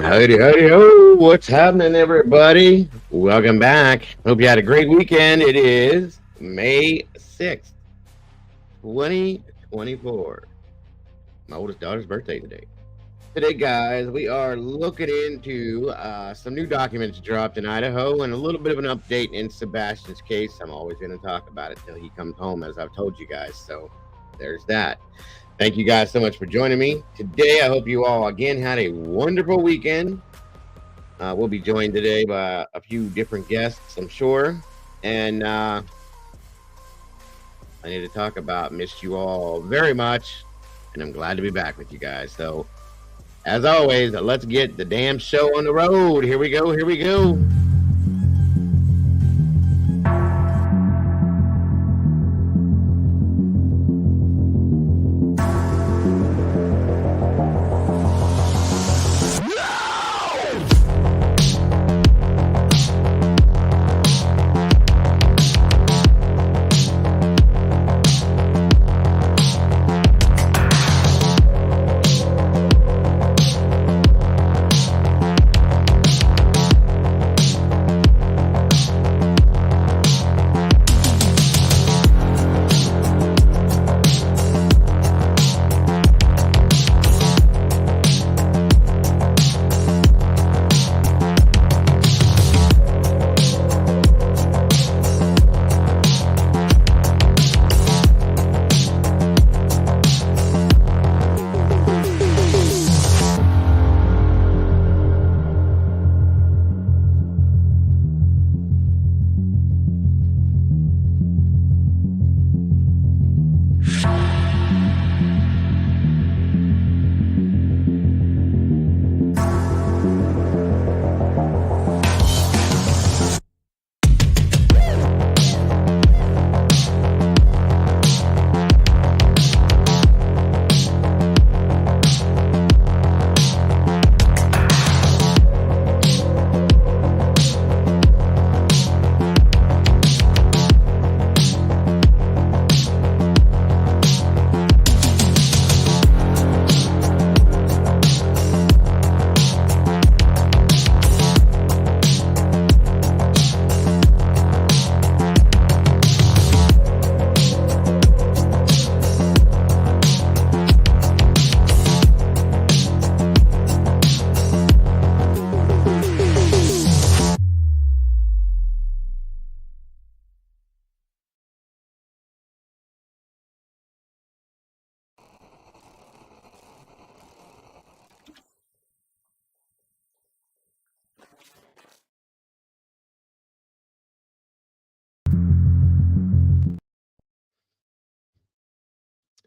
Howdy, howdy, ho. What's happening, everybody? Welcome back. Hope you had a great weekend. It is May 6th, 2024. My oldest daughter's birthday today. Today, guys, we are looking into some new documents dropped in Idaho and a little bit of an update in Sebastian's case. I'm always going to talk about it till he comes home, as I've told you guys. So there's that. Thank you guys so much for joining me today. I hope you all again had a wonderful weekend. We'll be joined today by a few different guests, I'm sure. And I need to talk about, missed you all very much. And I'm glad to be back with you guys. So as always, let's get the damn show on the road. Here we go. Here we go.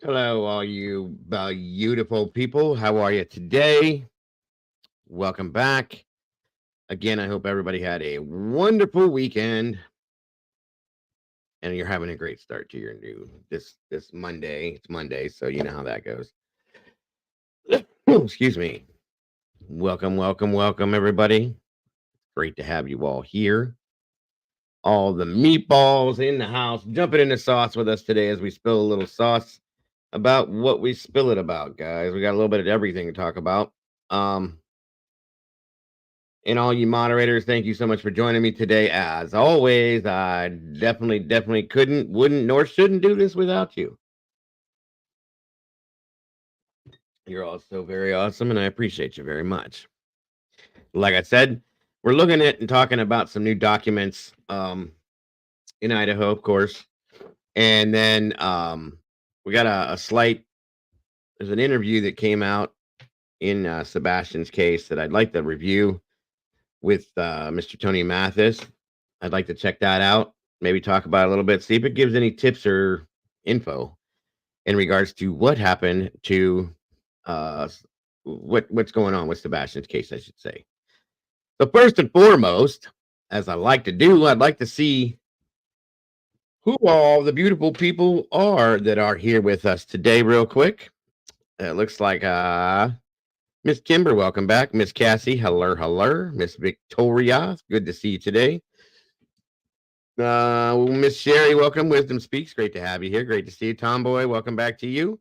Hello, all you beautiful people. How are you today? Welcome back. Again, I hope everybody had a wonderful weekend and you're having a great start to your new this Monday. It's Monday, so you know how that goes. Excuse me. Welcome, everybody. Great to have you all here. All the meatballs in the house, jumping in the sauce with us today as we spill a little sauce about what we spill it about, guys. We got a little bit of everything to talk about. And all you moderators, thank you so much for joining me today. As always, I definitely couldn't, wouldn't, nor shouldn't do this without you. You're all so very awesome, and I appreciate you very much. Like I said, we're looking at and talking about some new documents in Idaho, of course. And then we got a slight, there's an interview that came out in Sebastian's case that I'd like to review with Mr. Tony Mathis. I'd like to check that out, maybe talk about it a little bit, see if it gives any tips or info in regards to what happened to what's going on with Sebastian's case, I should say. So first and foremost, as I like to do, I'd like to see who all the beautiful people are that are here with us today real quick. It looks like Miss Kimber, welcome back. Miss Cassie, hello. Miss Victoria, good to see you today. Miss Sherry, welcome. Wisdom Speaks, great to have you here. Great to see you. Tomboy, welcome back to you.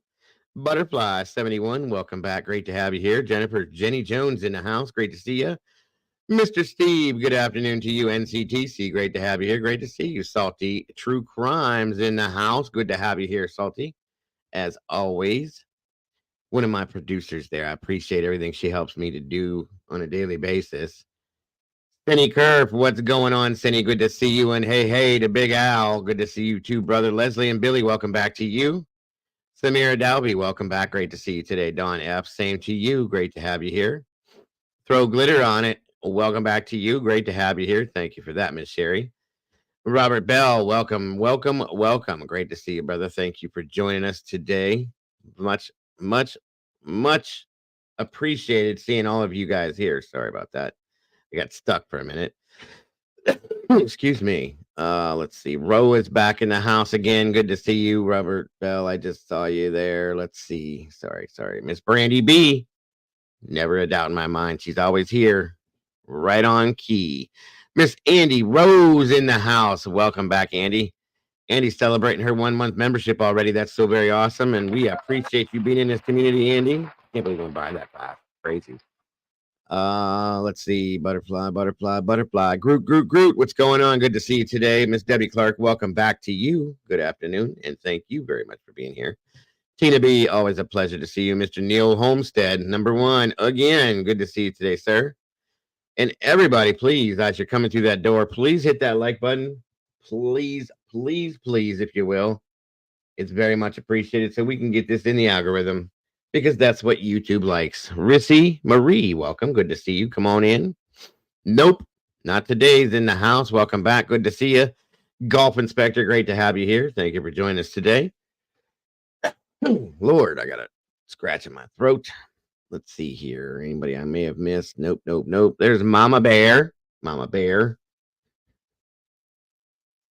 Butterfly 71, welcome back. Great to have you here. Jenny Jones in the house. Great to see you. Mr. Steve, good afternoon to you. NCTC, great to have you here. Great to see you. Salty True Crimes in the house. Good to have you here, Salty, as always. One of my producers there. I appreciate everything she helps me to do on a daily basis. Cindy Kerf, what's going on, Cindy? Good to see you. And hey, to Big Al, good to see you too, brother. Leslie and Billy, welcome back to you. Samira Dalby, welcome back. Great to see you today. Dawn F, same to you. Great to have you here. Throw glitter on it. Welcome back to you. Great to have you here. Thank you for that, Miss Sherry. Robert Bell, welcome. Great to see you, brother. Thank you for joining us today. Much appreciated seeing all of you guys here. Sorry about that. I got stuck for a minute. Excuse me. Let's see. Ro is back in the house again. Good to see you, Robert Bell. I just saw you there. Let's see. Sorry. Miss Brandy B. Never a doubt in my mind. She's always here. Right on key. Miss Andy Rose in the house. Welcome back, Andy. Andy's celebrating her 1 month membership already. That's so very awesome. And we appreciate you being in this community, Andy. Can't believe I'm buying that fast. Crazy. Let's see. Butterfly. Groot. What's going on? Good to see you today. Miss Debbie Clark, welcome back to you. Good afternoon. And thank you very much for being here. Tina B, always a pleasure to see you. Mr. Neil Homestead, _1. Again, good to see you today, sir. And everybody, please, as you're coming through that door, please hit that like button. Please, if you will. It's very much appreciated so we can get this in the algorithm because that's what YouTube likes. Rissy Marie, welcome. Good to see you. Come on in. Nope, not today's in the house. Welcome back. Good to see you. Golf Inspector, great to have you here. Thank you for joining us today. Lord, I got a scratch in my throat. Let's see here. Anybody I may have missed? Nope. There's Mama Bear.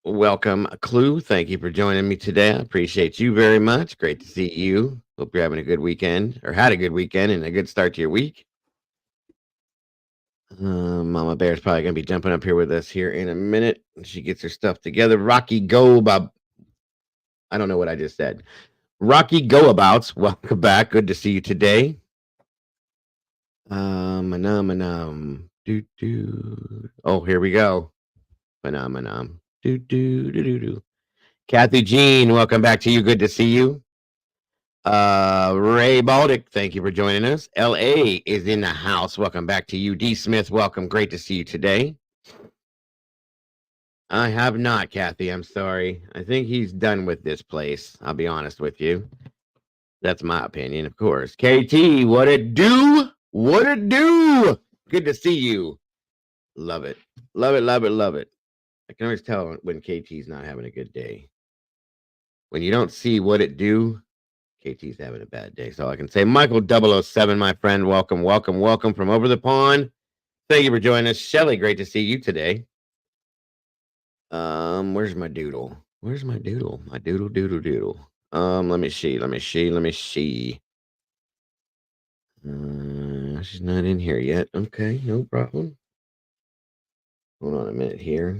Welcome, Clue. Thank you for joining me today. I appreciate you very much. Great to see you. Hope you're having a good weekend or had a good weekend and a good start to your week. Mama Bear's probably going to be jumping up here with us here in a minute. She gets her stuff together. Rocky Go Bob. I don't know what I just said. Rocky Go Abouts. Welcome back. Good to see you today. Oh, here we go. Kathy Jean, welcome back to you. Good to see you. Ray Baldick, thank you for joining us. LA is in the house. Welcome back to you. D Smith, welcome. Great to see you today. I have not, Kathy. I'm sorry. I think he's done with this place. I'll be honest with you. That's my opinion, of course. KT, what it do? Good to see you. Love it. I can always tell when KT's not having a good day. When you don't see what it do, KT's having a bad day. So I can say, Michael 007, my friend, welcome from over the pond. Thank you for joining us. Shelly, great to see you today. Where's my doodle? My doodle. Let me see. She's not in here yet. Okay, no problem. Hold on a minute here.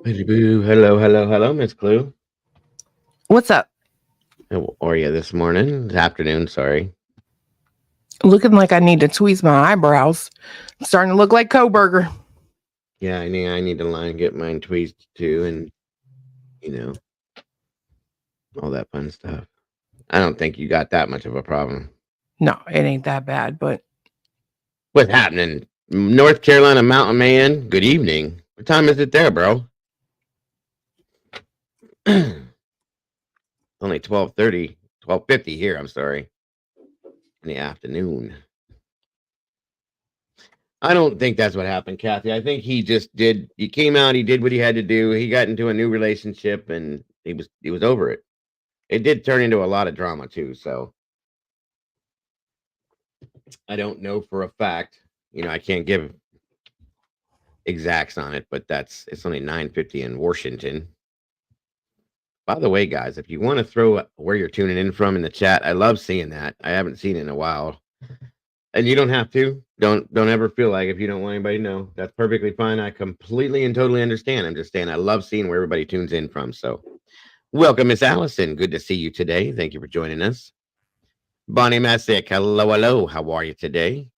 Hello, Miss Clue. What's up? How are you this morning? This afternoon, sorry. Looking like I need to tweeze my eyebrows. I'm starting to look like Koberger. Yeah, I need to get mine tweezed too, and all that fun stuff. I don't think you got that much of a problem. No, it ain't that bad, but what's happening? North Carolina Mountain Man, good evening. What time is it there, bro? Only 12:50 here, I'm sorry. In the afternoon. I don't think that's what happened, Kathy. I think he came out, he did what he had to do. He got into a new relationship and he was over it. It did turn into a lot of drama too, so I don't know for a fact. I can't give exacts on it, but it's only 9:50 in Washington. By the way, guys, if you want to throw where you're tuning in from in the chat, I love seeing that. I haven't seen it in a while. And you don't have to. Don't ever feel like if you don't want anybody to know. That's perfectly fine. I completely and totally understand. I'm just saying I love seeing where everybody tunes in from. So welcome, Miss Allison. Good to see you today. Thank you for joining us. Bonnie Masick, hello, hello. How are you today?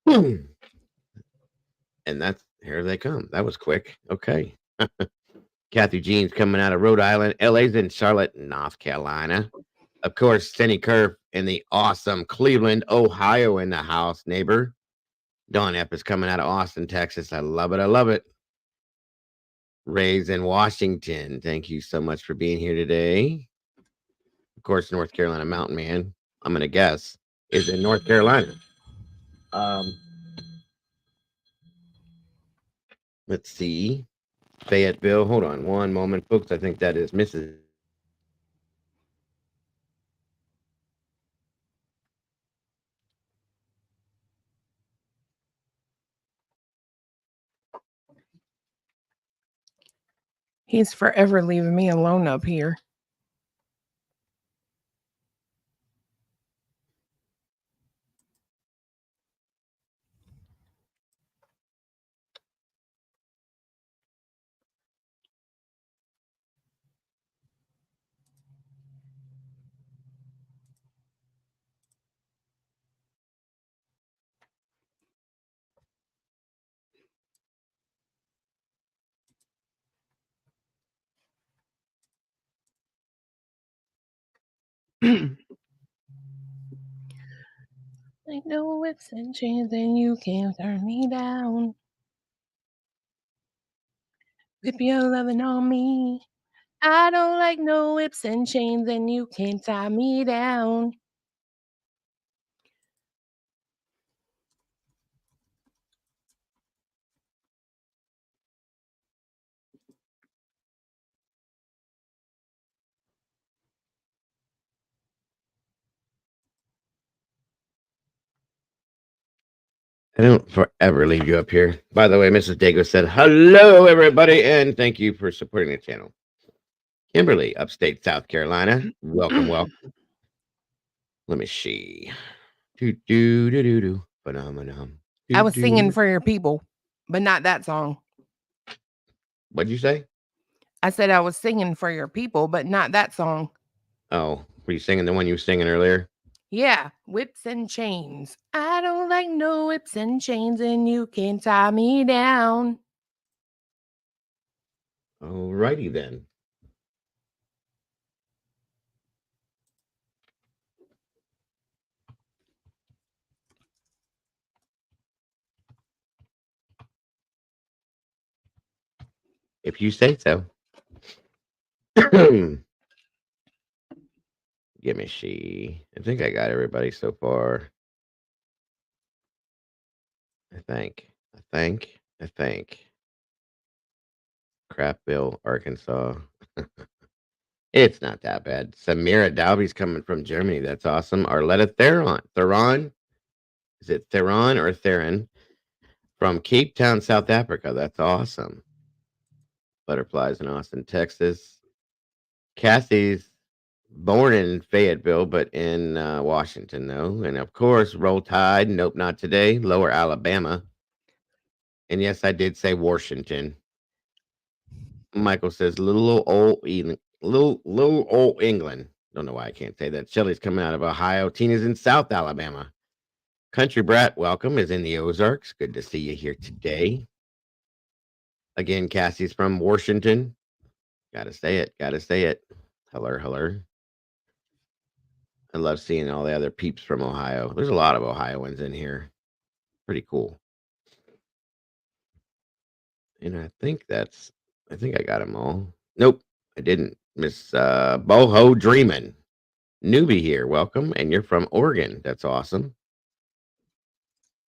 And that's here they come. That was quick. Okay. Kathy Jean's coming out of Rhode Island. LA's in Charlotte, North Carolina. Of course, Cindy Kerr in the awesome Cleveland, Ohio in the house, neighbor. Dawn Epp is coming out of Austin, Texas. I love it. I love it. Ray's in Washington. Thank you so much for being here today. Of course, North Carolina Mountain Man, I'm going to guess, is in North Carolina. Let's see. Fayetteville. Hold on one moment, folks. I think that is Mrs. He's forever leaving me alone up here. Like no whips and chains, and you can't turn me down. Whip your loving on me. I don't like no whips and chains, and you can't tie me down. I don't forever leave you up here. By the way, Mrs. Dago said, hello, everybody, and thank you for supporting the channel. Kimberly, upstate South Carolina. Welcome, welcome. Let me see. Do. Phenomenon. I was singing for your people, but not that song. What'd you say? I said I was singing for your people, but not that song. Oh, were you singing the one you were singing earlier? Yeah, whips and chains. I don't like no whips and chains, and you can't tie me down. Alrighty then. If you say so. Give me she. I think I got everybody so far. I think. Crapville, Arkansas. It's not that bad. Samira Dalby's coming from Germany. That's awesome. Arletta Theron. Is it Theron or Theron? From Cape Town, South Africa. That's awesome. Butterflies in Austin, Texas. Cassie's born in Fayetteville, but in Washington, though. And of course, Roll Tide. Nope, not today. Lower Alabama. And yes, I did say Washington. Michael says little old England. Don't know why I can't say that. Shelly's coming out of Ohio. Tina's in South Alabama. Country Brat, welcome, is in the Ozarks. Good to see you here today. Again, Cassie's from Washington. Gotta say it. Hello. I love seeing all the other peeps from Ohio. There's a lot of Ohioans in here. Pretty cool. And I think I got them all. Nope, I didn't. Miss Boho Dreamin'. Newbie here. Welcome. And you're from Oregon. That's awesome.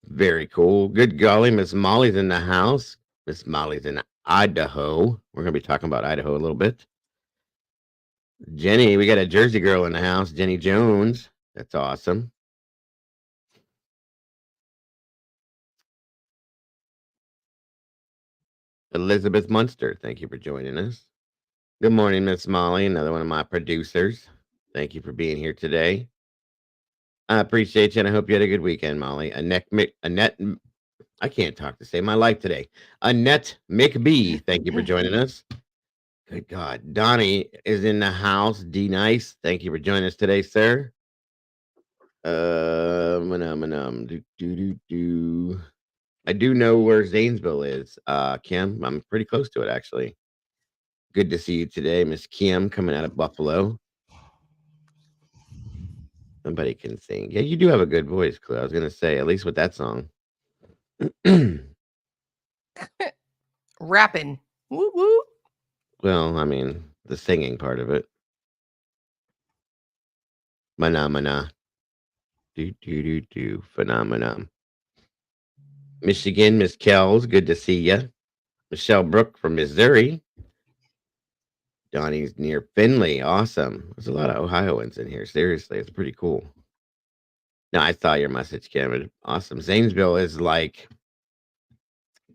Very cool. Good golly, Miss Molly's in the house. Miss Molly's in Idaho. We're going to be talking about Idaho a little bit. Jenny, we got a Jersey girl in the house. Jenny Jones. That's awesome. Elizabeth Munster, thank you for joining us. Good morning, Miss Molly, another one of my producers. Thank you for being here today. I appreciate you, and I hope you had a good weekend, Molly. I can't talk to save my life today. Annette McBee, thank you for joining us. Good God. Donnie is in the house. D Nice, thank you for joining us today, sir. Do. I do know where Zanesville is, Kim. I'm pretty close to it, actually. Good to see you today, Miss Kim, coming out of Buffalo. Somebody can sing. Yeah, you do have a good voice, Clue. I was gonna say, at least with that song. Rapping. Woo woo. Well, I mean, the singing part of it. Phenomena. Do. Phenomenon. Michigan, Miss Kells, good to see you. Michelle Brook from Missouri. Donnie's near Findlay. Awesome. There's a lot of Ohioans in here. Seriously, it's pretty cool. No, I saw your message, Cameron. Awesome. Zanesville is like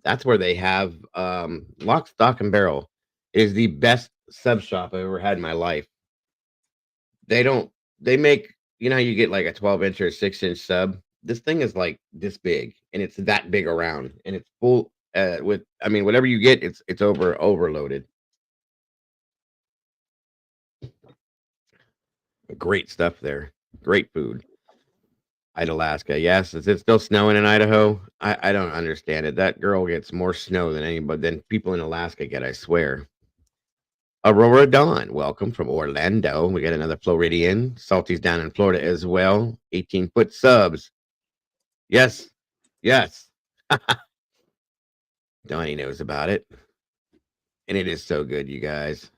that's where they have lock, stock, and barrel is the best sub shop I've ever had in my life. They don't they make how you get like a 12-inch or a 6-inch sub. This thing is like this big and it's that big around and it's full with whatever you get, it's overloaded. Great stuff there. Great food. Alaska. Yes, is it still snowing in Idaho? I don't understand it. That girl gets more snow than anybody than people in Alaska get, I swear. Aurora Dawn, welcome from Orlando. We got another Floridian. Salty's down in Florida as well. 18-foot subs. Yes. Yes. Donnie knows about it. And it is so good, you guys.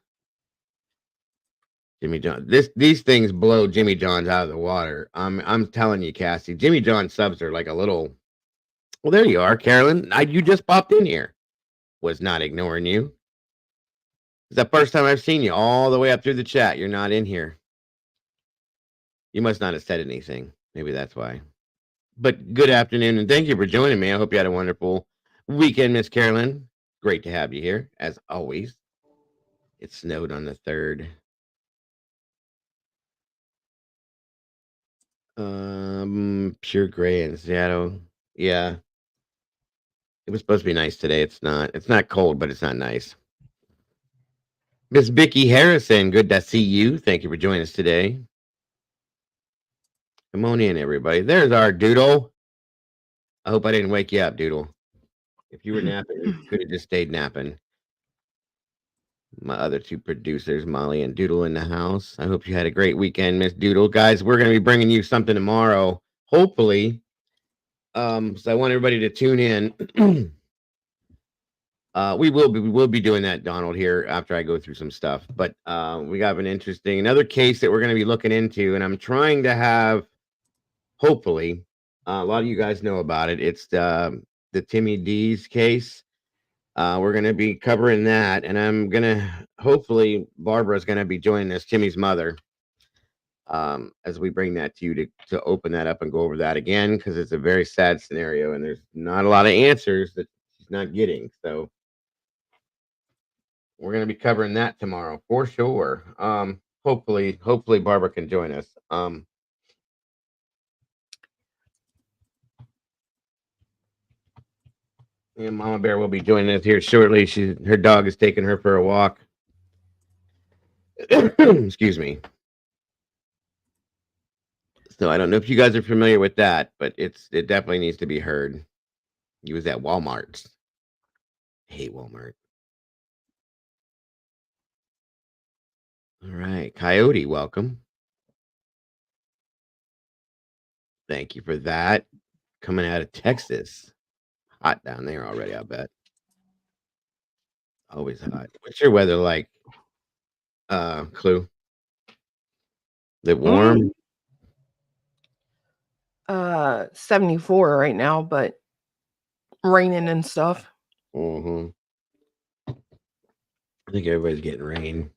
Jimmy John. These things blow Jimmy John's out of the water. I'm telling you, Cassie. Jimmy John subs are like a little. Well, there you are, Carolyn. You just popped in here. Was not ignoring you. It's the first time I've seen you all the way up through the chat. You're not in here. You must not have said anything. Maybe that's why. But good afternoon, and thank you for joining me. I hope you had a wonderful weekend, Miss Carolyn. Great to have you here, as always. It snowed on the 3rd. Pure gray in Seattle. Yeah. It was supposed to be nice today. It's not. It's not cold, but it's not nice. Miss Vicky Harrison, good to see you. Thank you for joining us today. Come on in, everybody. There's our Doodle. I hope I didn't wake you up, Doodle. If you were napping, you could have just stayed napping. My other two producers, Molly and Doodle, in the house. I hope you had a great weekend, Miss Doodle. Guys, we're going to be bringing you something tomorrow, hopefully. So I want everybody to tune in. We will be doing that, Donald, here after I go through some stuff. But we got another case that we're going to be looking into, and I'm trying to have, hopefully, a lot of you guys know about it. It's the Timmy D's case. We're going to be covering that, and I'm going to, hopefully, Barbara's going to be joining us, Timmy's mother, as we bring that to you to open that up and go over that again, because it's a very sad scenario, and there's not a lot of answers that she's not getting. So we're going to be covering that tomorrow for sure. Hopefully Barbara can join us. And Mama Bear will be joining us here shortly. Her dog is taking her for a walk. Excuse me. So I don't know if you guys are familiar with that, but it definitely needs to be heard. He was at Walmart's. I hate Walmart. All right, Coyote, welcome. Thank you for that. Coming out of Texas. Hot down there already, I bet. Always hot. What's your weather like? Clue. Is it warm? 74 right now, but raining and stuff. I think everybody's getting rain.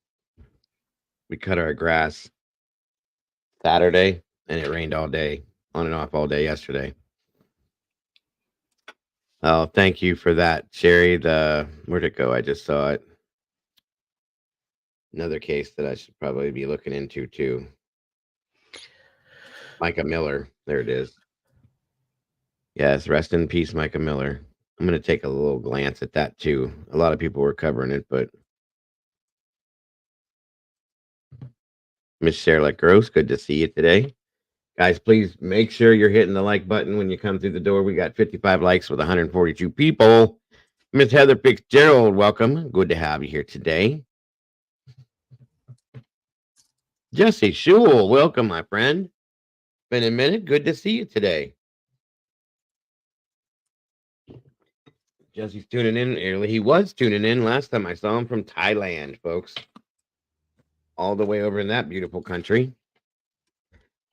We cut our grass Saturday, and it rained all day, on and off all day yesterday. Oh, thank you for that, Sherry. Where'd it go? I just saw it. Another case that I should probably be looking into too. Micah Miller. There it is. Yes, rest in peace, Micah Miller. I'm going to take a little glance at that too. A lot of people were covering it, but Miss Sherlock Gross, good to see you today. Guys, please make sure you're hitting the like button when you come through the door. We got 55 likes with 142 people. Miss Heather Fitzgerald, welcome. Good to have you here today. Jesse Shule, welcome, my friend. Been a minute. Good to see you today. Jesse's tuning in. He was tuning in last time I saw him from Thailand, folks. All the way over in that beautiful country.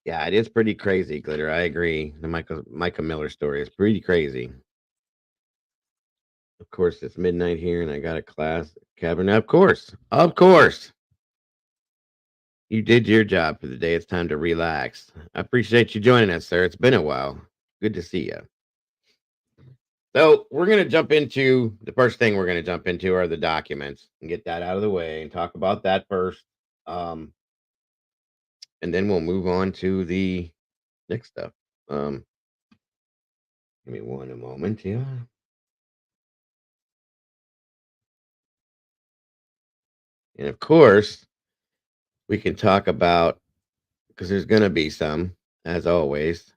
Yeah, it is pretty crazy, Glitter. I agree. The Micah Miller story is pretty crazy. Of course, it's midnight here, and I got a class cabin. Of course. You did your job for the day. It's time to relax. I appreciate you joining us, sir. It's been a while. Good to see you. So we're going to jump into the first thing we're going to jump into are the documents and get that out of the way and talk about that first. And then we'll move on to the next stuff. Give me one moment here. And of course, we can talk about, because there's going to be some, as always,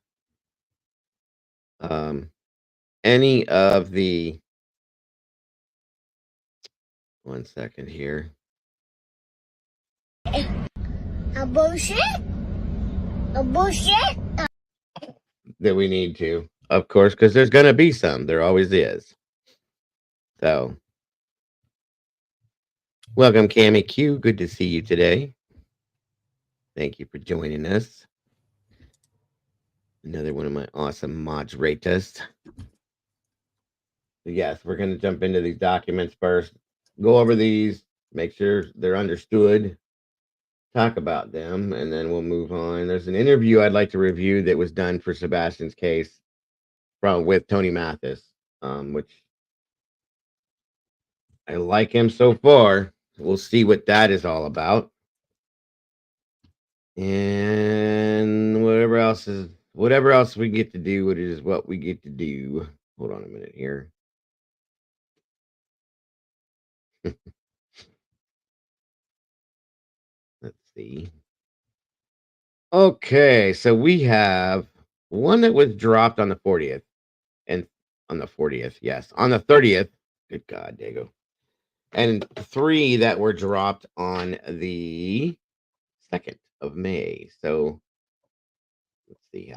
any of the, one second here. A bullshit? A bullshit? That we need to, of course, because there's going to be some. There always is. So, welcome, Cammy Q. Good to see you today. Thank you for joining us. Another one of my awesome moderators. Yes, we're going to jump into these documents first. Go over these, make sure they're understood, talk about them, and then we'll move on. There's an interview I'd like to review that was done for Sebastian's case with Tony Mathis, which I like him so far. We'll see what that is all about. And whatever else we get to do, it is what we get to do. Hold on a minute here. Let's see. Okay, so we have one that was dropped on the 40th. And on the 40th, yes. On the 30th. Good God, Dago. And 3 that were dropped on the 2nd of May. So let's see.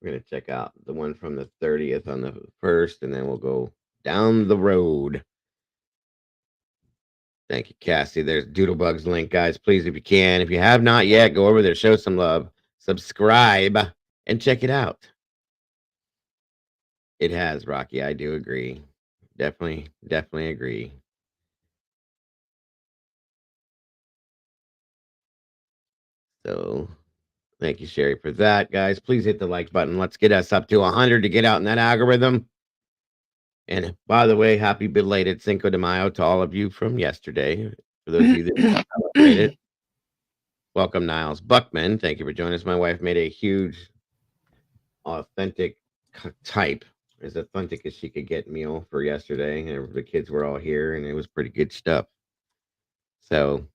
We're going to check out the one from the 30th on the 1st, and then we'll go down the road. Thank you, Cassie. There's Doodlebug's link, guys. Please, if you can, if you have not yet, go over there, show some love, subscribe, and check it out. It has, Rocky. I do agree. Definitely agree. So, thank you, Sherry, for that, guys. Please hit the like button. Let's get us up to 100 to get out in that algorithm. And by the way, happy belated Cinco de Mayo to all of you from yesterday. For those of you that celebrated, welcome, Niles Buckman. Thank you for joining us. My wife made a huge, authentic type, as authentic as she could get meal for yesterday. And the kids were all here, and it was pretty good stuff. So,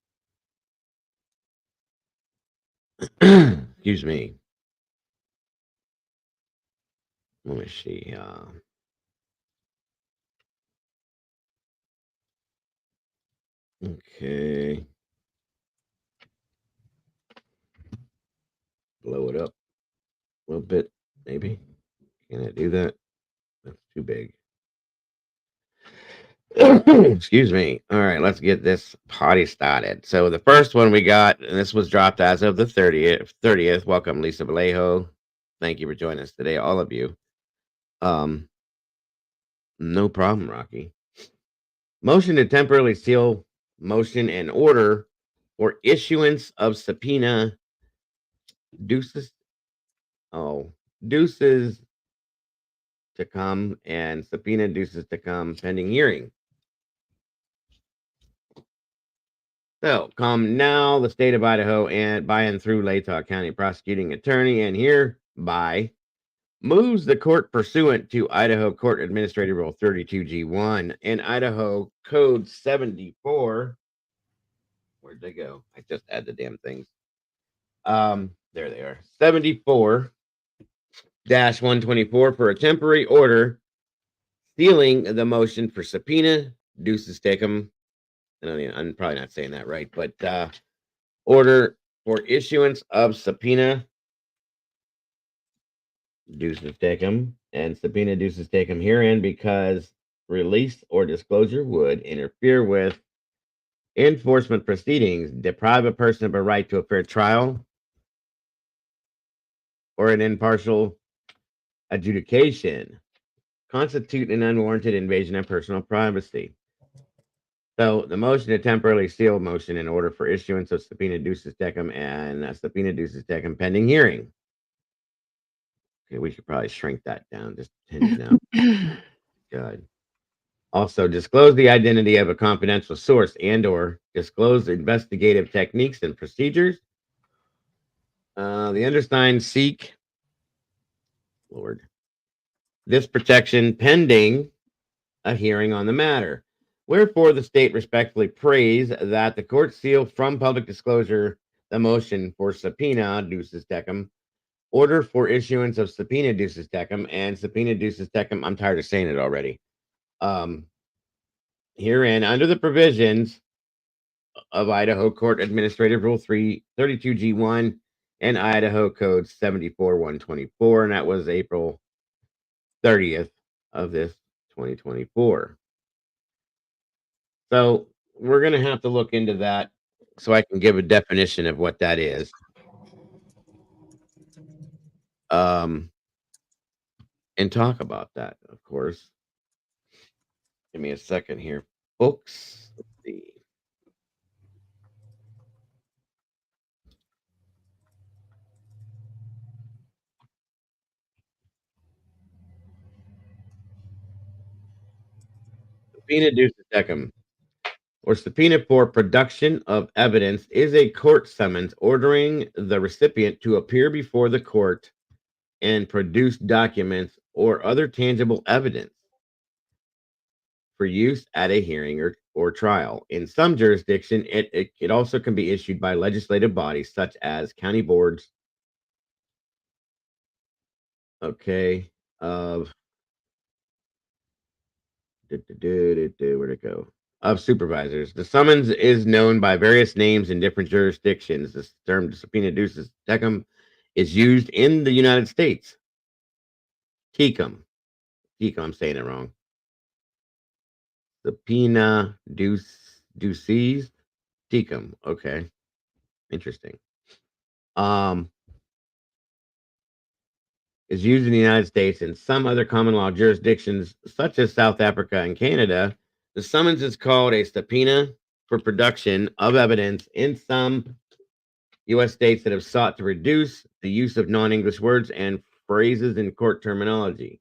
excuse me. Let me see. Okay. Blow it up a little bit, maybe. Can I do that? That's too big. Excuse me. All right, let's get this party started. So the first one we got, and this was dropped as of the 30th. Welcome, Lisa Vallejo. Thank you for joining us today, all of you. No problem, Rocky. Motion to temporarily seal motion and order for issuance of subpoena duces to come and subpoena duces to come pending hearing. So, come now, the state of Idaho and by and through Latah County prosecuting attorney and hereby moves the court pursuant to Idaho Court Administrative Rule 32G1 and Idaho Code 74. Where'd they go? I just add the damn things. There they are. 74-124 for a temporary order sealing the motion for subpoena, duces tecum. I'm probably not saying that right, but order for issuance of subpoena, duces tecum, and subpoena duces tecum herein because release or disclosure would interfere with enforcement proceedings, deprive a person of a right to a fair trial or an impartial adjudication, constitute an unwarranted invasion of personal privacy. So the motion to temporarily seal motion in order for issuance of subpoena duces tecum and subpoena duces tecum pending hearing. Okay, we should probably shrink that down just now. Good. Also, disclose the identity of a confidential source and/or disclose investigative techniques and procedures. The undersigned seek, Lord, this protection pending a hearing on the matter. Wherefore, the state respectfully prays that the court seal from public disclosure the motion for subpoena duces tecum, order for issuance of subpoena duces tecum, and subpoena duces tecum. I'm tired of saying it already. Herein, under the provisions of Idaho Court Administrative Rule 32G1 and Idaho Code 74-124, and that was April 30th of this 2024. So we're going to have to look into that so I can give a definition of what that is. And talk about that, of course. Give me a second here, folks. Let's see. Subpoena duces tecum, or subpoena for production of evidence, is a court summons ordering the recipient to appear before the court and produce documents or other tangible evidence for use at a hearing or trial. In some jurisdiction, it also can be issued by legislative bodies such as county boards, of where'd it go? Of supervisors. The summons is known by various names in different jurisdictions. The term subpoena duces tecum is used in the United States. Tecum, I'm saying it wrong. Subpoena duces tecum. Okay, interesting. Is used in the United States and some other common law jurisdictions, such as South Africa and Canada. The summons is called a subpoena for production of evidence in some U.S. states that have sought to reduce the use of non-English words and phrases in court terminology,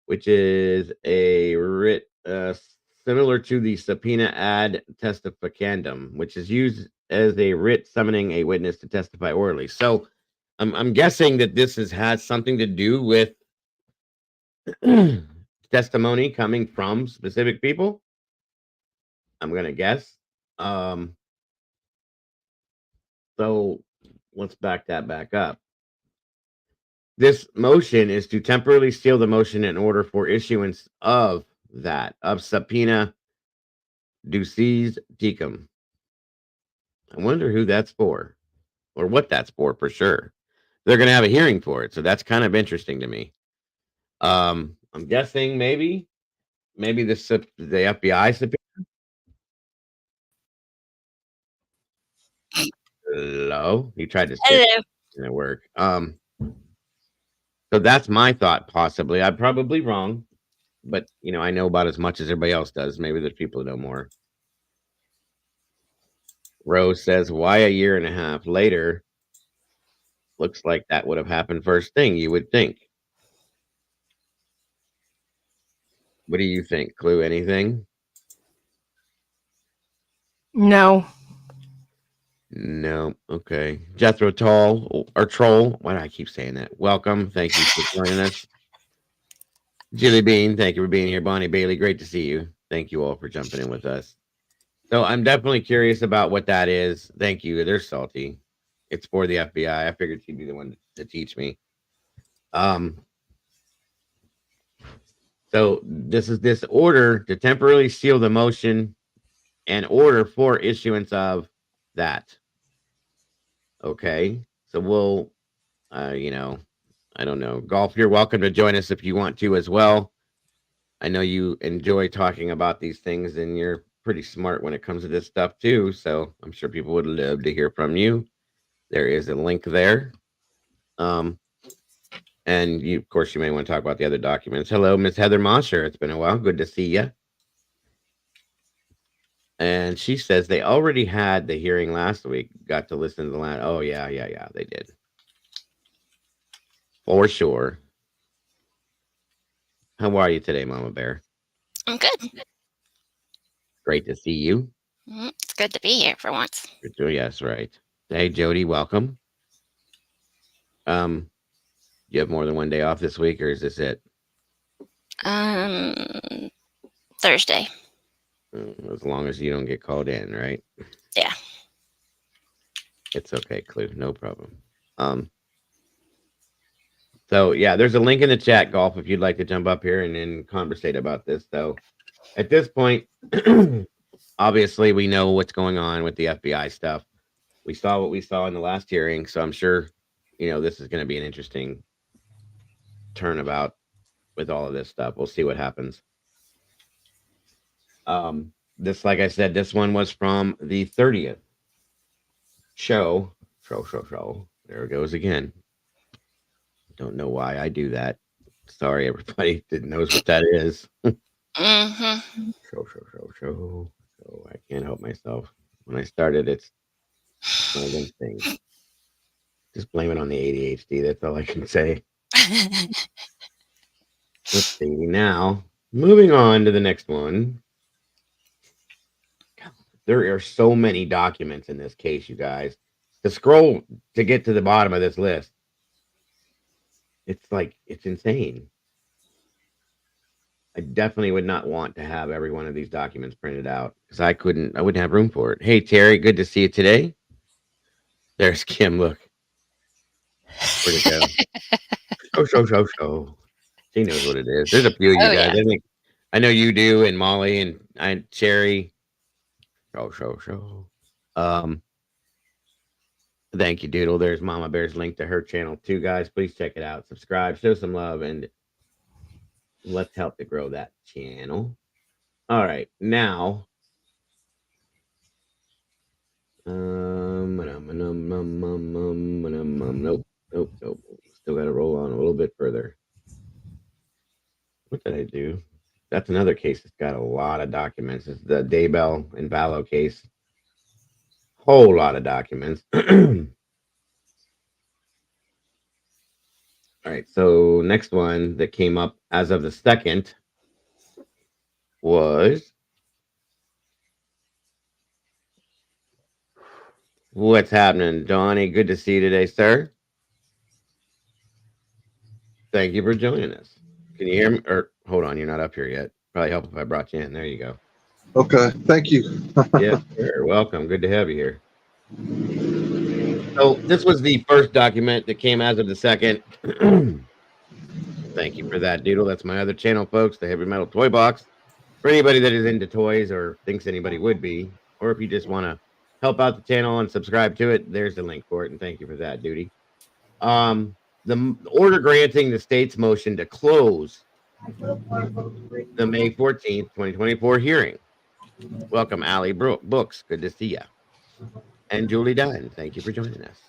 which is a writ similar to the subpoena ad testificandum, which is used as a writ summoning a witness to testify orally. So I'm guessing that this has something to do with testimony coming from specific people. I'm going to guess. So let's back that back up. This motion is to temporarily seal the motion in order for issuance of subpoena duces tecum. I wonder who that's for or what that's for sure. They're going to have a hearing for it, so that's kind of interesting to me. I'm guessing maybe the FBI subpoena. Hello, you tried to say it didn't work. So that's my thought. Possibly, I'm probably wrong, but I know about as much as everybody else does. Maybe there's people who know more. Rose says, "Why a year and a half later?" Looks like that would have happened first thing. You would think. What do you think, Clue? Anything? No. No. Okay. Jethro Troll. Why do I keep saying that? Welcome. Thank you for joining us. Jilly Bean, thank you for being here. Bonnie Bailey, great to see you. Thank you all for jumping in with us. So I'm definitely curious about what that is. Thank you. They're salty. It's for the FBI. I figured she'd be the one to teach me. So this is this order to temporarily seal the motion and order for issuance of that. Okay. So we'll, I don't know. Golf, you're welcome to join us if you want to as well. I know you enjoy talking about these things and you're pretty smart when it comes to this stuff too. So I'm sure people would love to hear from you. There is a link there. And you, of course, you may want to talk about the other documents. Hello, Miss Heather Mosher. It's been a while. Good to see you. And she says they already had the hearing last week. Got to listen to the last. Oh, yeah. They did. For sure. How are you today, Mama Bear? I'm good. Great to see you. It's good to be here for once. Yes, right. Hey, Jody, welcome. You have more than one day off this week, or is this it? Thursday. As long as you don't get called in, right? Yeah. It's okay, Clue. No problem. So yeah, there's a link in the chat, Golf, if you'd like to jump up here and then conversate about this. So at this point, obviously we know what's going on with the FBI stuff. We saw what we saw in the last hearing, so I'm sure this is going to be an interesting turnabout with all of this stuff. We'll see what happens. This, like I said, this one was from the 30th show. There it goes again. Don't know why I do that. Sorry, everybody that knows what that is. Show. So I can't help myself. When I started, it's one of them things. Just blame it on the ADHD. That's all I can say. Let's see. Now, moving on to the next one. There are so many documents in this case, you guys. To scroll to get to the bottom of this list, it's insane. I definitely would not want to have every one of these documents printed out because I wouldn't have room for it. Hey, Terry, good to see you today. There's Kim. Look. Where'd it go? Show. She knows what it is. There's a few of you guys. Yeah. I know you do, and Molly and Cherry. Show. Thank you, Doodle. There's Mama Bear's link to her channel too, guys. Please check it out. Subscribe, show some love, and let's help to grow that channel. All right, now. Nope. Still got to roll on a little bit further. What did I do? That's another case that's got a lot of documents. It's the Daybell and Vallow case. Whole lot of documents. All right, so next one that came up as of the 2nd was what's happening, Donnie? Good to see you today, sir. Thank you for joining us. Can you hear me? Or hold on, you're not up here yet. Probably help if I brought you in. There you go. Okay, thank you. Yeah, sure. Welcome. Good to have you here. So this was the first document that came as of the 2nd. Thank you for that, Doodle. That's my other channel, folks, the Heavy Metal Toy Box. For anybody that is into toys or thinks anybody would be, or if you just want to help out the channel and subscribe to it, there's the link for it. And thank you for that, Duty. The order granting the state's motion to close the May 14th, 2024 hearing. Welcome, Allie Books. Good to see you. And Julie Dunn, thank you for joining us.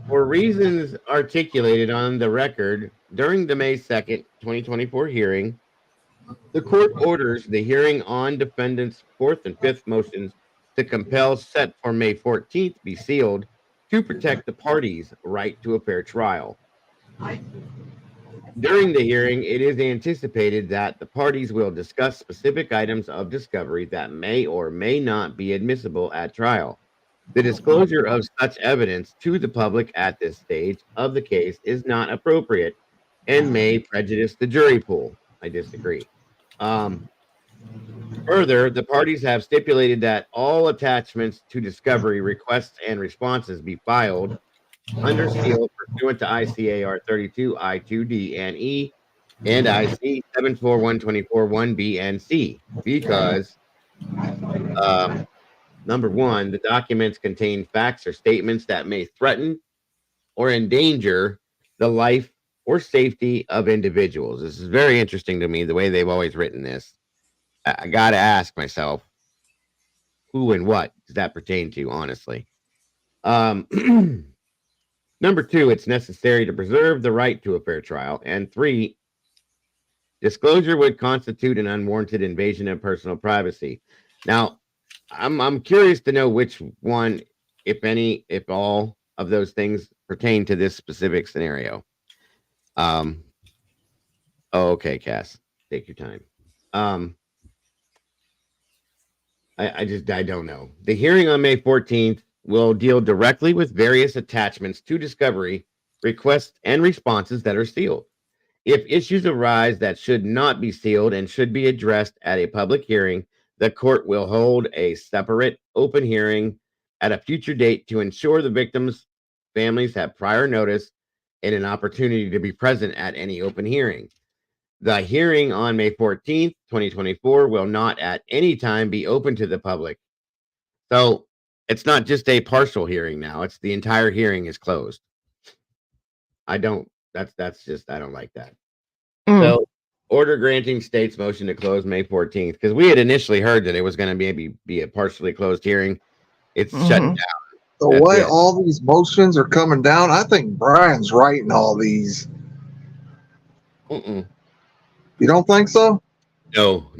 For reasons articulated on the record during the May 2nd, 2024 hearing, the court orders the hearing on defendants' 4th and 5th motions to compel set for May 14th be sealed to protect the parties' right to a fair trial. During the hearing, it is anticipated that the parties will discuss specific items of discovery that may or may not be admissible at trial. The disclosure of such evidence to the public at this stage of the case is not appropriate and may prejudice the jury pool. I disagree. Further, the parties have stipulated that all attachments to discovery requests and responses be filed under seal pursuant to ICAR 32 I2D and E and IC 74124 1B and C because number one, the documents contain facts or statements that may threaten or endanger the life or safety of individuals. This is very interesting to me, the way they've always written this. I got to ask myself, who and what does that pertain to, honestly? Number two, it's necessary to preserve the right to a fair trial. And three, disclosure would constitute an unwarranted invasion of personal privacy. Now, I'm curious to know which one, if any, if all of those things pertain to this specific scenario. Okay, Cass, take your time. I don't know. The hearing on May 14th will deal directly with various attachments to discovery, requests, and responses that are sealed. If issues arise that should not be sealed and should be addressed at a public hearing, the court will hold a separate open hearing at a future date to ensure the victims' families have prior notice and an opportunity to be present at any open hearing. The hearing on May 14th, 2024 will not at any time be open to the public. So it's not just a partial hearing now. It's the entire hearing is closed. I don't like that. So order granting state's motion to close May 14th, because we had initially heard that it was going to maybe be a partially closed hearing. It's shutting down. The way all these motions are coming down, I think Brian's writing all these. You don't think so? No,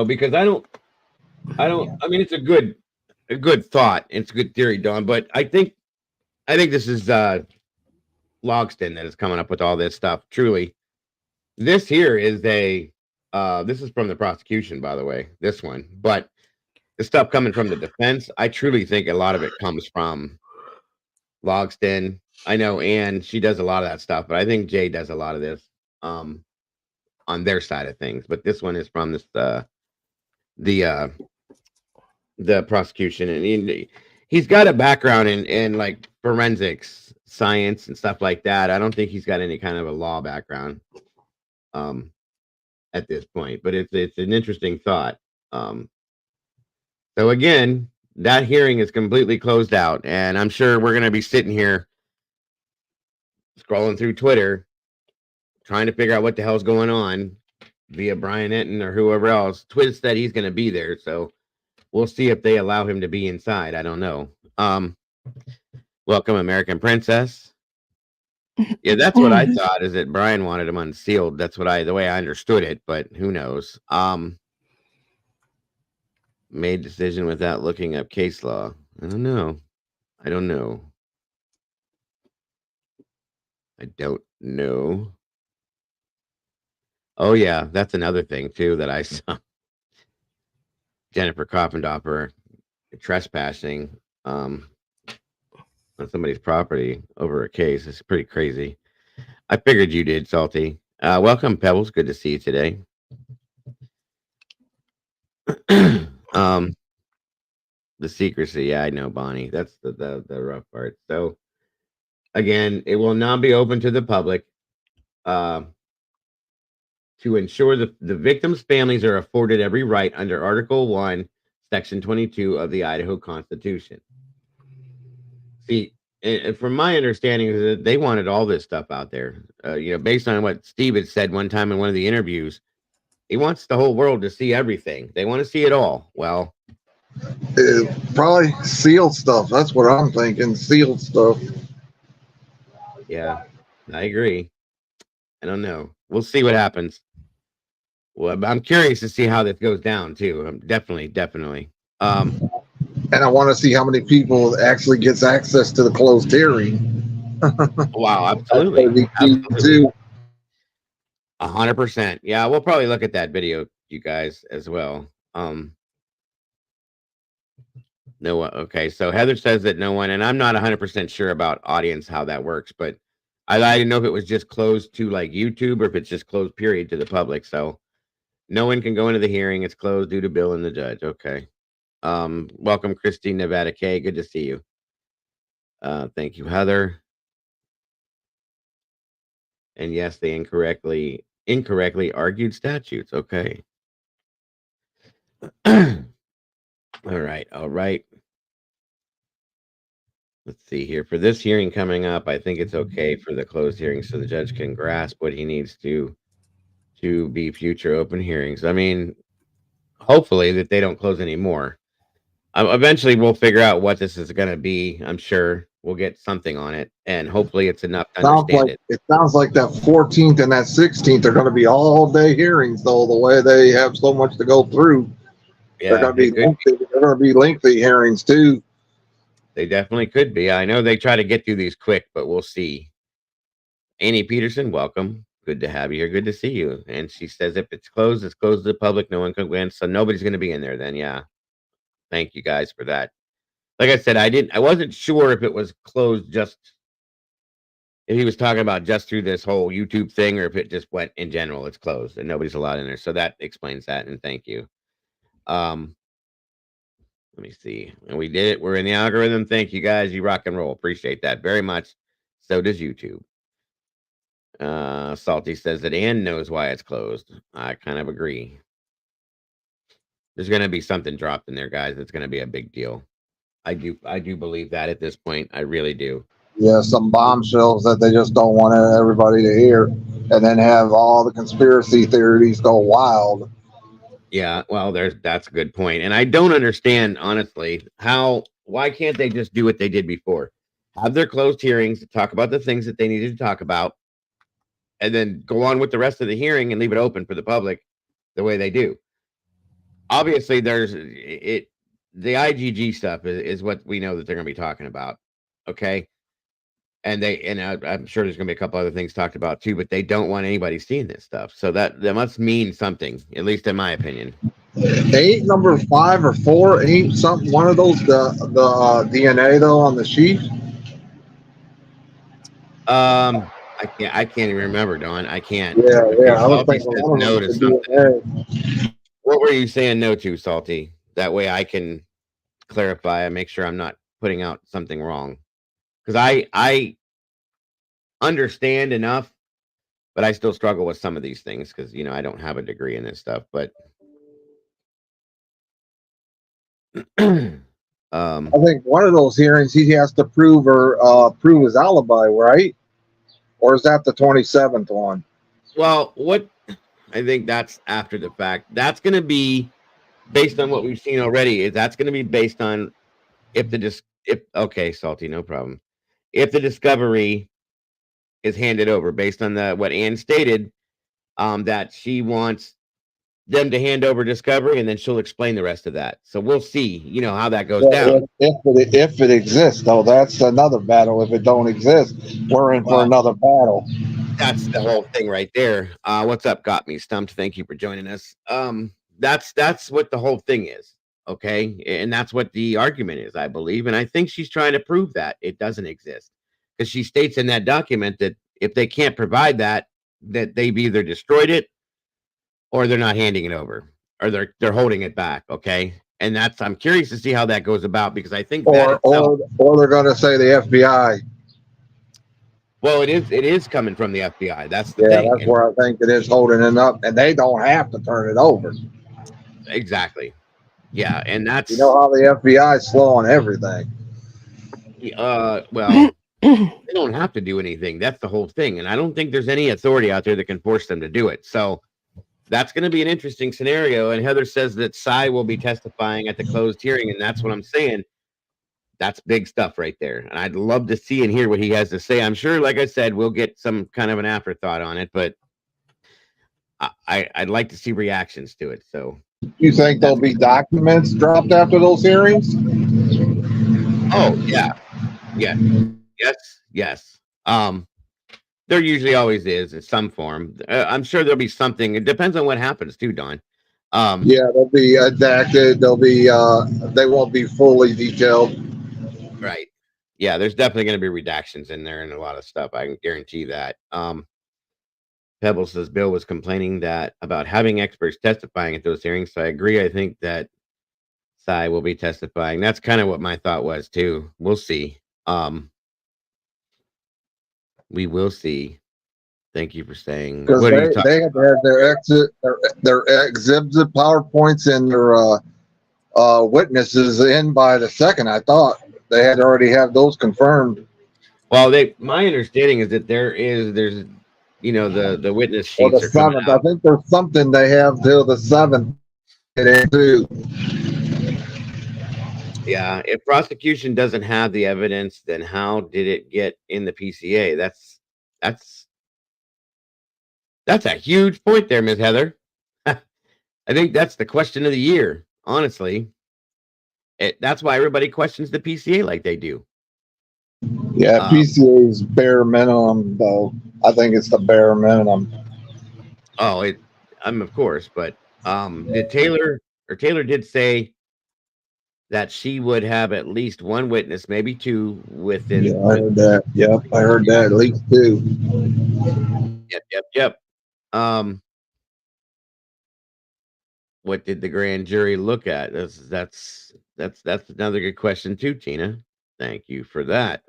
because I don't. I mean, it's a good thought. It's a good theory, Don. But I think this is Logston that is coming up with all this stuff. Truly, this here is this is from the prosecution, by the way. This one, but the stuff coming from the defense, I truly think a lot of it comes from Logston. I know Ann, she does a lot of that stuff, but I think Jay does a lot of this. On their side of things, but this one is from this the prosecution, and he's got a background in like forensics science and stuff like that. I don't think he's got any kind of a law background at this point, but it's an interesting thought. So again, that hearing is completely closed out, and I'm sure we're going to be sitting here scrolling through Twitter trying to figure out what the hell's going on via Brian Enton or whoever else. Twitch said he's going to be there, so we'll see if they allow him to be inside. I don't know. Welcome, American Princess. Yeah, that's what I thought, is that Brian wanted him unsealed. That's the way I understood it, but who knows? Made decision without looking up case law. I don't know. I don't know. Oh yeah, that's another thing too that I saw. Jennifer Coppendopper trespassing on somebody's property over a case. It's pretty crazy. I figured you did, Salty. Welcome, Pebbles. Good to see you today. The secrecy. Yeah, I know, Bonnie. That's the rough part. So again, it will not be open to the public. To ensure the victims' families are afforded every right under Article 1, Section 22 of the Idaho Constitution. See, from my understanding, is that they wanted all this stuff out there. Based on what Steve had said one time in one of the interviews, he wants the whole world to see everything. They want to see it all. Well, probably sealed stuff. That's what I'm thinking. Sealed stuff. Yeah, I agree. I don't know. We'll see what happens. Well, I'm curious to see how this goes down too. Definitely. And I want to see how many people actually gets access to the closed hearing. Wow, absolutely. Too. 100%. Yeah, we'll probably look at that video, you guys, as well. No one. Okay, so Heather says that no one, and I'm not 100% sure about audience how that works, but I didn't know if it was just closed to like YouTube or if it's just closed period to the public. So no one can go into the hearing. It's closed due to bill and the judge. Okay. Welcome, Christine Nevada K. Good to see you. Thank you, Heather. And yes, they incorrectly argued statutes. Okay. All right. Let's see here. For this hearing coming up, I think it's okay for the closed hearing so the judge can grasp what he needs to be future open hearings. I mean, hopefully that they don't close anymore. Eventually, we'll figure out what this is going to be. I'm sure we'll get something on it, and hopefully it's enough to understand it. It sounds like that 14th and that 16th are going to be all day hearings, though, the way they have so much to go through. Yeah, they're going to be lengthy hearings, too. They definitely could be. I know they try to get through these quick, but we'll see. Annie Peterson, welcome. Good to have you here. Good to see you. And she says if it's closed to the public. No one can go in. So nobody's going to be in there then. Yeah. Thank you guys for that. Like I said, I wasn't sure if it was closed if he was talking about just through this whole YouTube thing or if it just went in general. It's closed and nobody's allowed in there. So that explains that. And thank you. Let me see. And we did it. We're in the algorithm. Thank you guys. You rock and roll. Appreciate that very much. So does YouTube. Salty says that Ann knows why it's closed. I kind of agree. There's going to be something dropped in there, guys. It's going to be a big deal. I do believe that at this point. I really do. Yeah, some bombshells that they just don't want everybody to hear, and then have all the conspiracy theories go wild. Yeah, well, that's a good point. And I don't understand, honestly, why can't they just do what they did before? Have their closed hearings to talk about the things that they needed to talk about, and then go on with the rest of the hearing and leave it open for the public the way they do. Obviously, the IGG stuff is what we know that they're going to be talking about. Okay. And I'm sure there's going to be a couple other things talked about too, but they don't want anybody seeing this stuff. So that must mean something, at least in my opinion. Ain't number 5 or 4 ain't something one of those the DNA though on the sheet? I can't even remember, Don. I can't. Yeah. I was thinking no to something. What were you saying no to, Salty? That way I can clarify and make sure I'm not putting out something wrong. Because I understand enough, but I still struggle with some of these things because, I don't have a degree in this stuff. But I think one of those hearings he has to prove his alibi, right? Or is that the 27th one? Well, I think that's after the fact. That's going to be based on what we've seen already. That's going to be based on okay, Salty, no problem. If the discovery is handed over based on what Ann stated, that she wants them to hand over discovery and then she'll explain the rest of that. So we'll see, how that goes down. If it exists, though, that's another battle. If it don't exist, we're in for another battle. That's the whole thing right there. What's up? Got me stumped. Thank you for joining us. That's what the whole thing is. Okay. And that's what the argument is, I believe. And I think she's trying to prove that it doesn't exist because she states in that document that if they can't provide that they've either destroyed it or they're not handing it over or they're holding it back. Okay. And I'm curious to see how that goes about because I think or they're going to say the FBI. Well, it is coming from the FBI. That's the thing. That's where I think it is holding it up, and they don't have to turn it over. Exactly. Yeah, and that's how the FBI is slow on everything. Well, they don't have to do anything. That's the whole thing, and I don't think there's any authority out there that can force them to do it. So that's going to be an interesting scenario. And Heather says that Cy will be testifying at the closed hearing, and that's what I'm saying. That's big stuff right there. And I'd love to see and hear what he has to say. I'm sure, like I said, we'll get some kind of an afterthought on it, but I'd like to see reactions to it. So you think there'll be documents dropped after those hearings? Oh, yeah. Yeah. Yes. There usually always is in some form. I'm sure there'll be something. It depends on what happens too, Don. Yeah, they'll be redacted. They'll be they won't be fully detailed. Right. Yeah, there's definitely going to be redactions in there and a lot of stuff. I can guarantee that. Pebble says Bill was complaining that about having experts testifying at those hearings. So I agree. I think that Cy will be testifying. That's kind of what my thought was too. We'll see. We will see. Thank you for saying. Because What are you talking? they have to have their exhibit PowerPoints and their witnesses in by the second. I thought they had already have those confirmed. Well, my understanding is that there's the witness Or the sheets are coming 7th. I out. think there's something they have till the 7th. Too. Yeah, if prosecution doesn't have the evidence, then how did it get in the PCA? That's a huge point there, Ms. Heather. I think that's the question of the year, honestly. That's why everybody questions the PCA like they do. Yeah, PCA is bare minimum, though. I think it's the bare minimum. Oh, of course, but Taylor did say that she would have at least one witness, maybe two, within. Yeah, I heard that. Yep, I heard that at least two. Yep. What did the grand jury look at? That's another good question too, Tina. Thank you for that.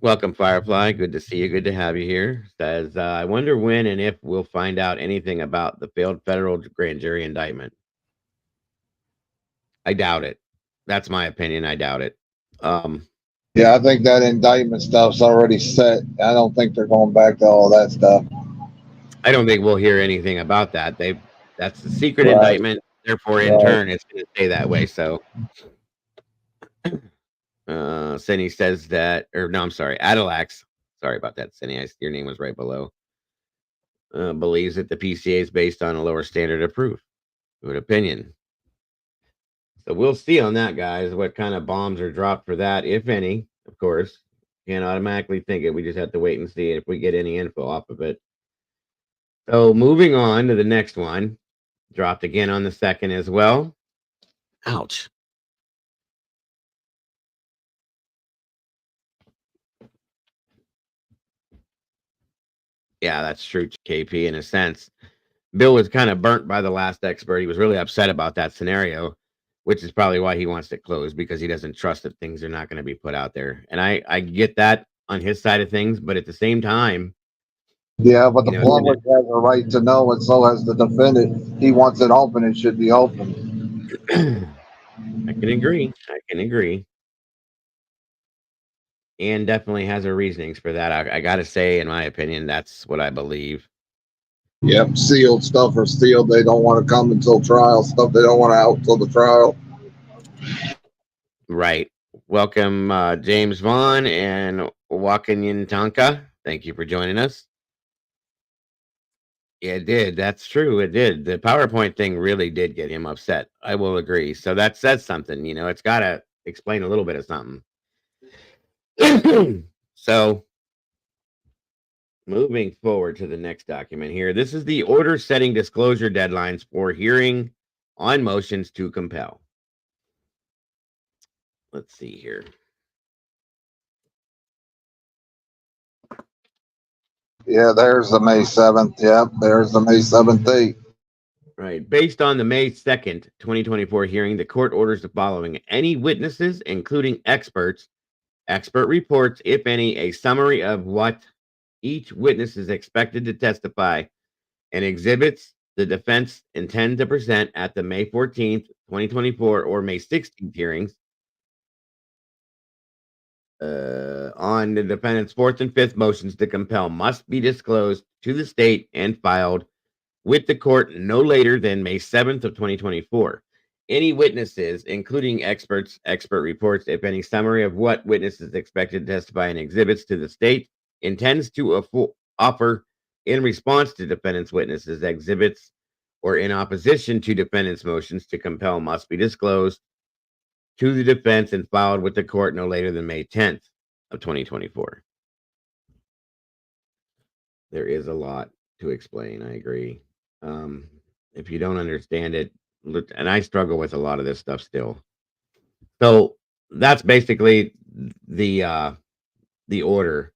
Welcome, Firefly. Good to see you. Good to have you here. Says, I wonder when and if we'll find out anything about the failed federal grand jury indictment. I doubt it. That's my opinion. I doubt it. Yeah, I think that indictment stuff's already set. I don't think they're going back to all that stuff. I don't think we'll hear anything about that. That's the secret Right. indictment. Therefore, in turn, it's going to stay that way. So, Cindy says that, or no, I'm sorry, Adelax. Sorry about that, Cindy. Your name was right below. Believes that the PCA is based on a lower standard of proof. Good opinion. So we'll see on that, guys, what kind of bombs are dropped for that, if any. Of course, can't automatically think it. We just have to wait and see if we get any info off of it. So moving on to the next one, dropped again on the 2nd as well. Ouch. Yeah, that's true, KP, in a sense. Bill was kind of burnt by the last expert. He was really upset about that scenario, which is probably why he wants it closed, because he doesn't trust that things are not going to be put out there. And I get that on his side of things, but at the same time, yeah, but the public has a right to know, and so has the defendant. He wants it open; it should be open. I can agree. And definitely has her reasonings for that. I got to say, in my opinion, that's what I believe. Yep, sealed stuff or sealed. They don't want to come until trial. Stuff they don't want to out until the trial. Right. Welcome, James Vaughn and Wakanyin Tanka. Thank you for joining us. Yeah, it did. That's true. It did. The PowerPoint thing really did get him upset. I will agree. So that says something. It's got to explain a little bit of something. So moving forward to the next document here. This is the order setting disclosure deadlines for hearing on motions to compel. Let's see here. Yeah, there's the May 7th. Yep, there's the May 7th date. Right. Based on the May 2nd, 2024 hearing, the court orders the following. Any witnesses, including experts, expert reports, if any, a summary of what each witness is expected to testify, and exhibits the defense intend to present at the May 14th, 2024 or May 16th hearings on the defendant's 4th and 5th motions to compel must be disclosed to the state and filed with the court no later than May 7th of 2024. Any witnesses, including experts, expert reports, if any, summary of what witness is expected to testify and exhibits to the state intends to offer in response to defendant's witnesses, exhibits, or in opposition to defendant's motions to compel must be disclosed to the defense and filed with the court no later than May 10th of 2024. There is a lot to explain. I agree. If you don't understand it, and I struggle with a lot of this stuff still. So that's basically the order,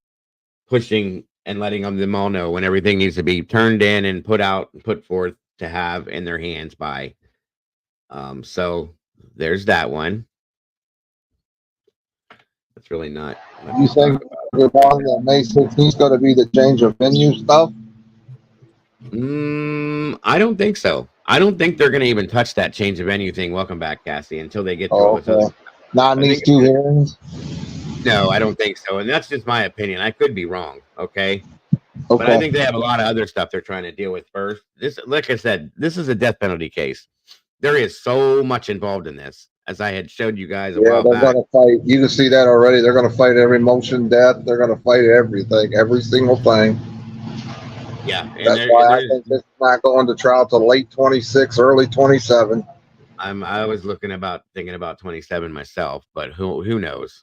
pushing and letting them all know when everything needs to be turned in and put out and put forth to have in their hands by. So there's that one. That's really not much You to think talk about. the one that May 16th going to be the change of venue stuff? I don't think so. I don't think they're going to even touch that change of venue thing. Welcome back, Cassie, until they get through all Oh, this other. okay. Not in I these think two hearings? no, I don't think so. And that's just my opinion. I could be wrong. Okay. But I Okay. think they have a lot of other stuff they're trying to deal with first. This, like I said, this is a death penalty case. There is so much involved in this, as I had showed you guys a Yeah, while they're back. going to fight. You can see that already. They're going to fight every motion death. They're going to fight everything, every single thing. Yeah, and That's why I think this is not going to trial till late 26, early 27. I was thinking about 27 myself, but who knows?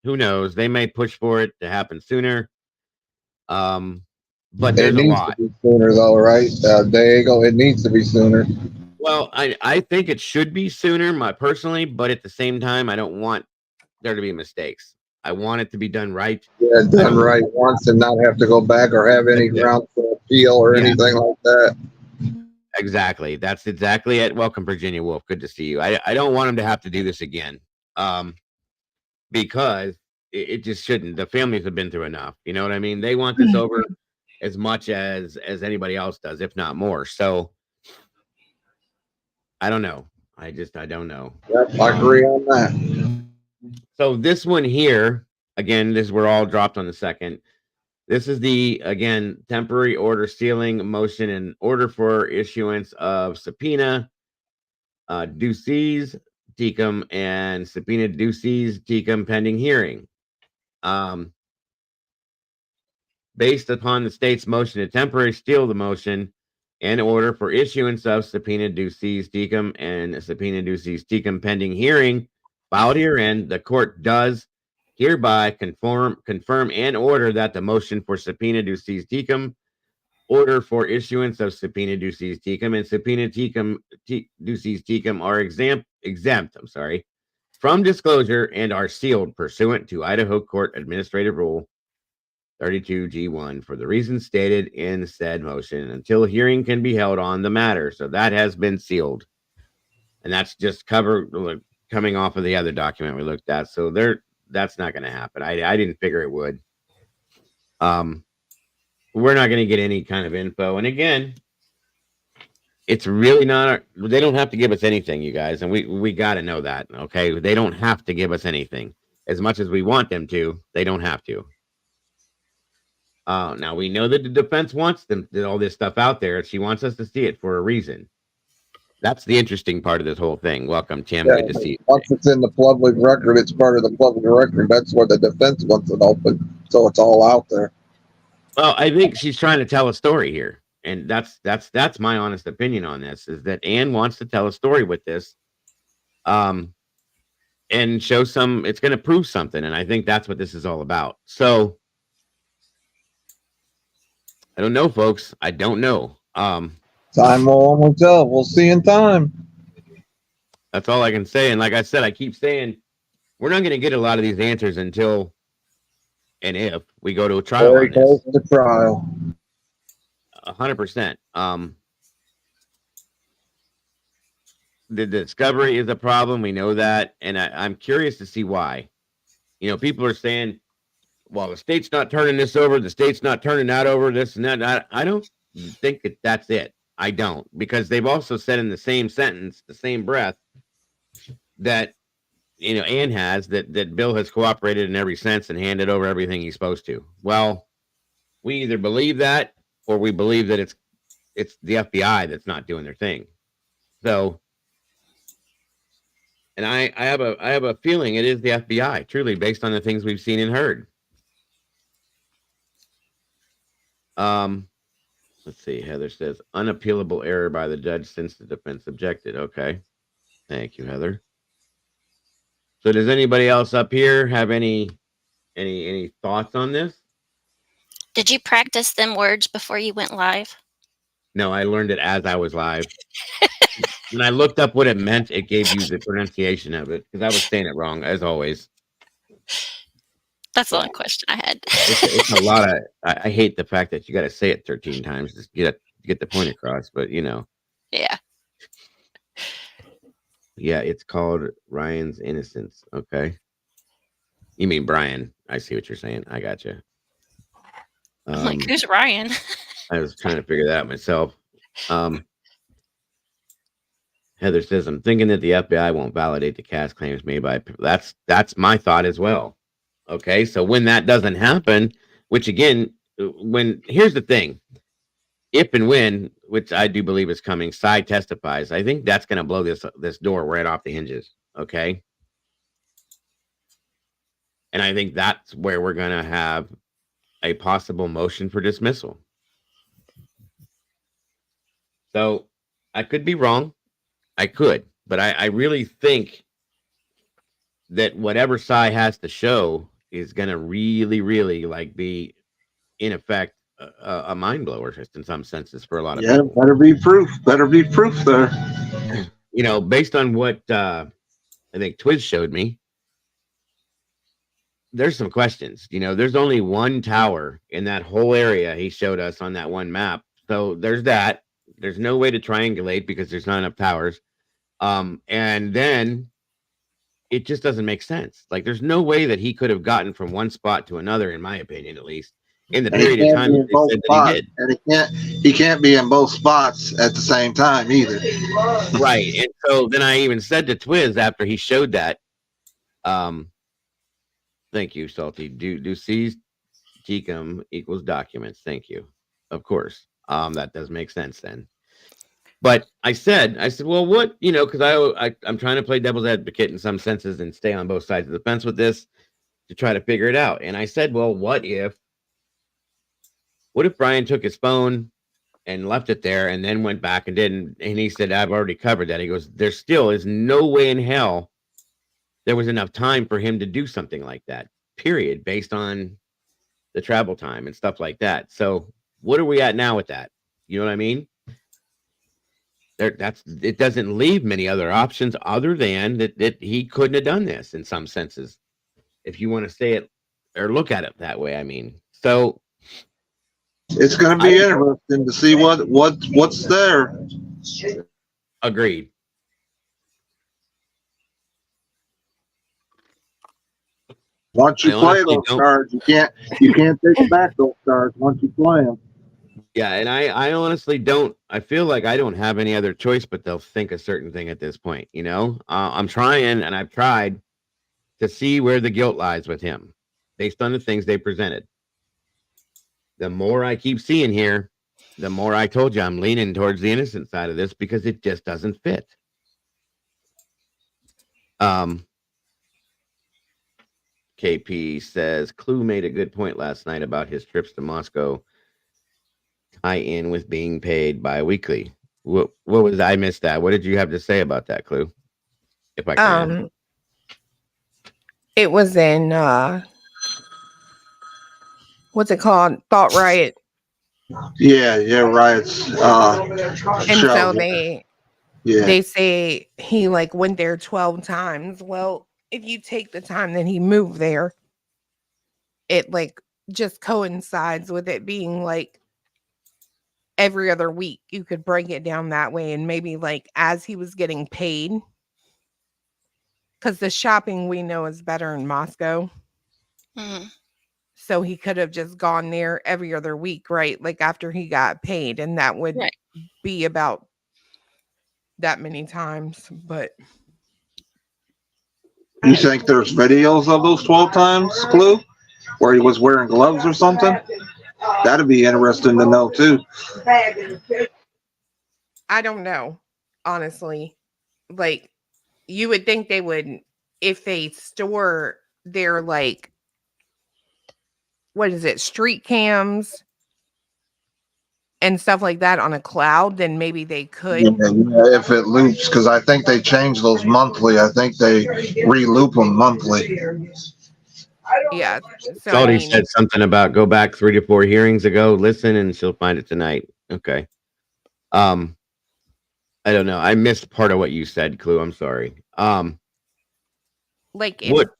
Who knows? They may push for it to happen sooner. But It there's a needs lot. to be sooner, though, right? Diego, it needs to be sooner. Well, I think it should be sooner, personally, but at the same time, I don't want there to be mistakes. I want it to be done right. Yeah, done right once and not have to go back or have any ground for appeal or anything like that. Exactly. That's exactly it. Welcome, Virginia Wolf. Good to see you. I don't want them to have to do this again. Because it just shouldn't. The families have been through enough. You know what I mean? They want this over as much as anybody else does, if not more. So I don't know. I don't know. Yep, I agree on that. So this one here, again, we're all dropped on the second. This is the, again, temporary order sealing motion and order for issuance of subpoena, duces, tecum, and subpoena duces, tecum pending hearing. Based upon the state's motion to temporarily seal the motion and order for issuance of subpoena duces, tecum, and subpoena duces, tecum pending hearing, filed herein, the court does hereby confirm and order that the motion for subpoena duces, tecum, order for issuance of subpoena duces, tecum, and subpoena duces, tecum are exempt, from disclosure and are sealed pursuant to Idaho Court Administrative Rule 32G1 for the reasons stated in said motion until hearing can be held on the matter. So that has been sealed. And that's just coming off of the other document we looked at. So that's not going to happen. I didn't figure it would. We're not going to get any kind of info. And again, it's really not, they don't have to give us anything, you guys. And we got to know that. Okay. They don't have to give us anything. As much as we want them to, they don't have to. Now we know that the defense wants all this stuff out there. She wants us to see it for a reason. That's the interesting part of this whole thing. Welcome, Tim. Yeah, good to see you. Once it's in the public record, it's part of the public record. That's where the defense wants it open, so it's all out there. Well, I think she's trying to tell a story here, and that's my honest opinion on this. Is that Anne wants to tell a story with this, and show some. It's going to prove something, and I think that's what this is all about. So. I don't know, folks. I don't know. Time will only tell. We'll see in time. That's all I can say. And like I said, I keep saying we're not going to get a lot of these answers until and if we go to a trial. Very close to trial. 100%. The discovery is a problem. We know that. And I'm curious to see why. You know, people are saying, well, the state's not turning this over. The state's not turning that over, this and that. I don't think that's it. I don't. Because they've also said in the same sentence, the same breath, that, you know, Ann has, that Bill has cooperated in every sense and handed over everything he's supposed to. Well, we either believe that or we believe that it's the FBI that's not doing their thing. So, and I have a feeling it is the FBI, truly, based on the things we've seen and heard. Let's see. Heather says unappealable error by the judge since the defense objected. Okay. Thank you, Heather. So does anybody else up here have any thoughts on this? Did you practice them words before you went live? No, I learned it as I was live. When I looked up what it meant, it gave you the pronunciation of it because I was saying it wrong as always. That's the Yeah. only question I had. It's a lot of. I hate the fact that you got to say it 13 times to get the point across. But you know, Yeah. yeah, it's called Ryan's Innocence. Okay, you mean Brian? I see what you're saying. I got you. I'm like, who's Ryan? I was trying to figure that out myself. Heather says, I'm thinking that the FBI won't validate the CAS claims made by that's my thought as well. Okay, so when that doesn't happen, which again, here's the thing, if and when, which I do believe is coming, Cy testifies, I think that's going to blow this door right off the hinges. Okay, and I think that's where we're going to have a possible motion for dismissal. So I could be wrong. I could, but I really think that whatever Cy has to show is going to really, really like be, in effect, a mind blower in some senses for a lot of people. Yeah, better be proof. Better be proof there. You know, based on what I think Twiz showed me, there's some questions. You know, there's only one tower in that whole area he showed us on that one map. So there's that. There's no way to triangulate because there's not enough towers. And then it just doesn't make sense. Like, there's no way that he could have gotten from one spot to another, in my opinion, at least, in the period of time that they said that he did. And he can't be in both spots at the same time either. Right. And so then I even said to Twiz after he showed that, thank you, Salty. Duces tecum equals documents. Thank you. Of course. That does make sense then. But I said, well, what, you know, because I'm trying to play devil's advocate in some senses and stay on both sides of the fence with this to try to figure it out. And I said, well, what if Brian took his phone and left it there and then went back and didn't? And he said, I've already covered that. He goes, there still is no way in hell there was enough time for him to do something like that, period, based on the travel time and stuff like that. So what are we at now with that? You know what I mean? It doesn't leave many other options other than that he couldn't have done this in some senses, if you want to say it or look at it that way. I mean, so it's going to be interesting to see what's there. Agreed. Once you play those cards, you can't take back those cards once you play them. Yeah, and I honestly don't. I feel like I don't have any other choice but they'll think a certain thing at this point. You know, I'm trying, and I've tried to see where the guilt lies with him based on the things they presented. The more I keep seeing here, the more I told you I'm leaning towards the innocent side of this because it just doesn't fit. KP says Clue made a good point last night about his trips to Moscow tie in with being paid bi-weekly. What was I missed that? What did you have to say about that, Clue? If I can. It was in what's it called? Thought Riot. Yeah, riots. And so they say he like went there 12 times. Well, if you take the time that he moved there, it like just coincides with it being like every other week. You could break it down that way, and maybe like as he was getting paid, because the shopping we know is better in Moscow. Mm-hmm. So he could have just gone there every other week, right? Like after he got paid, and that would be about that many times. But you think there's videos of those 12 times, Clue, where he was wearing gloves or something? That'd be interesting to know too. I don't know, honestly. Like, you would think they would, if they store their like, what is it, street cams and stuff like that on a cloud, then maybe they could. Yeah, if it loops, because I think they change those monthly. I think they re-loop them monthly. Yeah. So I Salty mean, said something about go back 3 to 4 hearings ago, listen, and she'll find it tonight. Okay. I don't know. I missed part of what you said, Clue. I'm sorry. like if What?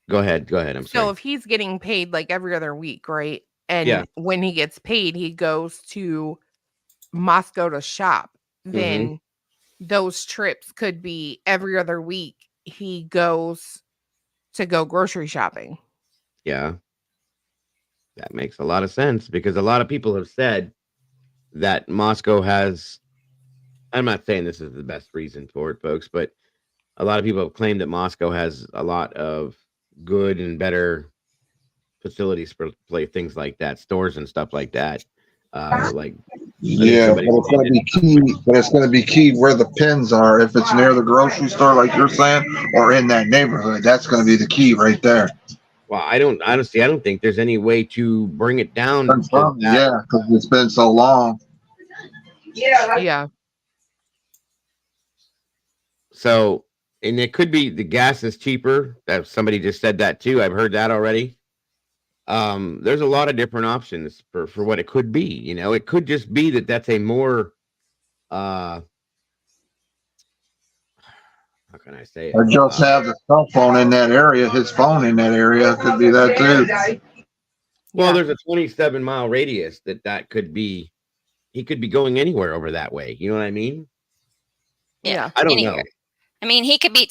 Go ahead. Go ahead. I'm so sorry. if he's getting paid like every other week, right? Yeah. And when he gets paid, he goes to Moscow to shop, then those trips could be every other week. He goes to go grocery shopping. Yeah. That makes a lot of sense because a lot of people have said that Moscow has. I'm not saying this is the best reason for it, folks, but a lot of people have claimed that Moscow has a lot of good and better facilities for play things like that, stores and stuff like that. Like I think Yeah, but somebody it's going to be key. But it's going to be key where the pins are. If it's near the grocery store, like you're saying, or in that neighborhood, that's going to be the key right there. well, I don't think there's any way to bring it down to Confirm, that. yeah, because it's been so long. Yeah. So, and it could be the gas is cheaper. That somebody just said that too. I've heard that already. There's a lot of different options for what it could be. You know, it could just be that that's a more how can I say it? Or just have the cell phone in that area. His phone in that area could be that too. Well, Yeah. there's a 27-mile radius that could be. He could be going anywhere over that way. You know what I mean? Yeah. I don't Anywhere. know. I mean, he could be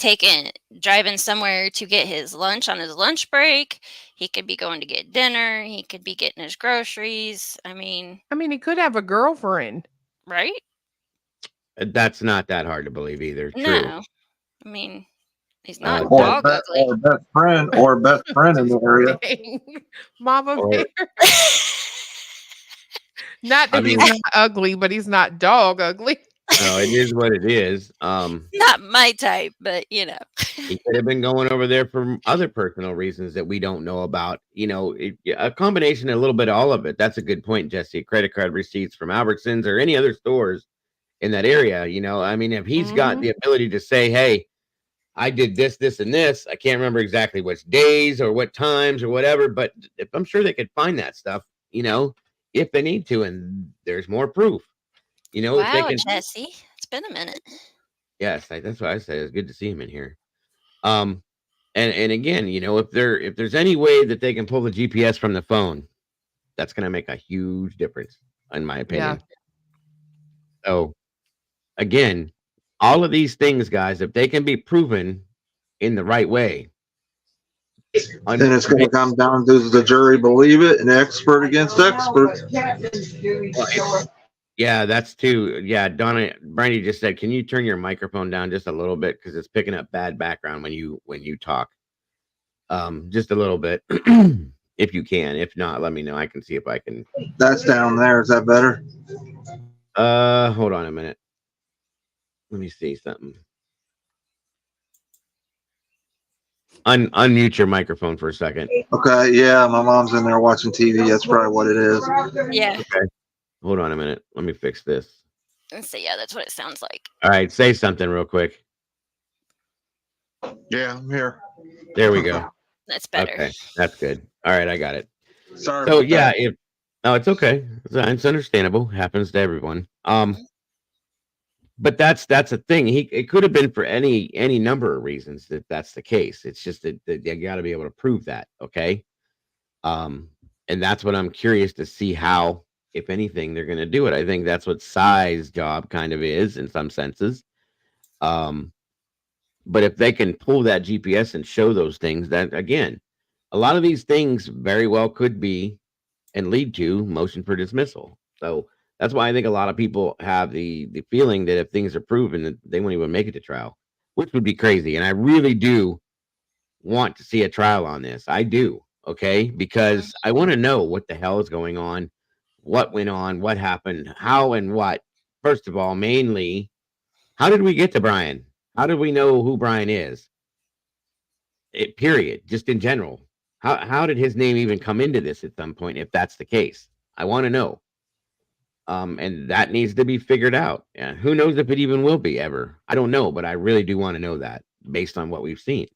driving somewhere to get his lunch on his lunch break. He could be going to get dinner. He could be getting his groceries. I mean, he could have a girlfriend. right? That's not that hard to believe either. True. No. I mean, he's not Or dog ugly. Or best friend in the area. Dang. Mama Or- bear. Not that he's not ugly, but he's not dog ugly. No, it is what it is. Not my type, but you know. He could have been going over there for other personal reasons that we don't know about. You know, a combination, a little bit of all of it. That's a good point, Jesse. Credit card receipts from Albertsons or any other stores in that area. You know, I mean, if he's got the ability to say, "Hey, I did this, this, and this," I can't remember exactly which days or what times or whatever, but if I'm sure they could find that stuff. You know, if they need to, and there's more proof. You know, if they Wow, can. Jesse, it's been a minute. Yes, that's what I say. It's good to see him in here. And again, you know, if there's any way that they can pull the GPS from the phone, that's going to make a huge difference, in my opinion. So, again, all of these things, guys, if they can be proven in the right way, Then it's going to come down to the jury believe it, and expert against expert. Yeah, that's too. Yeah, Donna, Brandy just said, can you turn your microphone down just a little bit because it's picking up bad background when you talk. Just a little bit, if you can. If not, let me know. I can see if I can. That's down there. Is that better? Hold on a minute. Let me see something. Unmute your microphone for a second. Okay. Yeah, my mom's in there watching TV. That's probably what it is. Yeah. Okay. Hold on a minute. Let me fix this. Let's see. Yeah, that's what it sounds like. All right, say something real quick. Yeah, I'm here. There we go. That's better. Okay, that's good. All right, I got it. Sorry. So yeah, it's okay. It's understandable. Happens to everyone. But that's a thing. It could have been for any number of reasons that's the case. It's just that you got to be able to prove that. Okay. And that's what I'm curious to see how, if anything, they're going to do it. I think that's what Cy's job kind of is in some senses. But if they can pull that GPS and show those things, that again, a lot of these things very well could be and lead to motion for dismissal. So that's why I think a lot of people have the feeling that if things are proven, that they won't even make it to trial, which would be crazy. And I really do want to see a trial on this. I do. Okay. Because I want to know what the hell is going on, what went on, what happened, how and what. First of all, mainly, how did we get to Brian? How did we know who Brian is? Period. Just in general. How did his name even come into this at some point, if that's the case? I want to know. And that needs to be figured out. Yeah. Who knows if it even will be ever? I don't know, but I really do want to know that based on what we've seen.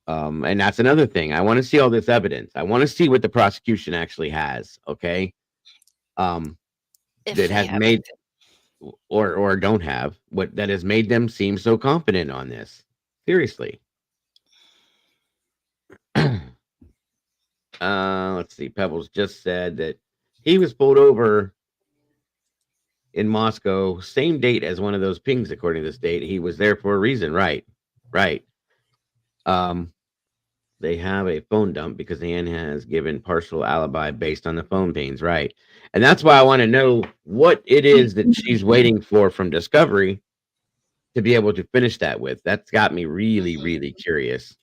And that's another thing. I want to see all this evidence. I want to see what the prosecution actually has. Okay. If That they has have made or don't have what that has made them seem so confident on this. Seriously. Let's see. Pebbles just said that he was pulled over in Moscow, same date as one of those pings, according to this date. He was there for a reason. Right. Right. They have a phone dump because Anne has given partial alibi based on the phone pings. Right. And that's why I want to know what it is that she's waiting for from Discovery to be able to finish that with. That's got me really, really curious.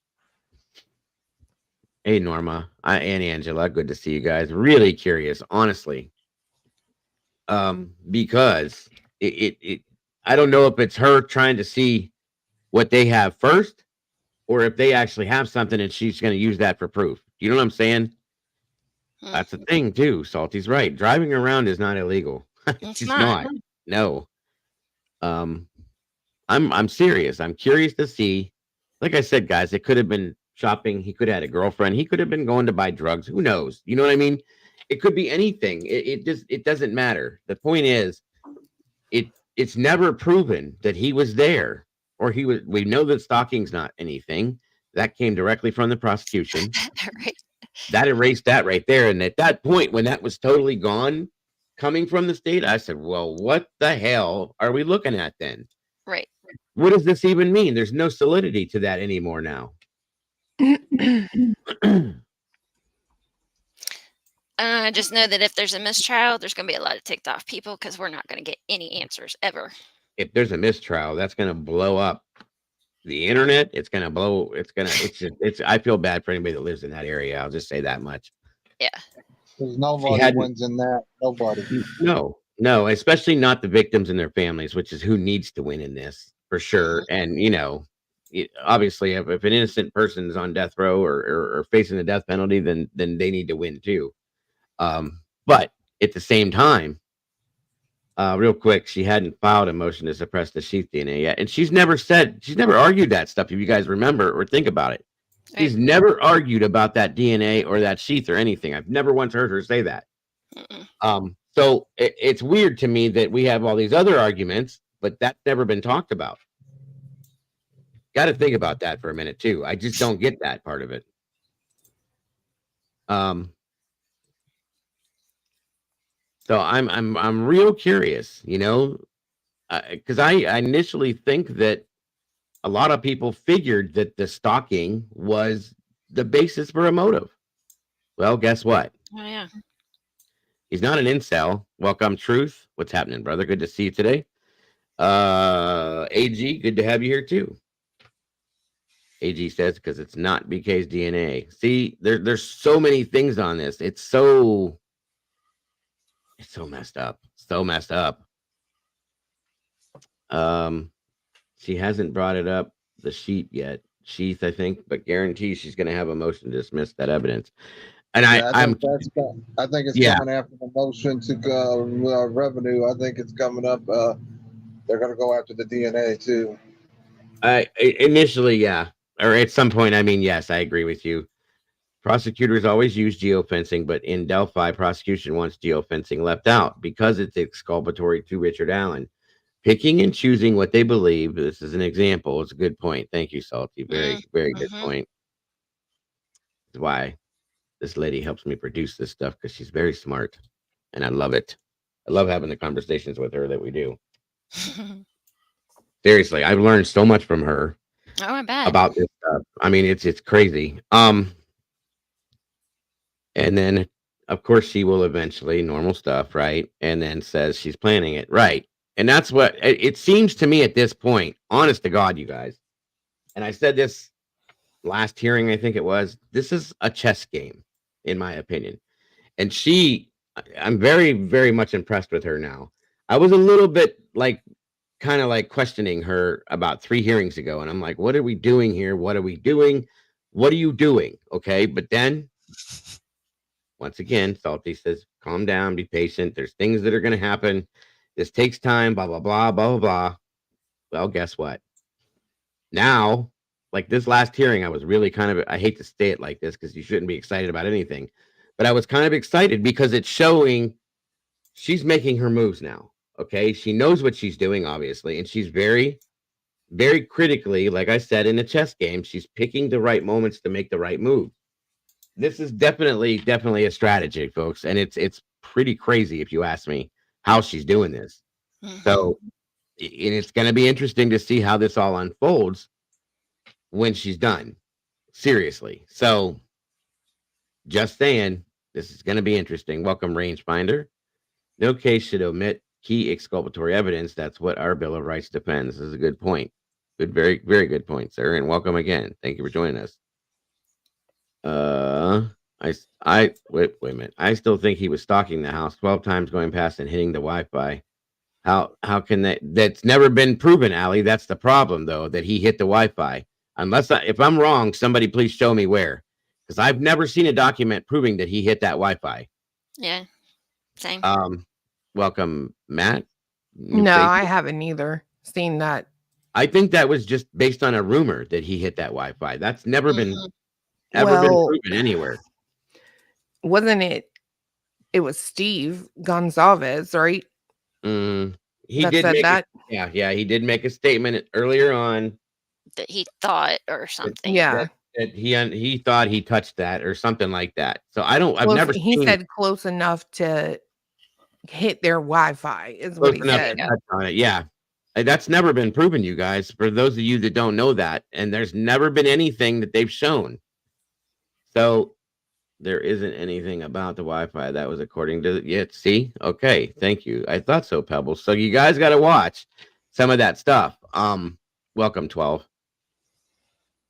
Hey, Norma and Angela, good to see you guys. Really curious, honestly. Because it I don't know if it's her trying to see what they have first, or if they actually have something and she's going to use that for proof. You know what I'm saying? That's the thing too. Salty's right. Driving around is not illegal. It's It's not. not. No. I'm serious. I'm curious to see. Like I said, guys, it could have been shopping. He could have had a girlfriend. He could have been going to buy drugs. Who knows? You know what I mean? It could be anything. It doesn't matter. The point is, it's never proven that he was there or he was. We know that stalking's not anything. That came directly from the prosecution. Right. That erased that right there. And at that point, when that was totally gone, coming from the state, I said, well, what the hell are we looking at then? Right. What does this even mean? There's no solidity to that anymore now. Just know that if there's a mistrial, there's going to be a lot of ticked off people because we're not going to get any answers ever. If there's a mistrial, that's going to blow up the internet. It's going to blow. It's I feel bad for anybody that lives in that area. I'll just say that much. Yeah. Because nobody wins in that. Nobody. No, especially not the victims and their families, which is who needs to win in this for sure. And, obviously, if an innocent person is on death row or facing the death penalty, then they need to win too. But at the same time, real quick, she hadn't filed a motion to suppress the sheath DNA yet. And she's never argued that stuff, if you guys remember or think about it. She's never argued about that DNA or that sheath or anything. I've never once heard her say that. So it's weird to me that we have all these other arguments, but that's never been talked about. Got to think about that for a minute too. I just don't get that part of it. So I'm real curious, because I initially think that a lot of people figured that the stalking was the basis for a motive. Well, guess what? Oh yeah. He's not an incel. Welcome, Truth. What's happening, brother? Good to see you today. AG, good to have you here too. AG says because it's not BK's DNA. See, there's so many things on this. It's so messed up. So messed up. She hasn't brought it up, the sheath, I think, but guarantees she's going to have a motion to dismiss that evidence. And I think it's coming after the motion to revenue. I think it's coming up. They're going to go after the DNA too. Initially, yeah, or at some point. I mean, yes, I agree with you. Prosecutors always use geofencing, but in Delphi, prosecution wants geofencing left out because it's exculpatory to Richard Allen. Picking and choosing what they believe. This is an example. It's a good point. Thank you, Salty. Very, very good point. That's why this lady helps me produce this stuff, because she's very smart, and I love it. I love having the conversations with her that we do. Seriously, I've learned so much from her. Oh, I bet. About this stuff. I mean, it's crazy. And then, of course, she will eventually, normal stuff, right? And then says she's planning it, right? And that's what it seems to me at this point, honest to God, you guys. And I said this last hearing, I think it was, this is a chess game, in my opinion. And I'm very, very much impressed with her now. I was a little bit kind of questioning her about 3 hearings ago. And I'm like, what are we doing here? What are we doing? What are you doing? Okay. But then once again, Salty says, calm down, be patient. There's things that are going to happen. This takes time, blah, blah, blah, blah, blah, blah. Well, guess what? Now like this last hearing, I was really kind of, I hate to say it like this because you shouldn't be excited about anything, but I was kind of excited because it's showing she's making her moves now. Okay. She knows what she's doing, obviously, and she's very, very critically, like I said, in a chess game, she's picking the right moments to make the right move. This is definitely a strategy, folks, and it's pretty crazy if you ask me how she's doing this. So, and it's going to be interesting to see how this all unfolds when she's done. Seriously. So, just saying, this is going to be interesting. Welcome, rangefinder. No case should omit key exculpatory evidence. That's what our Bill of Rights defends. This is a good point. Good, very, very good point, sir. And welcome again. Thank you for joining us. Wait a minute. I still think he was stalking the house 12 times, going past and hitting the Wi-Fi. How can that's never been proven, Allie? That's the problem, though, that he hit the Wi-Fi. If I'm wrong, somebody please show me where, because I've never seen a document proving that he hit that Wi-Fi. Yeah, same. Welcome, Matt. No, I haven't either seen that. I think that was just based on a rumor that he hit that Wi-Fi. That's never been been proven anywhere. Wasn't it? It was Steve Gonzalez, right? He did make that. Yeah, he did make a statement earlier on that he thought or something. Yeah, that he thought he touched that or something like that. So I've never. He said close enough to hit their Wi-Fi is what he said. On it. Yeah, that's never been proven, you guys. For those of you that don't know that, and there's never been anything that they've shown. So there isn't anything about the Wi-Fi. That was according to see? Okay, thank you. I thought so, Pebbles. So you guys got to watch some of that stuff. Welcome, 12.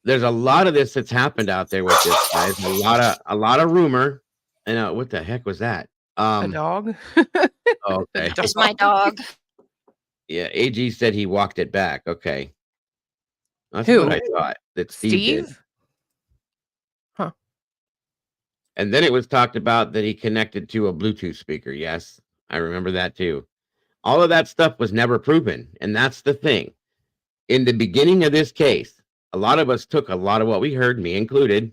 There's a lot of this that's happened out there with this, guys. A lot of rumor. And what the heck was that? A dog. Okay, it's my dog. Yeah, AG said he walked it back. Okay, that's Who? what I thought. That Steve did. Huh. And then it was talked about that he connected to a Bluetooth speaker. Yes, I remember that too. All of that stuff was never proven. And that's the thing. In the beginning of this case, a lot of us took a lot of what we heard, me included,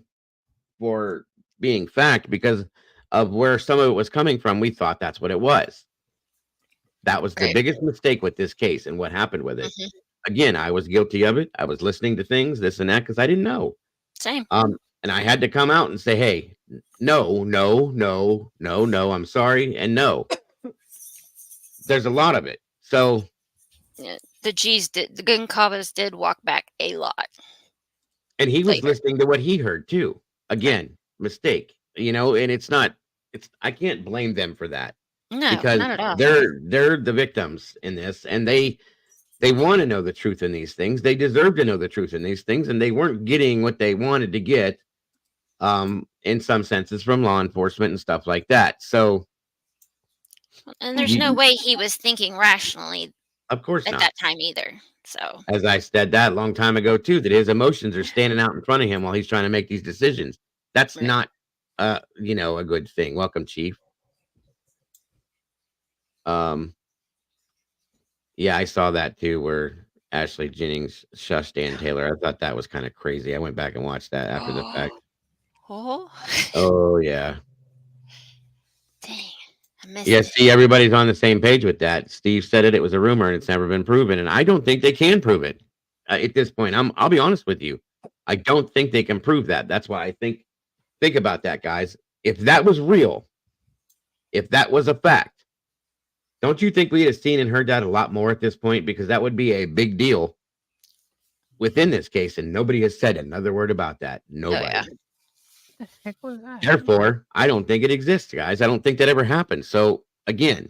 for being fact because of where some of it was coming from. We thought that's what it was. That was the biggest mistake with this case and what happened with it. Again, I was guilty of it. I was listening to things, this and that, because I didn't know. Same. And I had to come out and say, hey, no, I'm sorry, and no. There's a lot of it. So yeah, the Goncalves did walk back a lot. And he was listening to what he heard too. Again, mistake. And I can't blame them for that. No, because not at all. They're the victims in this, and they want to know the truth in these things. They deserve to know the truth in these things, and they weren't getting what they wanted to get, in some senses, from law enforcement and stuff like that. So, and there's no way he was thinking rationally. Of course not. At that time either. So, as I said that a long time ago too, that his emotions are standing out in front of him while he's trying to make these decisions. That's not, a good thing. Welcome, Chief. Yeah, I saw that too, where Ashley Jennings shushed Dan Taylor. I thought that was kind of crazy. I went back and watched that after the fact. Oh yeah. Dang. I missed it. See, everybody's on the same page with that. Steve said it was a rumor and it's never been proven. And I don't think they can prove it at this point. I'll be honest with you. I don't think they can prove that. That's why I think about that, guys. If that was real, if that was a fact, don't you think we'd have seen and heard that a lot more at this point? Because that would be a big deal within this case, and nobody has said another word about that. Nobody. Oh, yeah. The heck was that? Therefore, I don't think it exists, guys. I don't think that ever happened. So, again,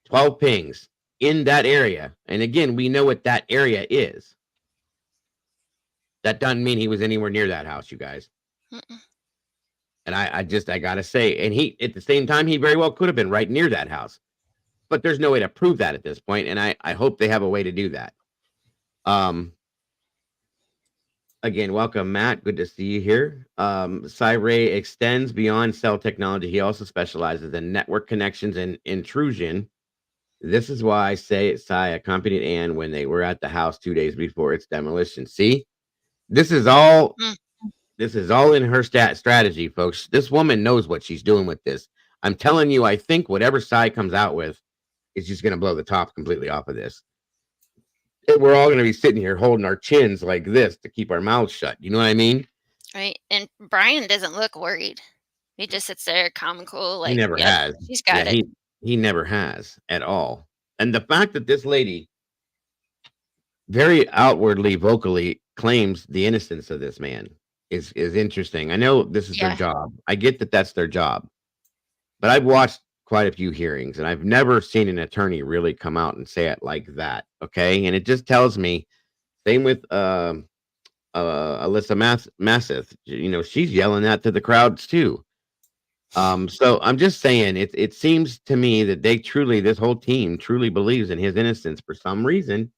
12 pings in that area. And again, we know what that area is. That doesn't mean he was anywhere near that house, you guys. And I gotta say, and he, at the same time, he very well could have been right near that house, but there's no way to prove that at this point. And I hope they have a way to do that. Again, welcome, Matt. Good to see you here. Cyray extends beyond cell technology. He also specializes in network connections and intrusion. This is why I say Cy accompanied Ann when they were at the house 2 days before its demolition. See, This is all Mm. this is all in her strategy, folks. This woman knows what she's doing with this. I'm telling you, I think whatever side comes out with is just going to blow the top completely off of this. And we're all going to be sitting here holding our chins like this to keep our mouths shut. You know what I mean? Right. And Brian doesn't look worried. He just sits there calm and cool, He like, never yep, has. he's got it. He never has at all. And the fact that this lady very outwardly, vocally claims the innocence of this man is interesting. I know this is their job. I get that that's their job. But I've watched quite a few hearings, and I've never seen an attorney really come out and say it like that. Okay, and it just tells me. Same with Alyssa Masseth. You know, she's yelling that to the crowds too. So I'm just saying, it seems to me that this whole team truly believes in his innocence for some reason.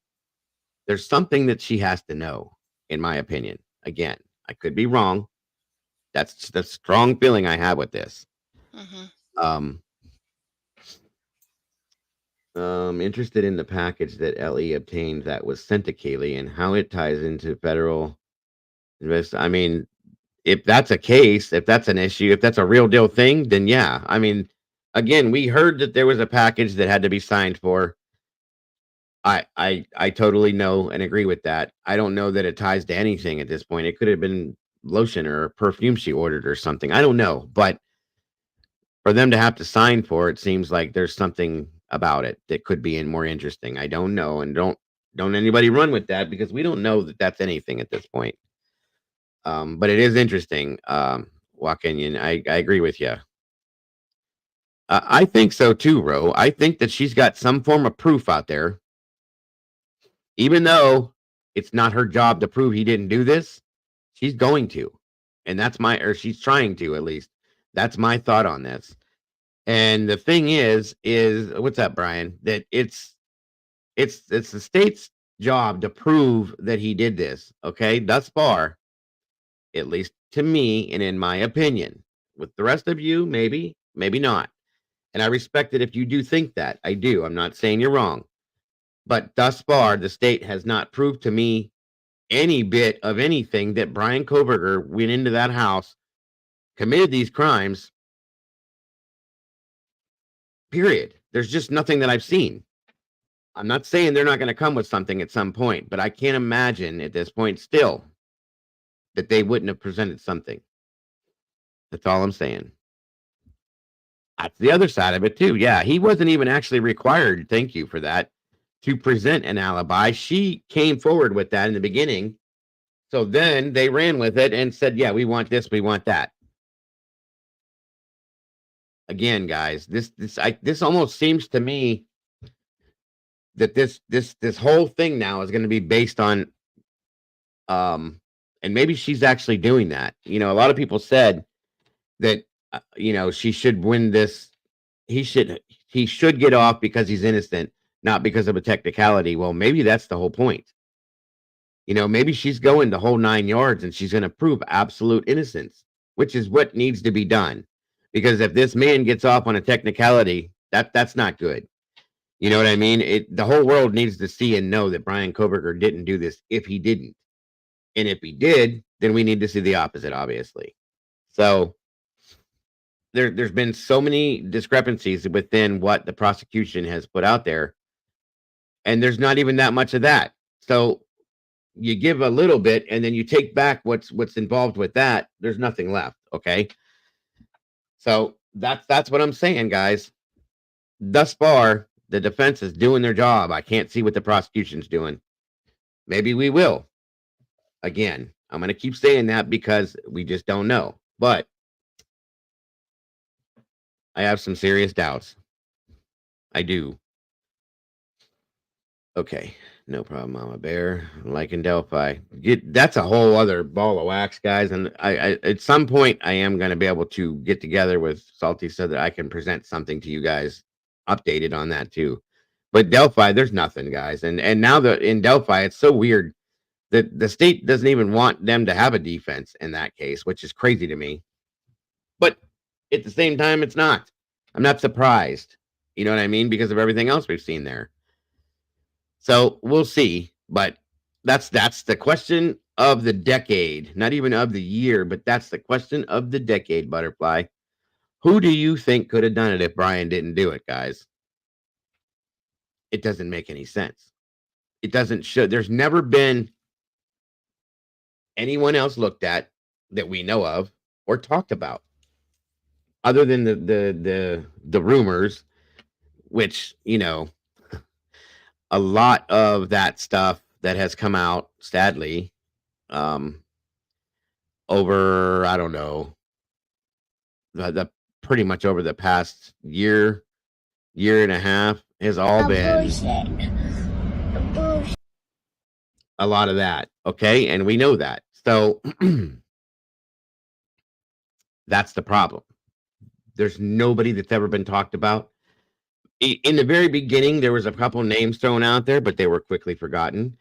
There's something that she has to know, in my opinion. Again, I could be wrong. That's the strong feeling I have with this. Mm-hmm. Interested in the package that Ellie obtained that was sent to Kaylee and how it ties into federal I mean, if that's a case, if that's an issue, if that's a real deal thing, then yeah. I mean, again, we heard that there was a package that had to be signed for. I totally know and agree with that. I don't know that it ties to anything at this point. It could have been lotion or perfume she ordered or something. I don't know, but for them to have to sign for it seems like there's something about it that could be more interesting. I don't know, and don't anybody run with that because we don't know that that's anything at this point. But it is interesting, Joaquin. I agree with you. I think so too, Ro. I think that she's got some form of proof out there, even though it's not her job to prove he didn't do this. She's going to, and she's trying to at least. That's my thought on this. And the thing is what's up, Brian? That it's the state's job to prove that he did this. Okay, thus far, at least to me, and in my opinion. With the rest of you, maybe not. And I respect it if you do think that. I do. I'm not saying you're wrong. But thus far, the state has not proved to me any bit of anything that Brian Koberger went into that house, committed these crimes. Period. There's just nothing that I've seen. I'm not saying they're not going to come with something at some point, but I can't imagine at this point still that they wouldn't have presented something. That's all I'm saying. That's the other side of it too. Yeah, he wasn't even actually required, thank you for that, to present an alibi. She came forward with that in the beginning. So then they ran with it and said, yeah, we want this, we want that. Again, guys, this almost seems to me that this whole thing now is going to be based on and maybe she's actually doing that. You know, a lot of people said that she should win this. He should get off because he's innocent, not because of a technicality. Well, maybe that's the whole point. Maybe she's going the whole 9 yards and she's going to prove absolute innocence, which is what needs to be done. Because if this man gets off on a technicality, that's not good. You know what I mean? The whole world needs to see and know that Brian Koberger didn't do this if he didn't. And if he did, then we need to see the opposite, obviously. So there's been so many discrepancies within what the prosecution has put out there. And there's not even that much of that. So you give a little bit and then you take back what's involved with that. There's nothing left. Okay. So that's what I'm saying, guys. Thus far, the defense is doing their job. I can't see what the prosecution's doing. Maybe we will. Again, I'm going to keep saying that because we just don't know. But I have some serious doubts. I do. Okay. No problem, Mama Bear. Like in Delphi. That's a whole other ball of wax, guys. And I at some point, I am going to be able to get together with Salty so that I can present something to you guys updated on that too. But Delphi, there's nothing, guys. And now that in Delphi, it's so weird that the state doesn't even want them to have a defense in that case, which is crazy to me. But at the same time, it's not. I'm not surprised. You know what I mean? Because of everything else we've seen there. So we'll see. But that's the question of the decade, not even of the year, but that's the question of the decade, Butterfly. Who do you think could have done it if Brian didn't do it, guys? It doesn't make any sense. It doesn't show. There's never been anyone else looked at that we know of or talked about, other than the rumors, which, you know, a lot of that stuff that has come out, sadly, over, I don't know, the pretty much over the past year and a half has all been a lot of that. Okay. And we know that. So that's the problem. There's nobody that's ever been talked about. In the very beginning, there was a couple names thrown out there, but they were quickly forgotten.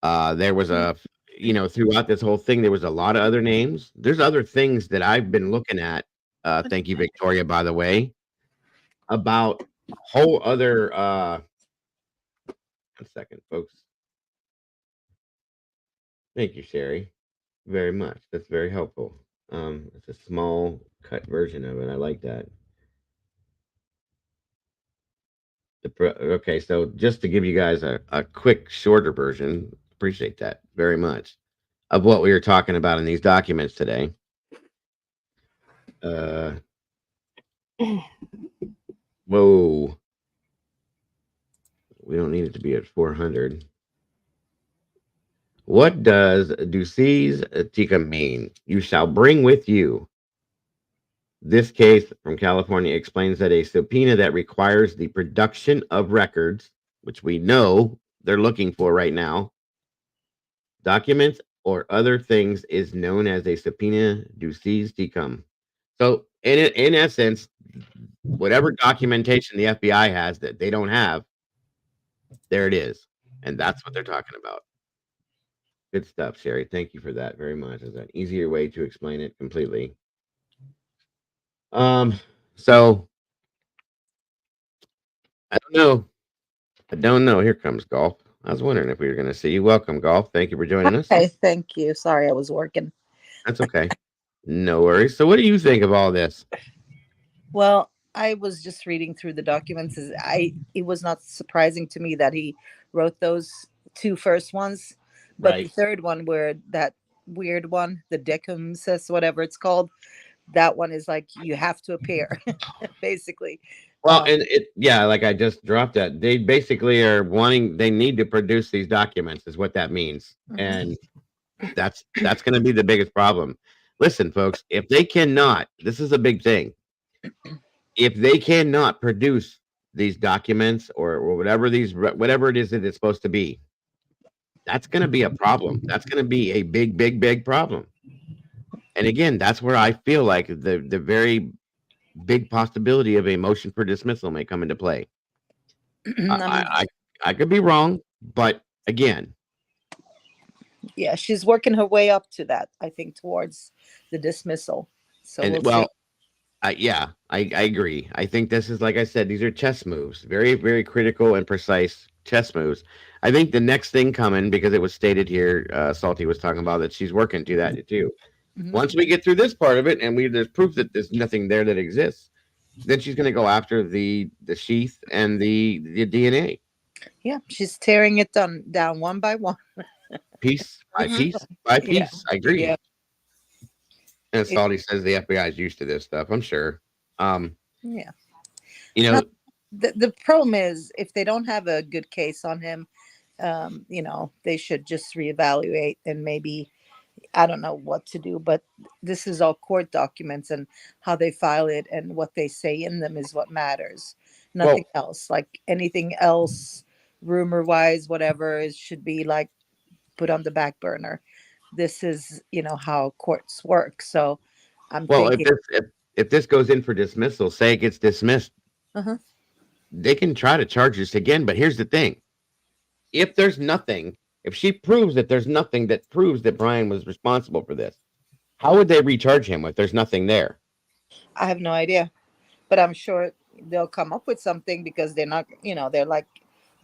There was throughout this whole thing, there was a lot of other names. There's other things that I've been looking at. Thank you, Victoria, by the way, about whole other, 1 second, folks. Thank you, Sherry, very much. That's very helpful. It's a small cut version of it. I like that. Okay, so just to give you guys a quick, shorter version, appreciate that very much, of what we were talking about in these documents today. Whoa. We don't need it to be at 400. What does duces tecum mean? You shall bring with you. This case from California explains that a subpoena that requires the production of records, which we know they're looking for right now, documents or other things, is known as a subpoena duces tecum. So in essence, whatever documentation the FBI has that they don't have, there it is. And that's what they're talking about. Good stuff, Sherry. Thank you for that very much. It's an easier way to explain it completely. So I don't know. Here comes Golf. I was wondering if we were going to see you. Welcome, Golf. Thank you for joining us. Hey, thank you. Sorry, I was working. That's okay. No worries. So what do you think of all this? Well, I was just reading through the documents. It was not surprising to me that he wrote those two first ones, but Right. the third one, where that weird one, the tecum says, whatever it's called, that one is like, you have to appear, basically. Well, and like I just dropped that. They basically are they need to produce these documents, is what that means. Mm-hmm. And that's going to be the biggest problem. Listen, folks, if they cannot, this is a big thing. If they cannot produce these documents or whatever it is that it's supposed to be, that's going to be a problem. That's going to be a big, big, big problem. And again, that's where I feel like the very big possibility of a motion for dismissal may come into play. I could be wrong, but again. Yeah, she's working her way up to that, I think, towards the dismissal. So I agree. I think this is, like I said, these are chess moves, very, very critical and precise chess moves. I think the next thing coming, because it was stated here, Salty was talking about that she's working to that too. Mm-hmm. Once we get through this part of it and there's proof that there's nothing there that exists, then she's going to go after the sheath and the DNA. Yeah, she's tearing it down one by one. Piece by piece by piece. Yeah. I agree. Yeah. And Salty says the FBI is used to this stuff, I'm sure. Yeah. Now, the problem is, if they don't have a good case on him, they should just reevaluate and maybe, I don't know what to do, but this is all court documents, and how they file it and what they say in them is what matters. Nothing else. Like anything else, rumor wise, whatever, it should be like put on the back burner. This is, how courts work. So I'm thinking, if this goes in for dismissal, say it gets dismissed, they can try to charge this again. But here's the thing. If there's nothing, if she proves that there's nothing that proves that Brian was responsible for this, how would they recharge him if there's nothing there? I have no idea, but I'm sure they'll come up with something, because they're not, they're like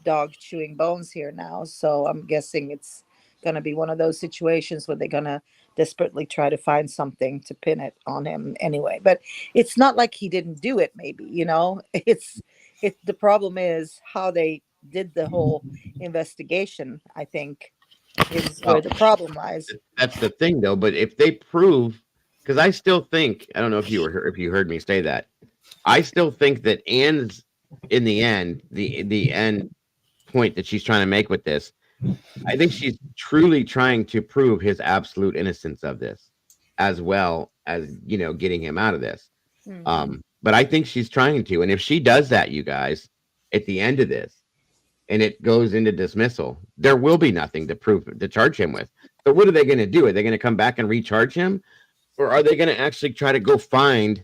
dogs chewing bones here now. So I'm guessing it's going to be one of those situations where they're going to desperately try to find something to pin it on him anyway. But it's not like he didn't do it, maybe, the problem is how they did the whole investigation, I think, is where the problem lies. That's the thing, though. But if they prove, because I still think, I don't know if you heard me say that, I still think that Anne's, in the end, the end point that she's trying to make with this, I think she's truly trying to prove his absolute innocence of this, as well as getting him out of this. Mhm. But I think she's trying to, and if she does that, you guys, at the end of this, and it goes into dismissal, there will be nothing to charge him with. So what are they going to do? Are they going to come back and recharge him, or are they going to actually try to go find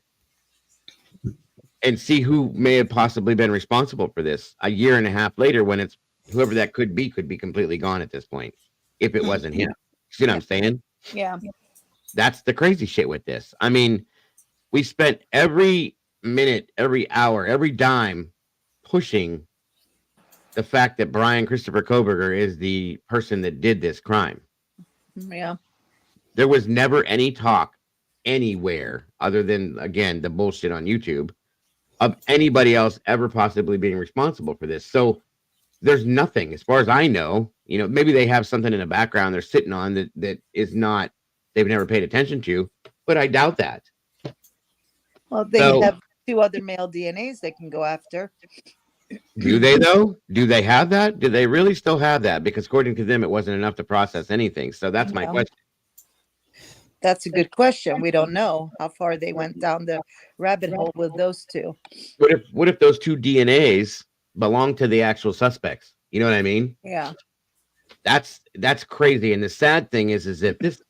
and see who may have possibly been responsible for this a year and a half later, when it's whoever that could be completely gone at this point, if it wasn't him? See what I'm saying? Yeah. That's the crazy shit with this. I mean, we spent every minute, every hour, every dime pushing the fact that Brian Christopher Koberger is the person that did this crime. Yeah. There was never any talk anywhere, other than, again, the bullshit on YouTube, of anybody else ever possibly being responsible for this. So there's nothing, as far as I know. Maybe they have something in the background they're sitting on that is not, they've never paid attention to, but I doubt that. Well, they have 2 other male DNAs they can go after. Do they, though? Do they have that? Do they really still have that? Because according to them, it wasn't enough to process anything. So that's my question. That's a good question. We don't know how far they went down the rabbit hole with those 2. What if those 2 DNAs belong to the actual suspects? You know what I mean? Yeah. That's crazy. And the sad thing is if this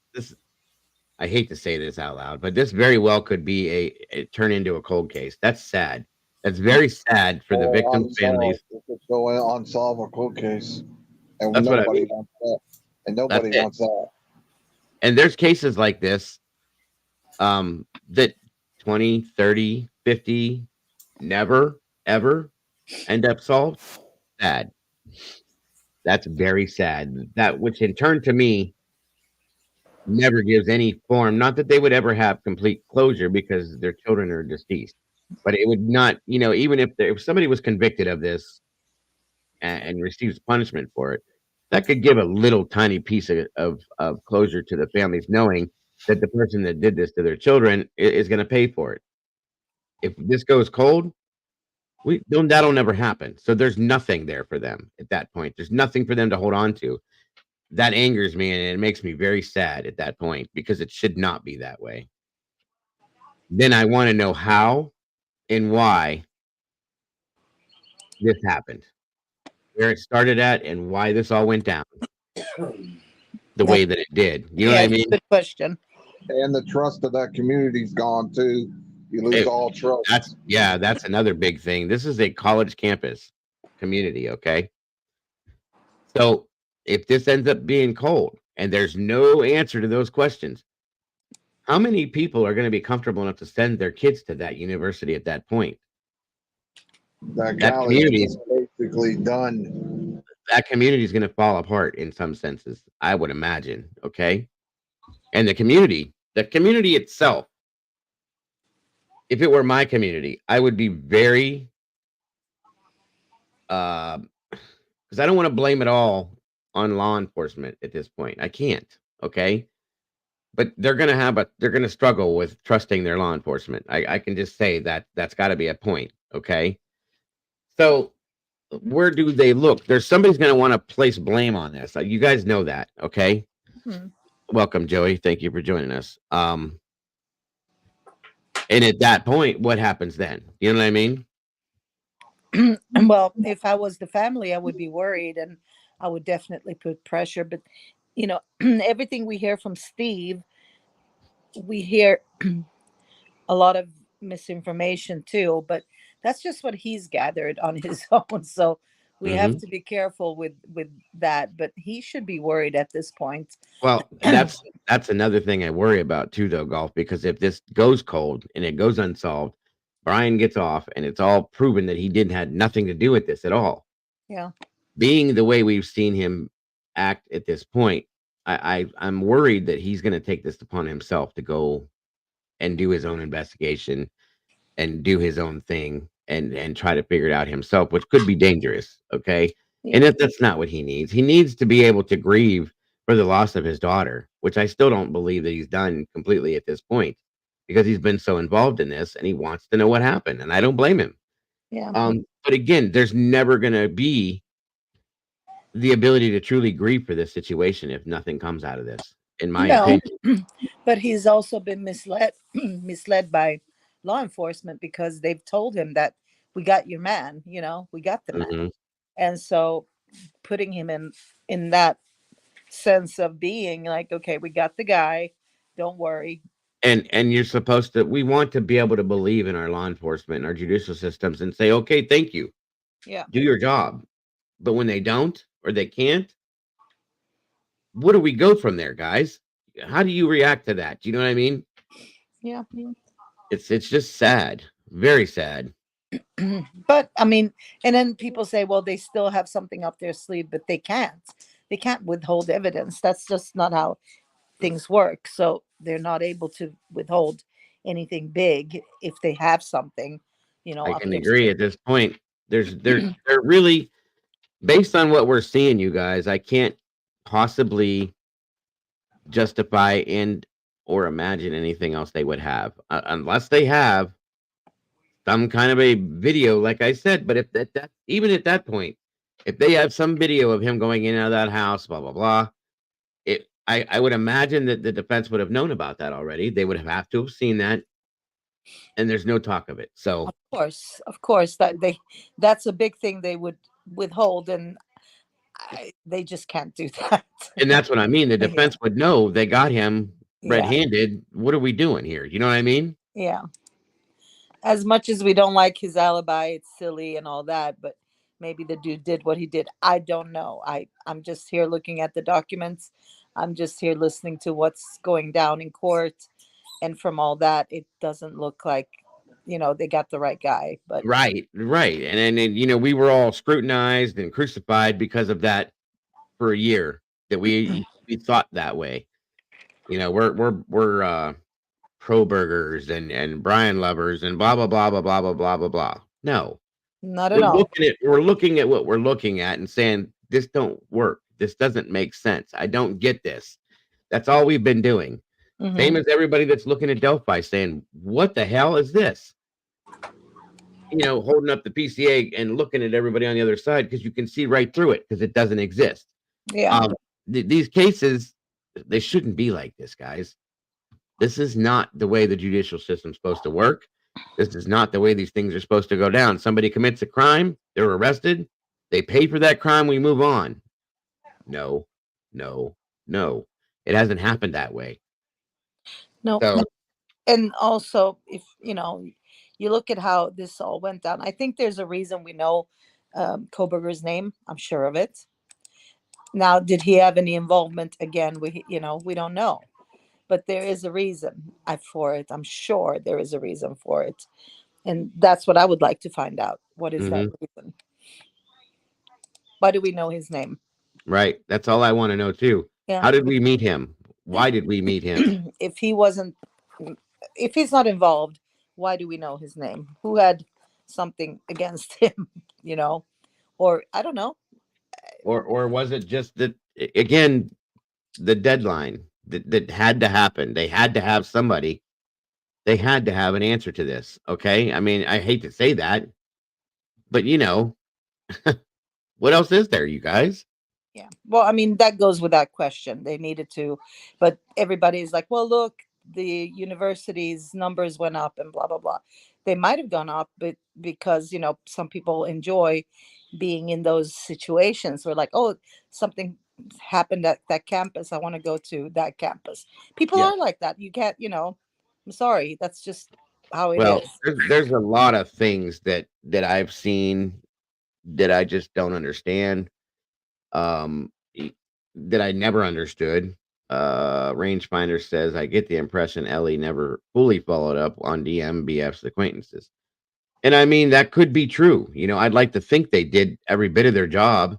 I hate to say this out loud, but this very well could be turn into a cold case. That's sad. That's very sad for the victims' families. It could go unsolved or cold case, and That's nobody what I mean. wants that. And nobody wants that. And there's cases like this, that 20, 30, 50 never, ever end up solved. Sad. That's very sad. That, which in turn to me, never gives any form, not that they would ever have complete closure because their children are deceased, but it would not, even if somebody was convicted of this and receives punishment for it, that could give a little tiny piece of closure to the families, knowing that the person that did this to their children is going to pay for it. If this goes cold, that'll never happen. So there's nothing there for them at that point. There's nothing for them to hold on to. That angers me, and it makes me very sad at that point, because it should not be that way. Then I want to know how and why this happened, where it started at, and why this all went down the way that it did. You know what I mean? Good question. And the trust of that community's gone too. You lose all trust. That's another big thing. This is a college campus community, okay? So if this ends up being cold and there's no answer to those questions, how many people are going to be comfortable enough to send their kids to that university at that point? That community is basically done. That community is going to fall apart in some senses, I would imagine. Okay. And the community itself, if it were my community, I would be very, because I don't want to blame it all on law enforcement at this point. I can't. Okay. But they're going to struggle with trusting their law enforcement. I can just say that's got to be a point. Okay. So where do they look? Somebody's going to want to place blame on this. You guys know that. Okay. Mm-hmm. Welcome, Joey. Thank you for joining us. And at that point, what happens then? You know what I mean? Well, if I was the family, I would be worried, and I would definitely put pressure. But, everything we hear from Steve, we hear a lot of misinformation too, but that's just what he's gathered on his own. So we have to be careful with that, but he should be worried at this point. Well, that's another thing I worry about too, though, Golf, because if this goes cold and it goes unsolved, Brian gets off and it's all proven that he had nothing to do with this at all. Yeah. Being the way we've seen him act at this point, I'm worried that he's going to take this upon himself to go and do his own investigation and do his own thing and try to figure it out himself, which could be dangerous. Okay. And Yeah. that's not what he needs. He needs to be able to grieve for the loss of his daughter, which I still don't believe that he's done completely at this point because he's been so involved in this and he wants to know what happened. And I don't blame him. Yeah. But again, there's never going to be the ability to truly grieve for this situation if nothing comes out of this, in my No, opinion. but he's also been misled by law enforcement because they've told him that we got your man, we got the man. Mhm. And so putting him in that sense of being like, okay, we got the guy, don't worry. And you're supposed to, we want to be able to believe in our law enforcement and our judicial systems and say, okay, thank you. Yeah. Do your job. But when they don't or they can't, where do we go from there, guys? How do you react to that? Do you know what I mean? Yeah. It's just sad. Very sad. But I mean, and then people say, well, they still have something up their sleeve, but they can't withhold evidence. That's just not how things work. So they're not able to withhold anything big if they have something, I up can their agree sleeve. at this point. They're really, based on what we're seeing, you guys, I can't possibly justify and or imagine anything else they would have unless they have some kind of a video, like I said. But if that even at that point, if they have some video of him going in and out of that house, blah blah blah, I would imagine that the defense would have known about that already. They would have to have seen that, and there's no talk of it. So Of course, that's a big thing they would withhold, and they just can't do that. and that's what I mean. The Yeah. defense would know they got him Yeah. red-handed. What are we doing here? You know what I mean? Yeah. As much as we don't like his alibi, it's silly and all that, but maybe the dude did what he did. I don't know. I'm just here looking at the documents. I'm just here listening to what's going down in court. And from all that, it doesn't look like, they got the right guy. But Right. And then we were all scrutinized and crucified because of that for a year that we thought that way. We're pro burgers and Brian lovers and blah blah blah blah blah blah blah blah blah. No. not at all. We're looking at what we're looking at and saying this don't work. This doesn't make sense. I don't get this. That's all we've been doing. Mhm. Same as everybody that's looking at Delphi saying, what the hell is this? Holding up the PCA and looking at everybody on the other side because you can see right through it because it doesn't exist. Yeah. These cases, they shouldn't be like this, guys. This is not the way the judicial system's supposed to work. This is not the way these things are supposed to go down. Somebody commits a crime, they're arrested, they pay for that crime, we move on. No. It hasn't happened that way. No. So, And also, if you look at how this all went down, I think there's a reason we know Koberger's name. I'm sure of it. Now, did he have any involvement? Again, we don't know, but there is a reason for it. I'm sure there is a reason for it, and that's what I would like to find out. What is that reason? Why do we know his name? Right. That's all I want to know too. Yeah. How did we meet him? Why did we meet him? If he's not involved, why do we know his name? Who had something against him, or I don't know. Or was it just that, again, the deadline that had to happen? They had to have somebody. They had to have an answer to this. Okay. I mean, I hate to say that, but what else is there, you guys? Yeah. Well, I mean, that goes without question. They needed to, but everybody's like, well, look, the university's numbers went up and blah, blah, blah. They might have gone up, but because, some people enjoy being in those situations where like, oh, something happened at that campus. I want to go to that campus. People are like that. You can't, I'm sorry. That's just how it is. There's a lot of things that I've seen that I just don't understand. That I never understood. Rangefinder says, I get the impression Ellie never fully followed up on DMBF's acquaintances. And I mean, that could be true. I'd like to think they did every bit of their job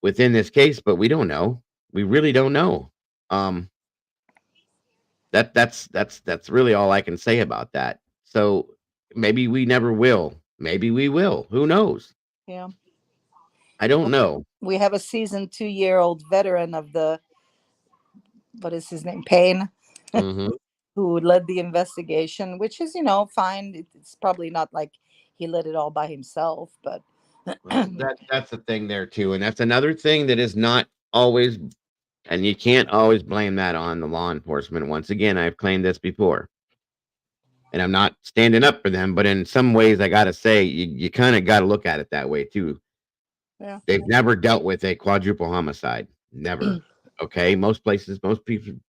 within this case, but we don't know. We really don't know. That's really all I can say about that. So maybe we never will. Maybe we will. Who knows? Yeah. I don't know. We have a seasoned 2-year-old veteran of the, what is his name? Payne, Hmm. who led the investigation, which is, fine. It's probably not like he led it all by himself, but Well, that's the thing there too, and that's another thing that is not always, and you can't always blame that on the law enforcement. Once again, I've claimed this before, and I'm not standing up for them, but in some ways, I got to say, you kind of got to look at it that way too. yeah. They've never dealt with a quadruple homicide, never. Okay, most places, most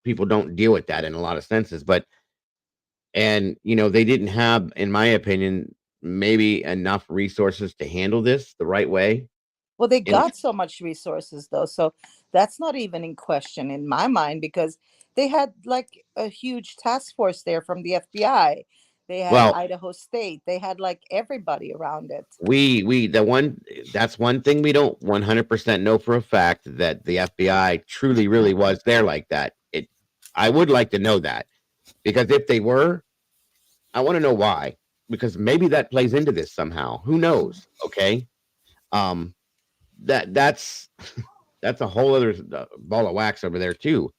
people don't deal with that in a lot of senses, but and they didn't have, in my opinion, maybe enough resources to handle this the right way. Well, they And got so much resources though, so that's not even in question in my mind, because they had like a huge task force there from the FBI. They had well, Idaho State. They had like everybody around it. that's one thing we don't 100% know for a fact, that the FBI truly really was there like that. I would like to know that, because if they were, I want to know why, because maybe that plays into this somehow. Who knows? Okay. Um, that's that's a whole other ball of wax over there too,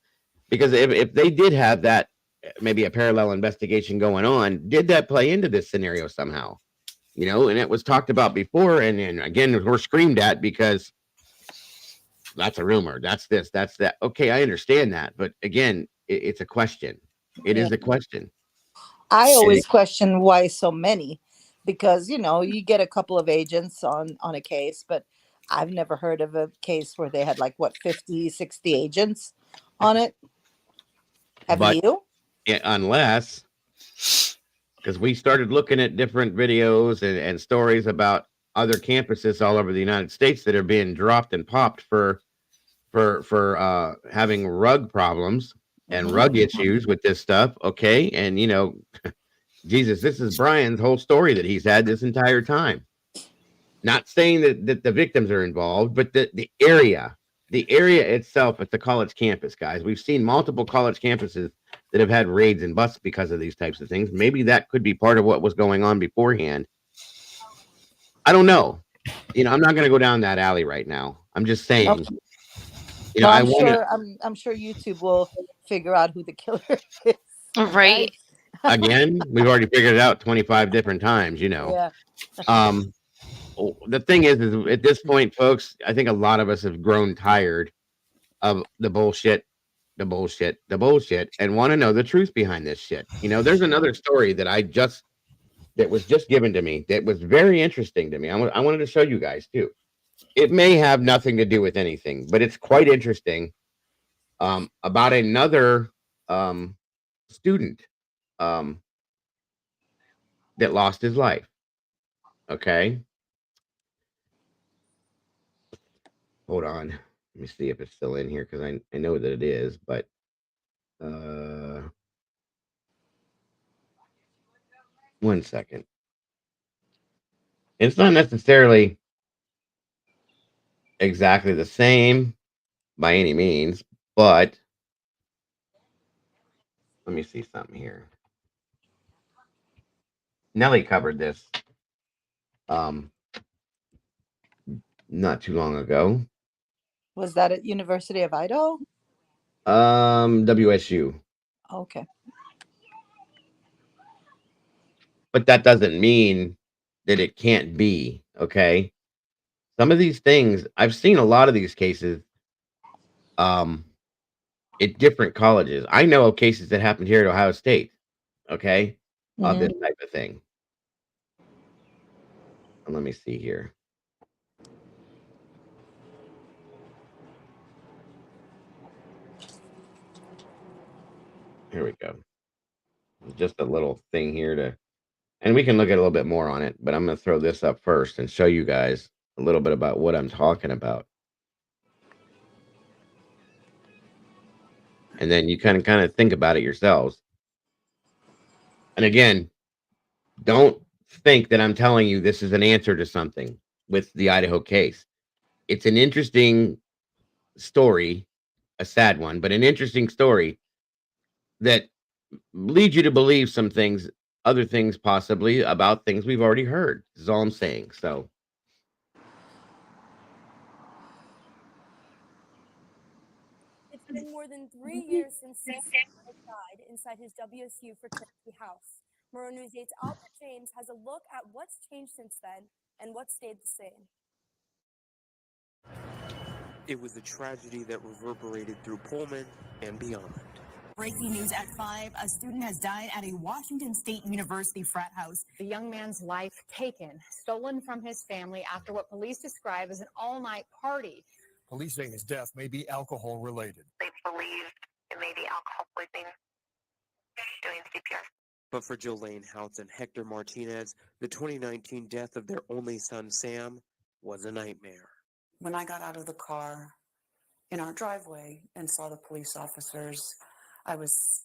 because if they did have that, maybe a parallel investigation going on, did that play into this scenario somehow? And it was talked about before, and again, we're screamed at because that's a rumor, that's this, that's that. Okay, I understand that, but again, it's a question. It Yeah. is a question. I always question why so many, because you get a couple of agents on a case, but I've never heard of a case where they had like 50, 60 agents on it. Have But you? unless, because we started looking at different videos and stories about other campuses all over the United States that are being dropped and popped for having rug problems and rug issues with this stuff. Okay, and Jesus, this is Brian's whole story that he's had this entire time. Not saying that the victims are involved, but the area itself at the college campus, guys. We've seen multiple college campuses that have had raids and busts because of these types of things. Maybe that could be part of what was going on beforehand. I don't know. I'm not going to go down that alley right now. I'm just saying. Okay. Well, I'm sure YouTube will figure out who the killer is. Right. Again, we've already figured it out 25 different times. Yeah. The thing is at this point, folks, I think a lot of us have grown tired of the bullshit, and want to know the truth behind this shit. There's another story that was just given to me that was very interesting to me. I wanted to show you guys too. It may have nothing to do with anything, but it's quite interesting, about another student that lost his life. Okay. Hold on. Let me see if it's still in here, because I know that it is, but one second. It's not necessarily exactly the same by any means, but let me see something here. Nelly covered this not too long ago. Was that at University of Idaho? WSU. Okay. But that doesn't mean that it can't be, okay? Some of these things, I've seen a lot of these cases at different colleges. I know of cases that happened here at Ohio State, okay, of this type of thing. Let me see here. Here we go. Just a little thing here and we can look at a little bit more on it, but I'm going to throw this up first and show you guys a little bit about what I'm talking about. And then you kind of think about it yourselves. And again, don't think that I'm telling you this is an answer to something with the Idaho case. It's an interesting story a sad one, but an interesting story that leads you to believe some things, other things possibly about things we've already heard. Is all I'm saying. So It's been more than 3 years since Sam died inside his WSU fraternity house. Maroon News 8's Albert James has a look at what's changed since then and what stayed the same. It was a tragedy that reverberated through Pullman and beyond. Breaking news at 5, a student has died at a Washington State University frat house. The young man's life taken, stolen from his family after what police describe as an all-night party. Police saying his death may be alcohol related. They believe it may be alcohol poisoning, doing CPR. But for Jolene Houts and Hector Martinez, the 2019 death of their only son, Sam, was a nightmare. When I got out of the car in our driveway and saw the police officers, I was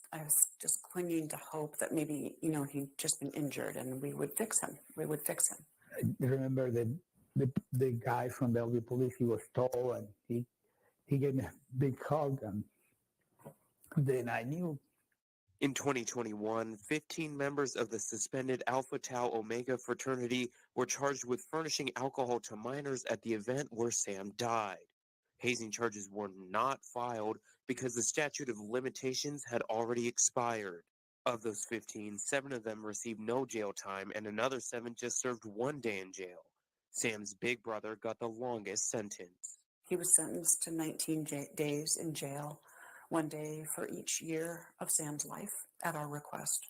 just clinging to hope that maybe, he'd just been injured and we would fix him. I remember the guy from Bellevue Police, he was tall and he gave me a big hug, and then I knew. In 2021, 15 members of the suspended Alpha Tau Omega fraternity were charged with furnishing alcohol to minors at the event where Sam died. Hazing charges were not filed because the statute of limitations had already expired. Of those 15, 7 of them received no jail time and another 7 just served 1 day in jail. Sam's big brother got the longest sentence. He was sentenced to 19 days in jail, 1 day for each year of Sam's life at our request.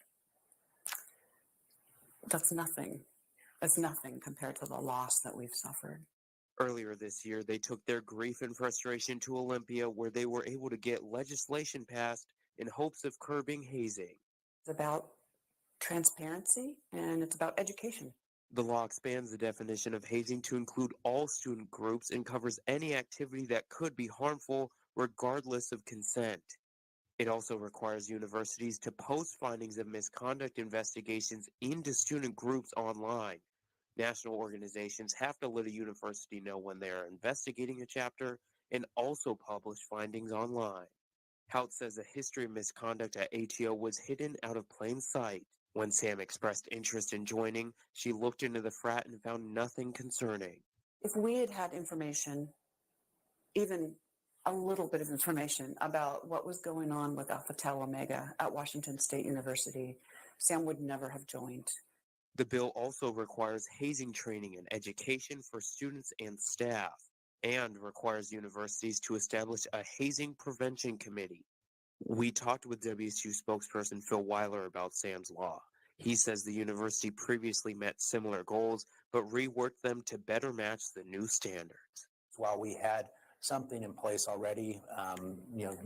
That's nothing. That's nothing compared to the loss that we've suffered. Earlier this year, they took their grief and frustration to Olympia, where they were able to get legislation passed in hopes of curbing hazing. It's about transparency and it's about education. The law expands the definition of hazing to include all student groups and covers any activity that could be harmful regardless of consent. It also requires universities to post findings of misconduct investigations into student groups online. National organizations have to let a university know when they are investigating a chapter and also publish findings online. Hout says a history of misconduct at ATO was hidden out of plain sight. When Sam expressed interest in joining, she looked into the frat and found nothing concerning. If we had had information, even a little bit of information about what was going on with Alpha Tau Omega at Washington State University, Sam would never have joined. The bill also requires hazing training and education for students and staff, and requires universities to establish a hazing prevention committee. We talked with WSU spokesperson Phil Weiler about Sam's law. He says the university previously met similar goals, but reworked them to better match the new standards. While we had something in place already,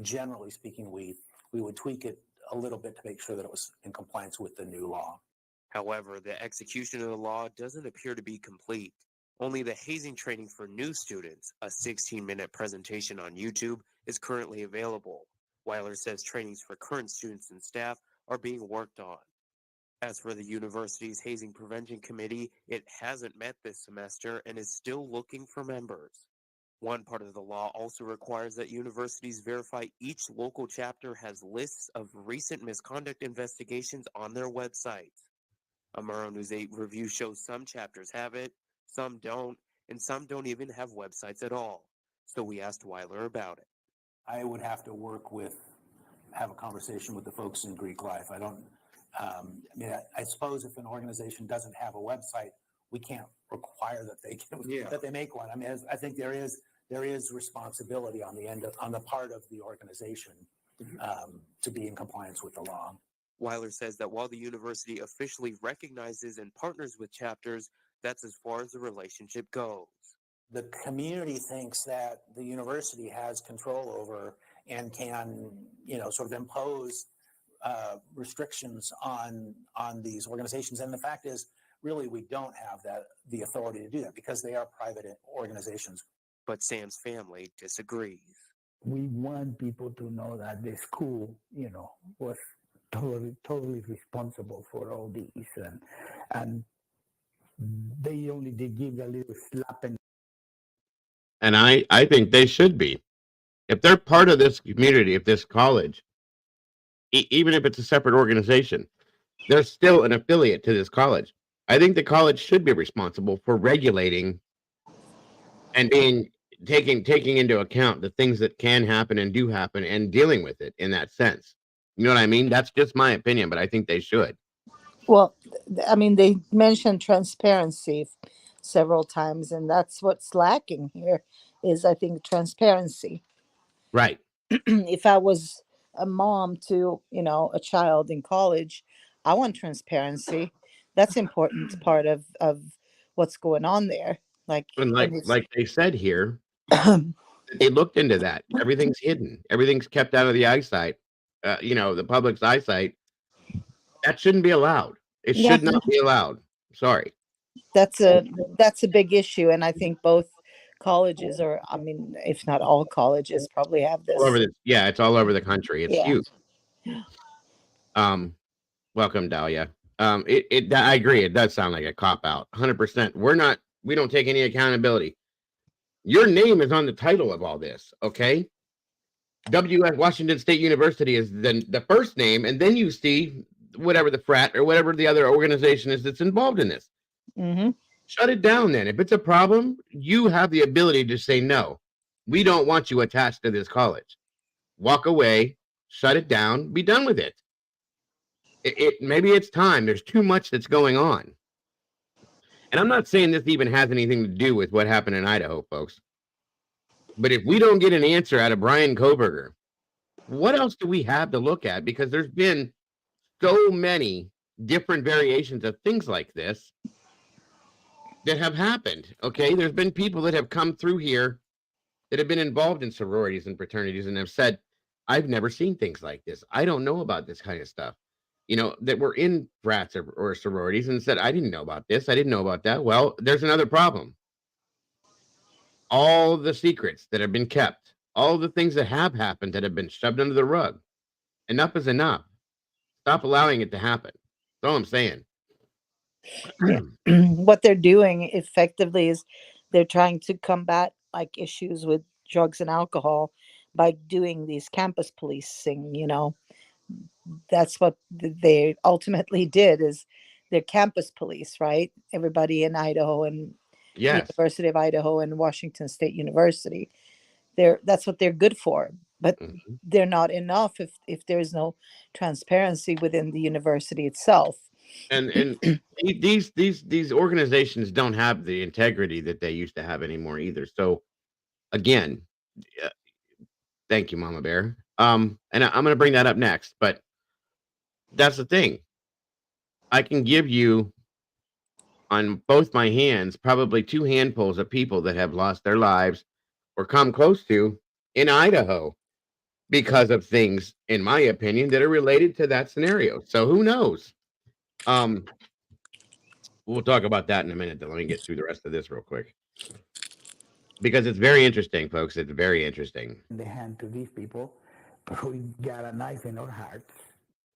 generally speaking, we would tweak it a little bit to make sure that it was in compliance with the new law. However, the execution of the law doesn't appear to be complete. Only the hazing training for new students, a 16-minute presentation on YouTube, is currently available. Weiler says trainings for current students and staff are being worked on. As for the university's hazing prevention committee, it hasn't met this semester and is still looking for members. One part of the law also requires that universities verify each local chapter has lists of recent misconduct investigations on their websites. A Maroon News 8 review shows some chapters have it, some don't, and some don't even have websites at all. So we asked Weiler about it. I would have to have a conversation with the folks in Greek life. I suppose if an organization doesn't have a website, we can't require that they make one. I think there is responsibility on the part of the organization to be in compliance with the law. Weiler says that while the university officially recognizes and partners with chapters, that's as far as the relationship goes. The community thinks that the university has control over and can, sort of impose restrictions on these organizations. And the fact is, really, we don't have the authority to do that because they are private organizations. But Sam's family disagrees. We want people to know that the school, was totally responsible for all these, and they only did give a little slap. And I think they should be. If they're part of this community, if this college, even if it's a separate organization, they're still an affiliate to this college. I think the college should be responsible for regulating and taking into account the things that can happen and do happen and dealing with it in that sense. You know what I mean? That's just my opinion, but I think they should. Well, I mean, they mentioned transparency several times, and that's what's lacking here is, I think, transparency. Right. If I was a mom to, a child in college, I want transparency. That's important part of what's going on there. And like they said here, they looked into that. Everything's hidden. Everything's kept out of the eyesight. The public's eyesight. That shouldn't be allowed. It should not be allowed. Sorry. That's a big issue, and I think both colleges, or I mean, if not all colleges, probably have this. It's all over the country. It's huge. Welcome, Dahlia. I agree. It does sound like a cop out. 100%. We don't take any accountability. Your name is on the title of all this, okay? WF Washington State University is then the first name, and then you see whatever the frat or whatever the other organization is that's involved in this. Mm-hmm. Shut it down then. If it's a problem, you have the ability to say no. We don't want you attached to this college. Walk away, shut it down, be done with it. Maybe it's time. There's too much that's going on. And I'm not saying this even has anything to do with what happened in Idaho, folks. But if we don't get an answer out of Brian Koberger, what else do we have to look at? Because there's been so many different variations of things like this that have happened. Okay, there's been people that have come through here that have been involved in sororities and fraternities and have said, I've never seen things like this. I don't know about this kind of stuff. That were in frats or sororities and said, I didn't know about this. I didn't know about that. Well, there's another problem. All the secrets that have been kept, all the things that have happened that have been shoved under the rug. Enough is enough. Stop allowing it to happen. That's all I'm saying. What they're doing effectively is they're trying to combat like issues with drugs and alcohol by doing these campus policing, That's what they ultimately did, is they're campus police, right? Everybody in Idaho and University of Idaho and Washington State University. That's what they're good for, but they're not enough if there's no transparency within the university itself. And these organizations don't have the integrity that they used to have anymore either. So again, thank you, Mama Bear. And I'm going to bring that up next, but that's the thing. I can give you on both my hands probably 2 handfuls of people that have lost their lives or come close to in Idaho because of things, in my opinion, that are related to that scenario. So who knows? We'll talk about that in a minute. Let me get through the rest of this real quick, because it's very interesting, folks. It's very interesting. The hand to these people, but we got a knife in our hearts.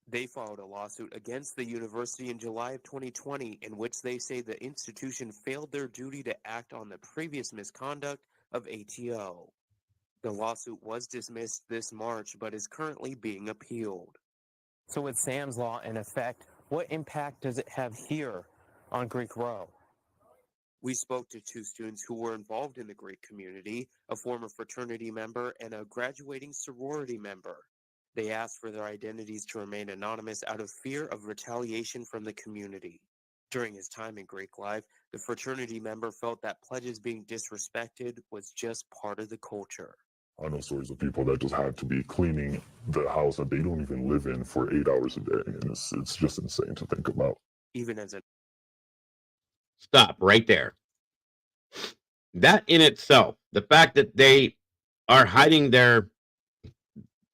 They filed a lawsuit against the university in July of 2020 in which they say the institution failed their duty to act on the previous misconduct of ATO. The lawsuit was dismissed this March but is currently being appealed. So with Sam's Law in effect, what impact does it have here on Greek Row? We spoke to 2 students who were involved in the Greek community, a former fraternity member and a graduating sorority member. They asked for their identities to remain anonymous out of fear of retaliation from the community. During his time in Greek life, the fraternity member felt that pledges being disrespected was just part of the culture. I know stories of people that just have to be cleaning the house that they don't even live in for 8 hours a day, and it's just insane to think about. Even as a Stop right there. That in itself, the fact that they are hiding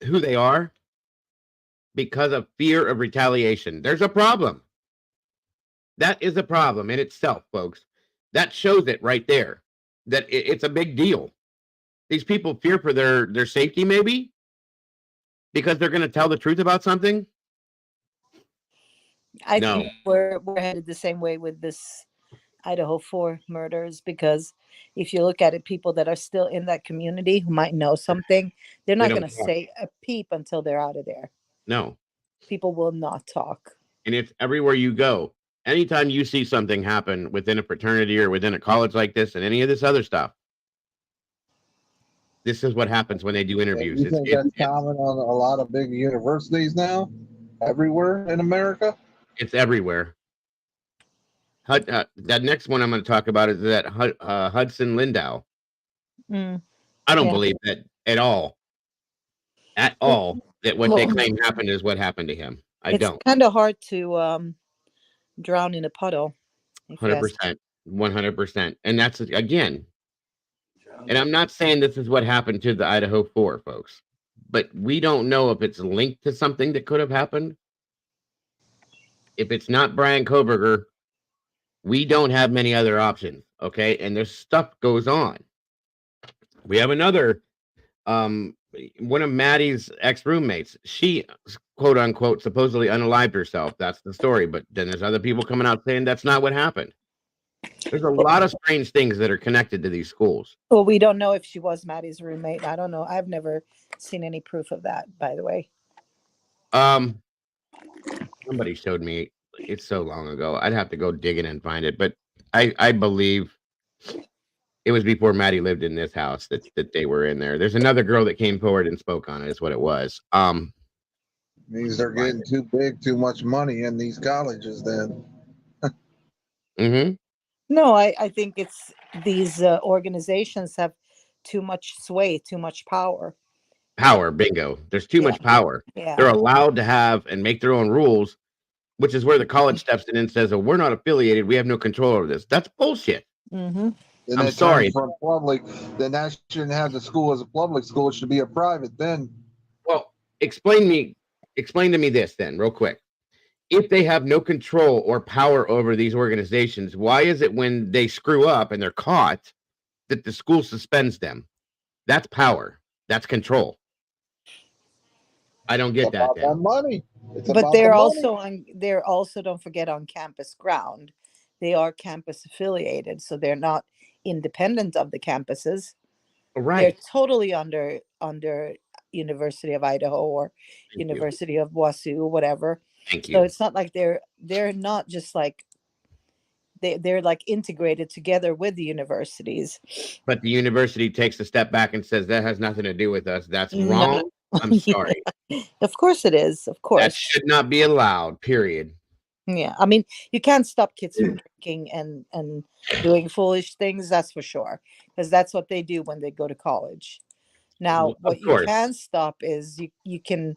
who they are because of fear of retaliation, there's a problem. That is a problem in itself, folks. That shows it right there, that it's a big deal. These people fear for their safety, maybe because they're going to tell the truth about something. I think we're headed the same way with this Idaho 4 murders, because if you look at it, people that are still in that community who might know something, they're They not going don't to talk. say a peep until they're out of there. No. People will not talk. And it's everywhere you go. Anytime you see something happen within a fraternity or within a college like this and any of this other stuff, this is what happens when they do interviews. You think that's common on a lot of big universities now, everywhere in America? It's everywhere. That next one I'm going to talk about is that Hudson Lindau. Mm. I don't Yeah. believe that at all. At all, that what they claim happened is what happened to him. I don't. It's kind of hard to drown in a puddle. 100%. 100%. And that's, again, and I'm not saying this is what happened to the Idaho 4, folks, but we don't know if it's linked to something that could have happened. If it's not Brian Koberger, we don't have many other options, okay? And there's stuff goes on. We have another, one of Maddie's ex-roommates. She, quote unquote, supposedly unalived herself. That's the story. But then there's other people coming out saying that's not what happened. There's a lot of strange things that are connected to these schools. Well, we don't know if she was Maddie's roommate. I don't know. I've never seen any proof of that, by the way. Somebody showed me. It's so long ago. I'd have to go digging and find it. But I believe it was before Maddie lived in this house that they were in there. There's another girl that came forward and spoke on it, is what it was. Means they're getting too big, too much money in these colleges then. Mm-hmm. No, I think it's these organizations have too much sway, too much power. Power, bingo. There's too much power. Yeah. They're allowed to have and make their own rules, which is where the college steps in and says, oh, we're not affiliated. We have no control over this. That's bullshit. Mm-hmm. Then I'm it sorry. turns from public, then that shouldn't have the school as a public school. It should be a private then. Well, explain to me this then, real quick. If they have no control or power over these organizations, why is it when they screw up and they're caught that the school suspends them? That's power. That's control. I don't get that. That money. But they're also they're also, don't forget, on campus ground. They are campus affiliated, so they're not independent of the campuses. Right. They're totally under University of Idaho or University of Wasu or whatever. Thank you. So it's not like they're not just like they're like integrated together with the universities. But the university takes a step back and says that has nothing to do with us. That's wrong. I'm sorry. Of course it is. Of course. That should not be allowed, period. Yeah. I mean, you can't stop kids from drinking and doing foolish things, that's for sure. Because that's what they do when they go to college. Now, what you can stop is you can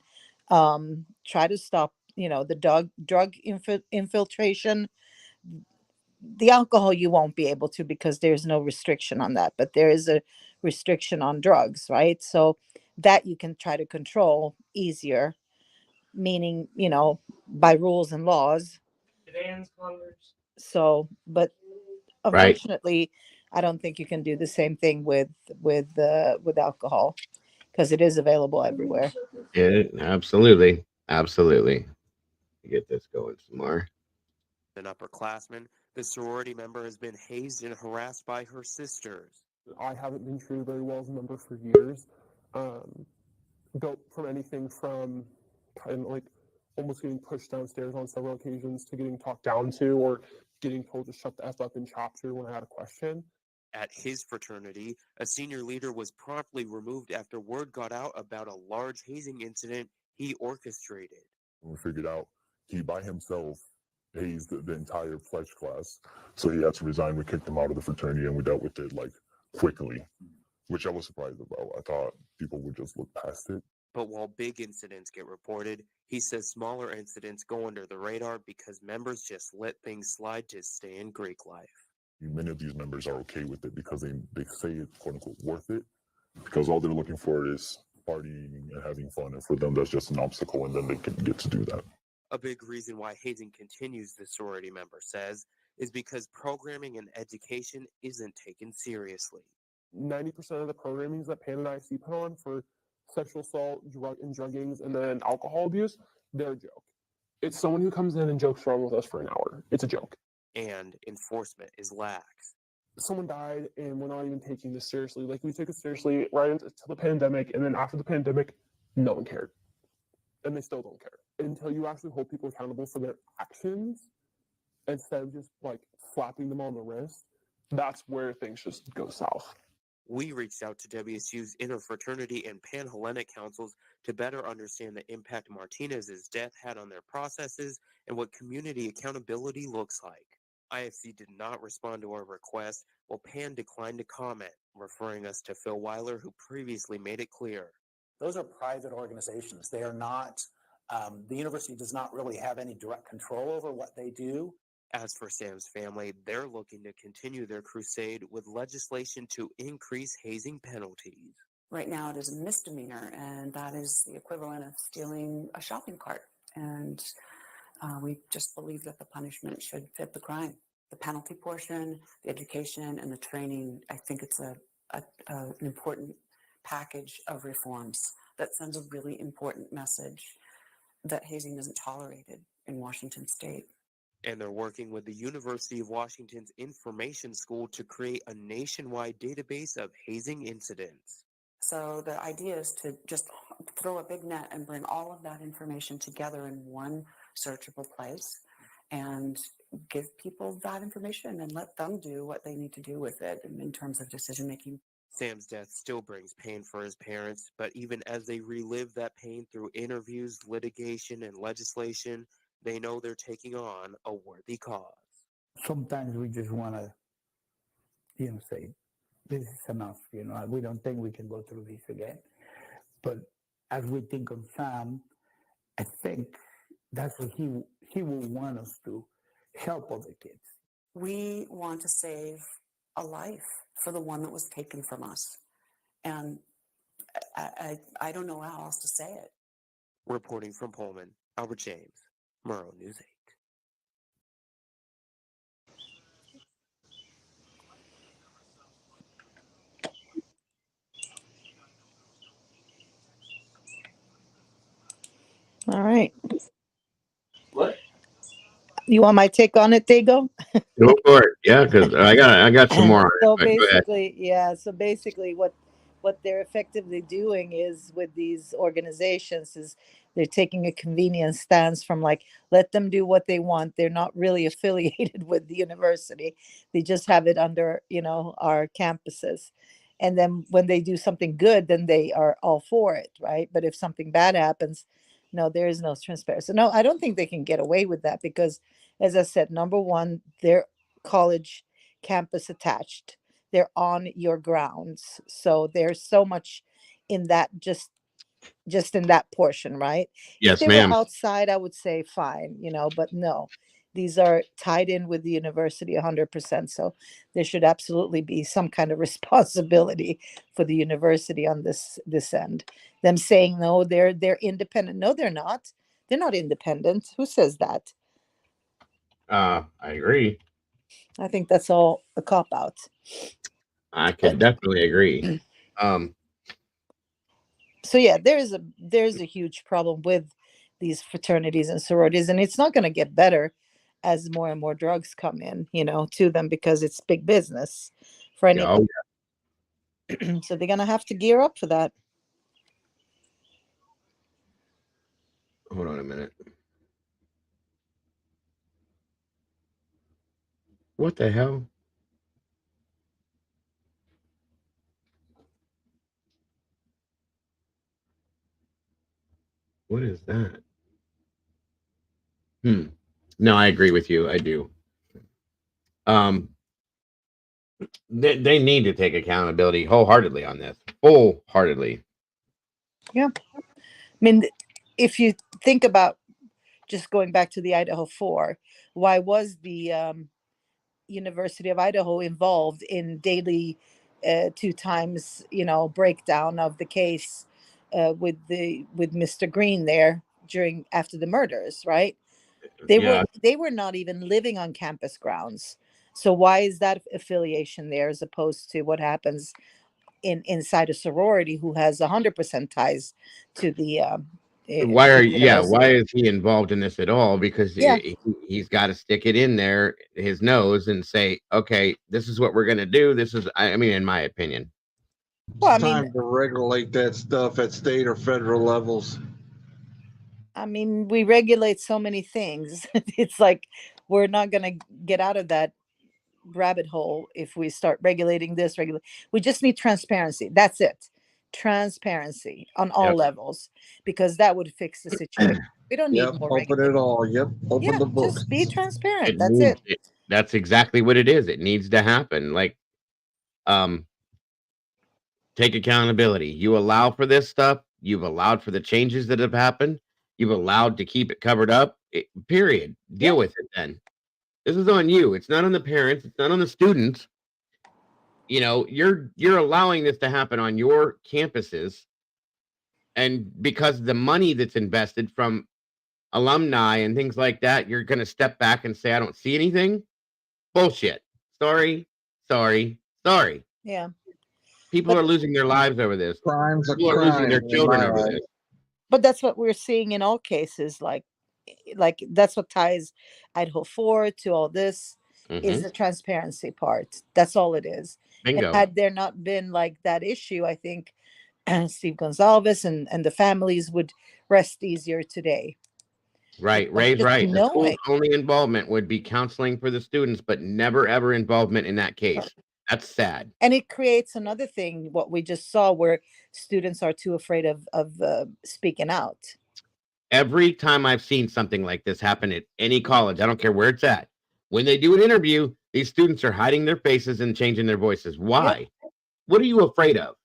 try to stop, the drug infiltration. The alcohol you won't be able to, because there's no restriction on that, but there is a restriction on drugs, right? So that you can try to control easier, meaning, by rules and laws. So, but unfortunately, I don't think you can do the same thing with alcohol, because it is available everywhere. Yeah, absolutely. Get this going some more. An upperclassman, the sorority member has been hazed and harassed by her sisters. I haven't been treated very well as a member for years. Go from anything from kind of like almost getting pushed downstairs on several occasions to getting talked down to, or getting told to shut the F up in chapter when I had a question. At his fraternity, a senior leader was promptly removed after word got out about a large hazing incident he orchestrated. We figured out he by himself hazed the entire pledge class, so he had to resign. We kicked him out of the fraternity, and we dealt with it quickly, which I was surprised about. I thought people would just look past it. But while big incidents get reported, he says smaller incidents go under the radar because members just let things slide to stay in Greek life. Many of these members are okay with it because they say it's quote unquote worth it, because all they're looking for is partying and having fun, and for them that's just an obstacle, and then they can get to do that. A big reason why hazing continues, the sorority member says, is because programming and education isn't taken seriously. 90% of the programmings that Pan and IC put on for sexual assault, druggings, and then alcohol abuse, they're a joke. It's someone who comes in and jokes around with us for an hour. It's a joke. and enforcement is lax. Someone died and we're not even taking this seriously. Like, we took it seriously right until the pandemic, and then after the pandemic, no one cared. And they still don't care. Until you actually hold people accountable for their actions, instead of just like slapping them on the wrist, that's where things just go south. We reached out to WSU's interfraternity and Panhellenic councils to better understand the impact Martinez's death had on their processes and what community accountability looks like. IFC did not respond to our request, while Pan declined to comment, referring us to Phil Weiler, who previously made it clear. Those are private organizations. They are not, the university does not really have any direct control over what they do. As for Sam's family, they're looking to continue their crusade with legislation to increase hazing penalties. Right now it is a misdemeanor, and that is the equivalent of stealing a shopping cart. And we just believe that the punishment should fit the crime. The penalty portion, the education, and the training, I think it's an important package of reforms that sends a really important message that hazing isn't tolerated in Washington State. And they're working with the University of Washington's Information School to create a nationwide database of hazing incidents. So the idea is to just throw a big net and bring all of that information together in one searchable place and give people that information and let them do what they need to do with it in terms of decision making. Sam's death still brings pain for his parents, but even as they relive that pain through interviews, litigation, and legislation, they know they're taking on a worthy cause. Sometimes we just want to, say, this is enough. We don't think we can go through this again. But as we think of Sam, I think that's what he will want us to help other kids. We want to save a life for the one that was taken from us. And I don't know how else to say it. Reporting from Pullman, Albert James, Murrow News 8. All right. What? You want my take on it, Dago? Go for it. Yeah, because I got some more. So basically, what they're effectively doing is with these organizations is they're taking a convenient stance from like, let them do what they want. They're not really affiliated with the university. They just have it under, our campuses. And then when they do something good, then they are all for it, right? But if something bad happens, no, there is no transparency. No, I don't think they can get away with that because, as I said, number one, they're college campus attached. They're on your grounds. So there's so much in that, just in that portion, right? Yes, if they ma'am. were outside, I would say fine, but no, these are tied in with the university 100%. So there should absolutely be some kind of responsibility for the university on this end. Them saying no, they're independent. No, they're not. They're not independent. Who says that? I agree. I think that's all a cop out. I can definitely agree. So yeah, there's a huge problem with these fraternities and sororities, and it's not going to get better as more and more drugs come in, to them because it's big business for any. Oh, yeah. So they're going to have to gear up for that. Hold on a minute. What the hell? What is that? No, I agree with you. I do. They need to take accountability wholeheartedly on this. Wholeheartedly. Yeah. I mean, if you think about just going back to the Idaho 4, why was the University of Idaho involved in daily 2 times, breakdown of the case with Mr. Green there after the murders, right? They were not even living on campus grounds. So why is that affiliation there as opposed to what happens inside a sorority who has 100% ties to the Why are Because yeah? Why is he involved in this at all? Because yeah, he's got to stick it in there his nose and say, okay, this is what we're gonna do. This is, I mean, in my opinion. well, I It's mean, time to regulate that stuff at state or federal levels. we regulate so many things. It's like we're not going to get out of that rabbit hole if we start regulating this. We just need transparency. That's it. Transparency on all Yep. levels, because that would fix the situation. We don't need Yep, more open regulation. it all. Yep, open Yeah, the books. just be transparent. It That's needs it. that's exactly what it is. It needs to happen. Like, take accountability. You allow for this stuff. You've allowed for the changes that have happened. You've allowed to keep it covered up. Period. Deal with it then. This is on you. It's not on the parents. It's not on the students. You know, you're allowing this to happen on your campuses. And because the money that's invested from alumni and things like that, you're going to step back and say, I don't see anything. Bullshit. Sorry. Yeah. People are losing their lives over this. Crime's a People are losing crime their in children my over eyes. this. But that's what we're seeing in all cases. Like that's what ties Idaho 4 to all this is the transparency part. That's all it is. And Bingo. had there not been like that issue, I think Steve Gonzalez and the families would rest easier today. Right. Ray's Just right. The school's knowing. only involvement would be counseling for the students, but never ever involvement in that case. That's sad. And it creates another thing, what we just saw, where students are too afraid of speaking out. Every time I've seen something like this happen at any college, I don't care where it's at, when they do an interview, these students are hiding their faces and changing their voices. Why? What are you afraid of?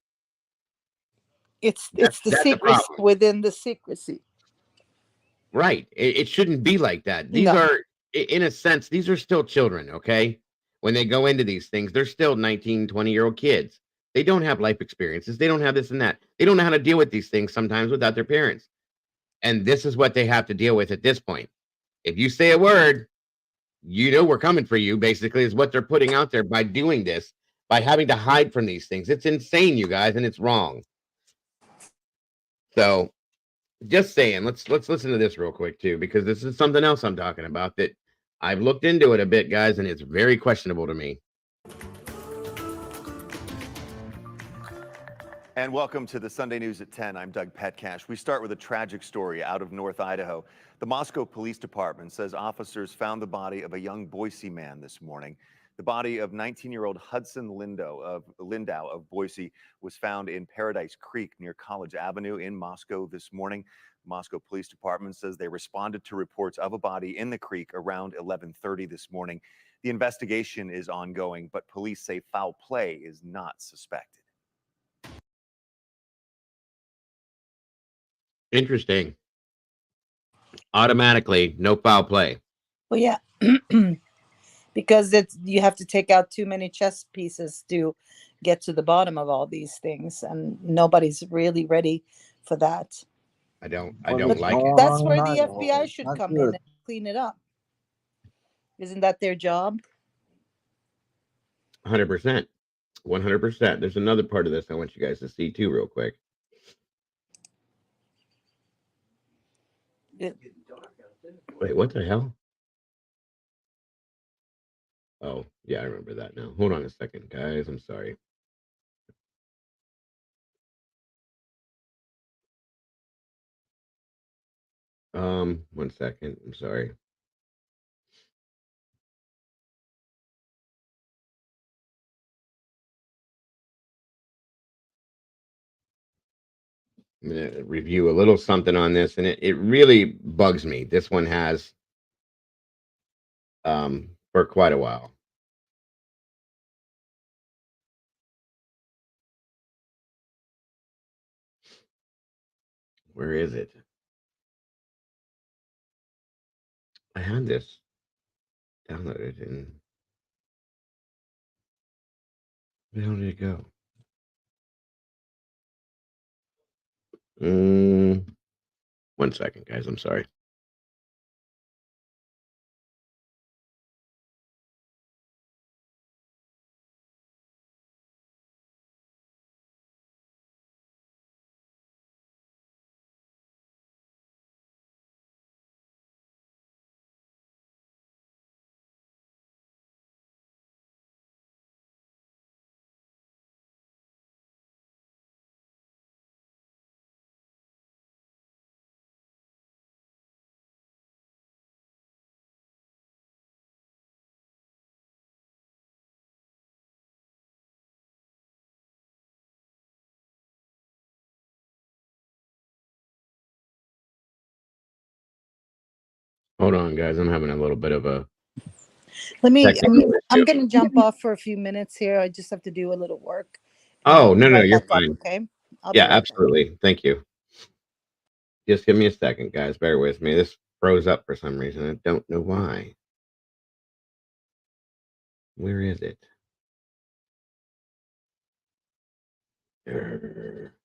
It's the That's a secrecy problem. within the secrecy. Right. It shouldn't be like that. These No. are, in a sense, these are still children, okay? When they go into these things, they're still 19, 20-year-old kids. They don't have life experiences. They don't have this and that. They don't know how to deal with these things sometimes without their parents. And this is what they have to deal with at this point. If you say a word, you know we're coming for you, basically, is what they're putting out there by doing this, by having to hide from these things. It's insane, you guys, and it's wrong. So just saying, let's listen to this real quick too, because this is something else I'm talking about that I've looked into it a bit, guys, and it's very questionable to me. And welcome to the Sunday News at 10. I'm Doug Petcash. We start with a tragic story out of North Idaho. The Moscow Police Department says officers found the body of a young Boise man this morning. The body of 19-year-old Hudson Lindow of Boise was found in Paradise Creek near College Avenue in Moscow this morning. The Moscow Police Department says they responded to reports of a body in the creek around 11:30 this morning. The investigation is ongoing, but police say foul play is not suspected. Interesting. Automatically, no foul play. Well, yeah, because you have to take out too many chess pieces to get to the bottom of all these things, and nobody's really ready for that. I don't But like it. that's where the FBI should come in and clean it up. Isn't that their job? 100%. 100%. There's another part of this I want you guys to see too, real quick. Wait, what the hell? Oh, yeah, I remember that now. Hold on a second, guys. I'm sorry. One second. I'm sorry. I'm gonna review a little something on this, and it really bugs me. This one has for quite a while. Where is it? I had this downloaded, and where did it go? One second, guys. I'm sorry. Hold on, guys. I'm having a little bit of a Let me. technical I'm issue. going to jump off for a few minutes here. I just have to do a little work. And Oh, I'll be no, right you're back up. fine. Okay. I'll Yeah, be right back. absolutely. Thank you. Just give me a second, guys. Bear with me. This froze up for some reason. I don't know why. Where is it? Err.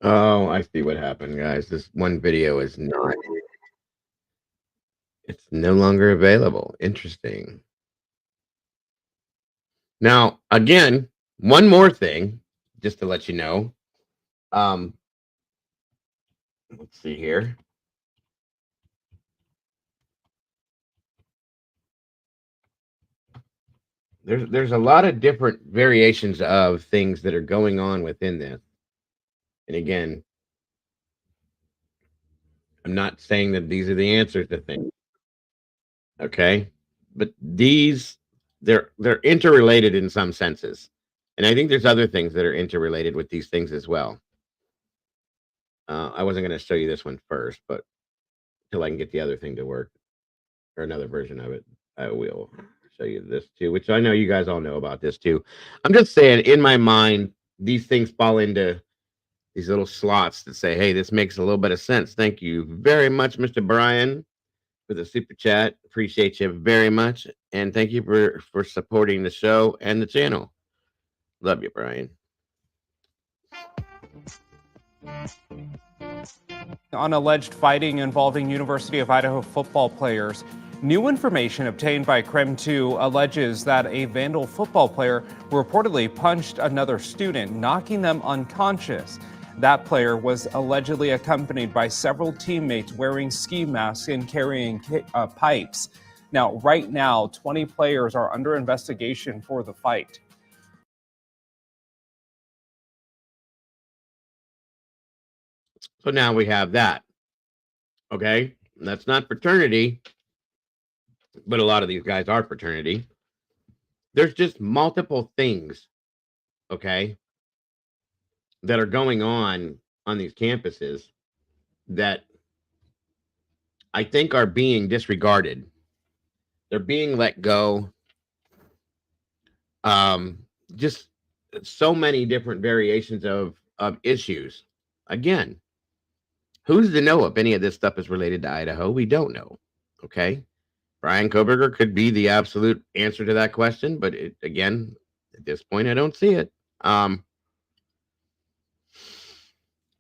Oh, I see what happened, guys. This one video is not. It's no longer available. Interesting. Now, again, one more thing, just to let you know. Let's see here. There's a lot of different variations of things that are going on within this. And again, I'm not saying that these are the answers to things. Okay? But they're interrelated in some senses. And I think there's other things that are interrelated with these things as well. I wasn't going to show you this one first, but till I can get the other thing to work or another version of it, I will show you this too, which I know you guys all know about this too. I'm just saying, in my mind, these things fall into these little slots that say, hey, this makes a little bit of sense. Thank you very much, Mr. Brian, for the super chat. Appreciate you very much. And thank you for supporting the show and the channel. Love you, Brian. On alleged fighting involving University of Idaho football players. New information obtained by KREM 2 alleges that a Vandal football player reportedly punched another student, knocking them unconscious. That player was allegedly accompanied by several teammates wearing ski masks and carrying pipes. Now, right now, 20 players are under investigation for the fight. So now we have that. Okay? That's not fraternity, but a lot of these guys are fraternity. There's just multiple things, okay, that are going on these campuses that I think are being disregarded. They're being let go. Just so many different variations of issues. Again, who's to know if any of this stuff is related to Idaho? We don't know. Okay. Brian Koberger could be the absolute answer to that question, but again, at this point, I don't see it.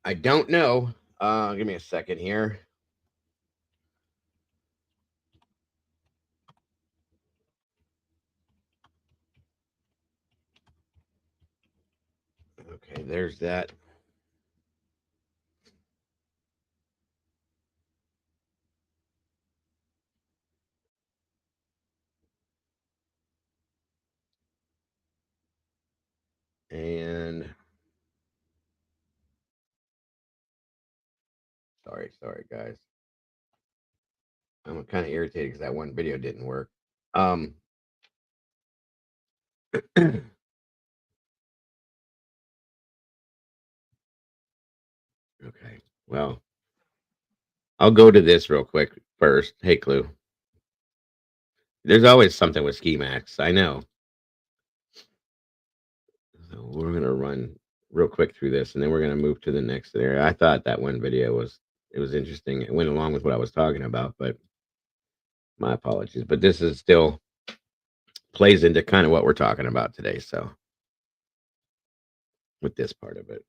I don't know. Give me a second here. Okay, there's that. And sorry, guys. I'm kind of irritated because that one video didn't work. Okay, Well, I'll go to this real quick first. Hey, Clue. There's always something with ski max. I know. So we're gonna run real quick through this, and then we're gonna move to the next area. I thought that one video was interesting. It went along with what I was talking about, but my apologies. But this is still plays into kind of what we're talking about today. So with this part of it.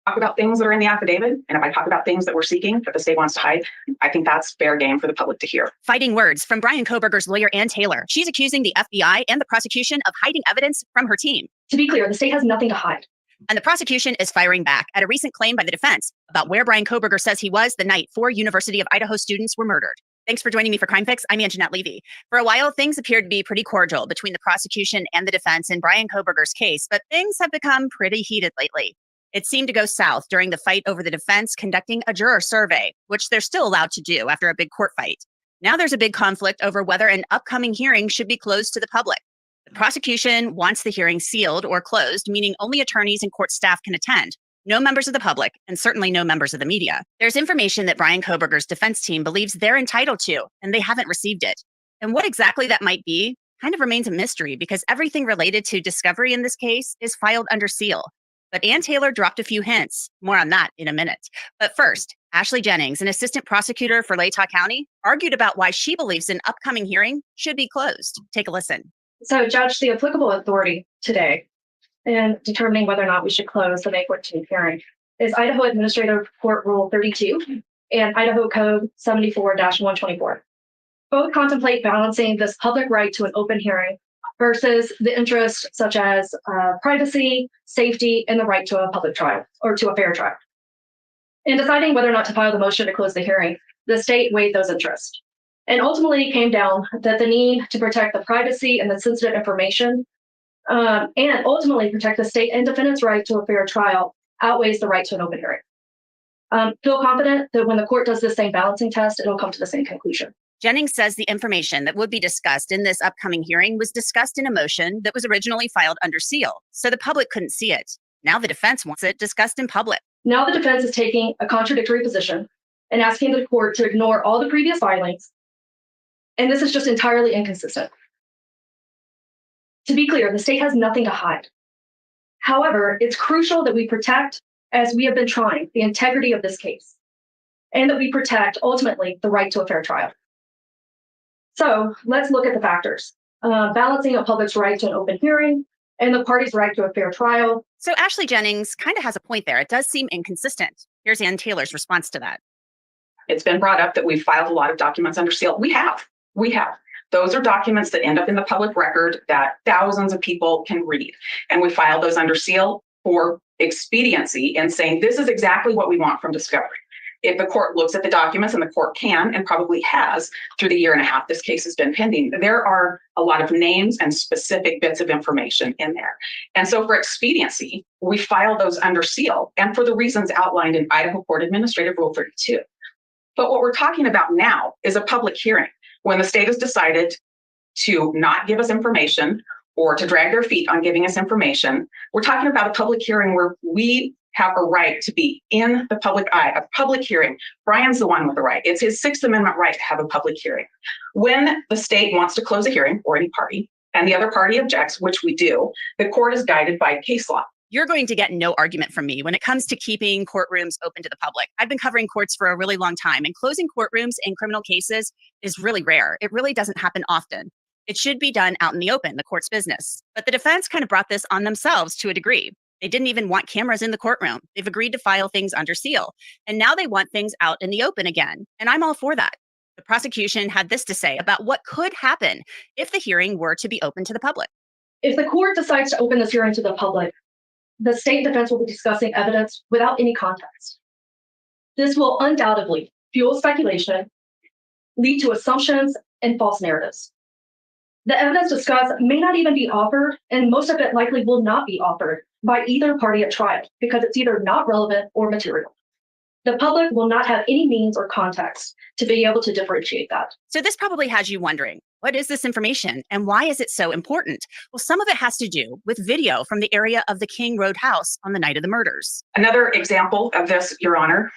Talk about things that are in the affidavit, and if I talk about things that we're seeking that the state wants to hide, I think that's fair game for the public to hear. Fighting words from Brian Kohberger's lawyer, Ann Taylor. She's accusing the FBI and the prosecution of hiding evidence from her team. To be clear, the state has nothing to hide. And the prosecution is firing back at a recent claim by the defense about where Brian Kohberger says he was the night 4 University of Idaho students were murdered. Thanks for joining me for Crime Fix. I'm Anjanette Levy. For a while, things appeared to be pretty cordial between the prosecution and the defense in Brian Kohberger's case, but things have become pretty heated lately. It seemed to go south during the fight over the defense conducting a juror survey, which they're still allowed to do after a big court fight. Now there's a big conflict over whether an upcoming hearing should be closed to the public. The prosecution wants the hearing sealed or closed, meaning only attorneys and court staff can attend, no members of the public, and certainly no members of the media. There's information that Brian Kohberger's defense team believes they're entitled to, and they haven't received it. And what exactly that might be kind of remains a mystery because everything related to discovery in this case is filed under seal. But Ann Taylor dropped a few hints. More on that in a minute. But first, Ashley Jennings, an assistant prosecutor for Latah County, argued about why she believes an upcoming hearing should be closed. Take a listen. So, Judge, the applicable authority today in determining whether or not we should close the May 14th hearing is Idaho Administrative Court Rule 32 and Idaho Code 74-124. Both contemplate balancing this public right to an open hearing versus the interests such as privacy, safety, and the right to a public trial or to a fair trial. In deciding whether or not to file the motion to close the hearing, the state weighed those interests and ultimately came down that the need to protect the privacy and the sensitive information and ultimately protect the state and defendant's right to a fair trial outweighs the right to an open hearing. Feel confident that when the court does the same balancing test, it'll come to the same conclusion. Jennings says the information that would be discussed in this upcoming hearing was discussed in a motion that was originally filed under seal, so the public couldn't see it. Now the defense wants it discussed in public. Now the defense is taking a contradictory position and asking the court to ignore all the previous filings, and this is just entirely inconsistent. To be clear, the state has nothing to hide. However, it's crucial that we protect, as we have been trying, the integrity of this case, and that we protect, ultimately, the right to a fair trial. So let's look at the factors. Balancing a public's right to an open hearing and the party's right to a fair trial. So Ashley Jennings kind of has a point there. It does seem inconsistent. Here's Ann Taylor's response to that. It's been brought up that we've filed a lot of documents under seal. We have. Those are documents that end up in the public record that thousands of people can read. And we filed those under seal for expediency and saying this is exactly what we want from discovery. If the court looks at the documents, and the court can and probably has through the year and a half this case has been pending, there are a lot of names and specific bits of information in there. And so for expediency, we filed those under seal and for the reasons outlined in Idaho Court Administrative Rule 32. But what we're talking about now is a public hearing when the state has decided to not give us information or to drag their feet on giving us information. We're talking about a public hearing where we have a right to be in the public eye, a public hearing. Brian's the one with the right. It's his Sixth Amendment right to have a public hearing. When the state wants to close a hearing, or any party, and the other party objects, which we do, the court is guided by case law. You're going to get no argument from me when it comes to keeping courtrooms open to the public. I've been covering courts for a really long time, and closing courtrooms in criminal cases is really rare. It really doesn't happen often. It should be done out in the open, the court's business. But the defense kind of brought this on themselves to a degree. They didn't even want cameras in the courtroom. They've agreed to file things under seal. And now they want things out in the open again. And I'm all for that. The prosecution had this to say about what could happen if the hearing were to be open to the public. If the court decides to open this hearing to the public, the state defense will be discussing evidence without any context. This will undoubtedly fuel speculation, lead to assumptions and false narratives. The evidence discussed may not even be offered, and most of it likely will not be offered by either party at trial because it's either not relevant or material. The public will not have any means or context to be able to differentiate that. So this probably has you wondering, What is this information and why is it so important? Well, some of it has to do with video from the area of the King Road house on the night of the murders. Another example of this, Your Honor,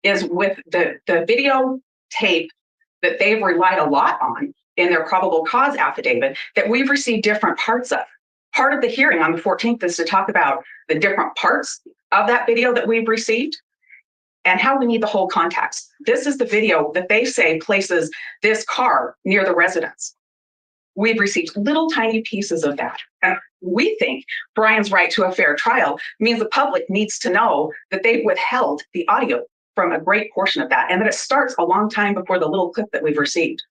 is with the video tape that they've relied a lot on in their probable cause affidavit that we've received different parts of. Part of the hearing on the 14th is to talk about the different parts of that video that we've received and how we need the whole context. This is the video that they say places this car near the residence. We've received little tiny pieces of that. And we think Brian's right to a fair trial means the public needs to know that they've withheld the audio from a great portion of that and that it starts a long time before the little clip that we've received.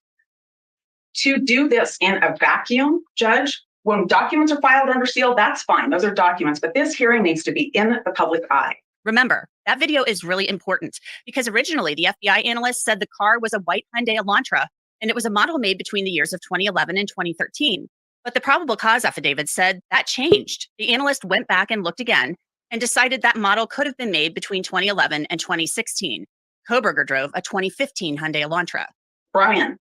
To do this in a vacuum, Judge, when documents are filed under seal, that's fine. Those are documents, but this hearing needs to be in the public eye. Remember, that video is really important because originally the FBI analyst said the car was a white Hyundai Elantra and it was a model made between the years of 2011 and 2013. But the probable cause affidavit said that changed. The analyst went back and looked again and decided that model could have been made between 2011 and 2016. Kohberger drove a 2015 Hyundai Elantra. Brian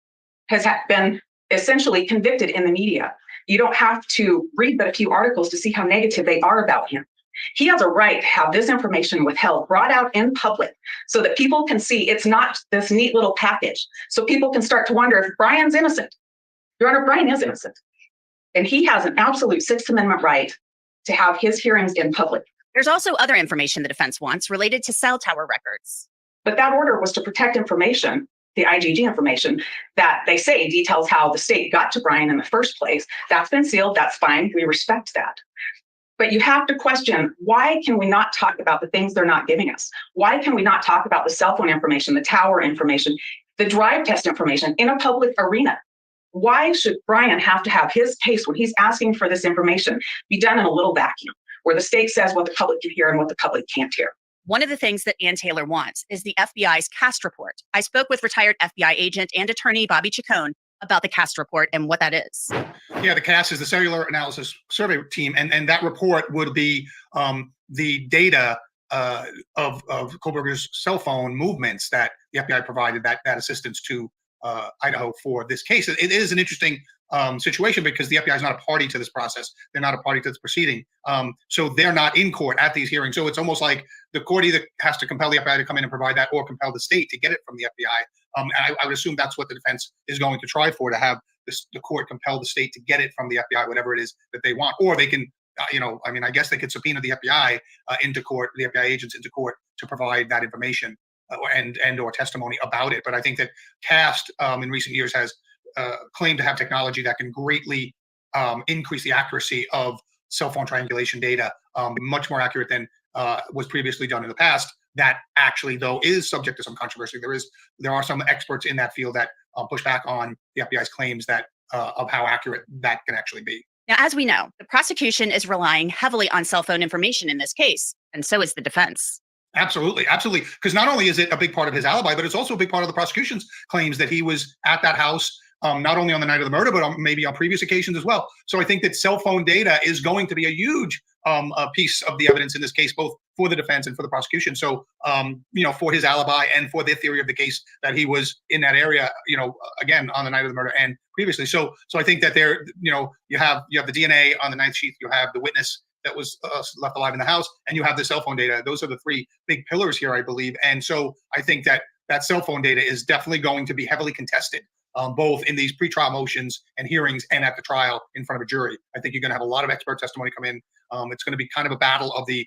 has been essentially convicted in the media. You don't have to read but a few articles to see how negative they are about him. He has a right to have this information withheld, brought out in public so that people can see it's not this neat little package. So people can start to wonder if Brian's innocent. Your Honor, Brian is innocent. And he has an absolute Sixth Amendment right to have his hearings in public. There's also other information the defense wants related to cell tower records. But that order was to protect information, the IGG information, that they say details how the state got to Brian in the first place. That's been sealed. That's fine. We respect that. But you have to question, why can we not talk about the things they're not giving us? Why can we not talk about the cell phone information, the tower information, the drive test information in a public arena? Why should Brian have to have his case when he's asking for this information be done in a little vacuum where the state says what the public can hear and what the public can't hear? One of the things that Ann Taylor wants is the FBI's CAST report. I spoke with retired FBI agent and attorney Bobby Chacon about the CAST report and what that is. Yeah, the CAST is the Cellular Analysis Survey Team, and that report would be the data of Kohberger's cell phone movements that the FBI provided that assistance to Idaho for this case. It is an interesting situation because the FBI is not a party to this process. They're not a party to this proceeding. So they're not in court at these hearings. So it's almost like the court either has to compel the FBI to come in and provide that or compel the state to get it from the FBI. I would assume that's what the defense is going to try for, to have the court compel the state to get it from the FBI, whatever it is that they want. Or they can, I guess they could subpoena the FBI into court, the FBI agents into court to provide that information and or testimony about it. But I think that CAST in recent years has claimed to have technology that can greatly increase the accuracy of cell phone triangulation data, much more accurate than was previously done in the past. That actually, though, is subject to some controversy. There are some experts in that field that push back on the FBI's claims that of how accurate that can actually be. Now, as we know, the prosecution is relying heavily on cell phone information in this case, and so is the defense. Absolutely. Because not only is it a big part of his alibi, but it's also a big part of the prosecution's claims that he was at that house, not only on the night of the murder, but maybe on previous occasions as well. So I think that cell phone data is going to be a huge piece of the evidence in this case, both for the defense and for the prosecution. So, for his alibi and for their theory of the case that he was in that area, again, on the night of the murder and previously. So I think that you have the DNA on the ninth sheet, you have the witness that was left alive in the house, and you have the cell phone data. Those are the three big pillars here, I believe. And so I think that cell phone data is definitely going to be heavily contested, both in these pretrial motions and hearings and at the trial in front of a jury. I think you're going to have a lot of expert testimony come in. It's going to be kind of a battle of the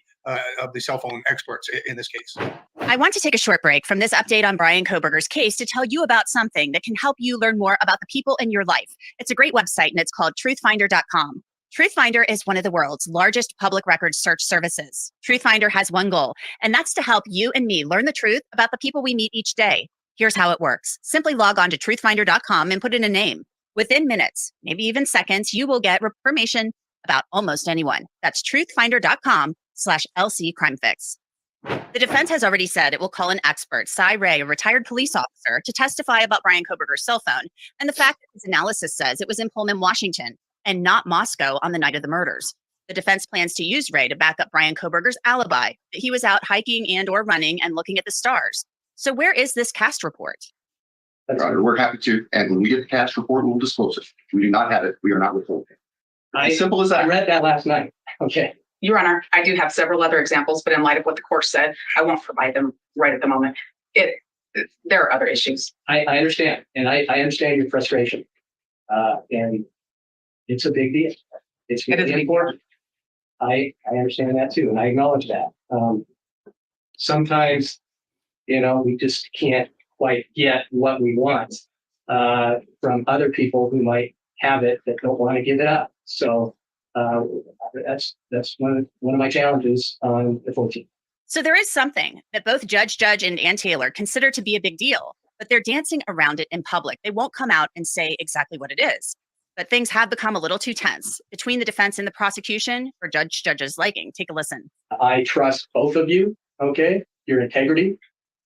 cell phone experts in this case. I want to take a short break from this update on Brian Kohberger's case to tell you about something that can help you learn more about the people in your life. It's a great website, and it's called truthfinder.com. Truthfinder is one of the world's largest public records search services. Truthfinder has one goal, and that's to help you and me learn the truth about the people we meet each day. Here's how it works. Simply log on to truthfinder.com and put in a name. Within minutes, maybe even seconds, you will get information about almost anyone. That's truthfinder.com/LC Crime Fix. The defense has already said it will call an expert, Cy Ray, a retired police officer, to testify about Brian Kohberger's cell phone and the fact that his analysis says it was in Pullman, Washington, and not Moscow on the night of the murders. The defense plans to use Ray to back up Brian Kohberger's alibi that he was out hiking and or running and looking at the stars. So where is this CAST report? Your Honor, we're happy to. And when we get the CAS report, we'll disclose it. If we do not have it, we are not withholding. As simple as that. I read that last night. Okay. Your Honor, I do have several other examples, but in light of what the court said, I won't provide them right at the moment. There are other issues. I understand, and I understand your frustration. And it's a big deal. It's really important. I understand that too, and I acknowledge that. Sometimes, we just can't quite get what we want from other people who might have it that don't want to give it up. So that's one of my challenges on the 14th. So there is something that both Judge and Taylor consider to be a big deal, but they're dancing around it in public. They won't come out and say exactly what it is. But things have become a little too tense between the defense and the prosecution for Judge's liking. Take a listen. I trust both of you, okay? Your integrity.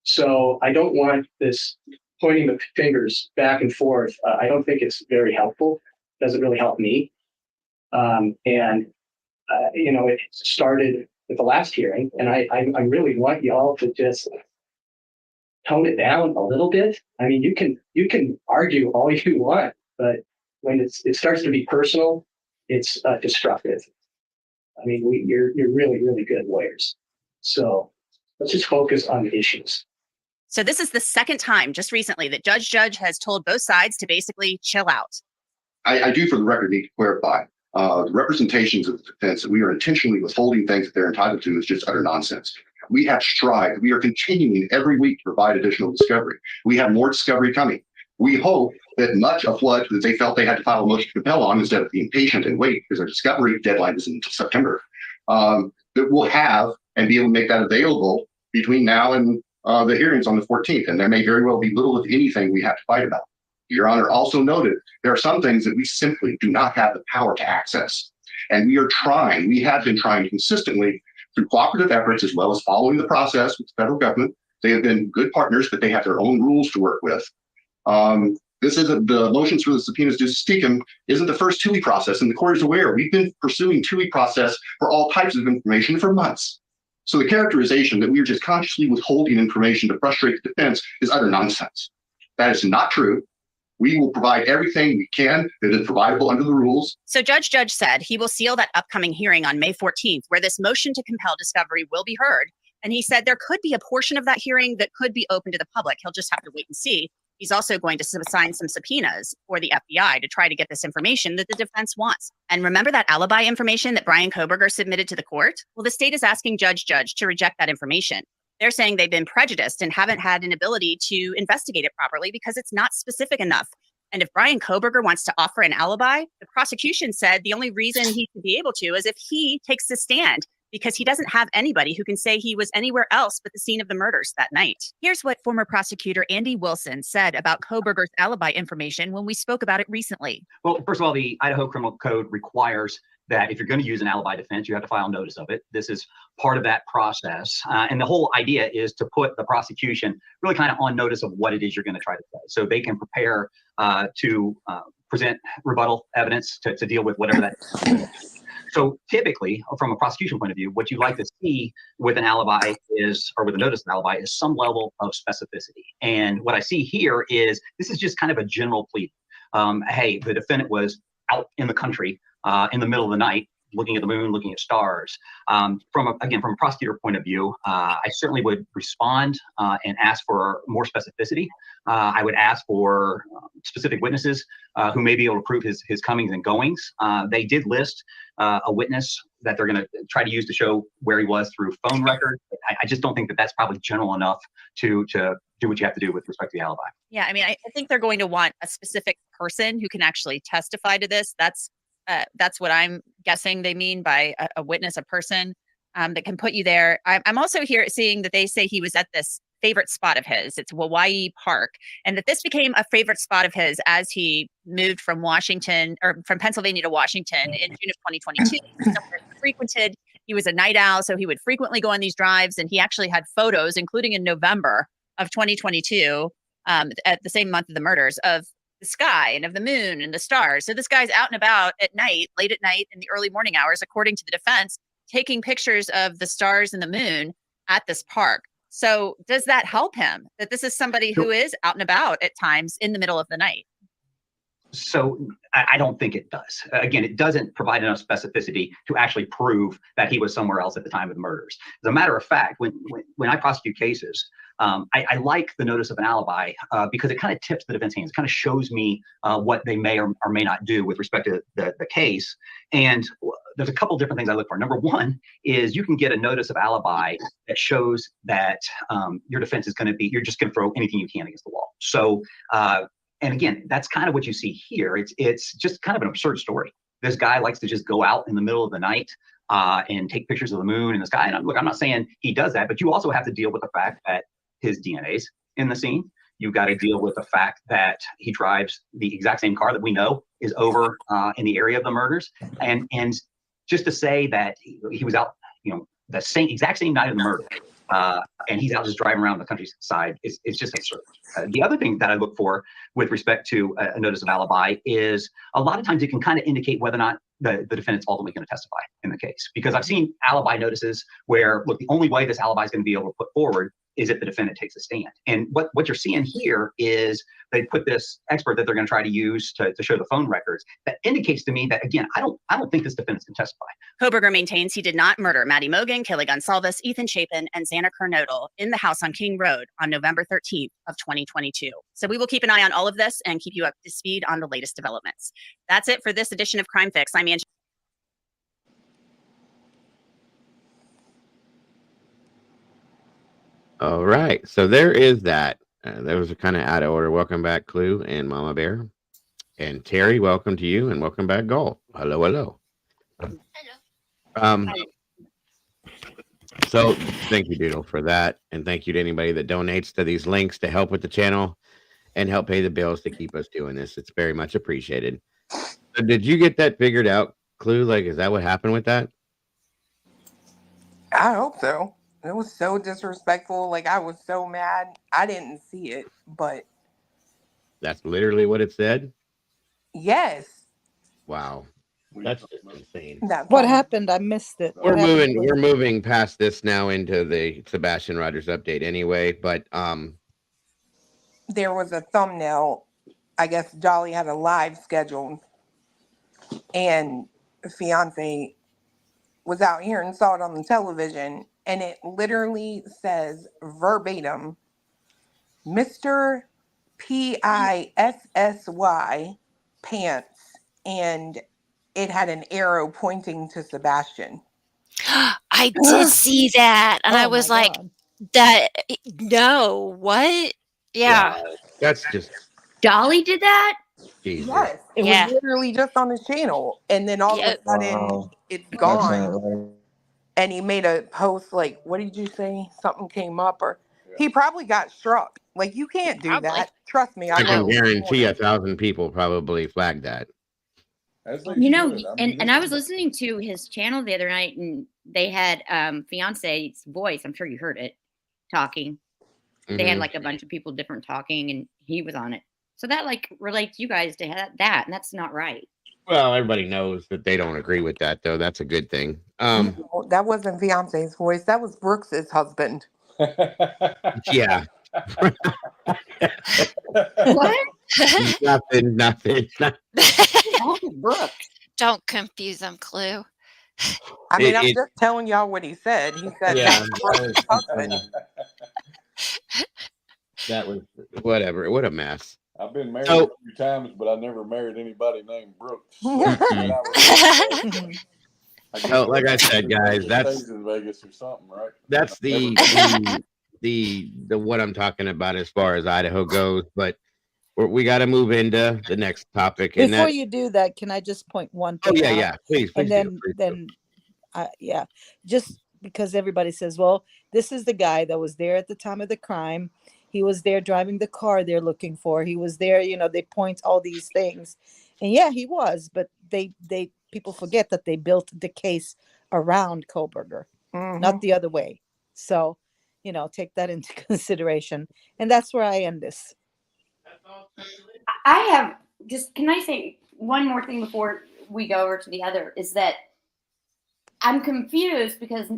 So I don't want this pointing the fingers back and forth. I don't think it's very helpful. It doesn't really help me. It started with the last hearing, and I really want y'all to just tone it down a little bit. I mean, you can argue all you want, but when it starts to be personal, it's destructive. I mean, you're really, really good lawyers. So let's just focus on the issues. So this is the second time just recently that Judge has told both sides to basically chill out. I do, for the record, need to clarify. The representations of the defense that we are intentionally withholding things that they're entitled to is just utter nonsense. We have strived. We are continuing every week to provide additional discovery. We have more discovery coming. We hope that much of what they felt they had to file a motion to compel on, instead of being patient and wait, because our discovery deadline is until September, that we'll have and be able to make that available between now and the hearings on the 14th. And there may very well be little, if anything, we have to fight about. Your Honor also noted there are some things that we simply do not have the power to access. And we have been trying consistently through cooperative efforts, as well as following the process with the federal government. They have been good partners, but they have their own rules to work with. This isn't the motions for the subpoenas duces tecum isn't the first TUI process, and the court is aware we've been pursuing TUI process for all types of information for months. So the characterization that we are just consciously withholding information to frustrate the defense is utter nonsense. That is not true. We will provide everything we can that is providable under the rules. So Judge said he will seal that upcoming hearing on May 14th, where this motion to compel discovery will be heard. And he said there could be a portion of that hearing that could be open to the public. He'll just have to wait and see. He's also going to sign some subpoenas for the FBI to try to get this information that the defense wants. And remember that alibi information that Bryan Kohberger submitted to the court? Well, the state is asking Judge to reject that information. They're saying they've been prejudiced and haven't had an ability to investigate it properly because it's not specific enough. And if Bryan Kohberger wants to offer an alibi, the prosecution said the only reason he should be able to is if he takes the stand, because he doesn't have anybody who can say he was anywhere else but the scene of the murders that night. Here's what former prosecutor Andy Wilson said about Kohberger's alibi information when we spoke about it recently. Well, first of all, the Idaho Criminal Code requires that if you're going to use an alibi defense, you have to file notice of it. This is part of that process. And the whole idea is to put the prosecution really kind of on notice of what it is you're going to try to say. So they can prepare to present rebuttal evidence to deal with whatever that is. So typically, from a prosecution point of view, what you like to see with an alibi is, or with a notice of alibi, is some level of specificity. And what I see here is this is just kind of a general plea. Hey, the defendant was out in the country in the middle of the night, looking at the moon, looking at stars. From a prosecutor point of view, I certainly would respond and ask for more specificity. I would ask for specific witnesses who may be able to prove his comings and goings. They did list a witness that they're going to try to use to show where he was through phone record. I just don't think that that's probably general enough to do what you have to do with respect to the alibi. Yeah, I mean, I think they're going to want a specific person who can actually testify to this. That's what I'm guessing they mean by a witness, a person that can put you there. I'm also seeing that they say he was at this favorite spot of his. It's Hawaii Park, and that this became a favorite spot of his as he moved from from Pennsylvania to Washington in June of 2022. Somewhere he frequented. He was a night owl, so he would frequently go on these drives, and he actually had photos, including in November of 2022, at the same month of the murders, of the sky and of the moon and the stars. So this guy's out and about at night, late at night in the early morning hours, according to the defense, taking pictures of the stars and the moon at this park. So does that help him that this is somebody who is out and about at times in the middle of the night? So I don't think it does. Again, it doesn't provide enough specificity to actually prove that he was somewhere else at the time of the murders. As a matter of fact, when I prosecute cases, I like the notice of an alibi because it kind of tips the defense hands. It kind of shows me what they may or may not do with respect to the case. And there's a couple different things I look for. Number one is you can get a notice of alibi that shows that your defense is going to be, you're just going to throw anything you can against the wall. So, and again, that's kind of what you see here. It's just kind of an absurd story. This guy likes to just go out in the middle of the night and take pictures of the moon and the sky. And look, I'm not saying he does that, but you also have to deal with the fact that his DNA's in the scene. You've got to deal with the fact that he drives the exact same car that we know is over in the area of the murders. And just to say that he was out, the exact same night of the murder, and he's out just driving around the countryside, it's just absurd. The other thing that I look for with respect to a notice of alibi is a lot of times it can kind of indicate whether or not the defendant's ultimately going to testify in the case. Because I've seen alibi notices where, look, the only way this alibi is going to be able to put forward is if the defendant takes a stand. And what you're seeing here is they put this expert that they're going to try to use to show the phone records. That indicates to me that, again, I don't think this defendant can testify. Koberger maintains he did not murder Maddie Mogan, Kelly Gonsalves, Ethan Chapin, and Xana Kernodle in the house on King Road on November 13th of 2022. So we will keep an eye on all of this and keep you up to speed on the latest developments. That's it for this edition of Crime Fix. I'm Angie. All right. So there is that. That was kind of out of order. Welcome back, Clue and Mama Bear. And Terry, welcome to you, and welcome back, Gol. Hello, hello. So thank you, Doodle, for that. And thank you to anybody that donates to these links to help with the channel and help pay the bills to keep us doing this. It's very much appreciated. So did you get that figured out, Clue? Like, is that what happened with that? I hope so. It was so disrespectful. Like, I was so mad. I didn't see it, but That's literally what it said? yes. Wow. That's just insane. What happened? I missed it. We're What happened? we're moving past this now into the Sebastian Rogers update anyway, but There was a thumbnail. I guess Dolly had a live scheduled, and fiance was out here and saw it on the television, and it literally says verbatim, Mr. Pissy pants, and it had an arrow pointing to Sebastian. I did see that, and I Oh was my like, God. "That no, what?" Yeah, that's just Dolly did that. Jesus. Yes, it Yeah. was literally just on his channel, and then all of a sudden it's gone. And he made a post like, "What did you say? Something came up," or he probably got struck. Like, you can't do that. Trust me, I I can know. guarantee 1,000 people probably flagged that. You know, and I was listening to his channel the other night, and they had fiance's voice. I'm sure you heard it talking. They had Mhm. like a bunch of people different talking, and he was on it. So that like relates you guys to that, and that's not right. Well, everybody knows that they don't agree with that, though. That's a good thing. No, that wasn't fiance's voice. That was Brooks's husband. Yeah. What? Nothing. Don't confuse them, Clue. I mean, I'm It- just telling y'all what he said. He said Yeah, that's Brooks's husband. that was whatever. What a mess. I've been married So- a few times, but I never married anybody named Brooks. No, like I said, guys, that's in Vegas or something, right? that's I've never- the what I'm talking about as far as Idaho goes. But we got to move into the next topic. And Before that, you do that, can I just point one oh thing yeah, out? yeah, please, And please then, yeah, just because everybody says, well, this is the guy that was there at the time of the crime. He was there driving the car they're looking for. He was there, they point all these things. And yeah, he was, but people forget that they built the case around Koberger, not the other way. So, take that into consideration. And that's where I end this. I have just, can I say one more thing before we go over to the other, is that I'm confused because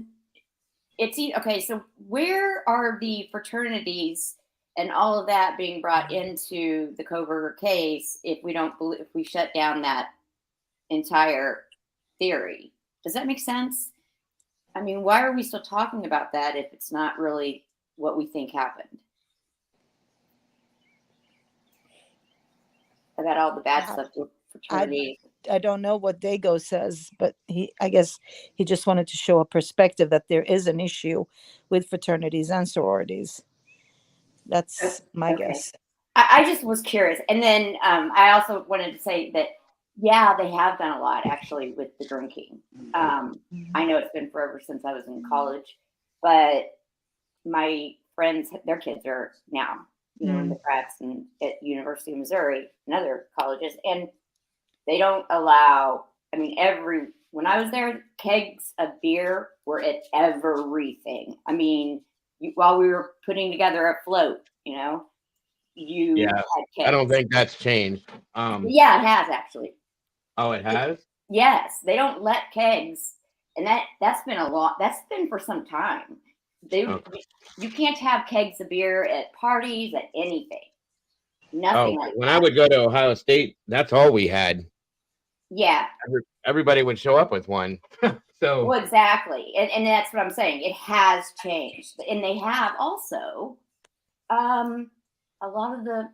okay. So where are the fraternities and all of that being brought into the Kohberger case if we shut down that entire theory? Does that make sense? I mean, why are we still talking about that if it's not really what we think happened? About all the bad stuff with fraternities. I don't know what Dago says, but I guess he just wanted to show a perspective that there is an issue with fraternities and sororities. That's my guess. I just was curious. And then I also wanted to say that, yeah, they have done a lot actually with the drinking. I know it's been forever since I was in college, but my friends, their kids are now, in the frats and at University of Missouri and other colleges, and they don't allow, when I was there, kegs of beer were at everything. I mean, while we were putting together a float, had kegs. I don't think that's changed. Yeah, it has actually. Oh, it has? Yes, they don't let kegs, and that's been for some time. You can't have kegs of beer at parties, at anything. Nothing like when I would go to Ohio State, that's all we had. Yeah. Everybody would show up with one. Well, exactly. And that's what I'm saying. It has changed. And they have also, a lot of the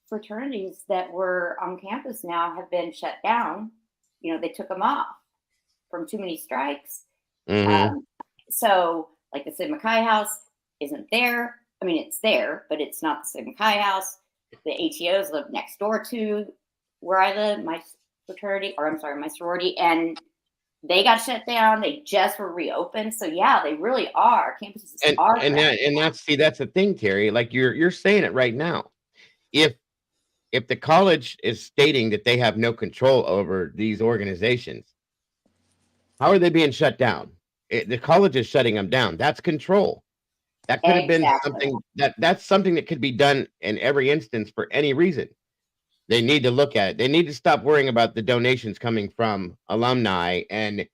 fraternities that were on campus now have been shut down. They took them off from too many strikes. So, like the Sigma Chi House isn't there. I mean, it's there, but it's not the Sigma Chi House. The ATOs live next door to where I live, my sorority, and they got shut down. They just were reopened. So yeah, they really are. Campuses are. That's the thing, Terry. Like you're saying it right now. If the college is stating that they have no control over these organizations, how are they being shut down? The college is shutting them down. That's control. That could have been something that's something that could be done in every instance for any reason. They need to look at it. They need to stop worrying about the donations coming from alumni and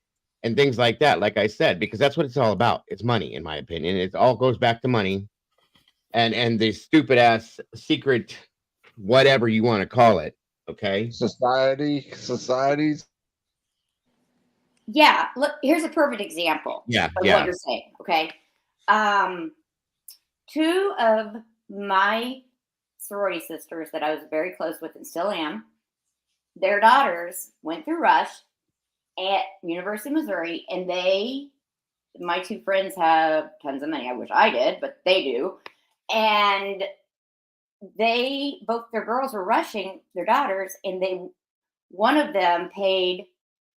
things like that, like I said, because that's what it's all about. It's money, in my opinion. It all goes back to money and the stupid ass secret, whatever you want to call it. Okay. Societies. Yeah. Look, here's a perfect example. Yeah. Of what you're saying. Okay. Two of my sorority sisters that I was very close with and still am, their daughters went through Rush at University of Missouri, and my two friends have tons of money. I wish I did, but they do. And both their girls were rushing their daughters, and one of them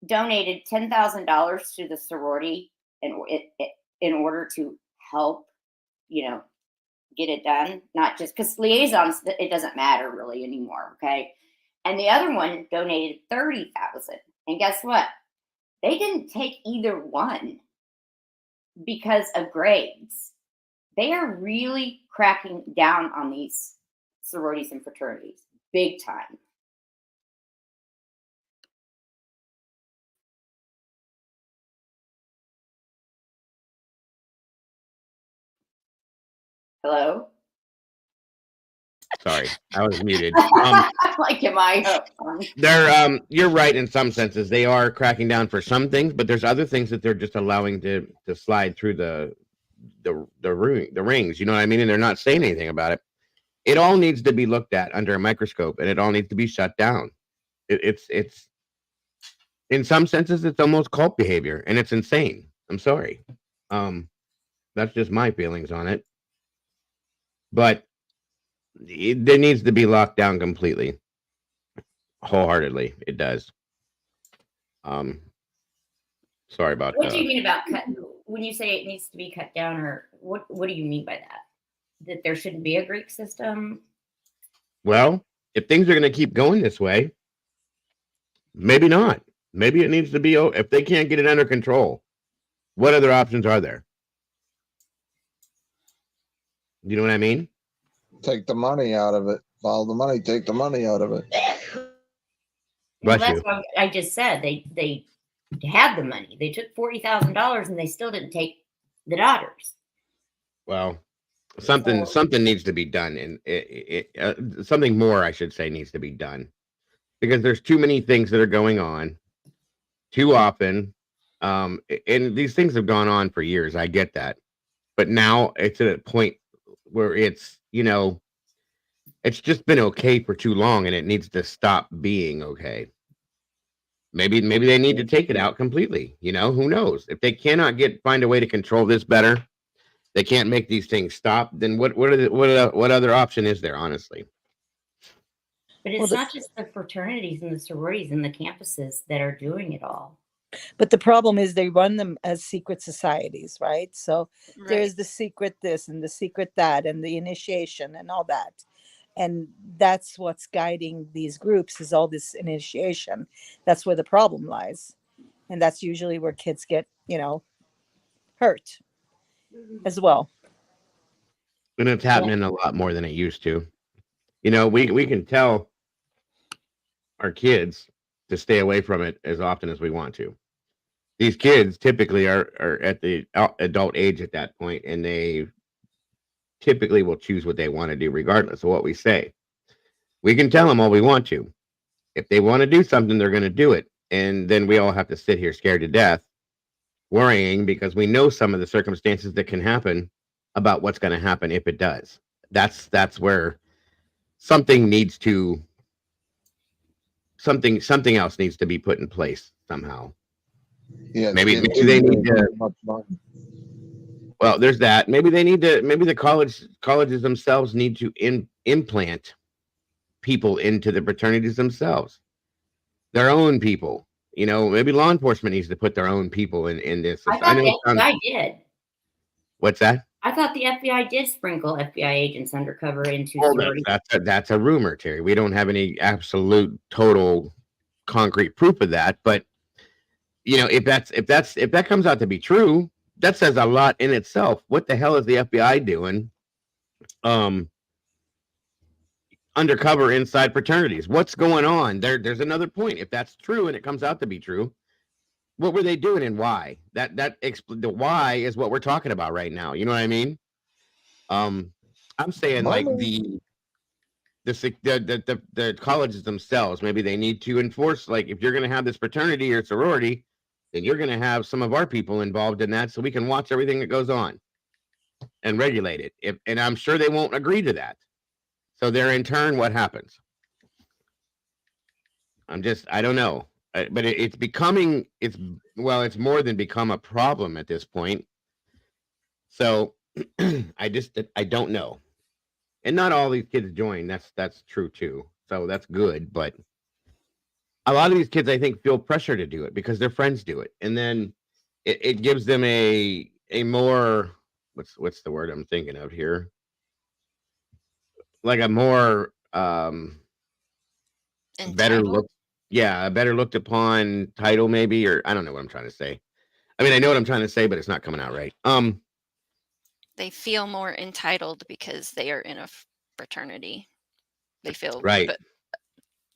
donated $10,000 to the sorority in order to help, get it done. Not just because liaisons, it doesn't matter really anymore. Okay. And the other one donated $30,000. And guess what? They didn't take either one because of grades. They are really cracking down on these sororities and fraternities big time. Hello? Sorry, I was muted. Like, am I? You're right in some senses. They are cracking down for some things, but there's other things that they're just allowing to slide through the rings. You know what I mean? And they're not saying anything about it. It all needs to be looked at under a microscope, and it all needs to be shut down. It's in some senses, it's almost cult behavior, and it's insane. I'm sorry. That's just my feelings on it. But there needs to be locked down completely, wholeheartedly. It does. Sorry about that. What do you mean about when you say it needs to be cut down, or what do you mean by that? That there shouldn't be a Greek system? Well, if things are going to keep going this way, maybe not. Maybe it needs to be, if they can't get it under control, what other options are there? You know what I mean? Take the money out of it. Follow the money. Take the money out of it. Well, that's what I just said. They had the money. They took $40,000 and they still didn't take the daughters. Well, something needs to be done, and something more, I should say, needs to be done, because there's too many things that are going on too often. And these things have gone on for years. I get that, but now it's at a point where it's it's just been okay for too long, and it needs to stop being okay. Maybe they need to take it out completely. Who knows? If they cannot find a way to control this better, they can't make these things stop. Then what other option is there? Honestly, But it's not just the fraternities and the sororities and the campuses that are doing it all. But the problem is they run them as secret societies, right? So there's the secret this and the secret that and the initiation and all that. And that's what's guiding these groups, is all this initiation. That's where the problem lies. And that's usually where kids get, hurt as well. and it's happening a lot more than it used to. We can tell our kids to stay away from it as often as we want to. These kids typically are at the adult age at that point, and they typically will choose what they want to do regardless of what we say. We can tell them all we want to. If they want to do something, they're going to do it. And then we all have to sit here scared to death, worrying, because we know some of the circumstances that can happen about what's going to happen if it does. That's where something else needs to be put in place somehow. Yeah, Maybe they need to. Well, there's that. Maybe the colleges themselves need to implant people into the fraternities themselves, their own people. Maybe law enforcement needs to put their own people in this. I thought the FBI did. What's that? I thought the FBI did sprinkle FBI agents undercover into Well, sororities. that's a rumor, Terry. We don't have any absolute, total, concrete proof of that. But if that comes out to be true, that says a lot in itself. What the hell is the FBI doing? Undercover inside fraternities. What's going on? There's another point. If that's true and it comes out to be true, what were they doing and why? The why is what we're talking about right now. You know what I mean? I'm saying like the colleges themselves, maybe they need to enforce, like, if you're going to have this fraternity or sorority, then you're going to have some of our people involved in that, so we can watch everything that goes on and regulate it. And I'm sure they won't agree to that. So there, in turn, what happens? I don't know. But it's more than become a problem at this point. So I don't know. And not all these kids join. That's true too. So that's good. But a lot of these kids, I think, feel pressure to do it because their friends do it. And then it gives them a more, what's the word I'm thinking of here? Like a more better looked upon title, maybe, or I don't know what I'm trying to say. I mean, I know what I'm trying to say, but it's not coming out right. They feel more entitled because they are in a fraternity. They feel right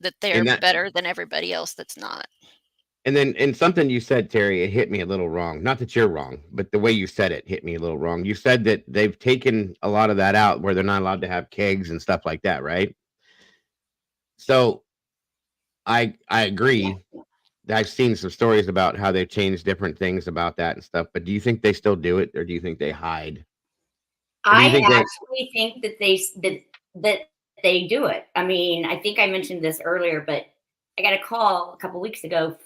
that they're better than everybody else that's not. And then, in something you said, Terry, it hit me a little wrong. Not that you're wrong, but the way you said it hit me a little wrong. You said that they've taken a lot of that out, where they're not allowed to have kegs and stuff like that, right? So I agree. I've seen some stories about how they've changed different things about that and stuff, but do you think they still do it, or do you think they hide? I actually think that they do it. I mean, I think I mentioned this earlier, but I got a call a couple weeks ago,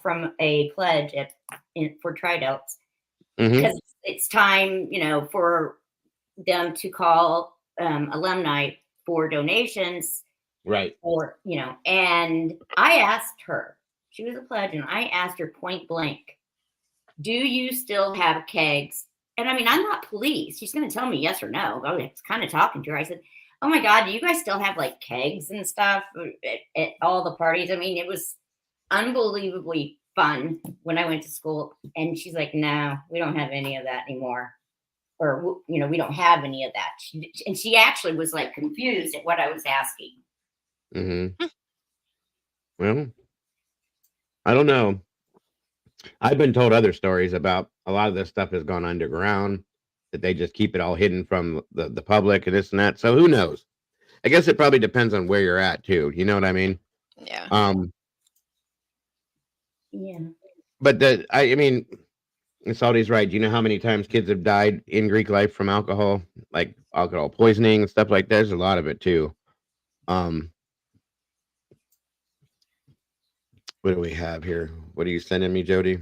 from a pledge for Tri-Delts, because it's time, for them to call alumni for donations. Right. And I asked her, she was a pledge, and I asked her point blank, do you still have kegs? And I mean, I'm not police. She's going to tell me yes or no. I was kind of talking to her. I said, oh my God, do you guys still have like kegs and stuff at all the parties? I mean, it was unbelievably fun when I went to school. And she's like, no, we don't have any of that anymore. Or, we don't have any of that. And she actually was like confused at what I was asking. Mm-hmm. Well, I don't know. I've been told other stories about a lot of this stuff has gone underground, that they just keep it all hidden from the public and this and that. So who knows? I guess it probably depends on where you're at too. You know what I mean? Yeah. Yeah. But I mean, Salty's right. Do you know how many times kids have died in Greek life from alcohol, like alcohol poisoning and stuff like that? There's a lot of it too. What do we have here? What are you sending me, Jody?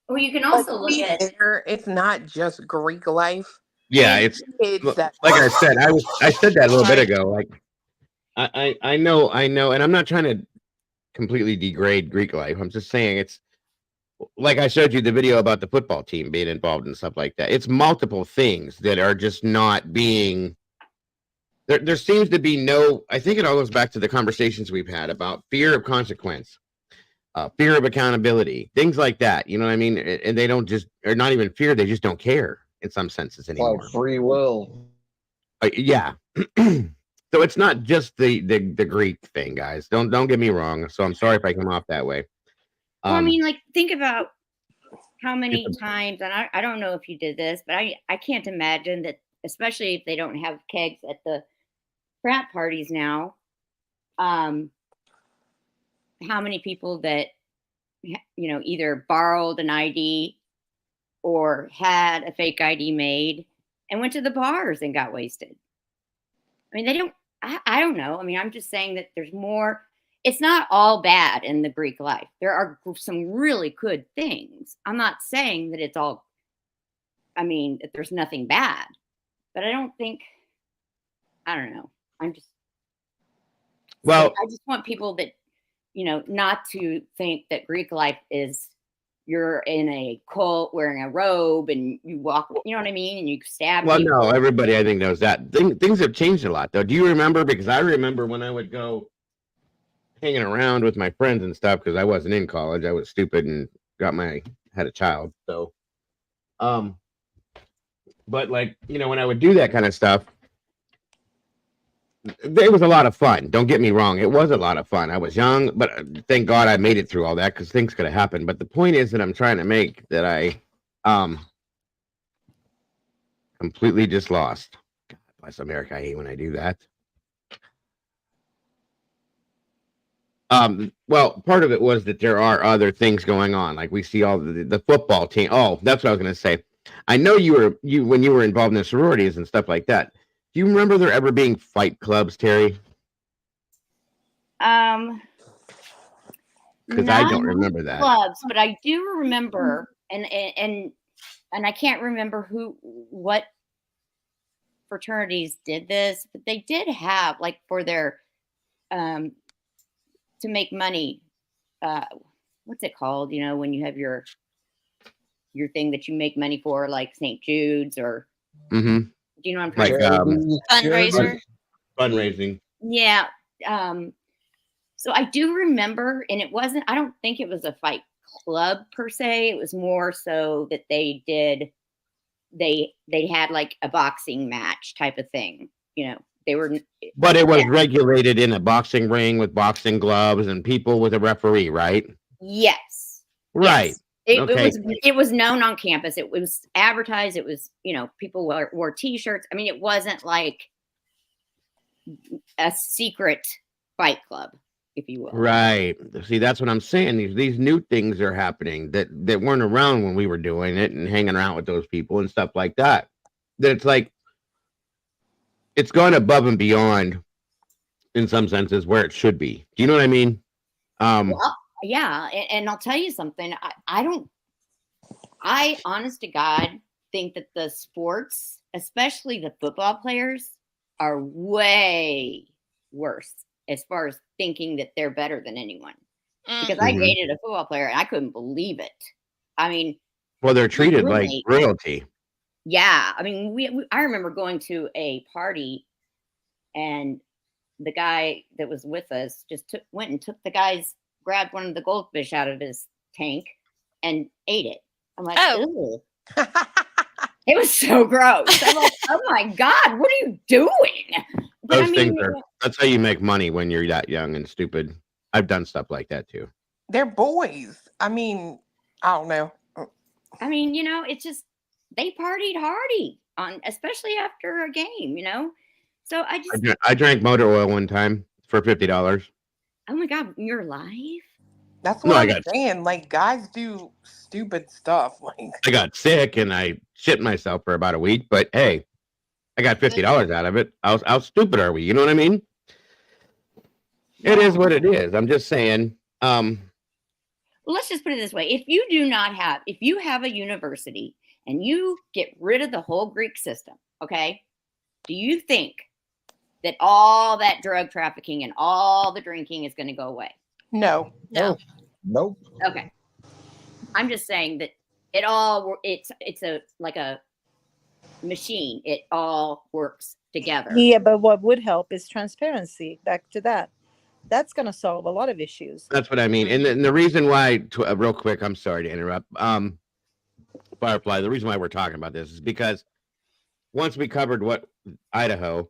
Well, you can But also to look be at fair, it's not just Greek life. Yeah, It's it's kids that like I said. I said that a little bit like ago. Like I know, and I'm not trying to completely degrade Greek life. I'm just saying it's like I showed you the video about the football team being involved and stuff like that. It's multiple things that are just not being. There seems to be no. I think it all goes back to the conversations we've had about fear of consequence, fear of accountability, things like that. You know what I mean? And they don't just, or not even fear. They just don't care in some senses anymore. Like free will. Yeah. So it's not just the Greek thing, guys. Don't get me wrong. So I'm sorry if I come off that way. well, I mean, like, think about how many times, and I don't know if you did this, but I can't imagine that, especially if they don't have kegs at the frat parties now, how many people that, you know, either borrowed an ID or had a fake ID made and went to the bars and got wasted. I mean, they don't, I don't know. I mean, I'm just saying that there's more. It's not all bad in the Greek life. There are some really good things. I'm not saying that it's all, I mean, that there's nothing bad, but I don't think, I don't know. I'm just, well, I just want people that, you know, not to think that Greek life is you're in a cult wearing a robe and you walk, you know what I mean? And you stab well, people. no, everybody I think knows that. Things have changed a lot, though. Do you remember? Because I remember when I would go hanging around with my friends and stuff, because I wasn't in college. I was stupid and had a child. So, but like, you know, when I would do that kind of stuff, it was a lot of fun. Don't get me wrong. It was a lot of fun. I was young, but thank God I made it through all that, because things could have happened. But the point is that I'm trying to make that I completely just lost. God bless America. I hate when I do that. Well, part of it was that there are other things going on. Like we see all the football team. Oh, that's what I was going to say. I know when you were involved in the sororities and stuff like that. Do you remember there ever being fight clubs, Terry? Because I don't remember that. Clubs, but I do remember, and I can't remember what fraternities did this, but they did have, like, for their to make money. What's it called? You know, when you have your thing that you make money for, like St. Jude's or. Mm-hmm. Do you know what I'm like fundraiser? Fundraising. Yeah. So I do remember, and it wasn't, I don't think it was a fight club per se. It was more so that they had like a boxing match type of thing. You know, they were. But it was regulated in a boxing ring with boxing gloves and people with a referee, right? Yes. Right. Yes. It was known on campus. It was advertised. It was, you know, people wore T-shirts. I mean, it wasn't like a secret fight club, if you will. Right. See, that's what I'm saying. These new things are happening that weren't around when we were doing it and hanging around with those people and stuff like that. That it's like it's gone above and beyond in some senses where it should be. Do you know what I mean? Well, yeah, and I'll tell you something. I honest to God think that the sports, especially the football players, are way worse as far as thinking that they're better than anyone. Because I dated a football player and I couldn't believe it. I mean, well, they're treated like royalty. Yeah, I mean, I remember going to a party, and the guy that was with us just went and grabbed one of the goldfish out of his tank and ate it. I'm like, ew. It was so gross. I'm like, oh my God, what are you doing? But Those things that's how you make money when you're that young and stupid. I've done stuff like that too. They're boys. I mean, I don't know. I mean, it's just they partied hardy on, especially after a game, So I just, I drank motor oil one time for $50. oh my God, you're live. That's No, what I'm saying. Like, guys do stupid stuff. Like, I got sick and I shit myself for about a week, but hey, I got $50 out of it. How stupid are we? You know what I mean? It is what it is. I'm just saying. Well, let's just put it this way: if you have a university and you get rid of the whole Greek system, okay, do you think that all that drug trafficking and all the drinking is going to go away? No. Nope. Okay. I'm just saying that it's like a machine. It all works together. Yeah, but what would help is transparency. Back to that. That's going to solve a lot of issues. That's what I mean. And the reason why, real quick, I'm sorry to interrupt. Firefly, the reason why we're talking about this is because once we covered Idaho,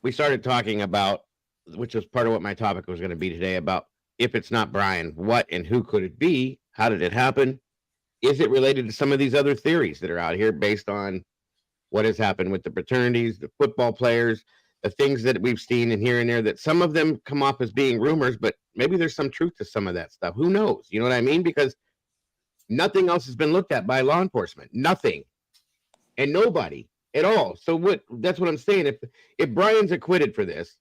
we started talking about, which was part of what my topic was going to be today, about if it's not Brian, what and who could it be? How did it happen? Is it related to some of these other theories that are out here based on what has happened with the fraternities, the football players, the things that we've seen and here and there, that some of them come off as being rumors, but maybe there's some truth to some of that stuff. Who knows? You know what I mean? Because nothing else has been looked at by law enforcement. Nothing. And nobody at all. So that's what I'm saying. If Brian's acquitted for this,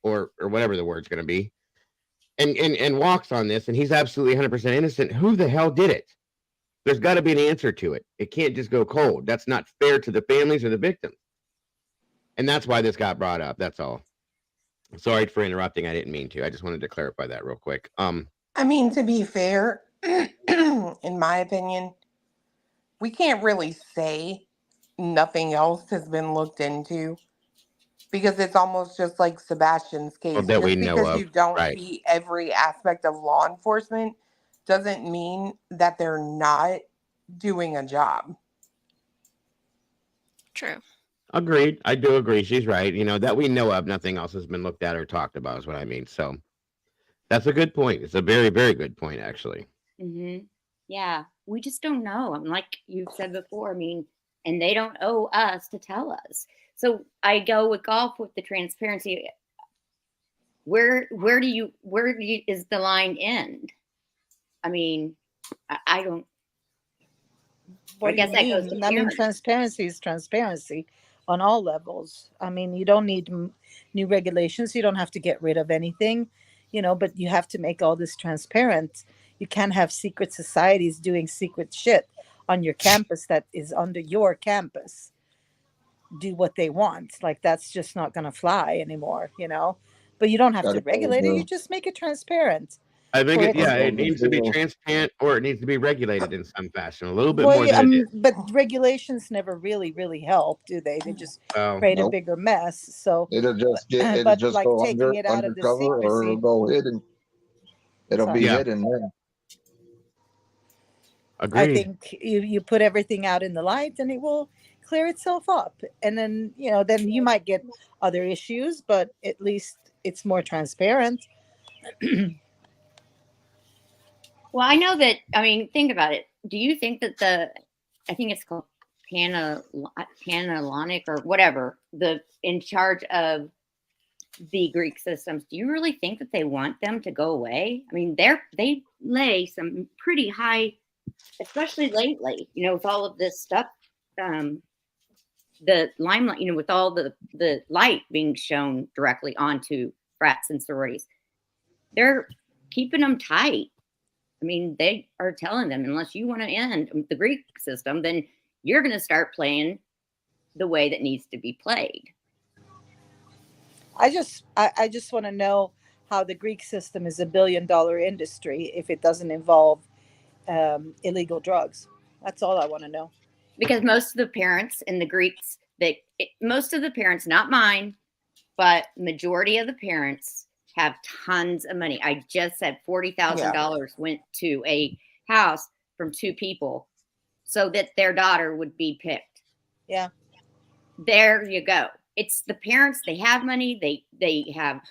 or whatever the word's going to be, and walks on this, and he's absolutely 100% innocent, who the hell did it? There's got to be an answer to it. It can't just go cold. That's not fair to the families or the victims. And that's why this got brought up. That's all. Sorry for interrupting. I didn't mean to. I just wanted to clarify that real quick. I mean, to be fair, in my opinion, we can't really say nothing else has been looked into, because it's almost just like Sebastian's case. That we Just know because of, you don't right. see every aspect of law enforcement doesn't mean that they're not doing a job. True. Agreed. I do agree. She's right. That we know of, nothing else has been looked at or talked about is what I mean. So that's a good point. It's a very, very good point, actually. Mm-hmm. Yeah, we just don't know. I'm like you've said before. I mean, and they don't owe us to tell us. So I go with golf with the transparency. Where is the line end? I mean, I don't. What I guess that goes to parents. transparency is transparency on all levels. I mean, you don't need new regulations. You don't have to get rid of anything, but you have to make all this transparent. You can't have secret societies doing secret shit on your campus that is under your campus. Do what they want. Like, that's just not going to fly anymore, but you don't have to regulate it. You just make it transparent. I think it needs to be transparent, or it needs to be regulated in some fashion, a little bit Well, more than it is. but regulations never really help, do they? They just create a bigger mess. So It'll just but just like go taking it out of the undercover, or secrecy. it'll go hidden. It'll be Yeah. hidden then. Agreed. I think you put everything out in the light, and it will clear itself up. And then then you might get other issues, but at least it's more transparent. Well, I know that. I mean, think about it. Do you think that I think it's called Panhellenic or whatever, in charge of the Greek systems? Do you really think that they want them to go away? I mean, they lay some pretty high, especially lately. With all of this stuff, the limelight. With all the light being shown directly onto frats and sororities, they're keeping them tight. I mean, they are telling them, unless you want to end the Greek system, then you're going to start playing the way that needs to be played. I just want to know how the Greek system is $1 billion industry if it doesn't involve illegal drugs. That's all I want to know. Because most of the parents in the Greeks, most of the parents, not mine, but majority of the parents have tons of money. I just said $40,000 went to a house from 2 people so that their daughter would be picked. Yeah. There you go. It's the parents. They have money. They have,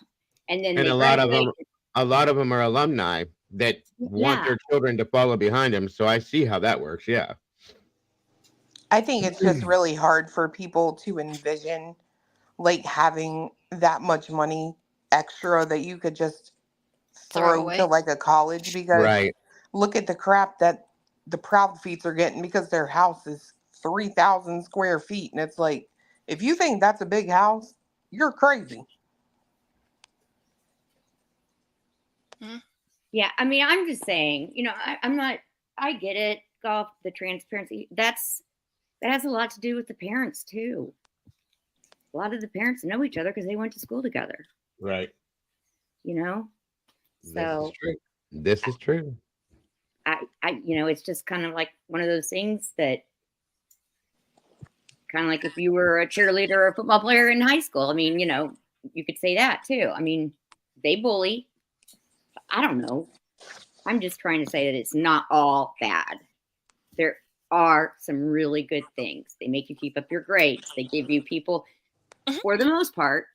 and then a lot of them are alumni that want their children to follow behind them. So I see how that works. Yeah. I think it's just really hard for people to envision like having that much money extra that you could just throw to away. like a college, because Right. look at the crap that the Proud Feets are getting because their house is 3,000 square feet. And it's like, if you think that's a big house, you're crazy. Yeah, I mean, I'm just saying, I'm not, I get it, golf, the transparency. That has a lot to do with the parents too. A lot of the parents know each other because they went to school together, Right. So This is true. This is true. it's just kind of like one of those things that kind of like if you were a cheerleader or a football player in high school, I mean, you could say that too. I mean, they bully. I don't know. I'm just trying to say that it's not all bad. There are some really good things. They make you keep up your grades. They give you people, for the most part,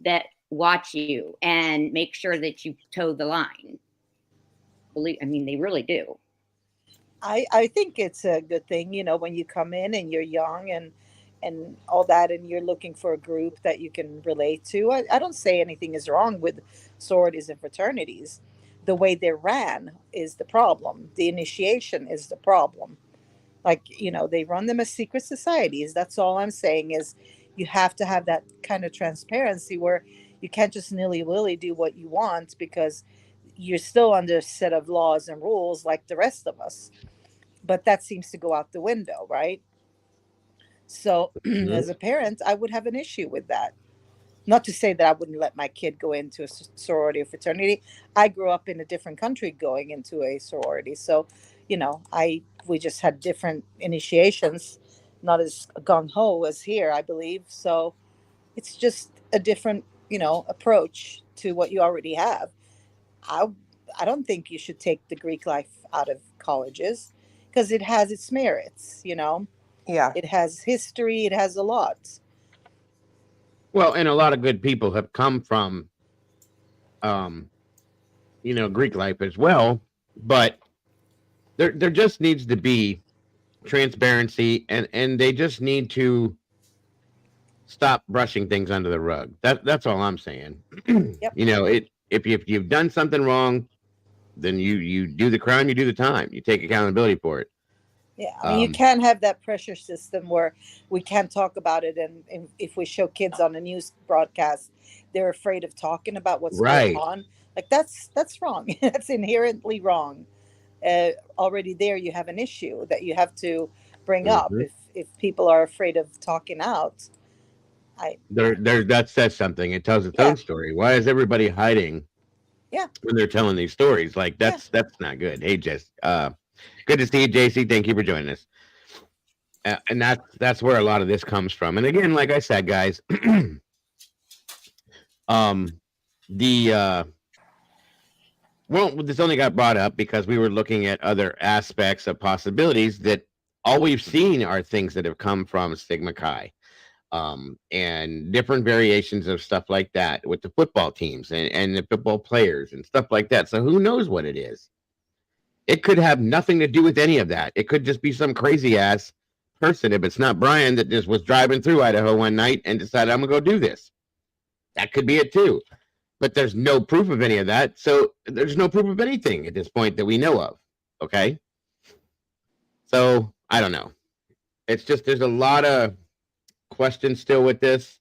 that watch you and make sure that you toe the line. They really do. I think it's a good thing, when you come in and you're young and all that, and you're looking for a group that you can relate to. I don't say anything is wrong with sororities and fraternities. The way they're ran is the problem. The initiation is the problem. Like, they run them as secret societies. That's all I'm saying is you have to have that kind of transparency where you can't just nilly-willy do what you want, because you're still under a set of laws and rules like the rest of us. But that seems to go out the window, right? So as a parent, I would have an issue with that. Not to say that I wouldn't let my kid go into a sorority or fraternity. I grew up in a different country going into a sorority. So, we just had different initiations, not as gung-ho as here, I believe. So it's just a different, approach to what you already have. I don't think you should take the Greek life out of colleges, because it has its merits, Yeah. It has history, it has a lot. Well, and a lot of good people have come from, Greek life as well. But there just needs to be transparency, and they just need to stop brushing things under the rug. That's all I'm saying. Yep. If you've done something wrong, then you do the crime, you do the time, you take accountability for it. Yeah, I mean, you can't have that pressure system where we can't talk about it, and if we show kids on a news broadcast, they're afraid of talking about what's Right. going on. Like that's wrong. That's inherently wrong. Already there, you have an issue that you have to bring up. If people are afraid of talking out, That says something. It tells its own story. Why is everybody hiding? Yeah. When they're telling these stories, like that's not good. Hey, Jess, good to see you, JC. Thank you for joining us. And that's where a lot of this comes from. And again, like I said, guys, this only got brought up because we were looking at other aspects of possibilities that all we've seen are things that have come from Sigma Chi. And different variations of stuff like that with the football teams and the football players and stuff like that. So who knows what it is? It could have nothing to do with any of that. It could just be some crazy ass person. If it's not Brian that just was driving through Idaho one night and decided, I'm gonna go do this. That could be it too. But there's no proof of any of that. So there's no proof of anything at this point that we know of. Okay. So I don't know. It's just there's a lot of questions still with this.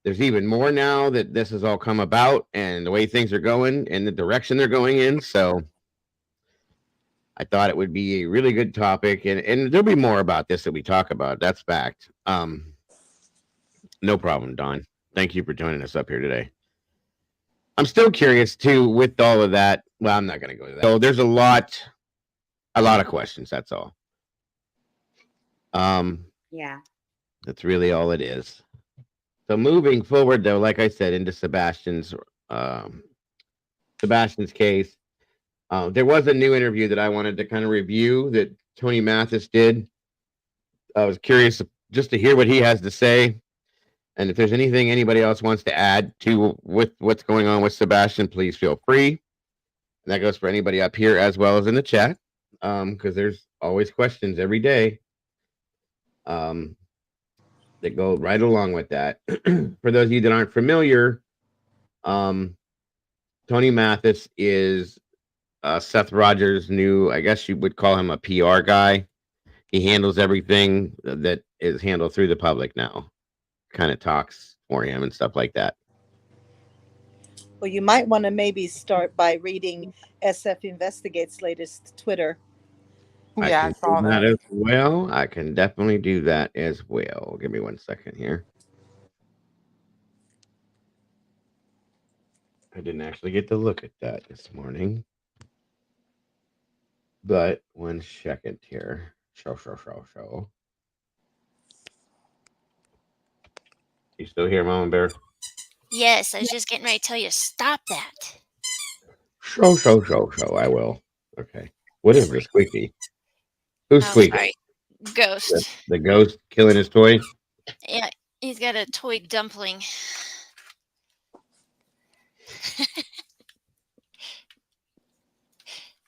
There's even more now that this has all come about and the way things are going and the direction they're going in. So I thought it would be a really good topic, and there'll be more about this that we talk about. That's fact. No problem, Don. Thank you for joining us up here today. I'm still curious too with all of that. Well, I'm not going to go to that. So there's a lot of questions. That's all. Yeah. That's really all it is. So moving forward, though, like I said, into Sebastian's case, there was a new interview that I wanted to kind of review that Tony Mathis did. I was curious just to hear what he has to say, and if there's anything anybody else wants to add to with what's going on with Sebastian, please feel free. And that goes for anybody up here as well as in the chat, because there's always questions every day that go right along with that. For those of you that aren't familiar, Tony Mathis is Seth Rogers' new, I guess you would call him a PR guy. He handles everything that is handled through the public now, kind of talks for him and stuff like that. Well, you might want to maybe start by reading SF Investigates' latest Twitter. Yeah, I saw that that. as well. I can definitely do that as well. Give me 1 second here. I didn't actually get to look at that this morning. But 1 second here. Show. You still here, Mama Bear? Yes, I was just getting ready to tell you, stop that. Show. I will. Okay. Whatever is squeaky. Who's Oh, squeaking? sorry. Ghost. The ghost killing his toy? Yeah, he's got a toy dumpling.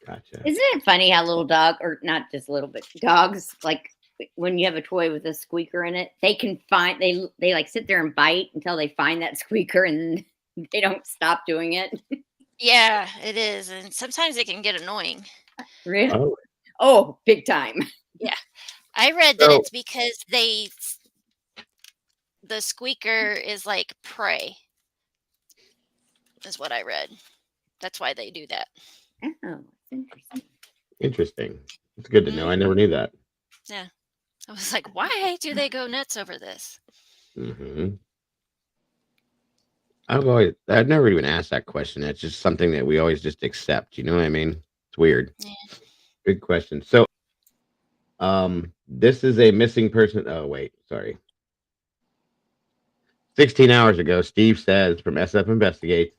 Gotcha. Isn't it funny how little dog, or not just little, but dogs, like when you have a toy with a squeaker in it, they can find, they like sit there and bite until they find that squeaker and they don't stop doing it. Yeah, it is. And sometimes it can get annoying. Really? Oh. Oh, big time. Yeah. I read that So- it's because the squeaker is like prey, is what I read. That's why they do that. Oh, interesting. Interesting. It's good to know. I never knew that. Yeah. I was like, why do they go nuts over this? Mm-hmm. I've never even asked that question. That's just something that we always just accept. You know what I mean? It's weird. Yeah. Good question. So, this is a missing person. Oh, wait, sorry. 16 hours ago, Steve says from SF Investigates,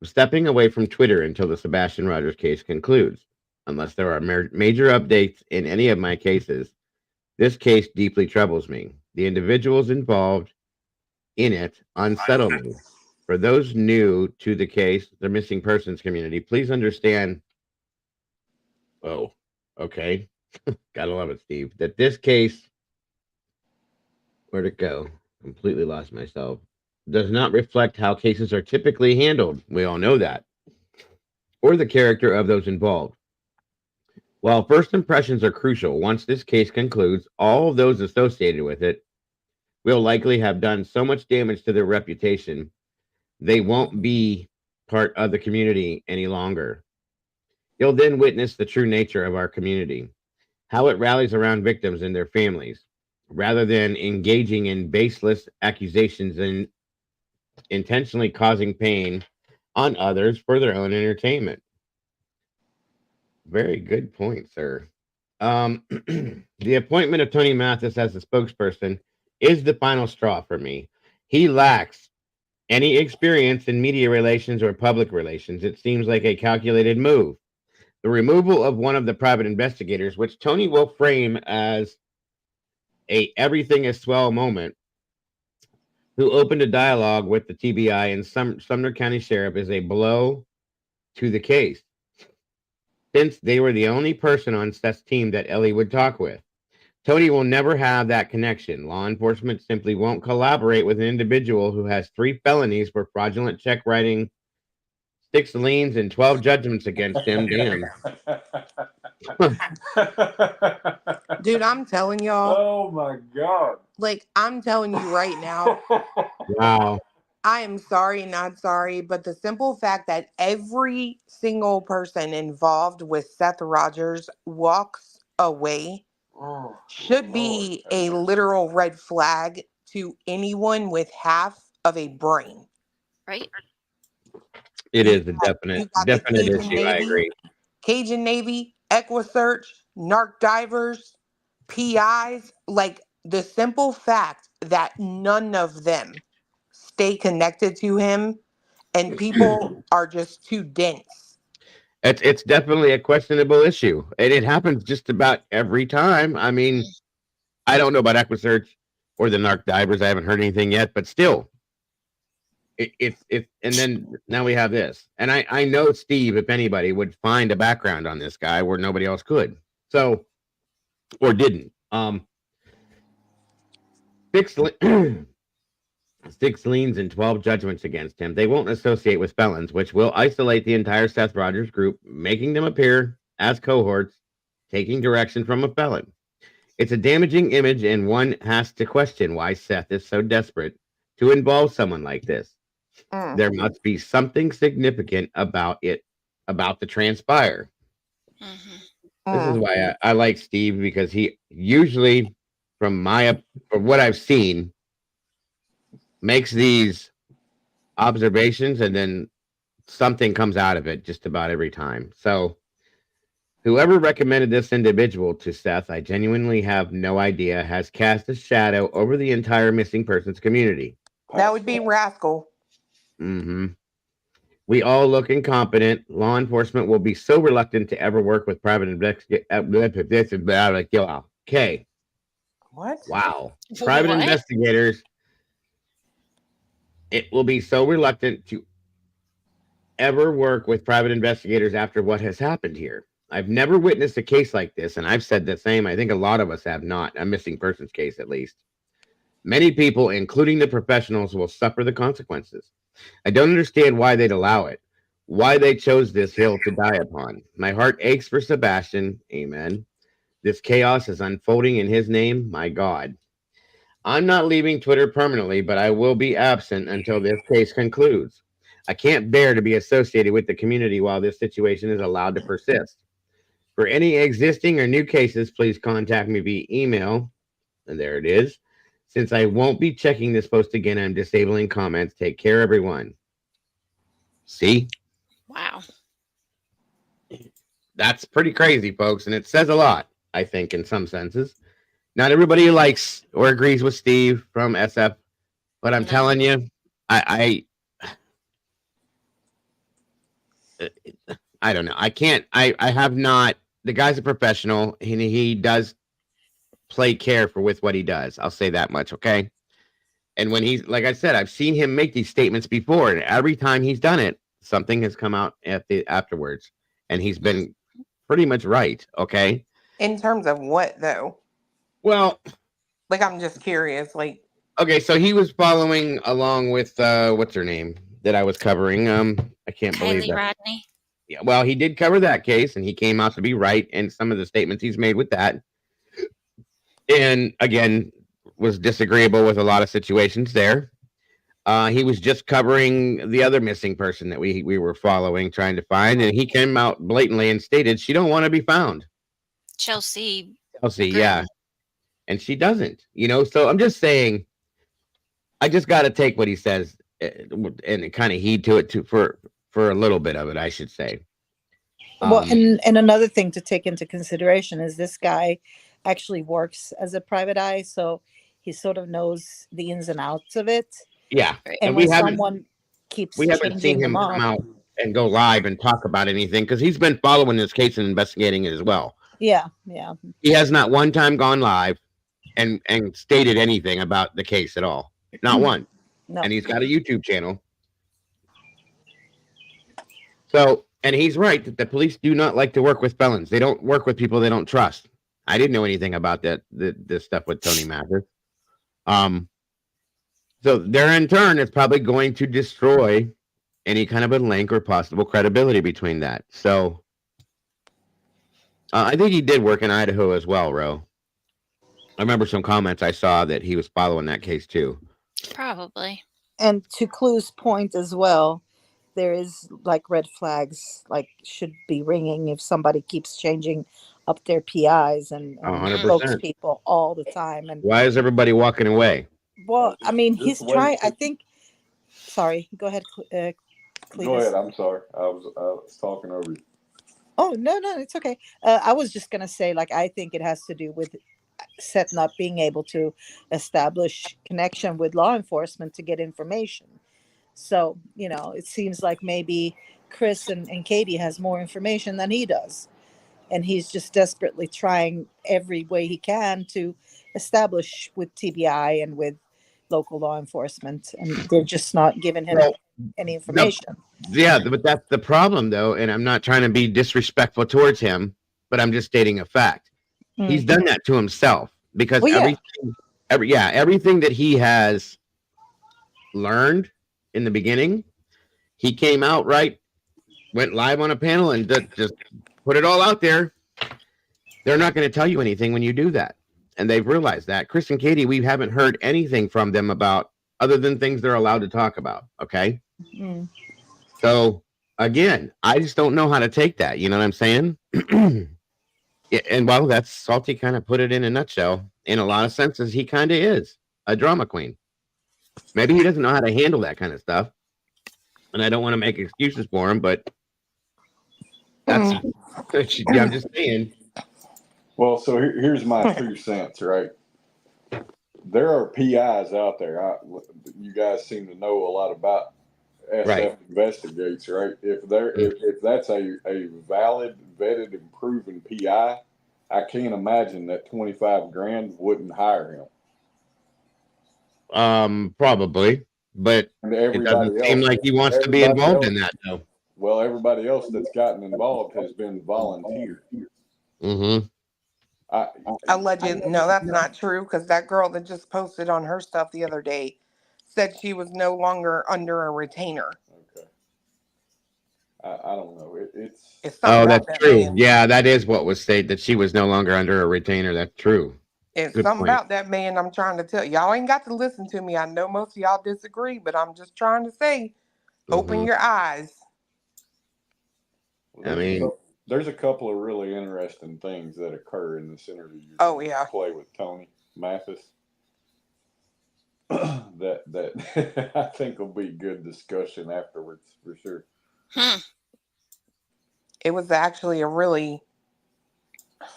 I'm stepping away from Twitter until the Sebastian Rogers case concludes. Unless there are major updates in any of my cases, this case deeply troubles me. The individuals involved in it unsettle me. For those new to the case, the missing persons community, please understand. Oh, okay. Gotta love it, Steve. That this case, where'd it go? Completely lost myself. Does not reflect how cases are typically handled. We all know that. Or the character of those involved. While first impressions are crucial, once this case concludes, all of those associated with it will likely have done so much damage to their reputation, they won't be part of the community any longer. You'll then witness the true nature of our community, how it rallies around victims and their families, rather than engaging in baseless accusations and intentionally causing pain on others for their own entertainment. Very good point, sir. The appointment of Tony Mathis as the spokesperson is the final straw for me. He lacks any experience in media relations or public relations. It seems like a calculated move. The removal of one of the private investigators, which Tony will frame as a everything is swell moment, who opened a dialogue with the TBI and Sumner County Sheriff, is a blow to the case, since they were the only person on Seth's team that Ellie would talk with. Tony will never have that connection. Law enforcement simply won't collaborate with an individual who has 3 felonies for fraudulent check writing, 6 liens, and 12 judgments against him. Damn. Dude, I'm telling y'all. Oh my God. Like, I'm telling you right now, Wow. I am sorry, not sorry, but the simple fact that every single person involved with Seth Rogers walks away Oh, should be a literal red flag to anyone with half of a brain. Right? It is a definite Cajun issue. I Navy, agree. Cajun Navy, EquiSearch, narc divers, PIs, like the simple fact that none of them stay connected to him and people are just too dense. It's definitely a questionable issue, and it happens just about every time. I mean, I don't know about EquiSearch or the narc divers. I haven't heard anything yet, but still, and then now we have this. And I know Steve, if anybody, would find a background on this guy where nobody else could. So, or didn't. 6 liens and 12 judgments against him. They won't associate with felons, which will isolate the entire Seth Rogers group, making them appear as cohorts, taking direction from a felon. It's a damaging image, and one has to question why Seth is so desperate to involve someone like this. There must be something significant about it, about the transpire. This is why I like Steve, because he usually, from what I've seen, makes these observations and then something comes out of it just about every time. So whoever recommended this individual to Seth, I genuinely have no idea, has cast a shadow over the entire missing persons community. That would be Rascal. We all look incompetent. Law enforcement will be so reluctant to ever work with private investigators. Okay. What? Wow. Private investigators. It will be so reluctant to ever work with private investigators after what has happened here. I've never witnessed a case like this, and I've said the same. I think a lot of us have not, a missing persons case at least. Many people, including the professionals, will suffer the consequences. I don't understand why they'd allow it, why they chose this hill to die upon. My heart aches for Sebastian. Amen. This chaos is unfolding in his name. My God. I'm not leaving Twitter permanently, but I will be absent until this case concludes. I can't bear to be associated with the community while this situation is allowed to persist. For any existing or new cases, please contact me via email. And there it is. Since I won't be checking this post again, I'm disabling comments. Take care, everyone. See? Wow. That's pretty crazy, folks. And it says a lot, I think, in some senses. Not everybody likes or agrees with Steve from SF, but I'm telling you, I don't know. I can't. I have not. The guy's a professional, and he does play careful with what he does. I'll say that much, okay? And when he's, like I said, I've seen him make these statements before, and every time he's done it, something has come out afterwards, and he's been pretty much right, okay? In terms of what, though? Well, like, I'm just curious. Like, okay, so he was following along with what's her name that I was covering. I can't believe that. Rodney. Yeah, well, he did cover that case, and he came out to be right in some of the statements he's made with that. And again, was disagreeable with a lot of situations there. He was just covering the other missing person that we were following, trying to find, and he came out blatantly and stated she don't want to be found. Chelsea, yeah. And she doesn't, so I'm just saying, I just got to take what he says and kind of heed to it for a little bit of it, I should say. Well, and another thing to take into consideration is this guy actually works as a private eye, so he sort of knows the ins and outs of it. Yeah. And when someone keeps haven't seen him come out and go live and talk about anything, because he's been following this case and investigating it as well. Yeah. He has not one time gone live and stated anything about the case at all. Not one. No. And he's got a YouTube channel. So, and he's right that the police do not like to work with felons. They don't work with people they don't trust. I didn't know anything about that, this stuff with Tony Mathis. So there in turn is probably going to destroy any kind of a link or possible credibility between that. So I think he did work in Idaho as well, Ro. I remember some comments I saw that he was following that case too. Probably. And to Clue's point as well, there is like red flags, like should be ringing if somebody keeps changing up their PIs and 100%. spokespeople all the time. And why is everybody walking away? Well, I mean, Just he's trying. wait. I think. Sorry, go ahead. Cletus. Go ahead. I'm sorry. I was talking over you. Oh no, it's okay. I was just gonna say, like, I think it has to do with Seth not being able to establish connection with law enforcement to get information. So, it seems like maybe Chris and Katie has more information than he does. And he's just desperately trying every way he can to establish with TBI and with local law enforcement, and they're just not giving him Well, any information. Yeah, but that's the problem, though, and I'm not trying to be disrespectful towards him, but I'm just stating a fact. He's done that to himself because Well, yeah. everything that he has learned in the beginning, he came out right, went live on a panel, and just put it all out there. They're not going to tell you anything when you do that, and they've realized that. Chris and Katie, we haven't heard anything from them about other than things they're allowed to talk about. Okay. Mm. So again, I just don't know how to take that. You know what I'm saying? Yeah, and well, that's Salty kind of put it in a nutshell. In a lot of senses, he kind of is a drama queen. Maybe he doesn't know how to handle that kind of stuff. And I don't want to make excuses for him, but that's I'm just saying. Well, so here's my 2 cents, right? There are PIs out there. You guys seem to know a lot about SF Right. investigates, right? If that's a valid, vetted, and proven PI, I can't imagine that 25 grand wouldn't hire him. Probably, but And it doesn't seem like he wants to be involved in that, though. Well, everybody else that's gotten involved has been volunteer. Mm-hmm. Alleged. No, that's not true, because that girl that just posted on her stuff the other day said she was no longer under a retainer. Okay. I don't know. It's something Oh, about that's that true. man. Yeah, that is what was stated, that she was no longer under a retainer. That's true. It's Good something point. about that man. I'm trying to tell y'all. Ain't got to listen to me. I know most of y'all disagree, but I'm just trying to say, open Mhm. your eyes. I mean, there's a couple of really interesting things that occur in this interview. Oh yeah. Play with Tony Mathis. that I think will be good discussion afterwards for sure. It was actually a really,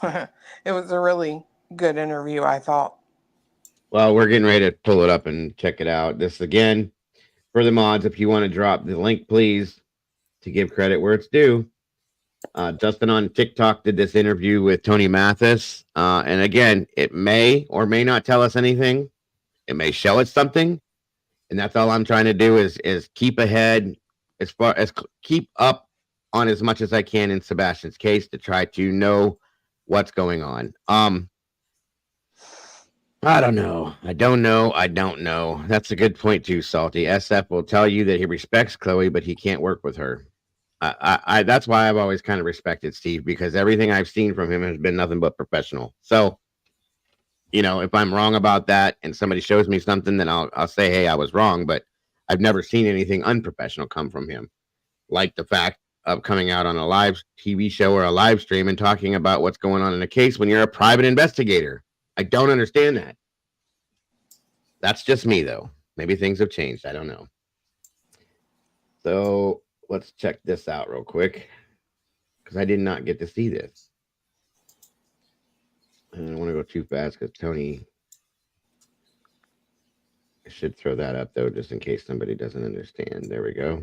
it was a really good interview, I thought. well, we're getting ready to pull it up and check it out. This again, for the mods, if you want to drop the link, please, to give credit where it's due. Justin on TikTok did this interview with Tony Mathis. And again, it may or may not tell us anything. It may show us something. And that's all I'm trying to do is keep ahead, as far as keep up on as much as I can in Sebastian's case to try to know what's going on. I don't know. I don't know. That's a good point too, Salty. SF will tell you that he respects Chloe, but he can't work with her. I that's why I've always kind of respected Steve, because everything I've seen from him has been nothing but professional. So, you know, if I'm wrong about that and somebody shows me something, then I'll say, hey, I was wrong. But I've never seen anything unprofessional come from him, like the fact of coming out on a live TV show or a live stream and talking about what's going on in a case when you're a private investigator. I don't understand that. That's just me, though. Maybe things have changed. I don't know. So let's check this out real quick, because I did not get to see this. I don't want to go too fast because Tony, I should throw that up though, just in case somebody doesn't understand. There we go.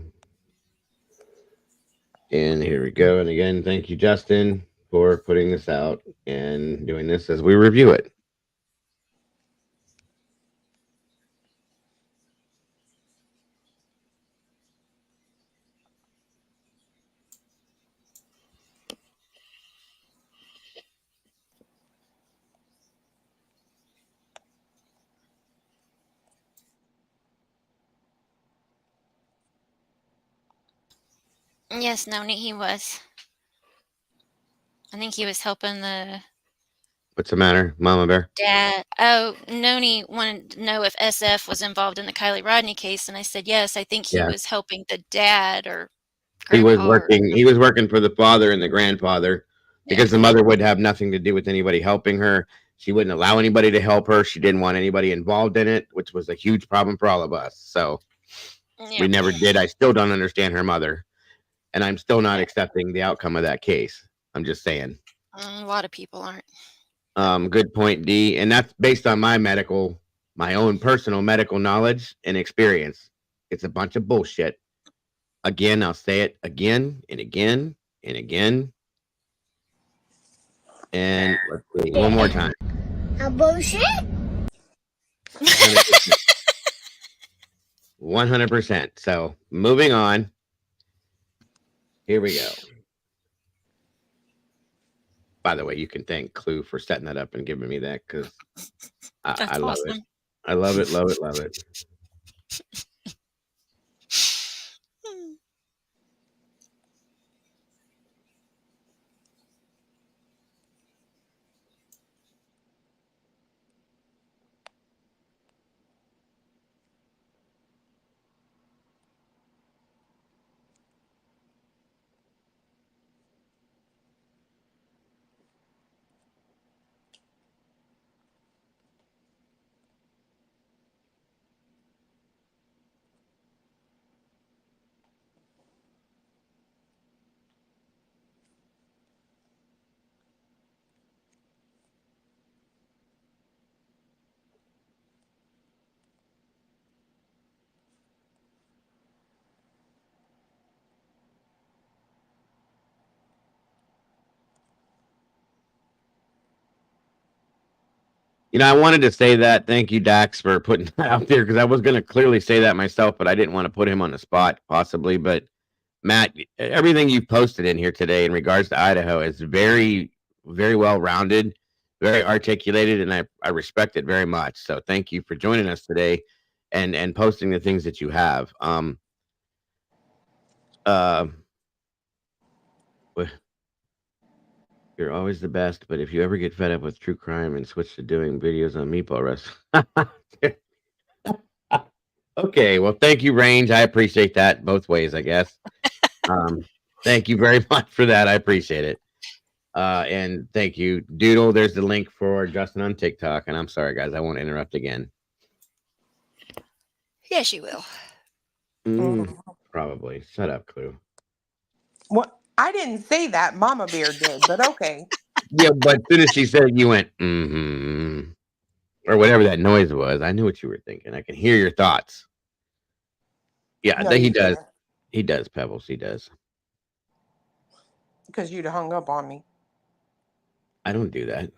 And here we go. And again, thank you, Justin, for putting this out and doing this as we review it. Yes, Noni, he was. I think he was helping the What's the matter, Mama Bear? dad. Oh, Noni wanted to know if SF was involved in the Kylie Rodney case, and I said yes. I think he Yeah. was helping the dad or He was grandpa. working. He was working for the father and the grandfather, because the mother would have nothing to do with anybody helping her. She wouldn't allow anybody to help her. She didn't want anybody involved in it, which was a huge problem for all of us. So we never did. I still don't understand her mother, and I'm still not accepting the outcome of that case. I'm just saying. A lot of people aren't. Good point, D. And that's based on my own personal medical knowledge and experience. It's a bunch of bullshit. Again, I'll say it again and again and again. And let's see, one more time. A bullshit? 100%. So moving on. Here we go. By the way, you can thank Clue for setting that up and giving me that because I love it. I love it, love it, love it. I wanted to say that. Thank you, Dax, for putting that out there because I was going to clearly say that myself, but I didn't want to put him on the spot, possibly. But Matt, everything you've posted in here today in regards to Idaho is very, very well rounded, very articulated, and I respect it very much. So thank you for joining us today and posting the things that you have. You're always the best, but if you ever get fed up with true crime and switch to doing videos on meatball wrestling. Okay, well, thank you, Range. I appreciate that both ways, I guess. Thank you very much for that. I appreciate it. And thank you, Doodle. There's the link for Justin on TikTok. And I'm sorry, guys, I won't interrupt again. Yes, you will. Probably. Shut up, Clue. What? I didn't say that. Mama Bear did, but okay. Yeah, but as soon as she said it, you went, or whatever that noise was. I knew what you were thinking. I can hear your thoughts. Yeah, No, he you does. didn't. He does, Pebbles. He does. Because you'd have hung up on me. I don't do that.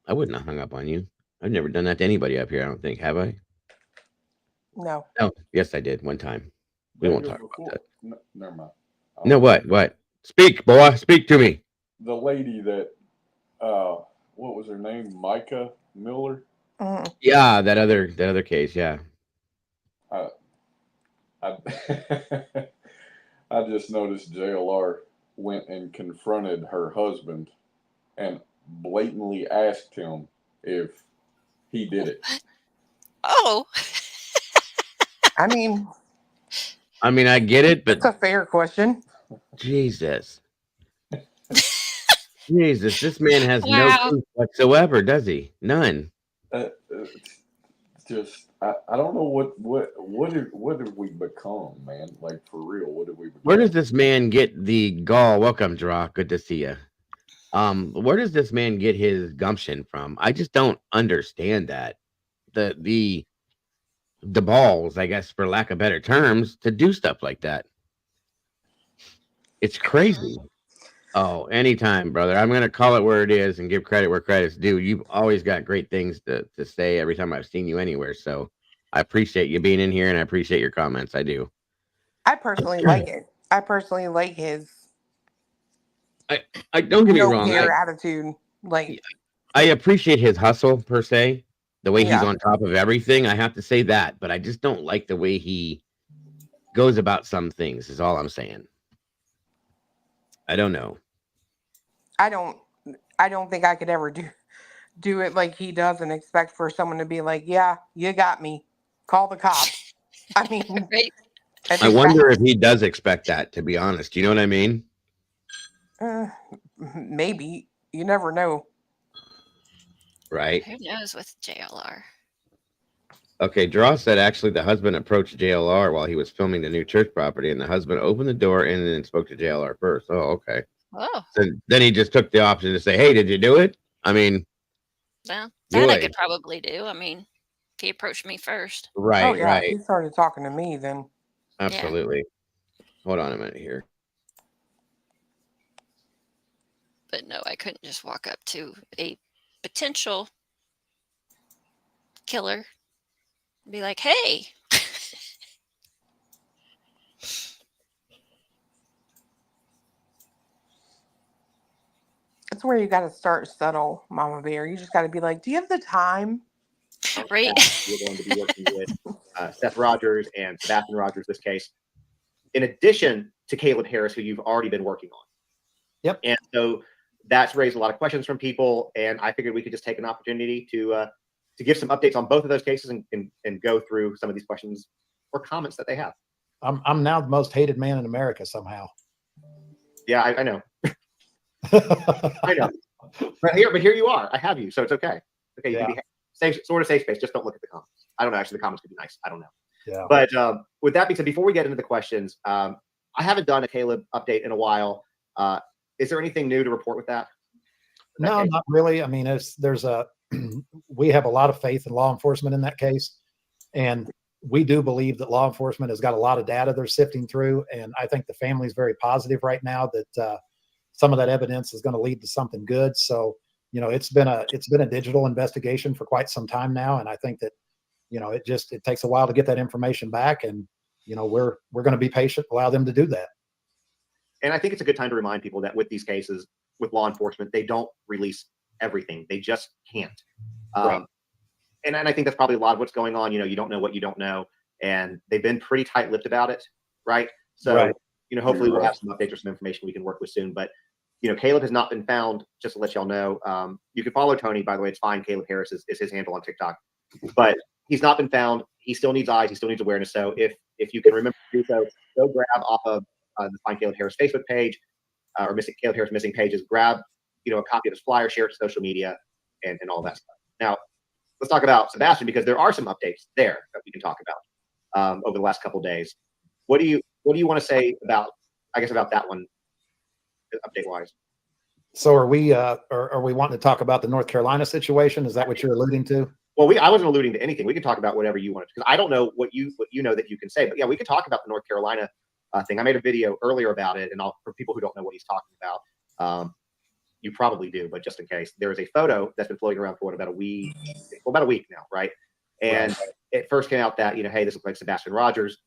I wouldn't have hung up on you. I've never done that to anybody up here, I don't think. Have I? No. Oh, yes, I did one time. We won't talk about that. No, never mind. No, what? What? Speak, boy. Speak to me. The lady that, what was her name? Micah Miller? Yeah, that other case, yeah. I I just noticed JLR went and confronted her husband and blatantly asked him if he did it. Oh. I mean, I get it, but it's a fair question. Jesus. Jesus, this man has no Wow. clue whatsoever, does he? None. Just I don't know what have we become, man? Like for real, what have we become? Where does this man get the gall? Welcome, Draw. Good to see you. Where does this man get his gumption from? I just don't understand that. The balls, I guess, for lack of better terms, to do stuff like that. It's crazy. Oh, anytime, brother. I'm gonna call it where it is and give credit where credit's due. You've always got great things to say every time I've seen you anywhere. So I appreciate you being in here and I appreciate your comments. I do. I personally like it. I personally like his I don't get me no wrong. care attitude. Like, I appreciate his hustle per se, the way he's Yeah. on top of everything. I have to say that, but I just don't like the way he goes about some things, is all I'm saying. I don't know. I don't think I could ever do it like he does and expect for someone to be like, yeah, you got me. Call the cops. I mean, Right. I wonder if he does expect that, to be honest. You know what I mean? Maybe. You never know. Right. Who knows with JLR? Okay, Draw said actually the husband approached JLR while he was filming the new church property, and the husband opened the door and then spoke to JLR first. Oh, okay. Oh. So then he just took the option to say, hey, did you do it? I mean, Well, that I boy. could probably do. I mean, if he approached me first. Right, Oh, yeah. right. If he started talking to me, then. Absolutely. Hold on a minute here. But no, I couldn't just walk up to a potential killer and be like, hey. That's where you got to start subtle, Mama Bear. You just got to be like, do you have the time? Right. We're going to be working with Seth Rogers and Sebastian Rogers this case, in addition to Caleb Harris, who you've already been working on. Yep. And so that's raised a lot of questions from people, and I figured we could just take an opportunity to give some updates on both of those cases and go through some of these questions or comments that they have. I'm now the most hated man in America somehow. Yeah, I know. I know. But here you are. I have you, so it's okay. Okay, you can be safe, sort of safe space. Just don't look at the comments. I don't know. Actually, the comments could be nice. I don't know. Yeah. But with that being said, before we get into the questions, I haven't done a Caleb update in a while. Is there anything new to report with that? No, not really. I mean, we have a lot of faith in law enforcement in that case, and we do believe that law enforcement has got a lot of data they're sifting through, and I think the family is very positive right now that some of that evidence is going to lead to something good. So, you know, it's been a digital investigation for quite some time now, and I think that, you know, it takes a while to get that information back, and you know, we're going to be patient, allow them to do that. And I think it's a good time to remind people that with these cases, with law enforcement, they don't release everything. They just can't. Right. And I think that's probably a lot of what's going on. You know, you don't know what you don't know, and they've been pretty tight-lipped about it, right? So, Right. you know, hopefully we'll have some updates or some information we can work with soon. But, you know, Caleb has not been found. Just to let y'all know, you can follow Tony, by the way. It's fine. Caleb Harris is his handle on TikTok, but he's not been found. He still needs eyes. He still needs awareness. So if you can remember to do so, go grab off of the Find Caleb Harris Facebook page or Caleb Harris Missing pages. Grab, you know, a copy of this flyer, share it to social media, and all that stuff. Now, let's talk about Sebastian, because there are some updates there that we can talk about over the last couple of days. What do you want to say about, I guess, about that one, update wise? So are we wanting to talk about the North Carolina situation? Is that what you're alluding to? Well, I wasn't alluding to anything. We can talk about whatever you want, because I don't know what you know that you can say. But yeah, we could talk about the North Carolina thing. I made a video earlier about it, and for people who don't know what he's talking about, you probably do, but just in case, there is a photo that's been floating around for about a week now, right? And it first came out that, you know, hey, this looks like Sebastian Rogers,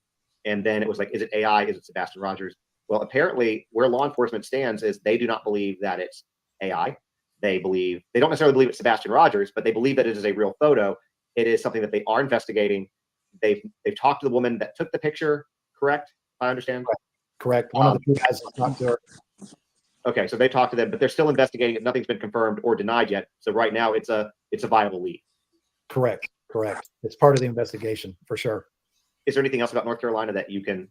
and then it was like, is it AI? Is it Sebastian Rogers? Well, apparently, where law enforcement stands is they do not believe that it's AI. They don't necessarily believe it's Sebastian Rogers, but they believe that it is a real photo. It is something that they are investigating. They've talked to the woman that took the picture, correct? If I understand. Correct. One of the two guys talked to her. Okay, so they talked to them, but they're still investigating it. Nothing's been confirmed or denied yet. So right now, it's a viable lead. Correct. It's part of the investigation for sure. Is there anything else about North Carolina that you can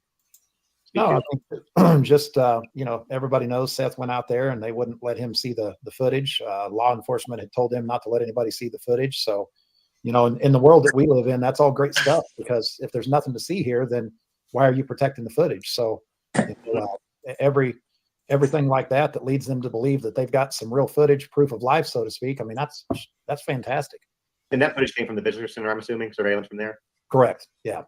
speak No, to? I think that just you know, everybody knows Seth went out there and they wouldn't let him see the footage. Law enforcement had told him not to let anybody see the footage. So, you know, in the world that we live in, that's all great stuff, because if there's nothing to see here, then why are you protecting the footage? So, you know, everything like that leads them to believe that they've got some real footage, proof of life, so to speak. I mean, that's fantastic. And that footage came from the visitor center, I'm assuming, surveillance from there? Correct. Yeah.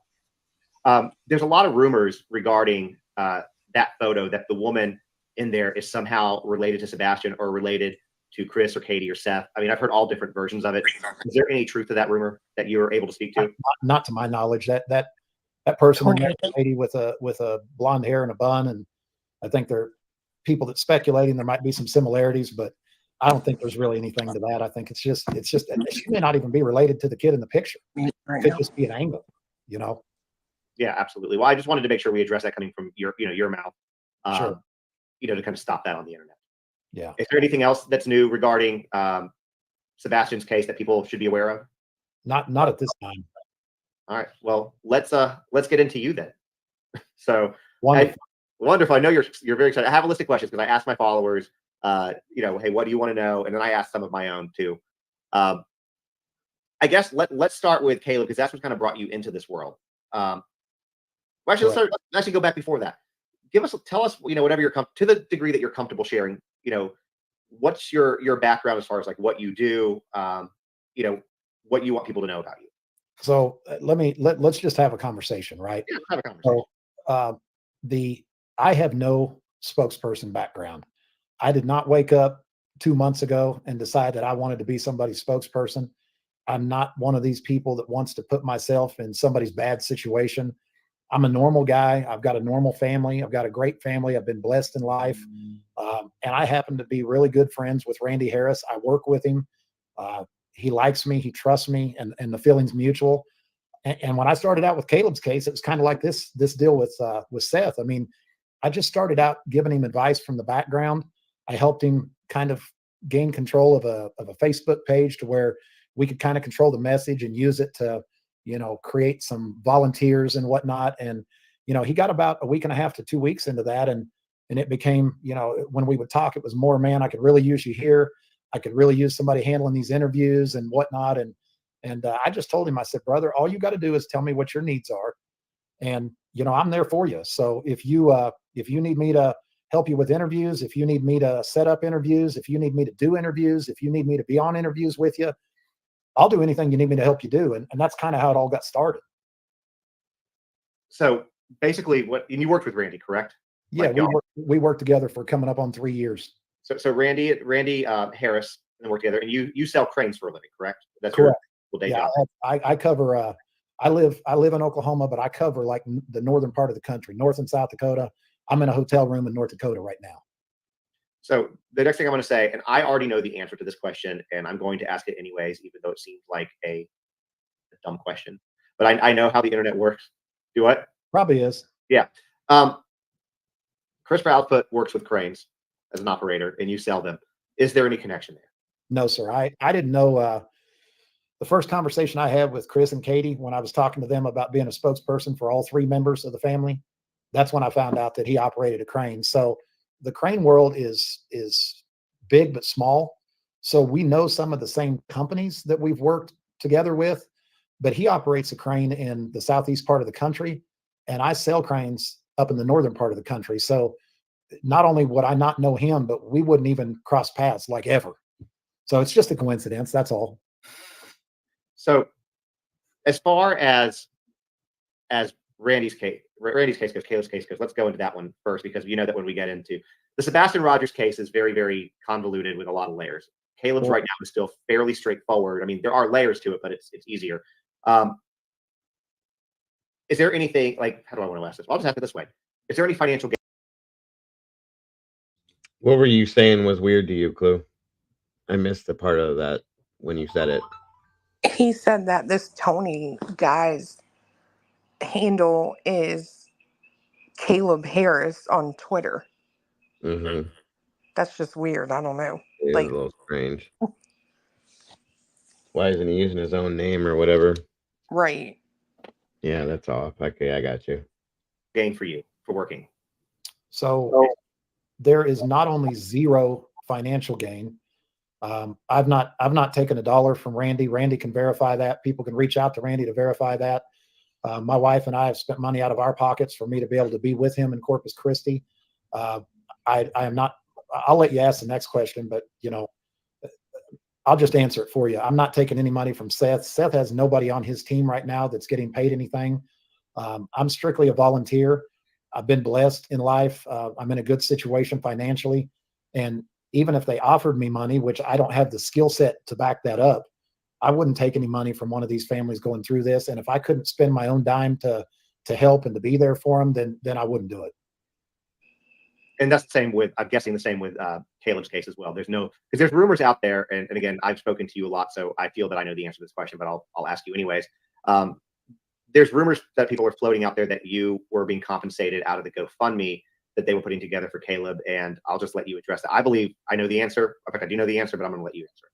There's a lot of rumors regarding that photo, that the woman in there is somehow related to Sebastian or related to Chris or Katie or Seth. I mean, I've heard all different versions of it. Is there any truth to that rumor that you were able to speak to? Not to my knowledge. That person in there, lady with a blonde hair and a bun, and I think there are people that speculating there might be some similarities, but I don't think there's really anything to that. I think it's just she may not even be related to the kid in the picture. It could just be an angle, you know. Yeah, absolutely. Well, I just wanted to make sure we address that coming from your mouth, Sure. you know, to kind of stop that on the internet. Yeah. Is there anything else that's new regarding Sebastian's case that people should be aware of? Not at this time. All right. Well, let's get into you then. So Wonderful. Wonderful. I know you're very excited. I have a list of questions because I asked my followers, you know, hey, what do you want to know? And then I asked some of my own too. I guess let's start with Caleb, because that's what kind of brought you into this world. Well, actually, let's actually go back before that. Tell us, you know, whatever to the degree that you're comfortable sharing, you know, what's your background as far as like what you do, you know, what you want people to know about you. So let's just have a conversation, right? Yeah, have a conversation. So I have no spokesperson background. I did not wake up 2 months ago and decide that I wanted to be somebody's spokesperson. I'm not one of these people that wants to put myself in somebody's bad situation. I'm a normal guy. I've got a normal family. I've got a great family. I've been blessed in life. And I happen to be really good friends with Randy Harris. I work with him. He likes me. He trusts me, and the feeling's mutual. And when I started out with Caleb's case, it was kind of like this deal with Seth. I mean, I just started out giving him advice from the background. I helped him kind of gain control of a Facebook page to where we could kind of control the message and use it to, create some volunteers and whatnot. And, he got about a week and a half to 2 weeks into that. And it became, when we would talk, it was more, man, I could really use you here. I could really use somebody handling these interviews and whatnot. And I just told him, I said, brother, all you got to do is tell me what your needs are. And, I'm there for you. So if you need me to help you with interviews, if you need me to set up interviews, if you need me to do interviews, if you need me to be on interviews with you, I'll do anything you need me to help you do. And that's kind of how it all got started. So basically and you worked with Randy, correct? Yeah, we worked together for coming up on 3 years. So Randy Harris and work together, and you sell cranes for a living, correct? That's Correct. your day Yeah, job. I cover. I live in Oklahoma, but I cover like the northern part of the country, North and South Dakota. I'm in a hotel room in North Dakota right now. So the next thing I'm going to say, and I already know the answer to this question, and I'm going to ask it anyways, even though it seems like a dumb question, but I know how the internet works. Do what? Probably is. Yeah. Chris Proudfoot works with cranes as an operator, and you sell them. Is there any connection there? No, sir. I didn't know. The first conversation I had with Chris and Katie, when I was talking to them about being a spokesperson for all 3 members of the family, that's when I found out that he operated a crane. So the crane world is big but small. So we know some of the same companies that we've worked together with, but he operates a crane in the southeast part of the country, and I sell cranes up in the northern part of the country. So not only would I not know him, but we wouldn't even cross paths like ever. So it's just a coincidence. That's all. So as far as Randy's case goes, Caleb's case goes, let's go into that one first, because you know that when we get into the Sebastian Rogers case is very, very convoluted with a lot of layers. Caleb's right now is still fairly straightforward. I mean, there are layers to it, but it's easier. Is there anything like, how do I want to ask this? I'll just ask it this way. Is there any financial gain? What were you saying was weird to you, Clue? I missed the part of that when you said it. He said that this Tony guy's handle is Caleb Harris on Twitter. Mm-hmm. That's just weird. I don't know. It is a little strange. Why isn't he using his own name or whatever? Right. Yeah, that's off. Okay, I got you. Gain for you for working. So there is not only zero financial gain. I've not taken a dollar from Randy. Randy can verify that. People can reach out to Randy to verify that. My wife and I have spent money out of our pockets for me to be able to be with him in Corpus Christi. I am not. I'll let you ask the next question, but I'll just answer it for you. I'm not taking any money from Seth. Seth has nobody on his team right now that's getting paid anything. I'm strictly a volunteer. I've been blessed in life. I'm in a good situation financially, and even if they offered me money, which I don't have the skill set to back that up, I wouldn't take any money from one of these families going through this. And if I couldn't spend my own dime to help and to be there for them, then I wouldn't do it. And that's the same with, I'm guessing the same with Caleb's case as well. Because there's rumors out there, and again, I've spoken to you a lot, so I feel that I know the answer to this question, but I'll ask you anyways. There's rumors that people are floating out there that you were being compensated out of the GoFundMe that they were putting together for Caleb, and I'll just let you address that. I believe I know the answer. In fact, I do know the answer, but I'm going to let you answer it.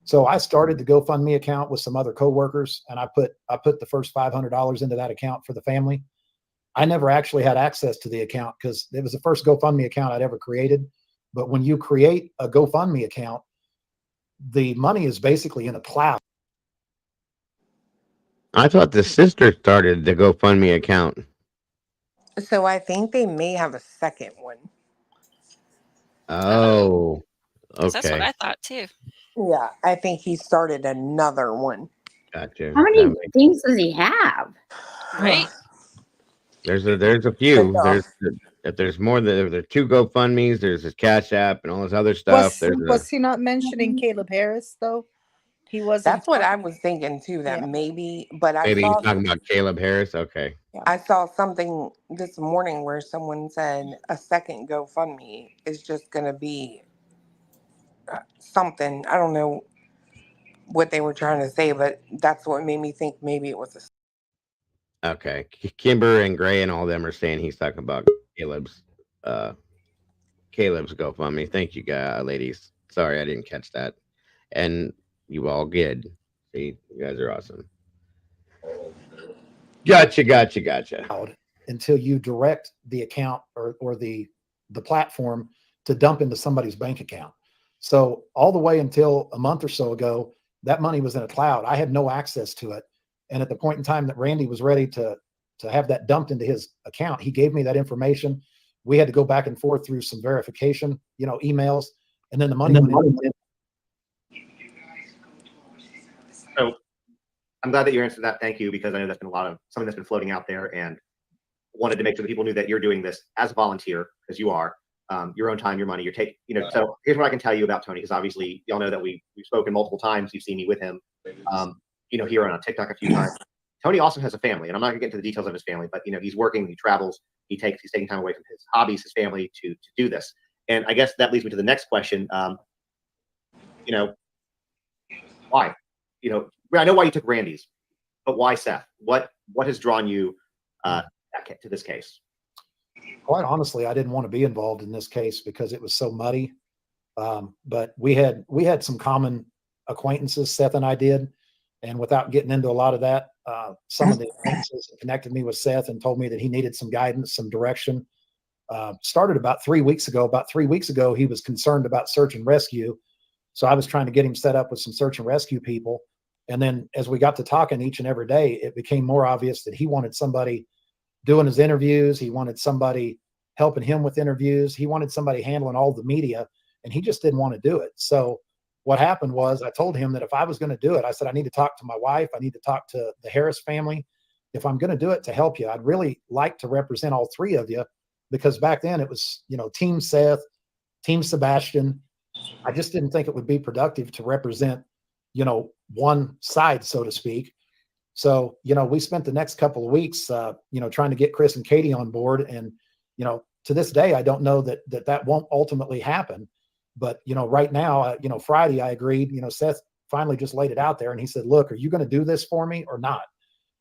So I started the GoFundMe account with some other coworkers, and I put the first $500 into that account for the family. I never actually had access to the account because it was the first GoFundMe account I'd ever created. But when you create a GoFundMe account, the money is basically in a cloud. I thought the sister started the GoFundMe account. So I think they may have a second one. Oh, okay. That's what I thought too. Yeah, I think he started another one. Gotcha. How many things does he have? Right. There's a few. If there's more than there are 2 GoFundMes, there's his Cash App and all this other stuff. Was he not mentioning Caleb Harris though? He wasn't. That's what I was thinking too, that Yeah. maybe, but I Maybe he's saw talking about Caleb Harris. Okay. I saw something this morning where someone said a second GoFundMe is just going to be something. I don't know what they were trying to say, but that's what made me think maybe it was a. Okay. Kimber and Gray and all them are saying he's talking about Caleb's GoFundMe. Thank you, guys, ladies. Sorry, I didn't catch that. And you all good. See, you guys are awesome. Gotcha. Until you direct the account or the platform to dump into somebody's bank account. So all the way until a month or so ago, that money was in a cloud. I had no access to it. And at the point in time that Randy was ready to have that dumped into his account, he gave me that information. We had to go back and forth through some verification, emails, and then the money went in. So I'm glad that you answered that. Thank you, because I know that's been something that's been floating out there, and wanted to make sure that people knew that you're doing this as a volunteer, because you are, your own time, your money, So here's what I can tell you about Tony, because obviously y'all know that we've spoken multiple times. You've seen me with him, here on TikTok a few times. Tony also has a family, and I'm not gonna get into the details of his family, but he's working, he travels, he's taking time away from his hobbies, his family to do this. And I guess that leads me to the next question. Why? I know why you took Randy's, but why Seth? What has drawn you to this case? Quite honestly, I didn't want to be involved in this case because it was so muddy. But we had some common acquaintances, Seth and I did. And without getting into a lot of that, some of the acquaintances connected me with Seth and told me that he needed some guidance, some direction. Started about 3 weeks ago. About 3 weeks ago, he was concerned about search and rescue. So I was trying to get him set up with some search and rescue people. And then as we got to talking each and every day, it became more obvious that he wanted somebody doing his interviews. He wanted somebody helping him with interviews. He wanted somebody handling all the media, and he just didn't want to do it. So what happened was I told him that if I was going to do it, I said, I need to talk to my wife. I need to talk to the Harris family. If I'm going to do it to help you, I'd really like to represent all three of you, because back then it was, Team Seth, Team Sebastian. I just didn't think it would be productive to represent, one side, so to speak. So, we spent the next couple of weeks, trying to get Chris and Katie on board. And, to this day, I don't know that won't ultimately happen. But, right now, Friday, I agreed, Seth finally just laid it out there and he said, look, are you going to do this for me or not?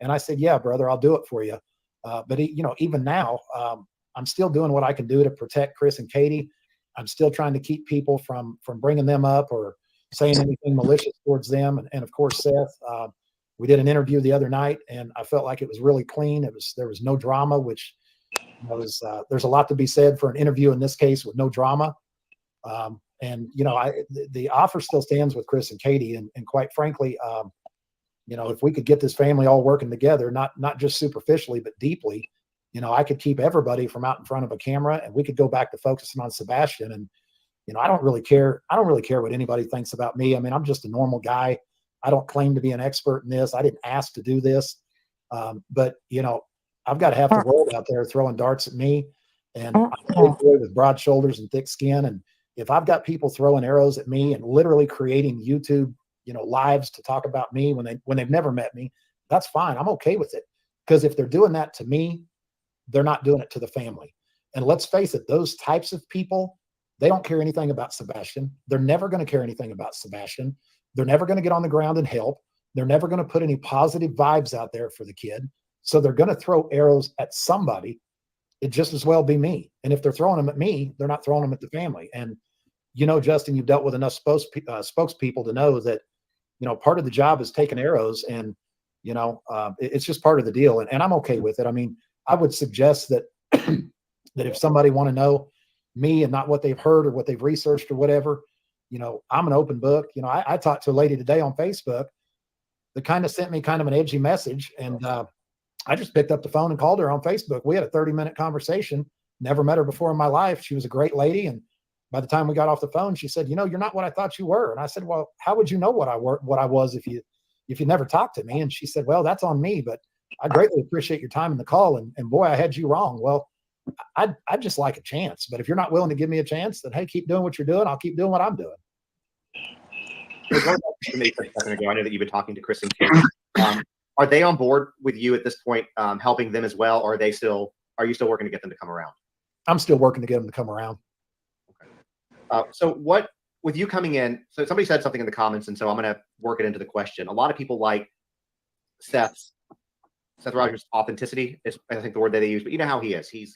And I said, yeah, brother, I'll do it for you. But, even now, I'm still doing what I can do to protect Chris and Katie. I'm still trying to keep people from bringing them up or saying anything malicious towards them. And of course, Seth, we did an interview the other night and I felt like it was really clean. There was no drama, which there's a lot to be said for an interview in this case with no drama. The offer still stands with Chris and Katie. And quite frankly, if we could get this family all working together, not just superficially, but deeply, I could keep everybody from out in front of a camera and we could go back to focusing on Sebastian. And, I don't really care. I don't really care what anybody thinks about me. I mean, I'm just a normal guy. I don't claim to be an expert in this. I didn't ask to do this. But I've got half the world out there throwing darts at me, and I'm a big boy with broad shoulders and thick skin. And if I've got people throwing arrows at me and literally creating YouTube, lives to talk about me when they've never met me, that's fine. I'm okay with it. Because if they're doing that to me, they're not doing it to the family. And let's face it, those types of people, they don't care anything about Sebastian. They're never going to care anything about Sebastian. They're never going to get on the ground and help. They're never going to put any positive vibes out there for the kid. So they're going to throw arrows at somebody. It just as well be me. And if they're throwing them at me, they're not throwing them at the family. And, Justin, you've dealt with enough spokespeople to know that, part of the job is taking arrows and, it's just part of the deal. And I'm okay with it. I mean, I would suggest that, that if somebody want to know me and not what they've heard or what they've researched or whatever, I'm an open book. I talked to a lady today on Facebook that kind of sent me kind of an edgy message. And I just picked up the phone and called her on Facebook. We had a 30-minute conversation. Never met her before in my life. She was a great lady. And by the time we got off the phone, she said, you're not what I thought you were. And I said, well, how would you know what I was if you never talked to me? And she said, well, that's on me, but I greatly appreciate your time in the call. And boy, I had you wrong. Well, I'd just like a chance, but if you're not willing to give me a chance, then hey, keep doing what you're doing. I'll keep doing what I'm doing. going back to something you said a second ago, I know that you've been talking to Chris and Kate. Are they on board with you at this point, helping them as well, or are you still working to get them to come around? I'm still working to get them to come around. So with you coming in, so somebody said something in the comments, and so I'm going to work it into the question. A lot of people like Seth Rogers' authenticity is, I think, the word that they use, but you know how he is. He's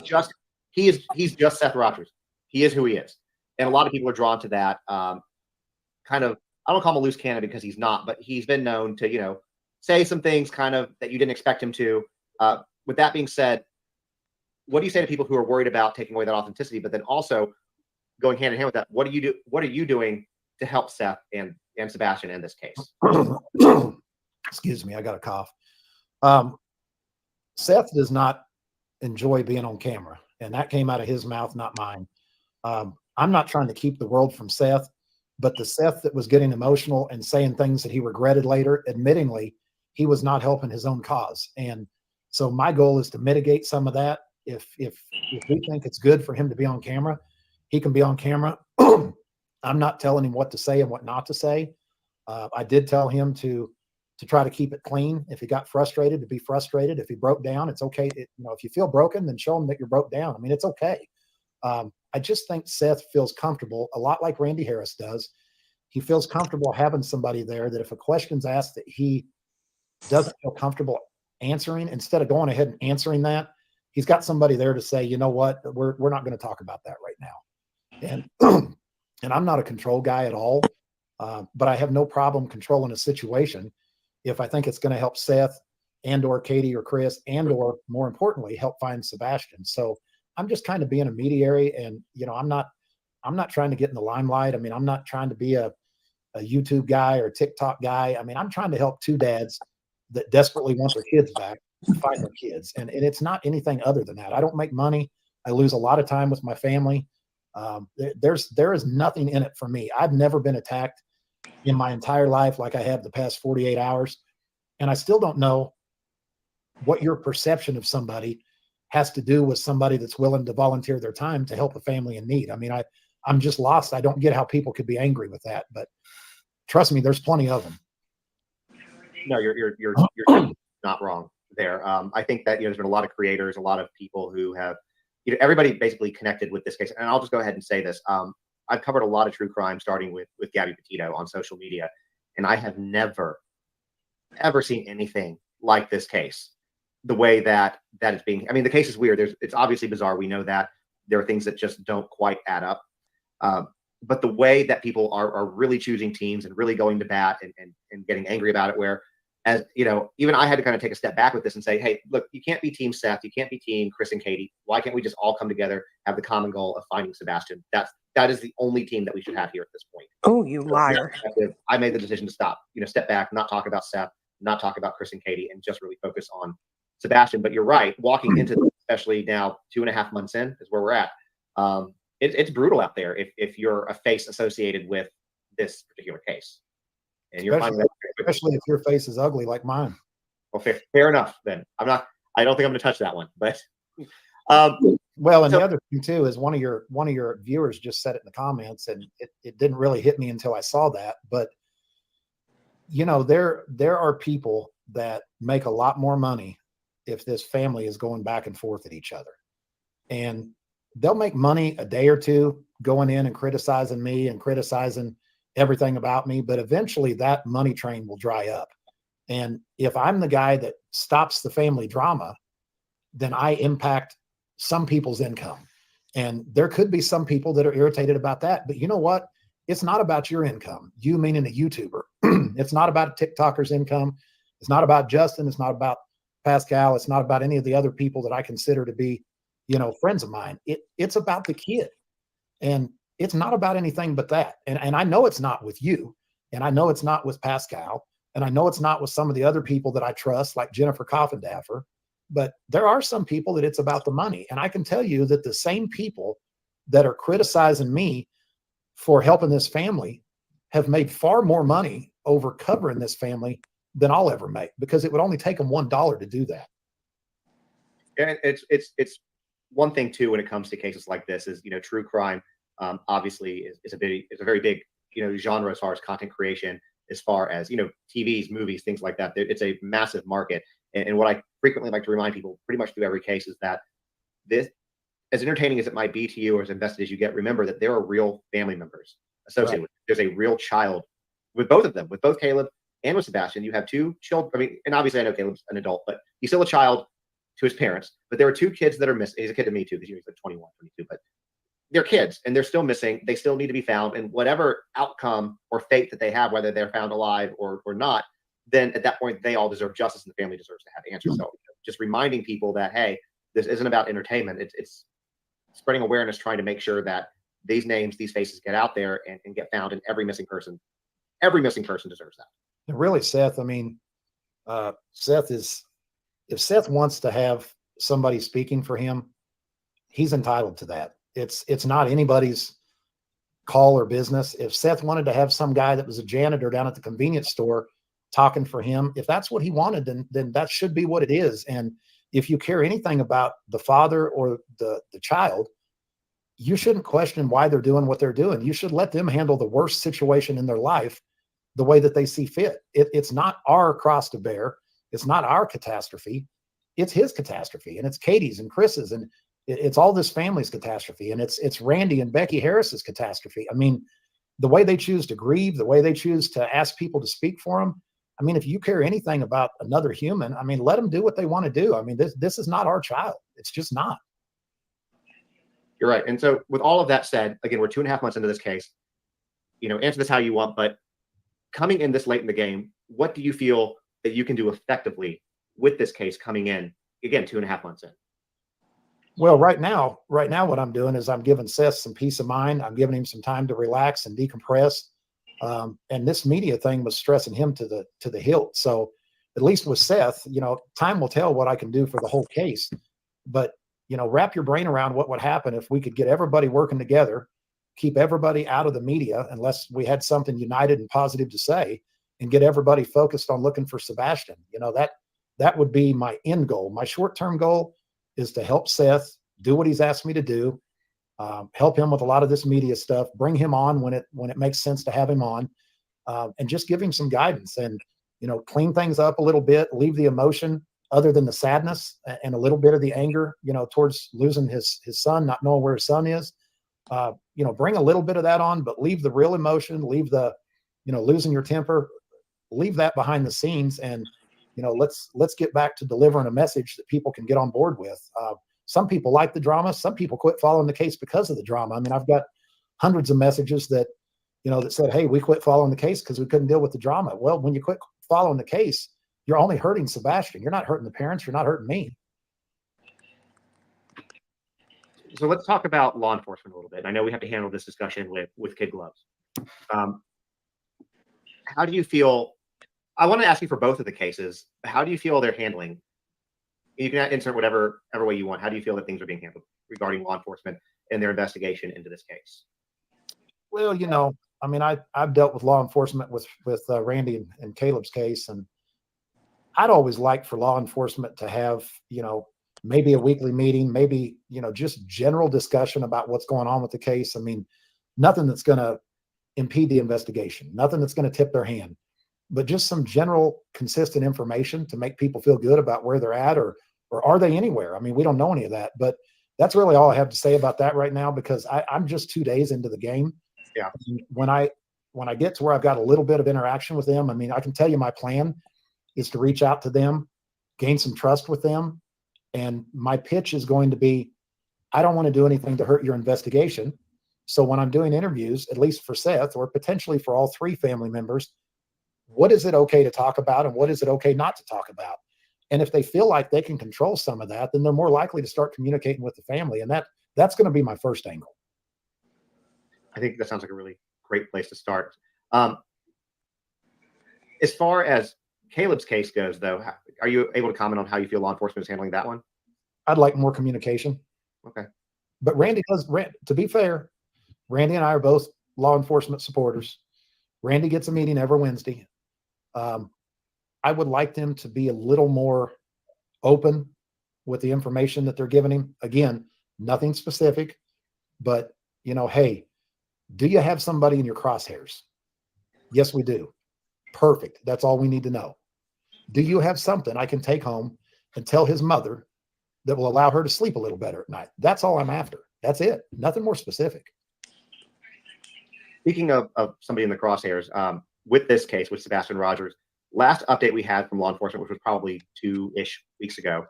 just Seth Rogers. He is who he is. And a lot of people are drawn to that kind of, I don't call him a loose cannon because he's not, but he's been known to, say some things kind of that you didn't expect him to. With that being said, what do you say to people who are worried about taking away that authenticity, but then also going hand in hand with that? What are you doing to help Seth and Sebastian in this case? Excuse me, I got a cough. Seth does not enjoy being on camera, and that came out of his mouth, not mine. I'm not trying to keep the world from Seth, but the Seth that was getting emotional and saying things that he regretted later, admittingly, he was not helping his own cause. And so my goal is to mitigate some of that. If we think it's good for him to be on camera, he can be on camera. I'm not telling him what to say and what not to say. I did tell him to try to keep it clean. If he got frustrated, to be frustrated. If he broke down, it's okay. If you feel broken, then show him that you're broke down. I mean, it's okay. I just think Seth feels comfortable, a lot like Randy Harris does. He feels comfortable having somebody there that if a question's asked that he doesn't feel comfortable answering, instead of going ahead and answering that, he's got somebody there to say, you know what, we're not going to talk about that right now. And I'm not a control guy at all, but I have no problem controlling a situation if I think it's going to help Seth and or Katie or Chris and or more importantly, help find Sebastian. So I'm just kind of being a mediary, and I'm not trying to get in the limelight. I mean, I'm not trying to be a YouTube guy or TikTok guy. I mean, I'm trying to help two dads that desperately want their kids back find their kids. And it's not anything other than that. I don't make money. I lose a lot of time with my family. There is nothing in it for me. I've never been attacked in my entire life like I have the past 48 hours. And I still don't know what your perception of somebody has to do with somebody that's willing to volunteer their time to help a family in need. I mean, I'm just lost. I don't get how people could be angry with that, but trust me, there's plenty of them. No, you're not wrong there. I think that there's been a lot of creators, a lot of people who have, everybody basically connected with this case. And I'll just go ahead and say this. I've covered a lot of true crime, starting with Gabby Petito on social media, and I have never, ever seen anything like this case. The way that it's being, I mean, the case is weird. It's obviously bizarre. We know that there are things that just don't quite add up. But the way that people are really choosing teams and really going to bat and getting angry about it, where, as even I had to kind of take a step back with this and say, hey, look, you can't be team Seth, you can't be team Chris and Katie. Why can't we just all come together, have the common goal of finding Sebastian? That is the only team that we should have here at this point. Oh, you liar. I made the decision to step back, not talk about Seth, not talk about Chris and Katie, and just really focus on Sebastian. But you're right, walking into this, especially now 2.5 months in, is where we're at. It's brutal out there if you're a face associated with this particular case. And you're especially if your face is ugly like mine. Well, fair enough. Then I don't think I'm going to touch that one. But well, and the other thing too is one of your viewers just said it in the comments, and it didn't really hit me until I saw that. But there are people that make a lot more money if this family is going back and forth at each other, and they'll make money a day or two going in and criticizing me and criticizing everything about me, but eventually that money train will dry up. And if I'm the guy that stops the family drama, then I impact some people's income. And there could be some people that are irritated about that, but you know what? It's not about your income. You meaning a YouTuber. It's not about a TikToker's income. It's not about Justin. It's not about Pascal. It's not about any of the other people that I consider to be, friends of mine. It's about the kid. And it's not about anything but that. And I know it's not with you. And I know it's not with Pascal. And I know it's not with some of the other people that I trust, like Jennifer Coffindaffer. But there are some people that it's about the money. And I can tell you that the same people that are criticizing me for helping this family have made far more money over covering this family than I'll ever make, because it would only take them $1 to do that. And it's one thing too when it comes to cases like this is true crime obviously is a very big genre as far as content creation, as far as TVs, movies, things like that. It's a massive market. And what I frequently like to remind people, pretty much through every case, is that this, as entertaining as it might be to you or as invested as you get, remember that there are real family members associated with it. There's a real child with both of them, with both Caleb and with Sebastian. You have two children. I mean, and obviously I know Caleb's an adult, but he's still a child to his parents. But there are two kids that are missing. He's a kid to me too, because he's like 21, 22, but they're kids and they're still missing. They still need to be found. And whatever outcome or fate that they have, whether they're found alive or not, then at that point, they all deserve justice and the family deserves to have answers. So just reminding people that, hey, this isn't about entertainment. It's spreading awareness, trying to make sure that these names, these faces get out there and get found, and every missing person deserves that. And really, Seth, I mean, Seth is, if Seth wants to have somebody speaking for him, he's entitled to that. It's not anybody's call or business. If Seth wanted to have some guy that was a janitor down at the convenience store talking for him, if that's what he wanted, then that should be what it is. And if you care anything about the father or the child, you shouldn't question why they're doing what they're doing. You should let them handle the worst situation in their life the way that they see fit. It's not our cross to bear. It's not our catastrophe. It's his catastrophe, and it's Katie's and Chris's, and it's all this family's catastrophe, and it's Randy and Becky Harris's catastrophe. I mean, the way they choose to grieve, the way they choose to ask people to speak for them. I mean, if you care anything about another human, I mean, let them do what they want to do. I mean, this is not our child. It's just not. You're right. And so with all of that said, again, we're 2.5 months into this case. Answer this how you want, but coming in this late in the game, what do you feel that you can do effectively with this case coming in, again, 2.5 months in? Well, right now, what I'm doing is I'm giving Seth some peace of mind. I'm giving him some time to relax and decompress. And this media thing was stressing him to the hilt. So at least with Seth, time will tell what I can do for the whole case. But, wrap your brain around what would happen if we could get everybody working together, keep everybody out of the media, unless we had something united and positive to say, and get everybody focused on looking for Sebastian. That would be my end goal. My short-term goal is to help Seth do what he's asked me to do, help him with a lot of this media stuff, bring him on when it makes sense to have him on, and just give him some guidance and, clean things up a little bit, leave the emotion other than the sadness and a little bit of the anger, towards losing his son, not knowing where his son is, bring a little bit of that on, but leave the real emotion, leave the, losing your temper, leave that behind the scenes. And, let's get back to delivering a message that people can get on board with. Some people like the drama. Some people quit following the case because of the drama. I mean, I've got hundreds of messages that, that said, hey, we quit following the case because we couldn't deal with the drama. Well, when you quit following the case, you're only hurting Sebastian. You're not hurting the parents. You're not hurting me. So let's talk about law enforcement a little bit. I know we have to handle this discussion with kid gloves. How do you feel? I want to ask you for both of the cases. How do you feel they're handling? You can insert whatever way you want. How do you feel that things are being handled regarding law enforcement and their investigation into this case? Well, I mean, I've dealt with law enforcement with Randy and Caleb's case, and I'd always like for law enforcement to have, maybe a weekly meeting, maybe, just general discussion about what's going on with the case. I mean, nothing that's going to impede the investigation, nothing that's going to tip their hand, but just some general consistent information to make people feel good about where they're at, or are they anywhere? I mean, we don't know any of that, but that's really all I have to say about that right now, because I'm just 2 days into the game. Yeah. When I get to where I've got a little bit of interaction with them, I mean, I can tell you my plan is to reach out to them, gain some trust with them. And my pitch is going to be, I don't want to do anything to hurt your investigation. So when I'm doing interviews, at least for Seth, or potentially for all 3 family members, what is it okay to talk about and what is it okay not to talk about? And if they feel like they can control some of that, then they're more likely to start communicating with the family. And that's going to be my first angle. I think that sounds like a really great place to start. As far as Caleb's case goes, though, are you able to comment on how you feel law enforcement is handling that one? I'd like more communication. Okay. But to be fair, Randy and I are both law enforcement supporters. Randy gets a meeting every Wednesday. I would like them to be a little more open with the information that they're giving him. Again, nothing specific, but hey, Do you have somebody in your crosshairs? Yes, we do. Perfect. That's all we need to know. Do you have something I can take home and tell his mother that will allow her to sleep a little better at night? That's all I'm after. That's it. Nothing more specific. Speaking of somebody in the crosshairs, with this case, with Sebastian Rogers, last update we had from law enforcement, which was probably 2-ish weeks ago,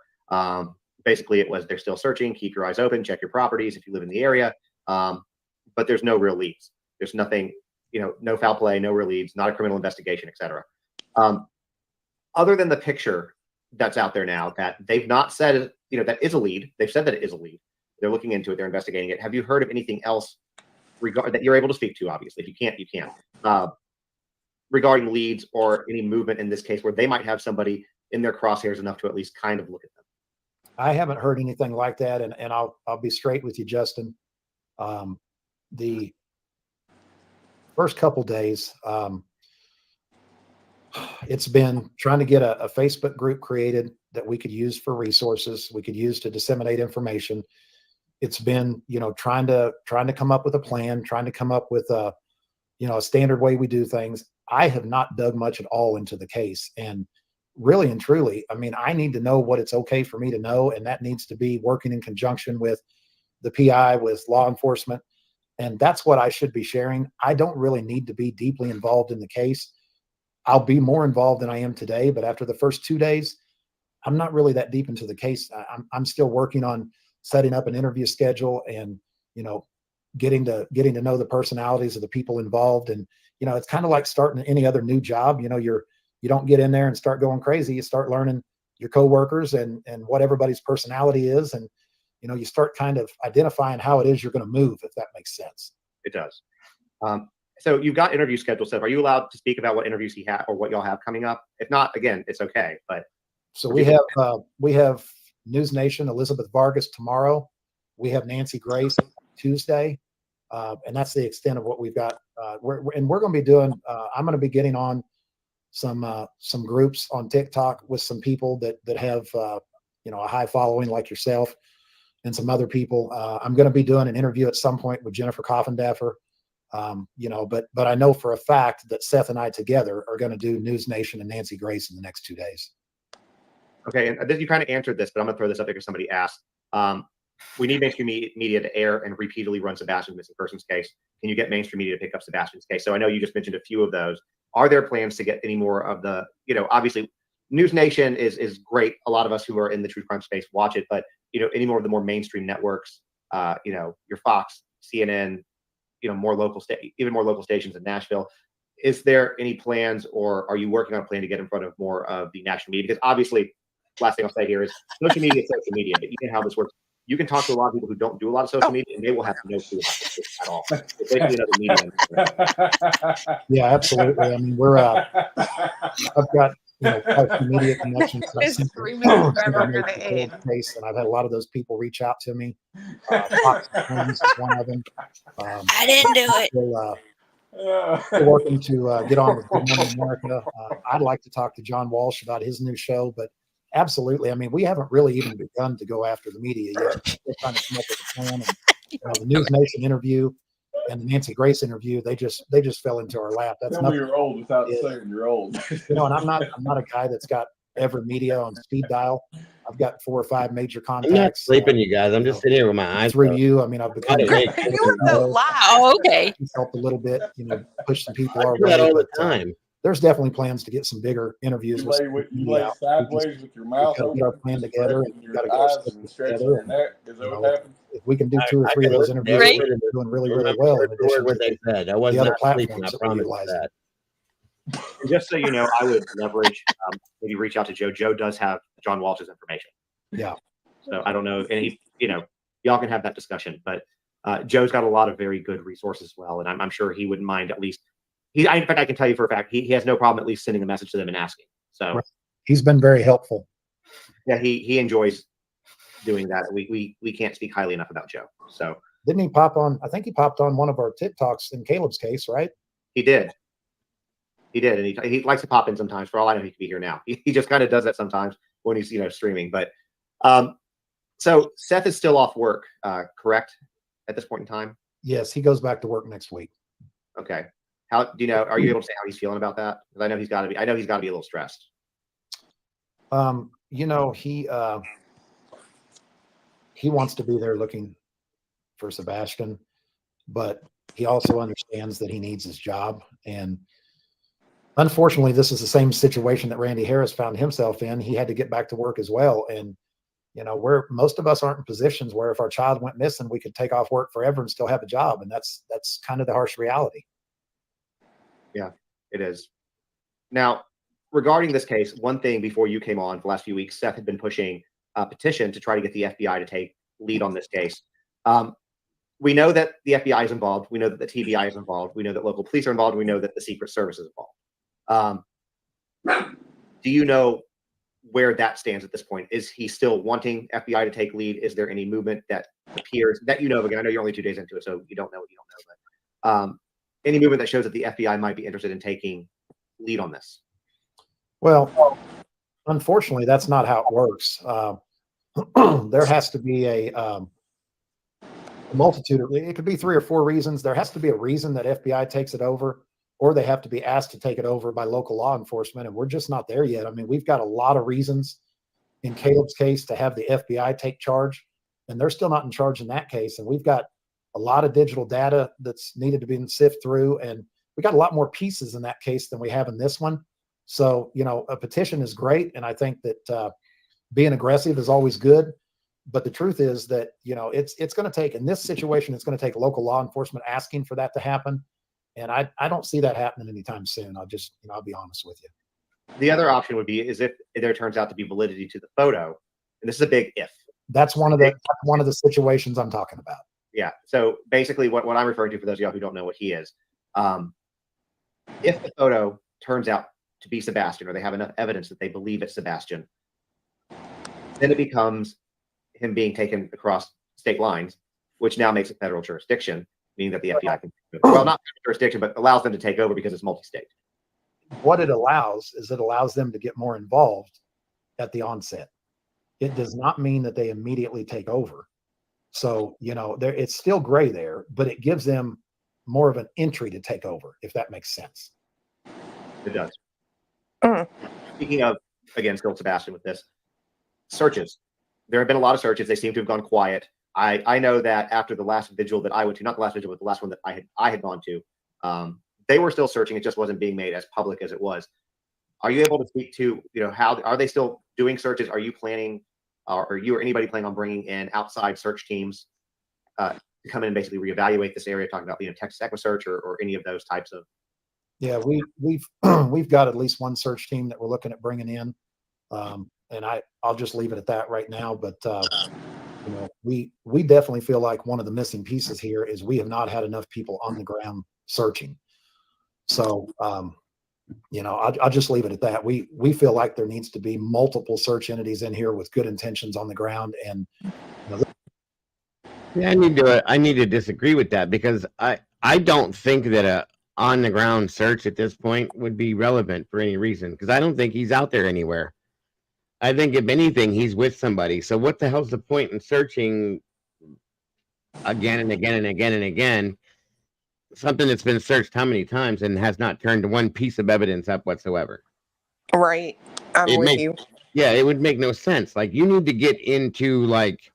basically it was they're still searching, keep your eyes open, check your properties if you live in the area, but there's no real leads. There's nothing, no foul play, no real leads, not a criminal investigation, etc. Other than the picture that's out there now that they've not said, that is a lead. They've said that it is a lead. They're looking into it. They're investigating it. Have you heard of anything else that you're able to speak to? Obviously, if you can't, you can't. Regarding leads or any movement in this case where they might have somebody in their crosshairs enough to at least kind of look at them. I haven't heard anything like that, and I'll be straight with you, Justin. The first couple days, it's been trying to get a Facebook group created that we could use for resources, we could use to disseminate information. It's been, trying to come up with a plan, trying to come up with a standard way we do things. I have not dug much at all into the case, and really and truly, I mean, I need to know what it's okay for me to know, and that needs to be working in conjunction with the PI, with law enforcement, and that's what I should be sharing. I don't really need to be deeply involved in the case. I'll be more involved than I am today, but after the first 2 days, I'm not really that deep into the case. I'm still working on setting up an interview schedule and, getting to know the personalities of the people involved. And, it's kind of like starting any other new job. You don't get in there and start going crazy. You start learning your coworkers and what everybody's personality is. And, you start kind of identifying how it is you're going to move, if that makes sense. It does. So you've got interview scheduled, Seth. Are you allowed to speak about what interviews he had or what y'all have coming up? If not, again, it's okay. But so we have News Nation, Elizabeth Vargas tomorrow. We have Nancy Grace Tuesday. And that's the extent of what we've got. We're going to be doing, I'm going to be getting on some groups on TikTok with some people that have, a high following like yourself and some other people. I'm going to be doing an interview at some point with Jennifer Coffindaffer. But I know for a fact that Seth and I together are going to do News Nation and Nancy Grace in the next 2 days. Okay, and you kind of answered this, but I'm going to throw this up there because somebody asked. We need mainstream media to air and repeatedly run Sebastian's missing persons case. Can you get mainstream media to pick up Sebastian's case? So I know you just mentioned a few of those. Are there plans to get any more of the, obviously News Nation is great. A lot of us who are in the true crime space watch it, but any more of the more mainstream networks, your Fox, CNN, more local even more local stations in Nashville. Is there any plans, or are you working on a plan to get in front of more of the national media? Because obviously, last thing I'll say here is social media is social media, but you know how this works. You can talk to a lot of people who don't do a lot of social media, and they will have no clue about this at all. It's basically another medium. Yeah, absolutely. I mean, I've got quite some media connections. It's 3 minutes after the end. And I've had a lot of those people reach out to me. Fox News is one of them. I didn't do it. Still working to get on with Good Morning America. I'd like to talk to John Walsh about his new show, but absolutely. I mean, we haven't really even begun to go after the media yet. We're trying to come up with a plan. And, the News Nation interview and the Nancy Grace interview, they just fell into our lap. That's Tell me you're old without saying you're old. And I'm not a guy that's got every media on speed dial. I've got 4 or 5 major contacts. I'm not sleeping, you guys. I'm just sitting here with my eyes through closed. you. I mean, I've become Oh, okay. helped a little bit, push some people I our do that way. all the But, time. there's definitely plans to get some bigger interviews. You lay sideways with your mouth open, get our plan together, and your got to get our eyes stuff and stretching together. your neck. Is that what happens? If we can do 2 or 3 of those interviews, we're doing really, really well. In addition what to they said. I the wasn't other sleeping. I platforms that we promise utilize. that. And just so you know, I would leverage, maybe reach out to Joe. Joe does have John Walsh's information. Yeah. So I don't know, and y'all can have that discussion. But Joe's got a lot of very good resources as well, and I'm sure he wouldn't mind at least. In fact, I can tell you for a fact he has no problem at least sending a message to them and asking. So Right. He's been very helpful. Yeah, he enjoys doing that. We can't speak highly enough about Joe. So Didn't he pop on? I think he popped on one of our TikToks in Caleb's case, right? he did. And he likes to pop in sometimes. For all I know, he could be here now. He just kind of does that sometimes when he's streaming. But so Seth is still off work, correct? At this point in time. Yes, he goes back to work next week. Okay. How do you know? Are you able to say how he's feeling about that? Because I know he's got to be. I know he's got to be a little stressed. You know, he wants to be there looking for Sebastian, but he also understands that he needs his job. And unfortunately, this is the same situation that Randy Harris found himself in. He had to get back to work as well. And, you know, most of us aren't in positions where if our child went missing, we could take off work forever and still have a job. And that's kind of the harsh reality. Yeah, it is. Now, regarding this case, one thing before you came on for the last few weeks, Seth had been pushing a petition to try to get the FBI to take lead on this case. We know that the FBI is involved. We know that the TBI is involved. We know that local police are involved. We know that the Secret Service is involved. Do you know where that stands at this point? Is he still wanting FBI to take lead? Is there any movement that appears that you know of? Again, I know you're only 2 days into it, so you don't know what you don't know. But any movement that shows that the FBI might be interested in taking lead on this? Well, unfortunately, that's not how it works. There has to be a multitude of, it could be 3 or 4 reasons. There has to be a reason that FBI takes it over, or they have to be asked to take it over by local law enforcement. And we're just not there yet. I mean, we've got a lot of reasons in Caleb's case to have the FBI take charge, and they're still not in charge in that case. And we've got a lot of digital data that's needed to be sifted through. And we got a lot more pieces in that case than we have in this one. So, you know, a petition is great. And I think that being aggressive is always good. But the truth is that, you know, it's going to take, in this situation, it's going to take local law enforcement asking for that to happen. And I don't see that happening anytime soon. I'll be honest with you. The other option would be is if there turns out to be validity to the photo, and this is a big if. That's one of the situations I'm talking about. Yeah. So basically what I'm referring to, for those of y'all who don't know what he is, if the photo turns out to be Sebastian, or they have enough evidence that they believe it's Sebastian, then it becomes him being taken across state lines, which now makes it federal jurisdiction, meaning that the FBI can, well, not jurisdiction, but allows them to take over because it's multi-state. What it allows is it allows them to get more involved at the onset. It does not mean that they immediately take over. So, you know, it's still gray there, but it gives them more of an entry to take over, if that makes sense. It does. Speaking of, again, still Sebastian with this, searches. There have been a lot of searches. They seem to have gone quiet. I know that after the last vigil that I went to, not the last vigil, but the last one that I had gone to, they were still searching. It just wasn't being made as public as it was. Are you able to speak to, you know, how are they still doing searches? Are you planning, or you or anybody planning on bringing in outside search teams to come in and basically reevaluate this area, talking about, you know, Texas Equisearch or any of those types of? Yeah, we've got at least one search team that we're looking at bringing in, and I'll just leave it at that right now. But you know, we definitely feel like one of the missing pieces here is we have not had enough people on the ground searching. So you know, I'll just leave it at that. We feel like there needs to be multiple search entities in here with good intentions on the ground. And you know, yeah, I need to disagree with that, because I don't think that a on the ground search at this point would be relevant for any reason, because I don't think he's out there anywhere. I think if anything, he's with somebody. So what the hell's the point in searching again and again and again and again something that's been searched how many times and has not turned one piece of evidence up whatsoever? Right. I'm with you. Yeah, it would make no sense. Like, you need to get into, like,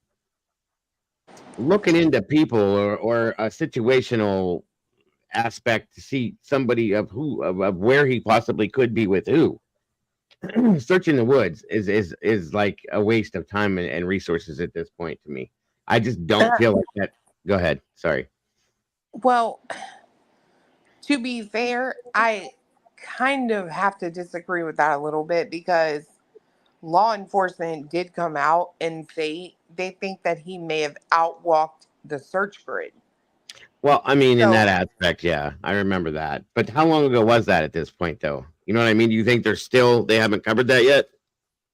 looking into people or a situational aspect to see somebody of where he possibly could be with who. Searching the woods is like a waste of time and resources at this point to me. I just don't feel like that. Go ahead. Sorry. Well, to be fair, I kind of have to disagree with that a little bit, because law enforcement did come out and say they think that he may have outwalked the search grid. Well, I mean, in that aspect, yeah, I remember that. But how long ago was that at this point, though? You know what I mean? Do you think they haven't covered that yet?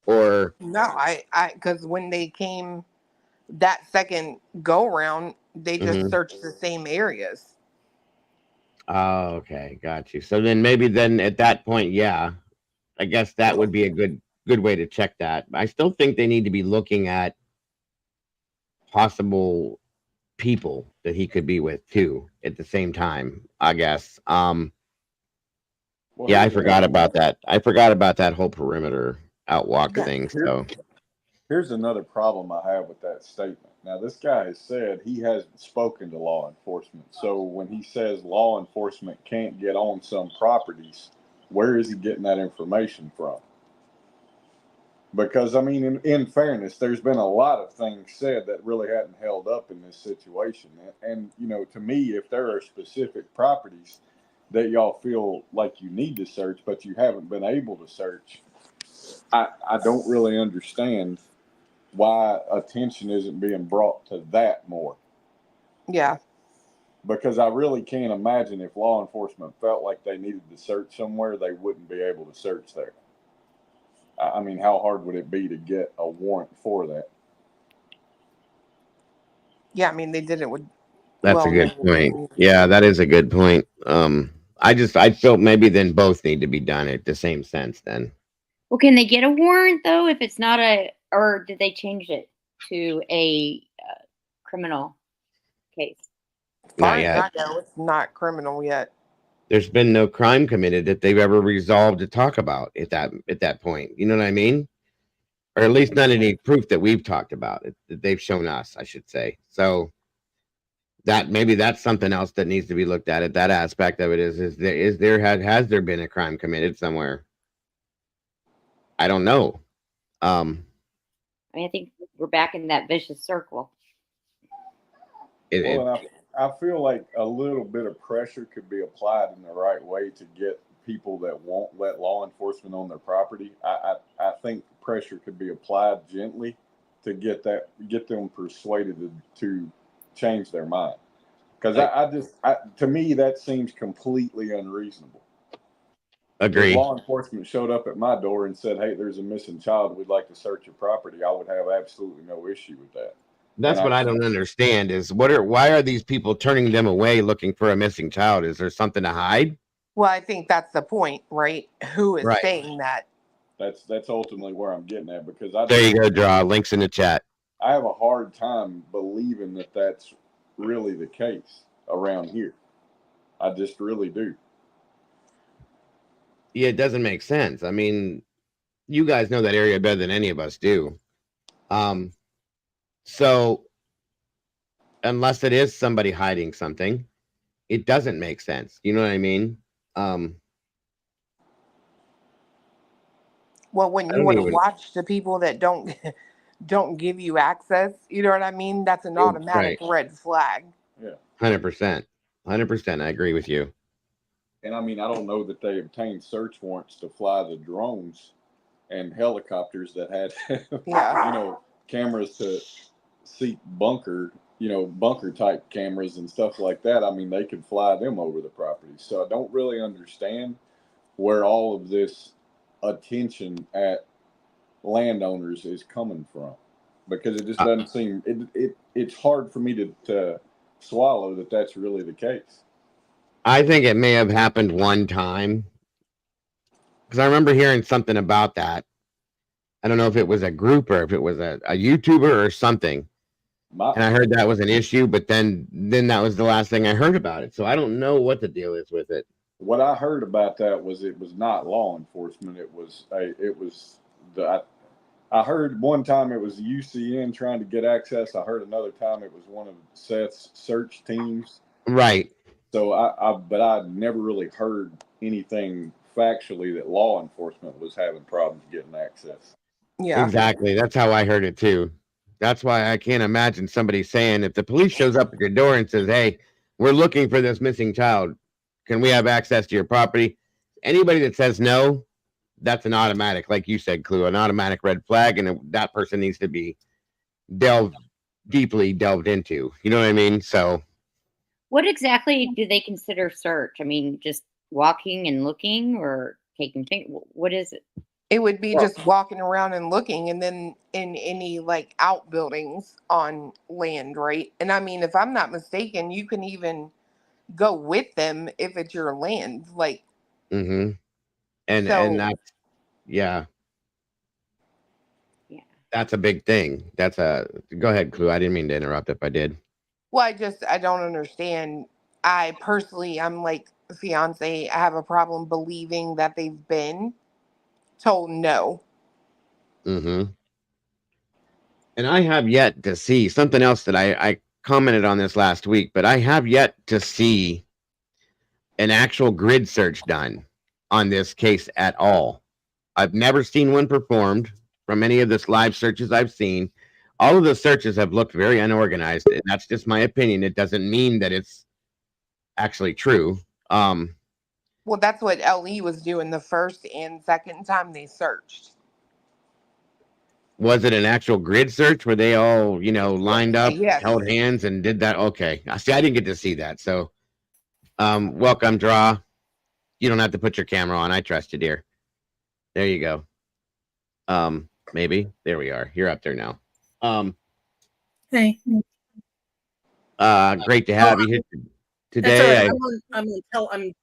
Or No, because when they came that second go round, they just searched the same areas. Oh, okay, got you. So then maybe at that point, yeah, I guess that would be a good way to check that. I still think they need to be looking at possible people that he could be with too at the same time, I guess. Well, Yeah, I here's forgot another about that. I forgot about that whole perimeter outwalk Yeah. thing. Here, So here's another problem I have with that statement. Now, this guy has said he hasn't spoken to law enforcement. So when he says law enforcement can't get on some properties, where is he getting that information from? Because, I mean, in fairness, there's been a lot of things said that really hadn't held up in this situation. And, you know, to me, if there are specific properties that y'all feel like you need to search, but you haven't been able to search, I don't really understand why attention isn't being brought to that more. Yeah. Because I really can't imagine if law enforcement felt like they needed to search somewhere, they wouldn't be able to search there. I mean, how hard would it be to get a warrant for that? Yeah, I mean, they did it with that's a good well-known point. communities. Yeah, that is a good point. I felt maybe then both need to be done at the same sense then. Well, can they get a warrant though if it's not or did they change it to a criminal case? As far Not as yet. I know, it's not criminal yet. There's been no crime committed that they've ever resolved to talk about at that point. You know what I mean? Or at least not any proof that we've talked about it, that they've shown us, I should say. So that maybe that's something else that needs to be looked at that aspect of it has there been a crime committed somewhere? I don't know. I mean, I think we're back in that vicious circle. Well, and I feel like a little bit of pressure could be applied in the right way to get people that won't let law enforcement on their property. I think pressure could be applied gently to get them persuaded to change their mind. Because to me, that seems completely unreasonable. Agree. If law enforcement showed up at my door and said, "Hey, there's a missing child. We'd like to search your property," I would have absolutely no issue with that. That's what I don't understand is why are these people turning them away looking for a missing child? Is there something to hide? Well, I think that's the point, right? Who is Right. saying that? That's ultimately where I'm getting at, because There you go, draw links in the chat. I have a hard time believing that that's really the case around here. I just really do. Yeah, it doesn't make sense. I mean, you guys know that area better than any of us do. So unless it is somebody hiding something, it doesn't make sense. You know what I mean? Well, when you want to watch the people that don't give you access, you know what I mean? That's an automatic red flag. Yeah. 100%. 100%. I agree with you. And I mean, I don't know that they obtained search warrants to fly the drones and helicopters that had, cameras to seek bunker type cameras and stuff like that. I mean, they could fly them over the property. So I don't really understand where all of this attention at landowners is coming from, because it just doesn't seem it's hard for me to swallow that that's really the case. I think it may have happened one time, because I remember hearing something about that. I don't know if it was a group or if it was a YouTuber or something. And I heard that was an issue, but then that was the last thing I heard about it. So I don't know what the deal is with it. What I heard about that was it was not law enforcement. I heard one time it was the UCN trying to get access. I heard another time it was one of Seth's search teams. Right. So but I never really heard anything factually that law enforcement was having problems getting access. Yeah. Exactly. That's how I heard it too. That's why I can't imagine somebody saying, if the police shows up at your door and says, "Hey, we're looking for this missing child. Can we have access to your property?" Anybody that says no, that's an automatic, like you said, Clue, an automatic red flag, and that person needs to be deeply delved into. You know what I mean? So What exactly do they consider search? I mean, just walking and looking, or taking things? What is it? It would be just walking around and looking, and then in any outbuildings on land, right? And I mean, if I'm not mistaken, you can even go with them if it's your land. Mm-hmm. And that's that's a big thing. Go ahead, Clue. I didn't mean to interrupt if I did. Well, I don't understand. I personally, I'm like fiance, I have a problem believing that they've been told no. Mm-hmm. And I have yet to see something else that I commented on this last week, but I have yet to see an actual grid search done on this case at all. I've never seen one performed from any of this live searches I've seen. All of the searches have looked very unorganized, and that's just my opinion. It doesn't mean that it's actually true. Well, that's what LE was doing the first and second time they searched. Was it an actual grid search where they all, lined up, Yes. held hands, and did that? Okay. See, I didn't get to see that. So, welcome, Draw. You don't have to put your camera on. I trust you, dear. There you go. Maybe. There we are. You're up there now. Hey. Great to have you here That's all today. right.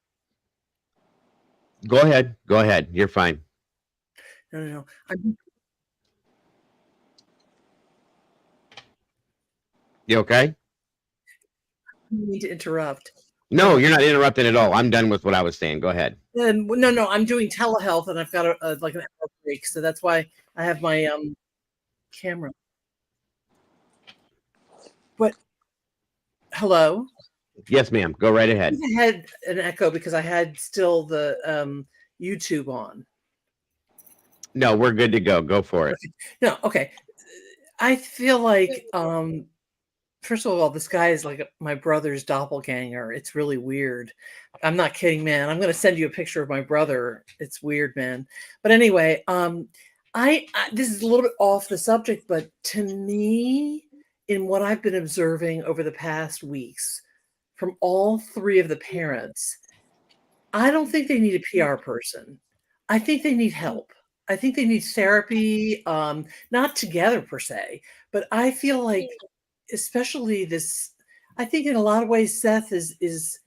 Go ahead. Go ahead. You're fine. No. You okay? I didn't mean to interrupt. No, you're not interrupting at all. I'm done with what I was saying. Go ahead. No, I'm doing telehealth and I've got like an hour break, so that's why I have my camera. But hello? Yes, ma'am. Go right ahead. I had an echo because I had still the YouTube on. No, we're good to go. Go for it. No, okay. I feel like first of all, this guy is like my brother's doppelganger. It's really weird. I'm not kidding, man. I'm going to send you a picture of my brother. It's weird, man. But anyway, I this is a little bit off the subject, but to me, in what I've been observing over the past weeks from all three of the parents, I don't think they need a PR person. I think they need help. I think they need therapy, not together per se, but I feel like especially this, I think in a lot of ways Seth is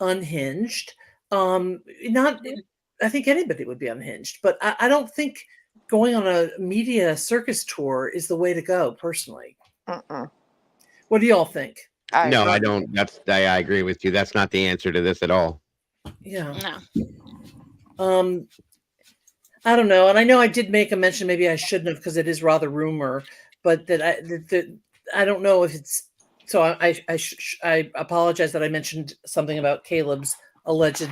unhinged. I think anybody would be unhinged, but I don't think going on a media circus tour is the way to go personally. What do y'all think? No, I don't. I agree with you. That's not the answer to this at all. Yeah. No. I don't know, and I know I did make a mention. Maybe I shouldn't have because it is rather rumor, but that I don't know if it's. So I apologize that I mentioned something about Caleb's alleged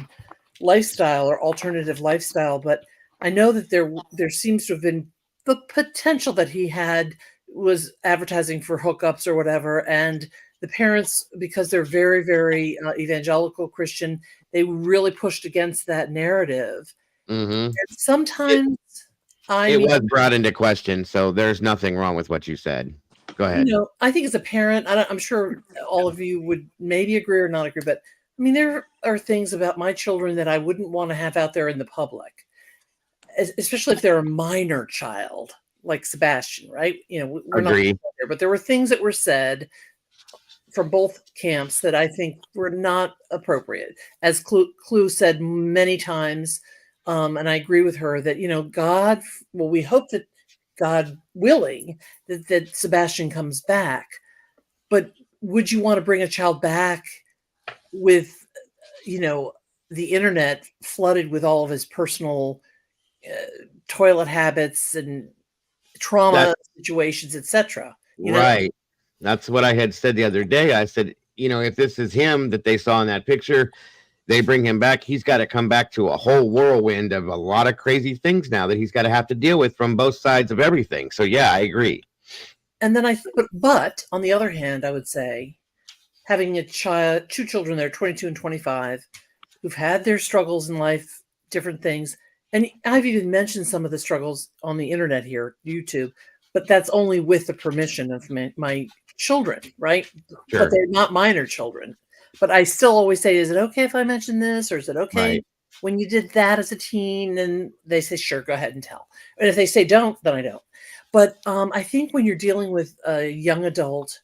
lifestyle or alternative lifestyle, but I know that there seems to have been the potential that he was advertising for hookups or whatever, and the parents, because they're very, very evangelical Christian, they really pushed against that narrative. Mm-hmm. And sometimes it was brought into question, so there's nothing wrong with what you said. Go ahead. I think as a parent, I'm sure all of you would maybe agree or not agree, but I mean, there are things about my children that I wouldn't want to have out there in the public, especially if they're a minor child like Sebastian, right? We're not there, but there were things that were said from both camps that I think were not appropriate. As Clue said many times, and I agree with her that, we hope that God willing that Sebastian comes back, but would you want to bring a child back with, the internet flooded with all of his personal toilet habits and trauma situations, etc.? Right. That's what I had said the other day. I said, if this is him that they saw in that picture, they bring him back, he's got to come back to a whole whirlwind of a lot of crazy things now that he's got to have to deal with from both sides of everything. So yeah, I agree. And then but on the other hand, I would say having two children, they're 22 and 25, who've had their struggles in life, different things. And I've even mentioned some of the struggles on the internet here, YouTube, but that's only with the permission of my children, right? Sure. But they're not minor children. But I still always say, is it okay if I mention this? Or is it okay when you did that as a teen? And they say, sure, go ahead and tell. And if they say don't, then I don't. But I think when you're dealing with a young adult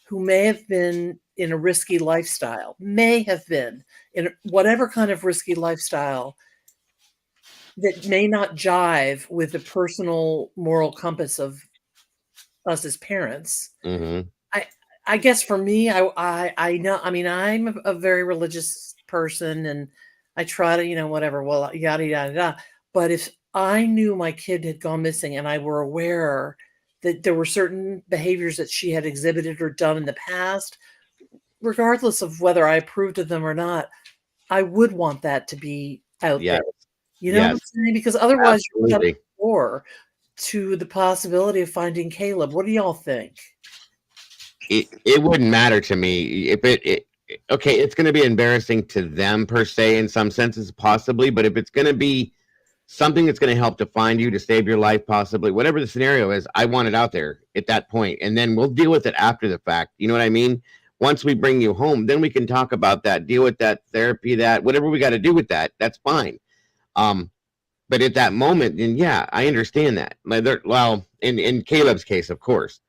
who may have been in a risky lifestyle, may have been in whatever kind of risky lifestyle that may not jive with the personal moral compass of us as parents, I guess for me, I know. I mean, I'm a very religious person, and I try to, whatever. Well, yada yada yada. But if I knew my kid had gone missing, and I were aware that there were certain behaviors that she had exhibited or done in the past, regardless of whether I approved of them or not, I would want that to be out Yes. there. You know what I'm Yes. saying? Because otherwise, you're shutting Absolutely. the door to the possibility of finding Caleb. What do y'all think? It wouldn't matter to me if okay, it's going to be embarrassing to them per se in some senses possibly, but if it's going to be something that's going to help to find you, to save your life possibly, whatever the scenario is, I want it out there at that point, and then we'll deal with it after the fact. You know what I mean? Once we bring you home, then we can talk about that, deal with that, therapy, that whatever we got to do with that, that's fine. But at that moment, then yeah, I understand that. Well, in Caleb's case, of course.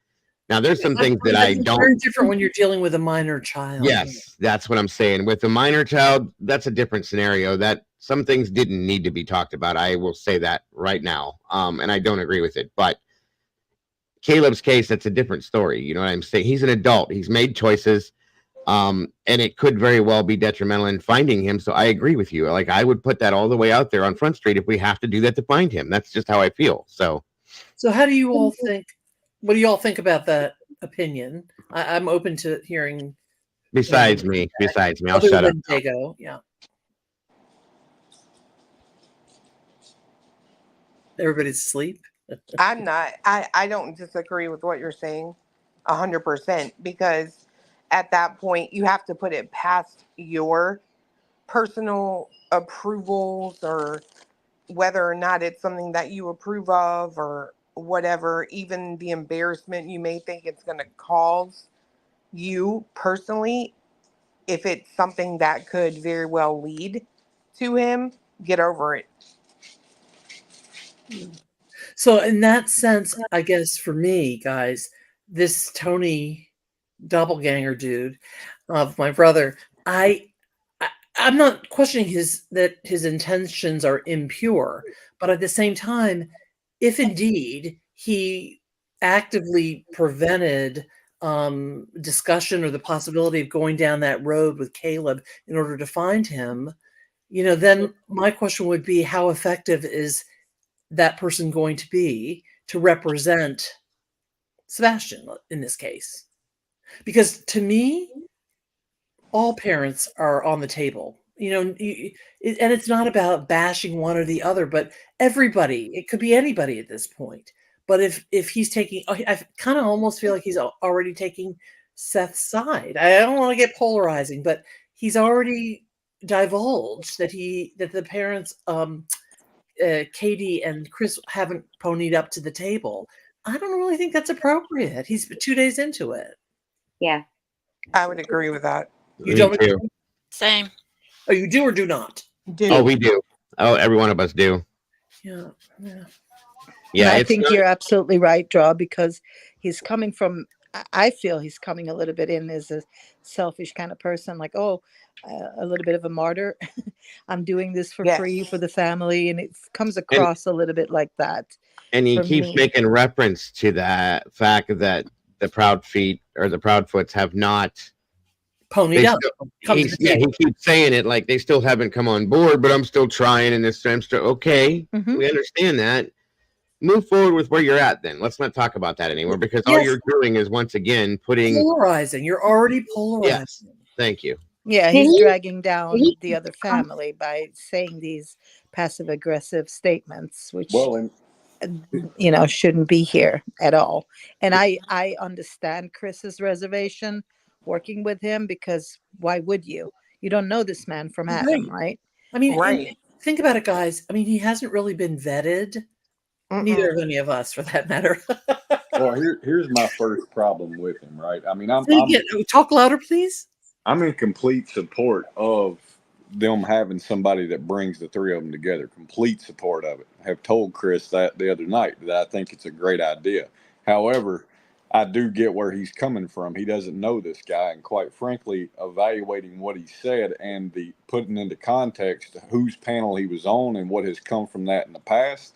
Now, there's some things that I It's don't. very different when you're dealing with a minor child. Yes, that's what I'm saying. With a minor child, that's a different scenario. That some things didn't need to be talked about. I will say that right now, and I don't agree with it. But Caleb's case, that's a different story. You know what I'm saying? He's an adult. He's made choices, and it could very well be detrimental in finding him. So I agree with you. Like I would put that all the way out there on Front Street if we have to do that to find him. That's just how I feel. So how do you all think? What do you all think about that opinion? I'm open to hearing. besides me, I'll Other shut up. than Dago, yeah. Everybody's asleep. I'm not. I don't disagree with what you're saying 100% because at that point you have to put it past your personal approvals or whether or not it's something that you approve of or whatever, even the embarrassment you may think it's going to cause you personally. If it's something that could very well lead to him, get over it. So in that sense, I guess for me, guys, this Tony doppelganger dude of my brother, I'm not questioning his intentions are impure, but at the same time, if indeed he actively prevented discussion or the possibility of going down that road with Caleb in order to find him, then my question would be, how effective is that person going to be to represent Sebastian in this case? Because to me, all parents are on the table, and it's not about bashing one or the other, but everybody, it could be anybody at this point. But if he's taking, I kind of almost feel like he's already taking Seth's side. I don't want to get polarizing, but he's already divulged that the parents, Katie and Chris, haven't ponied up to the table. I don't really think that's appropriate. He's 2 days into it. Yeah, I would agree with that. You don't agree? Same. Oh, you do or do not? Oh, we do. Oh, every one of us do. Yeah. Yeah, I it's think not- you're absolutely right, Draw, because he's coming from, I feel he's coming a little bit in as a selfish kind of person, like, a little bit of a martyr. I'm doing this for free for the family. And it comes across a little bit like that. And he for keeps me. making reference to that fact that the Proud Feet or the Proudfoots have not ponied up. He keeps saying it like they still haven't come on board, but I'm still trying and this. I'm still okay. We understand that. Move forward with where you're at. Then let's not talk about that anymore because all you're doing is once again putting polarizing. You're already polarizing. Yes, thank you. Yeah, he's dragging down the other family by saying these passive aggressive statements, which shouldn't be here at all. And I understand Chris's reservation working with him because why would you? You don't know this man from Adam, right? I mean, and think about it, guys. I mean, he hasn't really been vetted. Neither of any of us, for that matter. Well, here's my first problem with him, right? I mean, talk louder, please. I'm in complete support of them having somebody that brings the three of them together. Complete support of it. I have told Chris that the other night that I think it's a great idea. However, I do get where he's coming from. He doesn't know this guy, and quite frankly, evaluating what he said and the putting into context whose panel he was on and what has come from that in the past,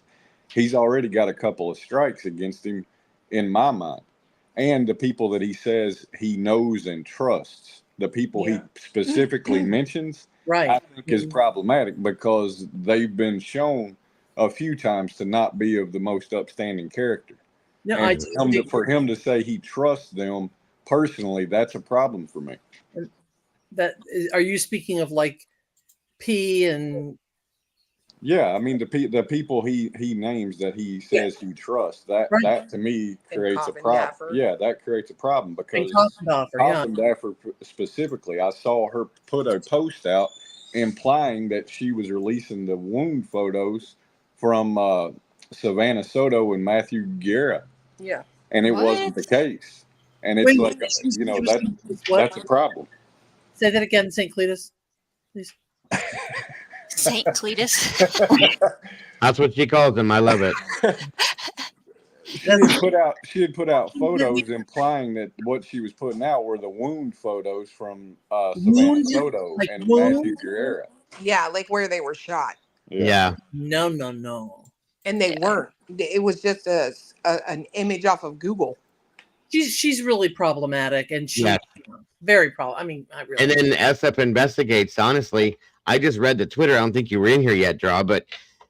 he's already got a couple of strikes against him in my mind. and the people that he says he knows and trusts, the people he specifically mentions, Right. I think is problematic because they've been shown a few times to not be of the most upstanding character. No, And I for him to say he trusts them personally, that's a problem for me. Are you speaking of like P and? Yeah, I mean the people he names that he says he trusts, that to me creates a problem. Yeah, that creates a problem because Coffindaffer specifically, I saw her put a post out implying that she was releasing the wound photos from Savannah Soto and Matthew Guerra. Yeah. And it wasn't the case. And it's Wait, that's a problem. Say that again, St. Cletus, please. St. Cletus. That's what she calls him. I love it. She had put out photos implying that what she was putting out were the wound photos from Savannah Soto and Matthew Guerra. Yeah, like where they were shot. Yeah. No. And they weren't. It was just an image off of Google. She's really problematic, and she's very problem. I mean, I really. And then SF Investigates. Honestly, I just read the Twitter. I don't think you were in here yet, Draw, but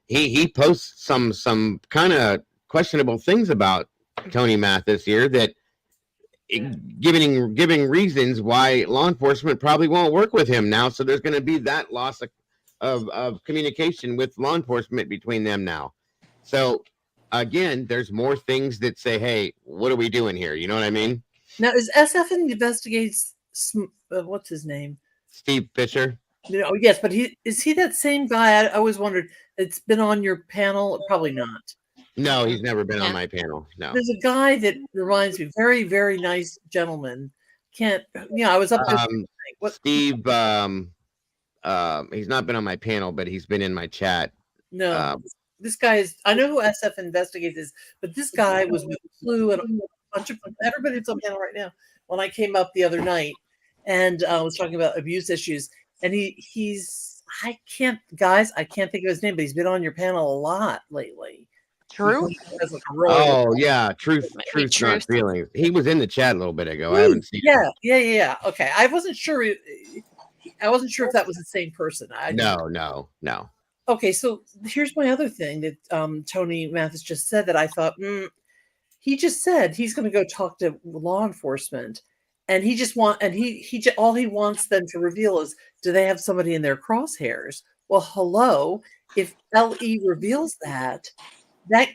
he posts some kind of questionable things about Tony Mathis here that giving reasons why law enforcement probably won't work with him now. So there's going to be that loss of communication with law enforcement between them now. So again, there's more things that say, hey, what are we doing here? You know what I mean? Now, is SF Investigates, what's his name? Steve Fisher. Yes, but is he that same guy? I always wondered. It's been on your panel? Probably not. No, he's never been on my panel. No. There's a guy that reminds me, very, very nice gentleman. I was up there. Steve, he's not been on my panel, but he's been in my chat. No, this guy is, I know who SF Investigates is, but this guy was with Clue and a bunch of everybody that's on panel right now. When I came up the other night and I was talking about abuse issues, and I can't think of his name, but he's been on your panel a lot lately. Truth? Truth, not feelings. He was in the chat a little bit ago. I haven't seen him. Yeah. Okay, I wasn't sure. I wasn't sure if that was the same person. No. Okay, so here's my other thing that Tony Mathis just said that I thought, he just said he's going to go talk to law enforcement, and all he wants them to reveal is, do they have somebody in their crosshairs? Well, hello, if LE reveals that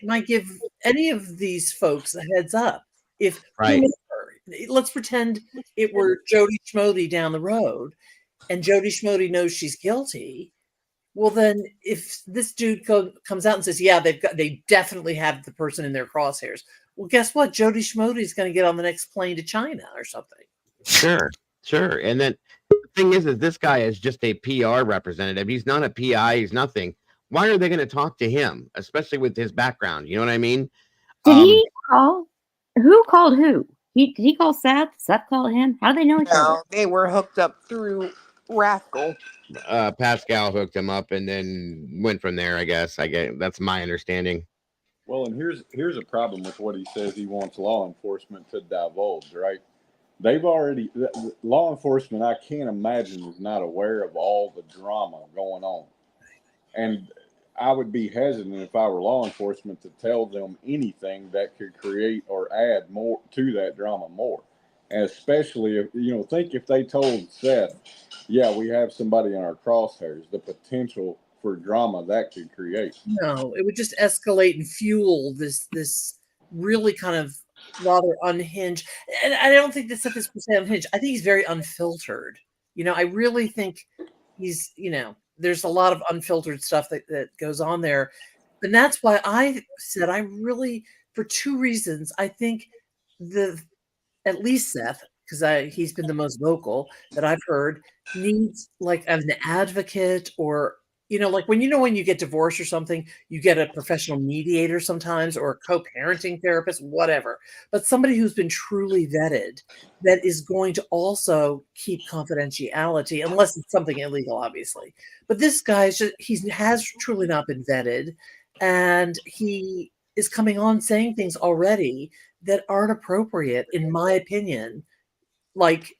might give any of these folks a heads up. Let's pretend it were Jody Schmody down the road, and Jody Schmody knows she's guilty. Well, then, if this dude comes out and says, "Yeah, they definitely have the person in their crosshairs," well, guess what? Jody Schmody is going to get on the next plane to China or something. Sure. And then the thing is this guy is just a PR representative. He's not a PI. He's nothing. Why are they going to talk to him, especially with his background? You know what I mean? Did he call? Who called who? Did he call Seth? Seth called him? How do they know each other? No, they were hooked up through Rascal. Pascal hooked him up and then went from there, I guess. That's my understanding. Well, and here's a problem with what he says he wants law enforcement to divulge, right? Law enforcement, I can't imagine, is not aware of all the drama going on. And I would be hesitant if I were law enforcement to tell them anything that could create or add more to that drama more. And especially if they told Seth, yeah, we have somebody in our crosshairs, the potential for drama that could create. No, it would just escalate and fuel this really kind of rather unhinged. And I don't think that Seth is per se unhinged. I think he's very unfiltered. I really think he's, there's a lot of unfiltered stuff that goes on there. And that's why I said for two reasons, I think at least Seth, because he's been the most vocal that I've heard, needs like an advocate, or like when you get divorced or something, you get a professional mediator sometimes, or a co-parenting therapist, whatever. But somebody who's been truly vetted, that is going to also keep confidentiality, unless it's something illegal, obviously. But this guy he has truly not been vetted, and he is coming on saying things already that aren't appropriate, in my opinion. Like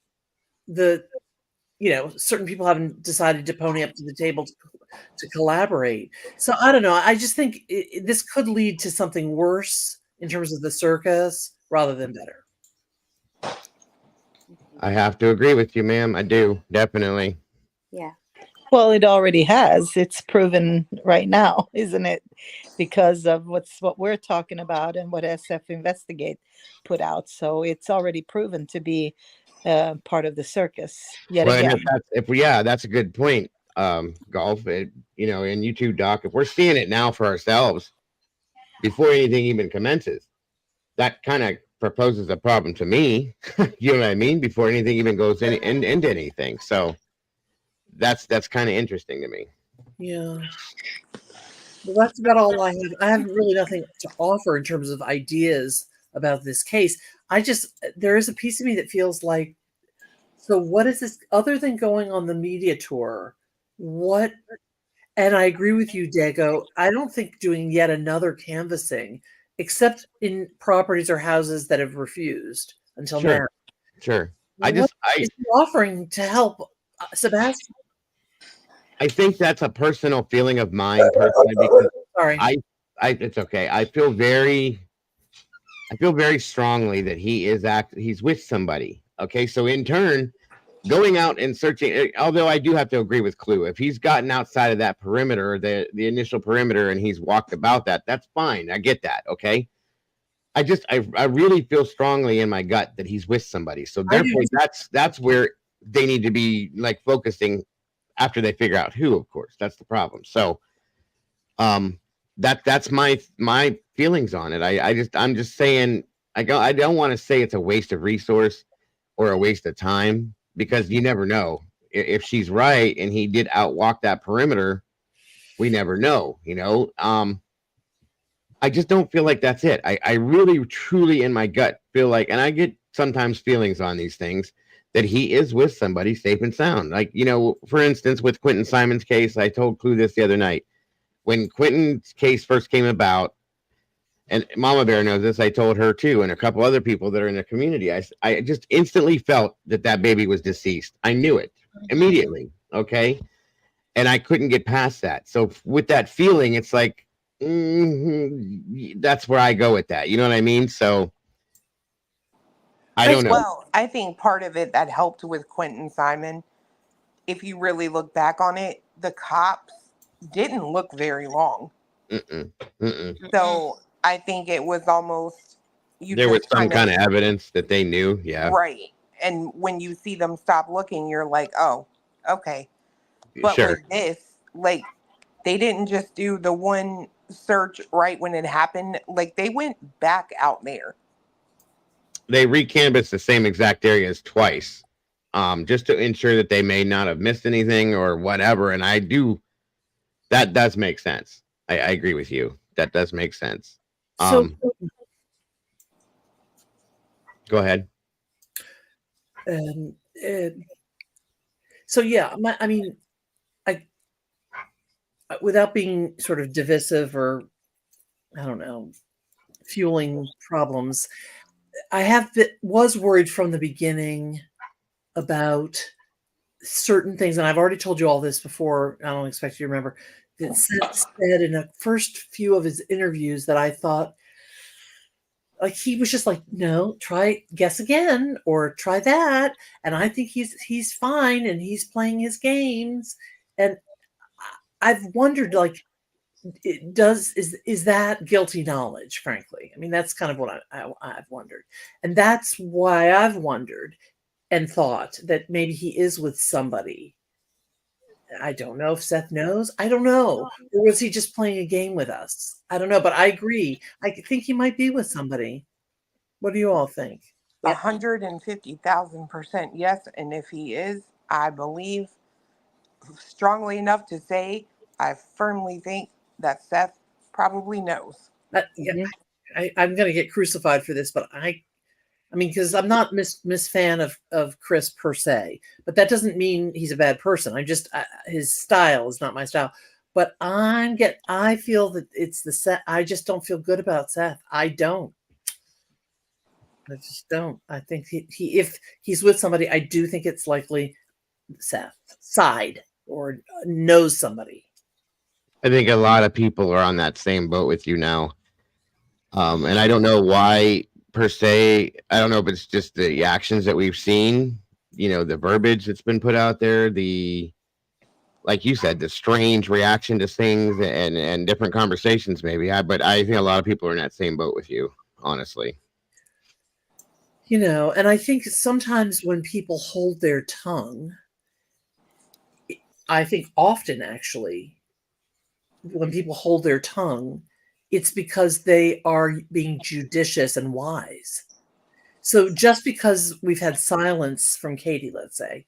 certain people haven't decided to pony up to the table to collaborate. So I don't know. I just think this could lead to something worse in terms of the circus rather than better. I have to agree with you, ma'am. I do, definitely. Yeah. Well, it already has. It's proven right now, isn't it? Because of what we're talking about and what SF Investigate put out. So it's already proven to be part of the circus yet Well, and again. that's a good point. Golf, and you too, Doc. If we're seeing it now for ourselves before anything even commences, that kind of proposes a problem to me. You know what I mean? Before anything even goes into anything. So that's kind of interesting to me. Yeah. Well, that's about all I have. I have really nothing to offer in terms of ideas about this case. There is a piece of me that feels like, so what is this other than going on the media tour? What? And I agree with you, Dago. I don't think doing yet another canvassing, except in properties or houses that have refused until now. Sure. What is he offering to help Sebastian? I think that's a personal feeling of mine personally because Sorry. It's okay. I feel very strongly that he's with somebody. Okay. So in turn, going out and searching, although I do have to agree with Clue, if he's gotten outside of that perimeter, the initial perimeter, and he's walked about that's fine. I get that. Okay. I really feel strongly in my gut that he's with somebody. So therefore that's where they need to be like focusing after they figure out who, of course. That's the problem. So that's my feelings on it. I'm just saying I don't want to say it's a waste of resource or a waste of time, because you never know. If she's right and he did outwalk that perimeter, we never know, I just don't feel like that's it. I really, truly in my gut feel like, and I get sometimes feelings on these things, that he is with somebody safe and sound. Like, for instance, with Quentin Simon's case, I told Clue this the other night. When Quentin's case first came about, and Mama Bear knows this, I told her too, and a couple other people that are in the community, I just instantly felt that baby was deceased. I knew it immediately, okay? And I couldn't get past that. So with that feeling, it's like, that's where I go with that. You know what I mean? So I don't know. Well, I think part of it that helped with Quentin Simon, if you really look back on it, the cops didn't look very long. So I think it was almost there was some kind of evidence that they knew. Yeah. Right. And when you see them stop looking, you're like, oh, okay. But Sure. with this, like, they didn't just do the one search right when it happened. Like, they went back out there. They recanvassed the same exact areas twice, just to ensure that they may not have missed anything or whatever. And that does make sense. I agree with you. That does make sense. So go ahead. So yeah, I mean, without being sort of divisive or, I don't know, fueling problems, I was worried from the beginning about certain things, and I've already told you all this before. I don't expect you to remember. That said in the first few of his interviews that I thought, like, he was just like, no, guess again, or try that, and I think he's fine and he's playing his games, and I've wondered, like, is that guilty knowledge? Frankly, I mean, that's kind of what I've wondered, and that's why I've wondered and thought that maybe he is with somebody. I don't know if Seth knows. I don't know. Or was he just playing a game with us? I don't know, but I agree. I think he might be with somebody. What do you all think? 150,000% yes. And if he is, I believe strongly enough to say, I firmly think that Seth probably knows. Yeah, I'm going to get crucified for this, but I mean, because I'm not Miss fan of Chris per se, but that doesn't mean he's a bad person. I'm just his style is not my style. But I feel that it's the Seth. I just don't feel good about Seth. I just don't. I think he if he's with somebody, I do think it's likely Seth side or knows somebody. I think a lot of people are on that same boat with you now. And I don't know why per se. I don't know if it's just the actions that we've seen, the verbiage that's been put out there, like you said, the strange reaction to things and different conversations maybe. But I think a lot of people are in that same boat with you, honestly. And I think sometimes when people hold their tongue, I think often actually, when people hold their tongue, it's because they are being judicious and wise. So just because we've had silence from Katie, let's say,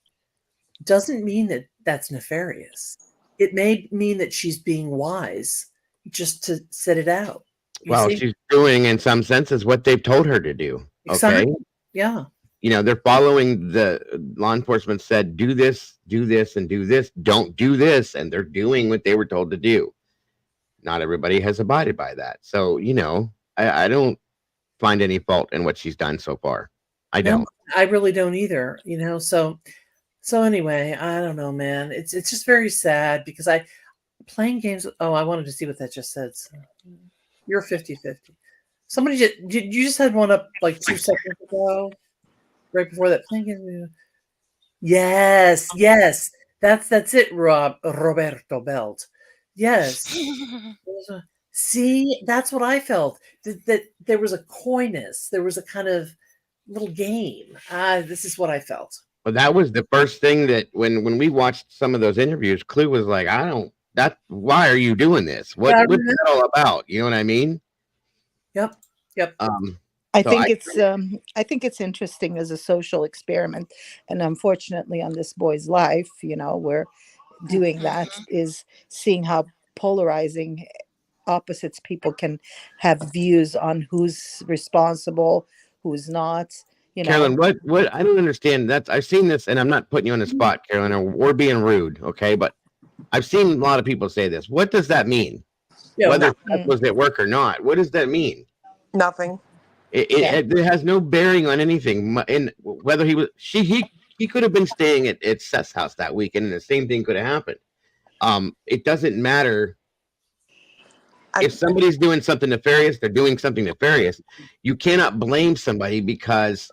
doesn't mean that that's nefarious. It may mean that she's being wise just to sit it out. Well, she's doing in some senses what they've told her to do. Okay. Exactly. Yeah. They're following the law enforcement said, do this, and do this. Don't do this. And they're doing what they were told to do. Not everybody has abided by that. So, I don't find any fault in what she's done so far. I don't. No, I really don't either, So anyway, I don't know, man. It's just very sad because playing games. Oh, I wanted to see what that just said. So, you're 50-50. Somebody you just had one up like 2 seconds ago, right before that playing game. Yes. That's it, Roberto Belt. Yes. See, that's what I felt. That there was a coyness. There was a kind of little game. This is what I felt. Well, that was the first thing that when we watched some of those interviews, Clue was like, why are you doing this? What's that all about? You know what I mean? Yep. I think it's interesting as a social experiment, and unfortunately on this boy's life, we're doing that is seeing how polarizing opposites people can have views on who's responsible, who's not. Carolyn, what I don't understand. I've seen this, and I'm not putting you on the spot, Carolyn, or being rude, okay? But I've seen a lot of people say this. What does that mean? Whether Seth was at work or not, what does that mean? Nothing. It has no bearing on anything. And whether he could have been staying at Seth's house that weekend, and the same thing could have happened. It doesn't matter. If somebody's doing something nefarious, they're doing something nefarious. You cannot blame somebody because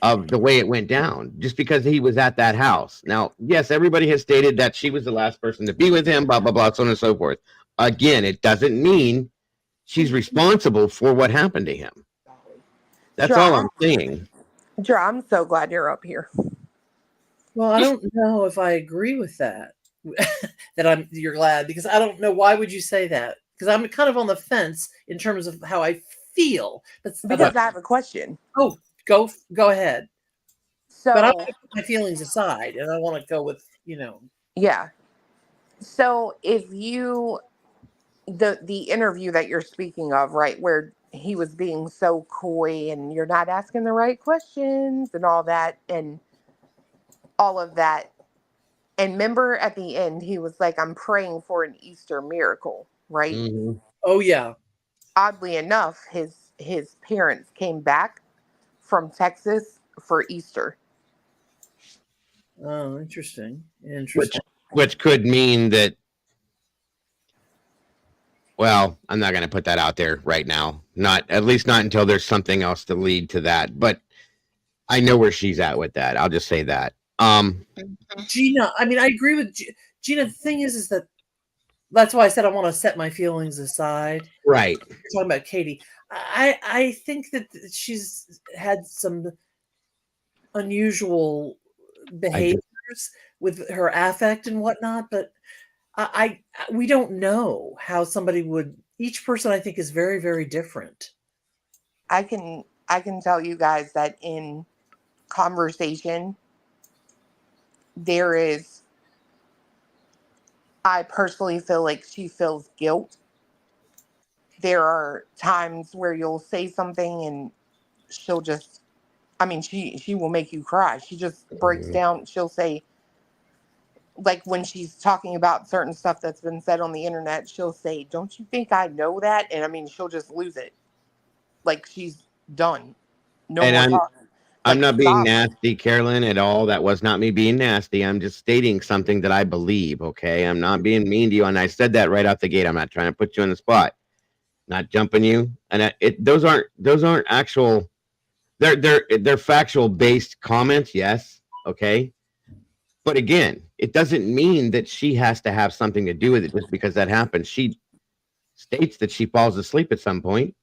of the way it went down, just because he was at that house. Now, yes, everybody has stated that she was the last person to be with him, blah, blah, blah, so on and so forth. Again, it doesn't mean she's responsible for what happened to him. That's all I'm saying. Drew, I'm so glad you're up here. Well, I don't know if I agree with that. You're glad, because I don't know, why would you say that? Because I'm kind of on the fence in terms of how I feel. Because I have a question. Oh, go ahead. So, but I'll put my feelings aside, and I want to go with Yeah. So if the interview that you're speaking of, right, where he was being so coy and you're not asking the right questions and all that and all of that. And remember at the end, he was like, I'm praying for an Easter miracle, right? Mm-hmm. Oh, yeah. Oddly enough, his parents came back from Texas for Easter. Oh, interesting. Which could mean that, well, I'm not going to put that out there right now. At least not until there's something else to lead to that. But I know where she's at with that. I'll just say that. Gina, I mean, I agree with Gina. The thing is that's why I said I want to set my feelings aside. Right. You're talking about Katie. I think that she's had some unusual behaviors with her affect and whatnot, but we don't know how somebody would. Each person, I think, is very, very different. I can tell you guys that in conversation, I personally feel like she feels guilt. There are times where you'll say something and she'll just, she will make you cry. She just breaks down. She'll say, like when she's talking about certain stuff that's been said on the internet, she'll say, "Don't you think I know that?" And I mean, she'll just lose it. Like she's done. No And more talking. I'm Like not being stop. nasty, Carolyn, at all. That was not me being nasty. I'm just stating something that I believe. Okay, I'm not being mean to you, and I said that right off the gate. I'm not trying to put you on the spot, not jumping you. And those aren't actual. They're factual based comments. Yes, okay. But again, it doesn't mean that she has to have something to do with it just because that happens. She states that she falls asleep at some point,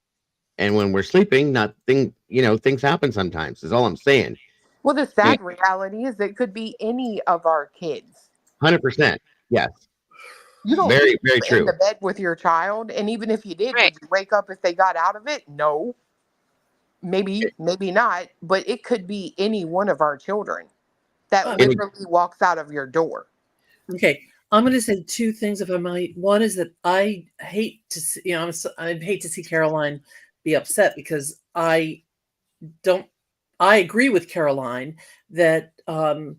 and when we're sleeping, things happen sometimes. Is all I'm saying. Well, the sad reality is it could be any of our kids. 100%. Yes. You don't Very, sleep very in the true. bed with your child, and even if you did, would you wake up if they got out of it? No. Maybe not, but it could be any one of our children that literally walks out of your door. Okay, I'm going to say two things, if I might. One is that I hate to see, I hate to see Caroline be upset because I agree with Caroline that, I'm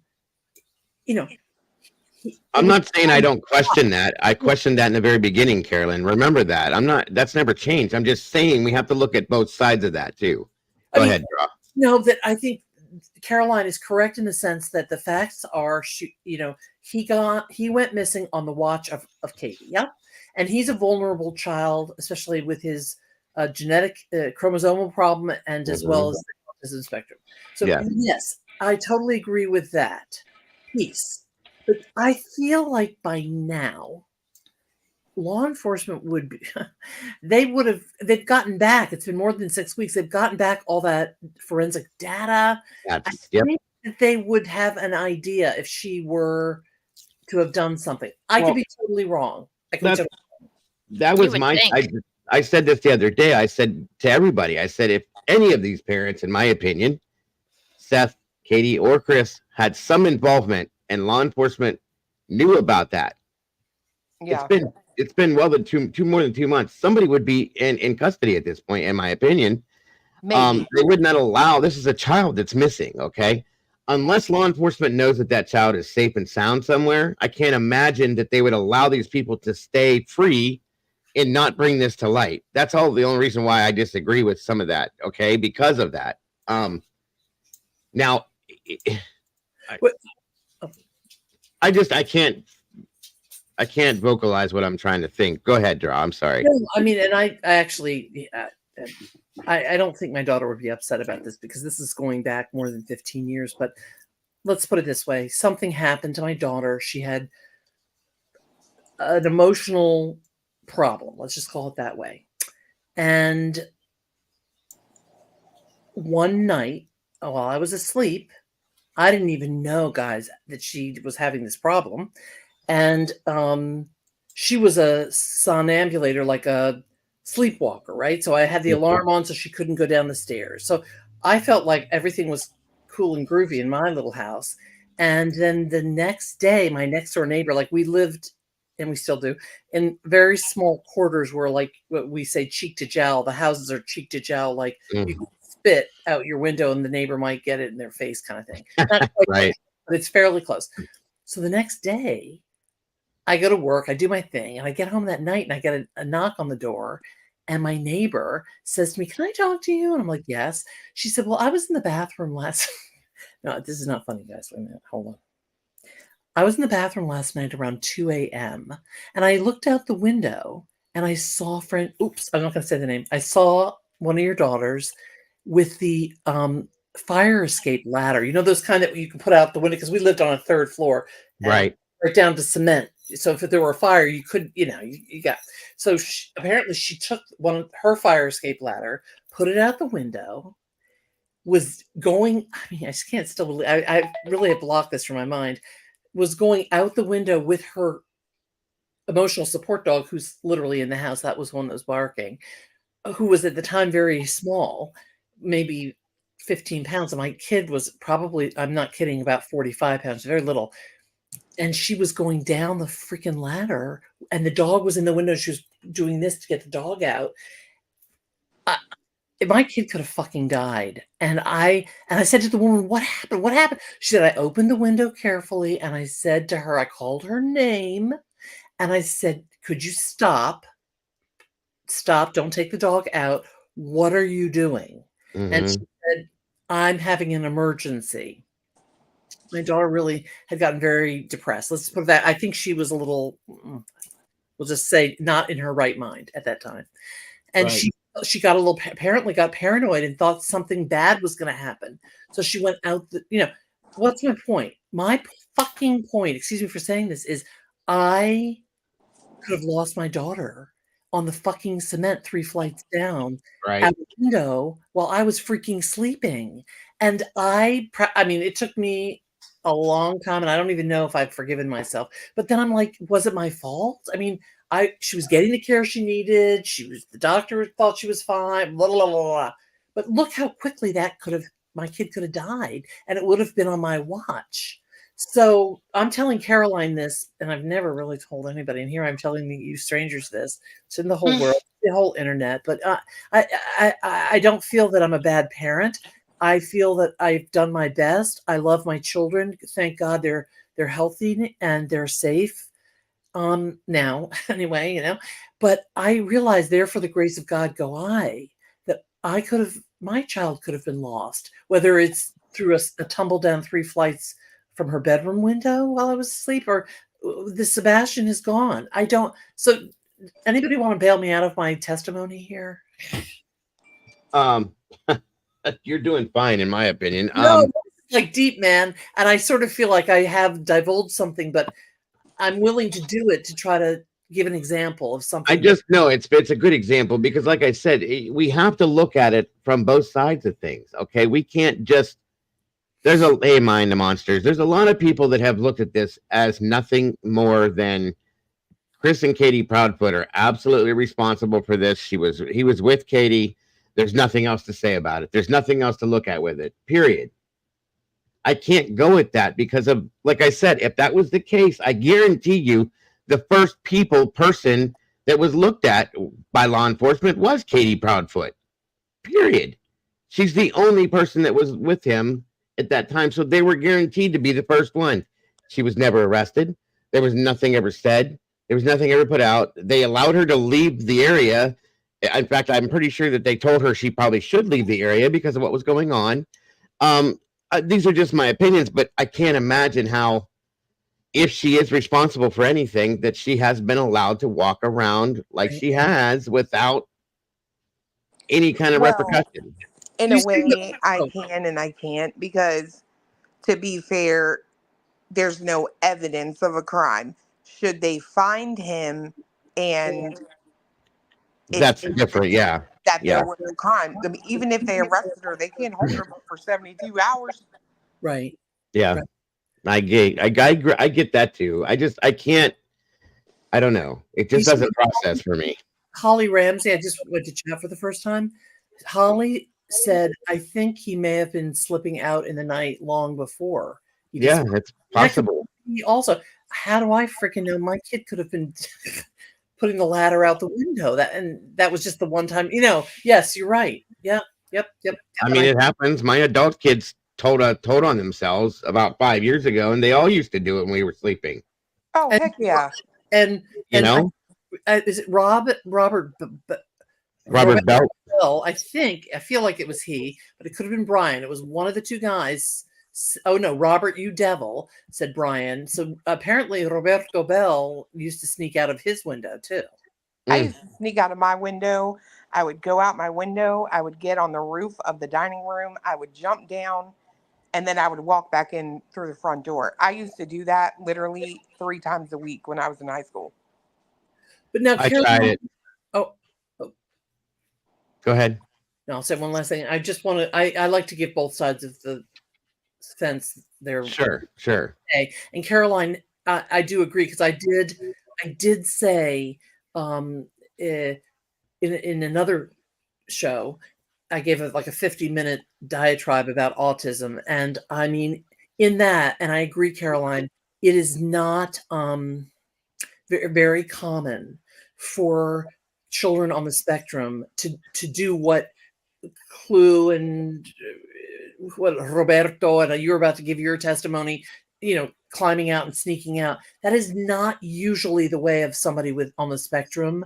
not saying I don't question that. I questioned that in the very beginning, Carolyn. Remember that. That's never changed. I'm just saying we have to look at both sides of that too. Go ahead, Draw. No, that I think Caroline is correct in the sense that the facts are, he went missing on the watch of Katie. Yeah. And he's a vulnerable child, especially with his genetic chromosomal problem and as well as the autism spectrum. So yes, I totally agree with that piece. But I feel like by now, law enforcement they've gotten back. It's been more than 6 weeks. They've gotten back all that forensic data. I think that they would have an idea if she were to have done something. I could be totally wrong. That was I said this the other day. I said to everybody, I said, if any of these parents, in my opinion, Seth, Katie, or Chris, had some involvement and law enforcement knew about that, it's been well than more than 2 months. Somebody would be in custody at this point, in my opinion. They would not allow. This is a child that's missing. Okay, unless law enforcement knows that child is safe and sound somewhere, I can't imagine that they would allow these people to stay free and not bring this to light. That's all. The only reason why I disagree with some of that. Okay, because of that. Now, I can't vocalize what I'm trying to think. Go ahead, Draw. I'm sorry. No, I mean, and I actually, I don't think my daughter would be upset about this because this is going back more than 15 years. But let's put it this way. Something happened to my daughter. She had an emotional problem. Let's just call it that way. And one night, while I was asleep, I didn't even know, guys, that she was having this problem. And she was a somnambulator, like a sleepwalker, right? So I had the alarm on so she couldn't go down the stairs. So I felt like everything was cool and groovy in my little house. And then the next day, my next door neighbor, like we lived, and we still do, in very small quarters where, like what we say, cheek to jowl. The houses are cheek to jowl, like you can spit out your window and the neighbor might get it in their face kind of thing. Not quite right. But it's fairly close. So the next day, I go to work, I do my thing, and I get home that night and I get a knock on the door. And my neighbor says to me, "Can I talk to you?" And I'm like, "Yes." She said, "Well, I was in the bathroom last..." No, this is not funny, guys. Wait a minute. Hold on. I was in the bathroom last night around 2 a.m. and I looked out the window and I saw oops, I'm not going to say the name. I saw one of your daughters with the fire escape ladder. You know, those kind that you can put out the window, because we lived on a third floor. Right. Right down to cement. So if there were a fire, you could, you got. So apparently she took her fire escape ladder, put it out the window, was going, I mean, I just can't still believe, I really have blocked this from my mind, was going out the window with her emotional support dog, who's literally in the house. That was one that was barking, who was at the time very small, maybe 15 pounds. And my kid was probably, I'm not kidding, about 45 pounds, very little. And she was going down the freaking ladder and the dog was in the window. She was doing this to get the dog out. my kid could have fucking died. And I said to the woman, what happened? What happened? She said, I opened the window carefully and I said to her, I called her name and I said, could you stop? Stop, don't take the dog out. What are you doing? And she Mm-hmm. said, I'm having an emergency. My daughter really had gotten very depressed. Let's put that. I think she was a little, we'll just say, not in her right mind at that time. And Right. she got a little, apparently got paranoid and thought something bad was going to happen. So she went out, what's my point? My fucking point, excuse me for saying this, is I could have lost my daughter on the fucking cement 3 flights down Right. out the window while I was freaking sleeping. And I mean, it took me a long time, and I don't even know if I've forgiven myself. But then I'm like, was it my fault? I mean, she was getting the care she needed. The doctor thought she was fine, blah, blah, blah, blah. But look how quickly my kid could have died, and it would have been on my watch. So I'm telling Caroline this, and I've never really told anybody. And here I'm telling you strangers this. It's in the whole world, the whole internet. But I don't feel that I'm a bad parent. I feel that I've done my best. I love my children. Thank God they're healthy and they're safe. Now anyway, but I realize there for the grace of God go I, that my child could have been lost, whether it's through a tumble down 3 flights from her bedroom window while I was asleep, or the Sebastian is gone. So anybody want to bail me out of my testimony here? You're doing fine, in my opinion. No, like deep, man. And I sort of feel like I have divulged something, but I'm willing to do it to try to give an example of something. I just know it's a good example because, like I said, we have to look at it from both sides of things. Okay, we can't just. Mind the monsters. There's a lot of people that have looked at this as nothing more than Chris and Katie Proudfoot are absolutely responsible for this. He was with Katie. There's nothing else to say about it. There's nothing else to look at with it. Period. I can't go with that because of, like I said, if that was the case, I guarantee you the first person that was looked at by law enforcement was Katie Proudfoot. Period. She's the only person that was with him at that time. So they were guaranteed to be the first one. She was never arrested. There was nothing ever said. There was nothing ever put out. They allowed her to leave the area. In fact, I'm pretty sure that they told her she probably should leave the area because of what was going on. These are just my opinions, but I can't imagine how, if she is responsible for anything, that she has been allowed to walk around like she has without any kind of repercussion. In a way, I can and I can't, because to be fair, there's no evidence of a crime. Should they find him and That's different, yeah. that there was a crime, even if they arrested her, they can't hold her for 72 hours. Right. Yeah. Right. I get that too. I can't. I don't know. It just doesn't process for me. Holly Ramsey, I just went to chat for the first time. Holly said, I think he may have been slipping out in the night long before. Yeah, it's possible. Also, how do I freaking know? My kid could have been putting the ladder out the window. That was just the one time. Yes, you're right. Yep. I mean, it happens. My adult kids told on themselves about 5 years ago, and they all used to do it when we were sleeping. Oh, heck yeah. And is it Robert Bell? I feel like it was he, but it could have been Brian. It was one of the two guys. Oh no, Robert, you devil, said Brian. So apparently Roberto Bell used to sneak out of his window too. I used to sneak out of my window. I would go out my window. I would get on the roof of the dining room. I would jump down, and then I would walk back in through the front door. I used to do that literally 3 times a week when I was in high school. But now, I tried it. Oh. Go ahead. No, I'll say one last thing. I just want to. I like to give both sides of the fence their. Sure. Okay. And Caroline, I do agree, because I did say in another show, I gave it like a 50-minute diatribe about autism, and I mean, in that, and I agree, Caroline, it is not very, very common for children on the spectrum to do what Clue and what Roberto, and you're about to give your testimony, climbing out and sneaking out. That is not usually the way of somebody on the spectrum,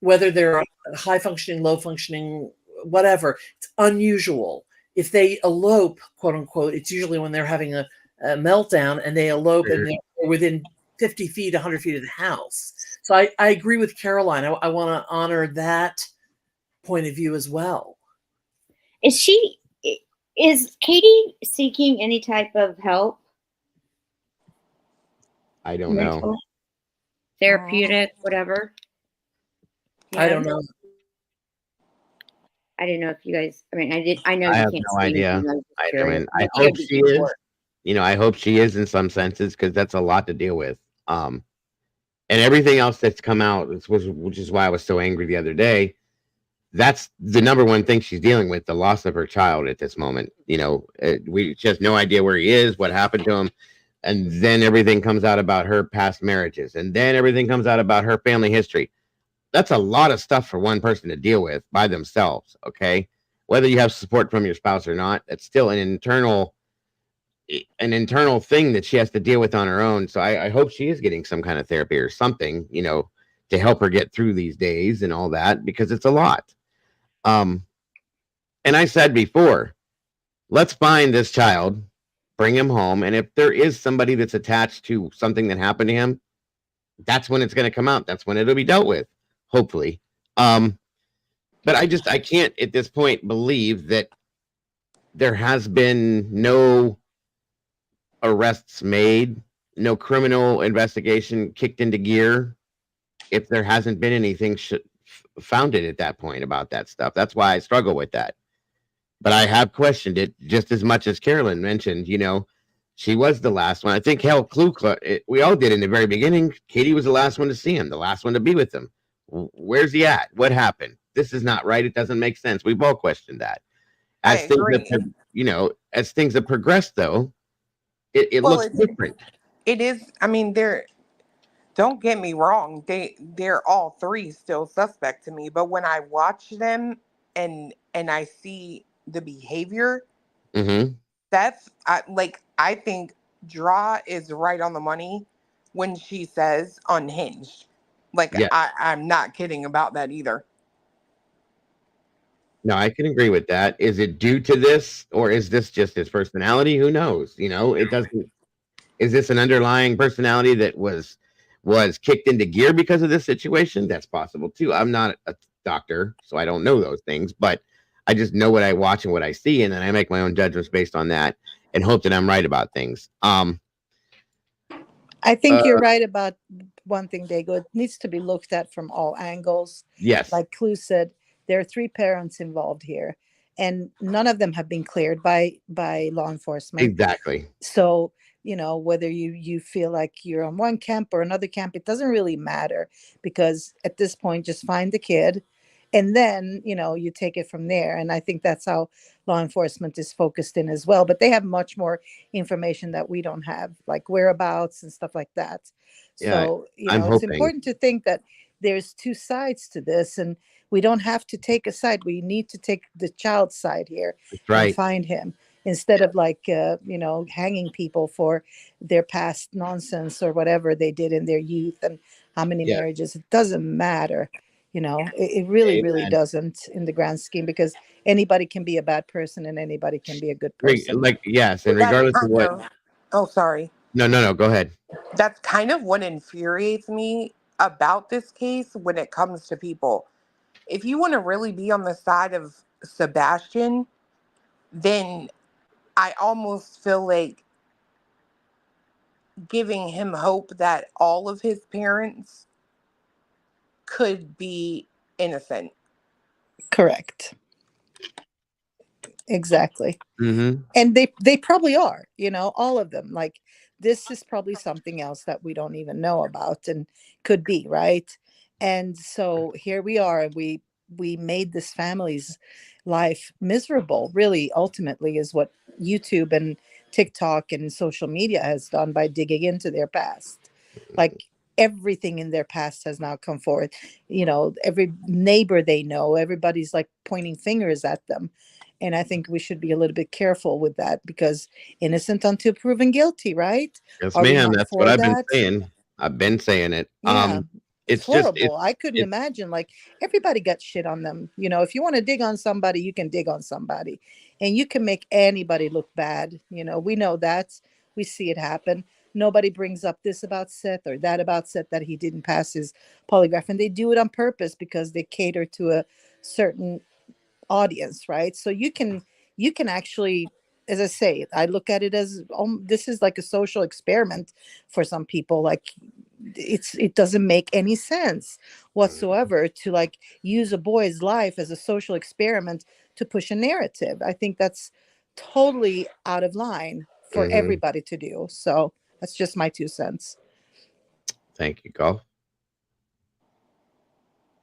whether they're high functioning, low functioning, whatever. It's unusual. If they elope, quote unquote, it's usually when they're having a meltdown, and they elope and they're within 50 feet, 100 feet of the house. So I agree with Caroline. I want to honor that point of view as well. Is Katie seeking any type of help? I don't know. Mental, therapeutic, whatever. I don't know. I didn't know if you guys. I mean, I know I you have can't no say idea. anything, I mean, I hope she is. I hope she is in some senses, because that's a lot to deal with. And everything else that's come out, which is why I was so angry the other day. That's the number one thing she's dealing with: the loss of her child at this moment. She has no idea where he is, what happened to him, and then everything comes out about her past marriages, and then everything comes out about her family history. That's a lot of stuff for one person to deal with by themselves. Okay, whether you have support from your spouse or not, it's still an internal thing that she has to deal with on her own. So I hope she is getting some kind of therapy or something, to help her get through these days and all that, because it's a lot. And I said before, let's find this child, bring him home, and if there is somebody that's attached to something that happened to him, that's when it's going to come out. That's when it'll be dealt with, hopefully. But I can't at this point believe that there has been no arrests made, no criminal investigation kicked into gear, if there hasn't been anything founded at that point about that stuff. That's why I struggle with that. But I have questioned it just as much as Carolyn mentioned. She was the last one. I think we all did in the very beginning. Katie was the last one to see him, the last one to be with him. Where's he at? What happened? This is not right. It doesn't make sense. We've all questioned that. As things have progressed, though, it looks different. It is. I mean, don't get me wrong. They're all three still suspect to me. But when I watch them and I see the behavior, I think Draw is right on the money when she says unhinged. I'm not kidding about that either. No, I can agree with that. Is it due to this, or is this just his personality? Who knows? It doesn't. Is this an underlying personality that was kicked into gear because of this situation? That's possible too. I'm not a doctor, so I don't know those things, but I just know what I watch and what I see, and then I make my own judgments based on that and hope that I'm right about things. I think you're right about one thing, Dago. It needs to be looked at from all angles. Yes. Like Clue said, there are three parents involved here, and none of them have been cleared by law enforcement. Exactly. So, whether you feel like you're on one camp or another camp, it doesn't really matter, because at this point, just find the kid, and then, you take it from there. And I think that's how law enforcement is focused in as well. But they have much more information that we don't have, like whereabouts and stuff like that. Yeah, So, I'm it's hoping. important to think that there's two sides to this, and we don't have to take a side. We need to take the child's side here. That's right. And find him, instead of hanging people for their past nonsense or whatever they did in their youth and how many marriages. It doesn't matter. It really, really doesn't in the grand scheme, because anybody can be a bad person and anybody can be a good person. Yes, and regardless of what. Oh, sorry. No, go ahead. That's kind of what infuriates me about this case when it comes to people. If you want to really be on the side of Sebastian, then I almost feel like giving him hope that all of his parents could be innocent. Correct. Exactly. Mm-hmm. And they probably are, all of them. Like, this is probably something else that we don't even know about and could be, right? And so here we are. We made this family's life miserable, really. Ultimately, is what YouTube and TikTok and social media has done by digging into their past. Like, everything in their past has now come forward. Every neighbor they know, everybody's like pointing fingers at them. And I think we should be a little bit careful with that, because innocent until proven guilty, right? Yes, Are we ma'am. not That's what for I've been that? saying. I've been saying it. Yeah. It's It's just horrible. I couldn't imagine, like, everybody got shit on them. If you want to dig on somebody, you can dig on somebody, and you can make anybody look bad. We know that. We see it happen. Nobody brings up this about Seth or that about Seth, that he didn't pass his polygraph, and they do it on purpose because they cater to a certain audience, right? So you can actually, as I say, I look at it as, this is like a social experiment for some people. Like, it doesn't make any sense whatsoever to like use a boy's life as a social experiment to push a narrative. I think that's totally out of line for everybody to do. So that's just my 2 cents. Thank you, Golf.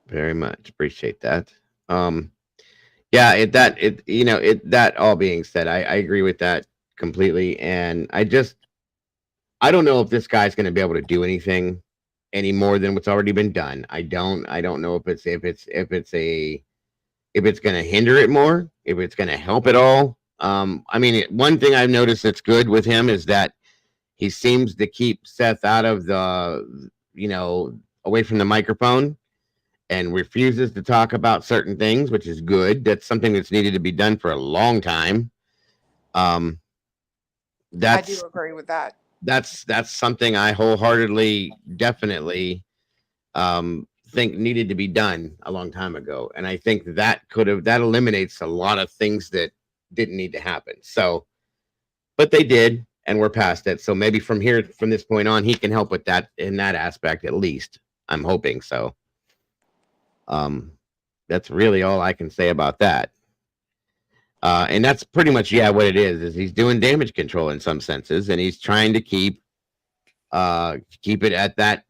Very much appreciate that. Yeah, that all being said, I agree with that completely. And I don't know if this guy's going to be able to do anything any more than what's already been done. I don't know if it's going to hinder it more, if it's going to help at all. I mean, one thing I've noticed that's good with him is that he seems to keep Seth out of the, away from the microphone, and refuses to talk about certain things, which is good. That's something that's needed to be done for a long time. I do agree with that. That's something I wholeheartedly, definitely think needed to be done a long time ago. And I think that eliminates a lot of things that didn't need to happen. So, but they did, and we're past it. So maybe from this point on, he can help with that in that aspect, at least. I'm hoping so. That's really all I can say about that. And that's pretty much, what it is he's doing damage control in some senses, and he's trying to keep it at that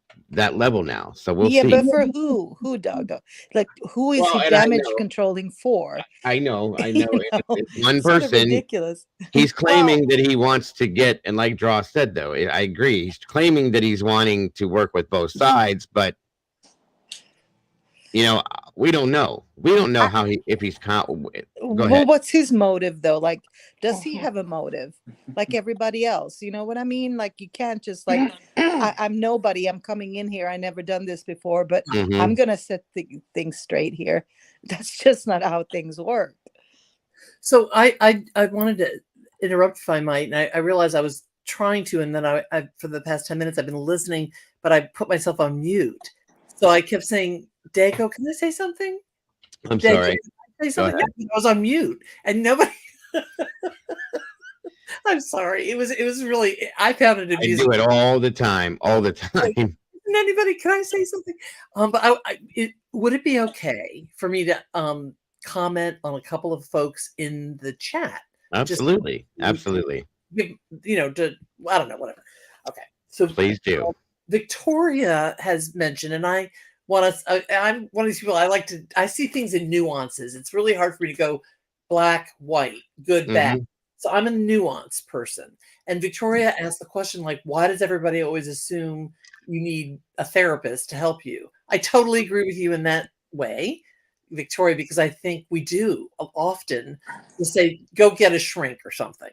level now. So we'll see. But for who, Doug? Like, who is he damage controlling for? I know. It's one Sort of person. ridiculous. He's claiming that he wants to get, and like Draw said, though, I agree. He's claiming that he's wanting to work with both sides, but we don't know. We don't know if he's. Go Well, ahead. what's his motive though? Like, does he have a motive like everybody else? You know what I mean? Like, you can't just like, I'm nobody. I'm coming in here. I never done this before, but I'm gonna set things straight here. That's just not how things work. So I wanted to interrupt, if I might, and I realized I was trying to, and then I for the past 10 minutes I've been listening, but I put myself on mute. So I kept saying, Dago, can I say something? I'm sorry. Say something. I was on mute, and nobody. I'm sorry. It was really. I found it amusing. I do it all the time. Like, anybody? Can I say something? But would it be okay for me to comment on a couple of folks in the chat? Absolutely. Absolutely. I don't know, whatever. Okay. So please do. Victoria has mentioned, and I'm one of these people, I see things in nuances. It's really hard for me to go black, white, good, bad. So I'm a nuanced person. And Victoria asked the question, like, why does everybody always assume you need a therapist to help you? I totally agree with you in that way, Victoria, because I think we do often say, go get a shrink or something.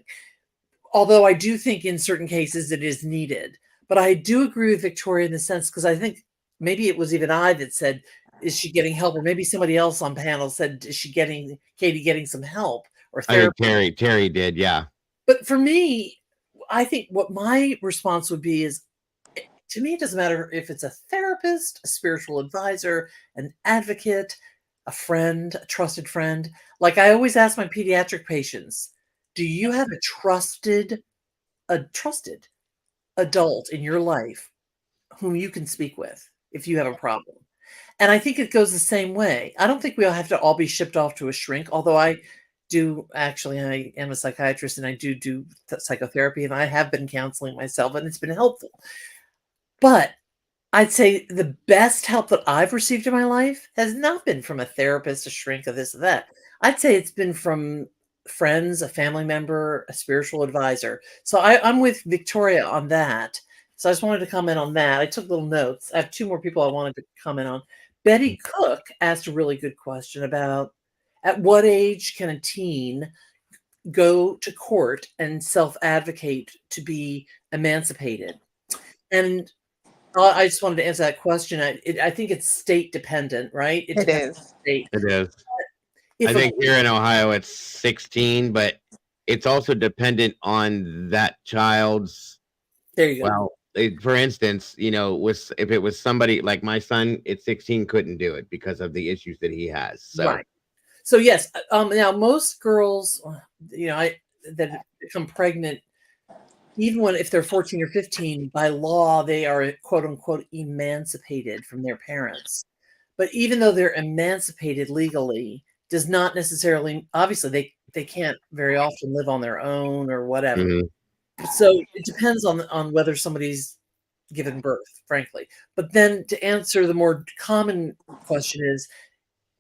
Although I do think in certain cases it is needed. But I do agree with Victoria in the sense, because I think maybe it was even I that said, is she getting help? Or maybe somebody else on panel said, is Katie getting some help or therapy? I think Terry did, yeah. But for me, I think what my response would be is, to me, it doesn't matter if it's a therapist, a spiritual advisor, an advocate, a friend, a trusted friend. Like I always ask my pediatric patients, do you have a trusted adult in your life whom you can speak with if you have a problem? And I think it goes the same way. I don't think we all have to all be shipped off to a shrink, although I am a psychiatrist and I do psychotherapy, and I have been counseling myself, and it's been helpful. But I'd say the best help that I've received in my life has not been from a therapist, a shrink, or this or that. I'd say it's been from friends, a family member, a spiritual advisor. So I'm with Victoria on that. So I just wanted to comment on that. I took little notes. I have two more people I wanted to comment on. Betty Cook asked a really good question about at what age can a teen go to court and self-advocate to be emancipated? And I just wanted to answer that question. I think it's state dependent, right? It depends on is. the state. It is. If I a- think here in Ohio it's 16, but it's also dependent on that child's. There you go. Well, for instance, if it was somebody like my son at 16 couldn't do it because of the issues that he has. So Right. So yes, now most girls, that become pregnant, even if they're 14 or 15, by law they are quote unquote emancipated from their parents. But even though they're emancipated legally, does not necessarily, obviously they can't very often live on their own or whatever. Mhm. So it depends on whether somebody's given birth, frankly. But then to answer the more common question is,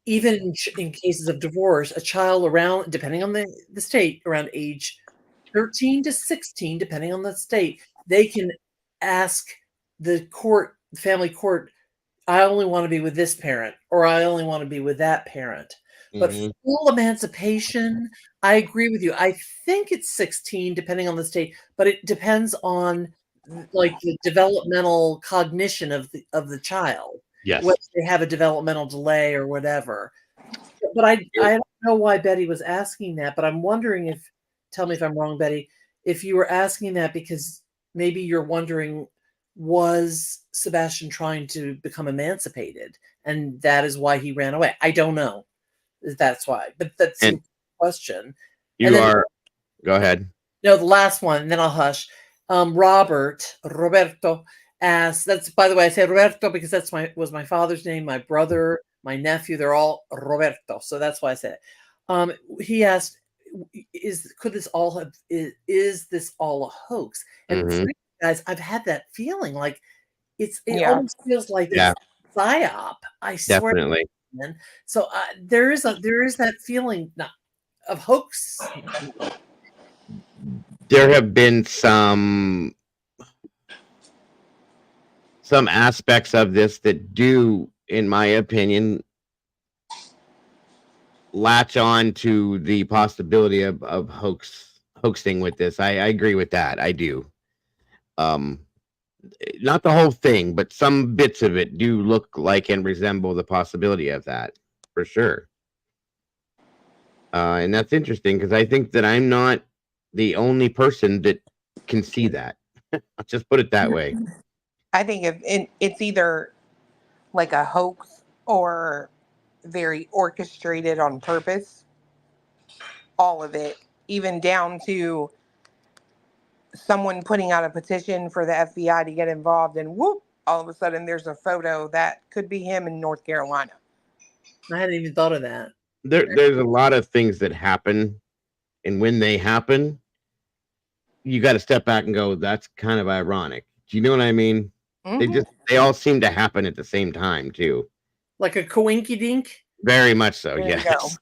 even in cases of divorce, a child around, depending on the state, around age 13 to 16, depending on the state, they can ask the family court, I only want to be with this parent, or I only want to be with that parent. But Mhm. full emancipation, I agree with you. I think it's 16, depending on the state, but it depends on like the developmental cognition of the child. Yes. Whether they have a developmental delay or whatever. But I don't know why Betty was asking that, but I'm wondering tell me if I'm wrong, Betty, if you were asking that because maybe you're wondering, was Sebastian trying to become emancipated and that is why he ran away? I don't know. That's why, but that's a question. Go ahead. No, the last one, and then I'll hush. Roberto asked, that's, by the way, I say Roberto because was my father's name, my brother, my nephew, they're all Roberto. So that's why I said it. He asked, is this all a hoax? And frankly, guys, I've had that feeling like it almost feels like it's psyop. I swear. Definitely. Man. So there is that feeling of hoax. There have been some aspects of this that do, in my opinion, latch on to the possibility of hoaxing with this. I agree with that. I do. Not the whole thing, but some bits of it do look like and resemble the possibility of that, for sure. And that's interesting because I think that I'm not the only person that can see that. I'll just put it that way. I think it's either like a hoax or very orchestrated on purpose. All of it, even down to someone putting out a petition for the FBI to get involved, and whoop, all of a sudden there's a photo that could be him in North Carolina. I hadn't even thought of that. There's a lot of things that happen, and when they happen, you got to step back and go, that's kind of ironic. Do you know what I mean? They all seem to happen at the same time too. Like a coinky dink? Very much so, There you go. yes.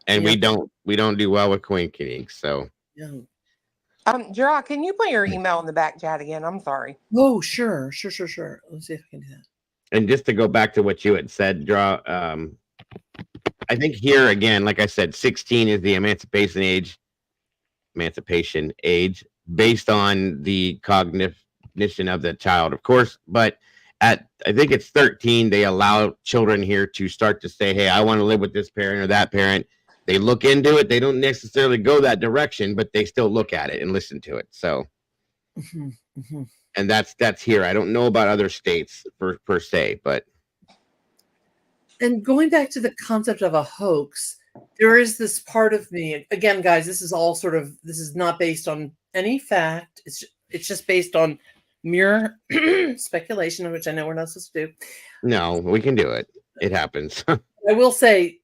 And we don't do well with coinky dinks, so. Yeah. Gerard, can you put your email in the back chat again? I'm sorry. Oh, sure. Let's see if I can do that. And just to go back to what you had said, I think here again, like I said, 16 is the emancipation age based on the cognition of the child, of course. But I think it's 13, they allow children here to start to say, hey, I want to live with this parent or that parent. They look into it. They don't necessarily go that direction, but they still look at it and listen to it. So, and that's here. I don't know about other states per se, but. And going back to the concept of a hoax, there is this part of me, again, guys, this is not based on any fact. It's just based on mere speculation, which I know we're not supposed to do. No, we can do it. It happens. I will say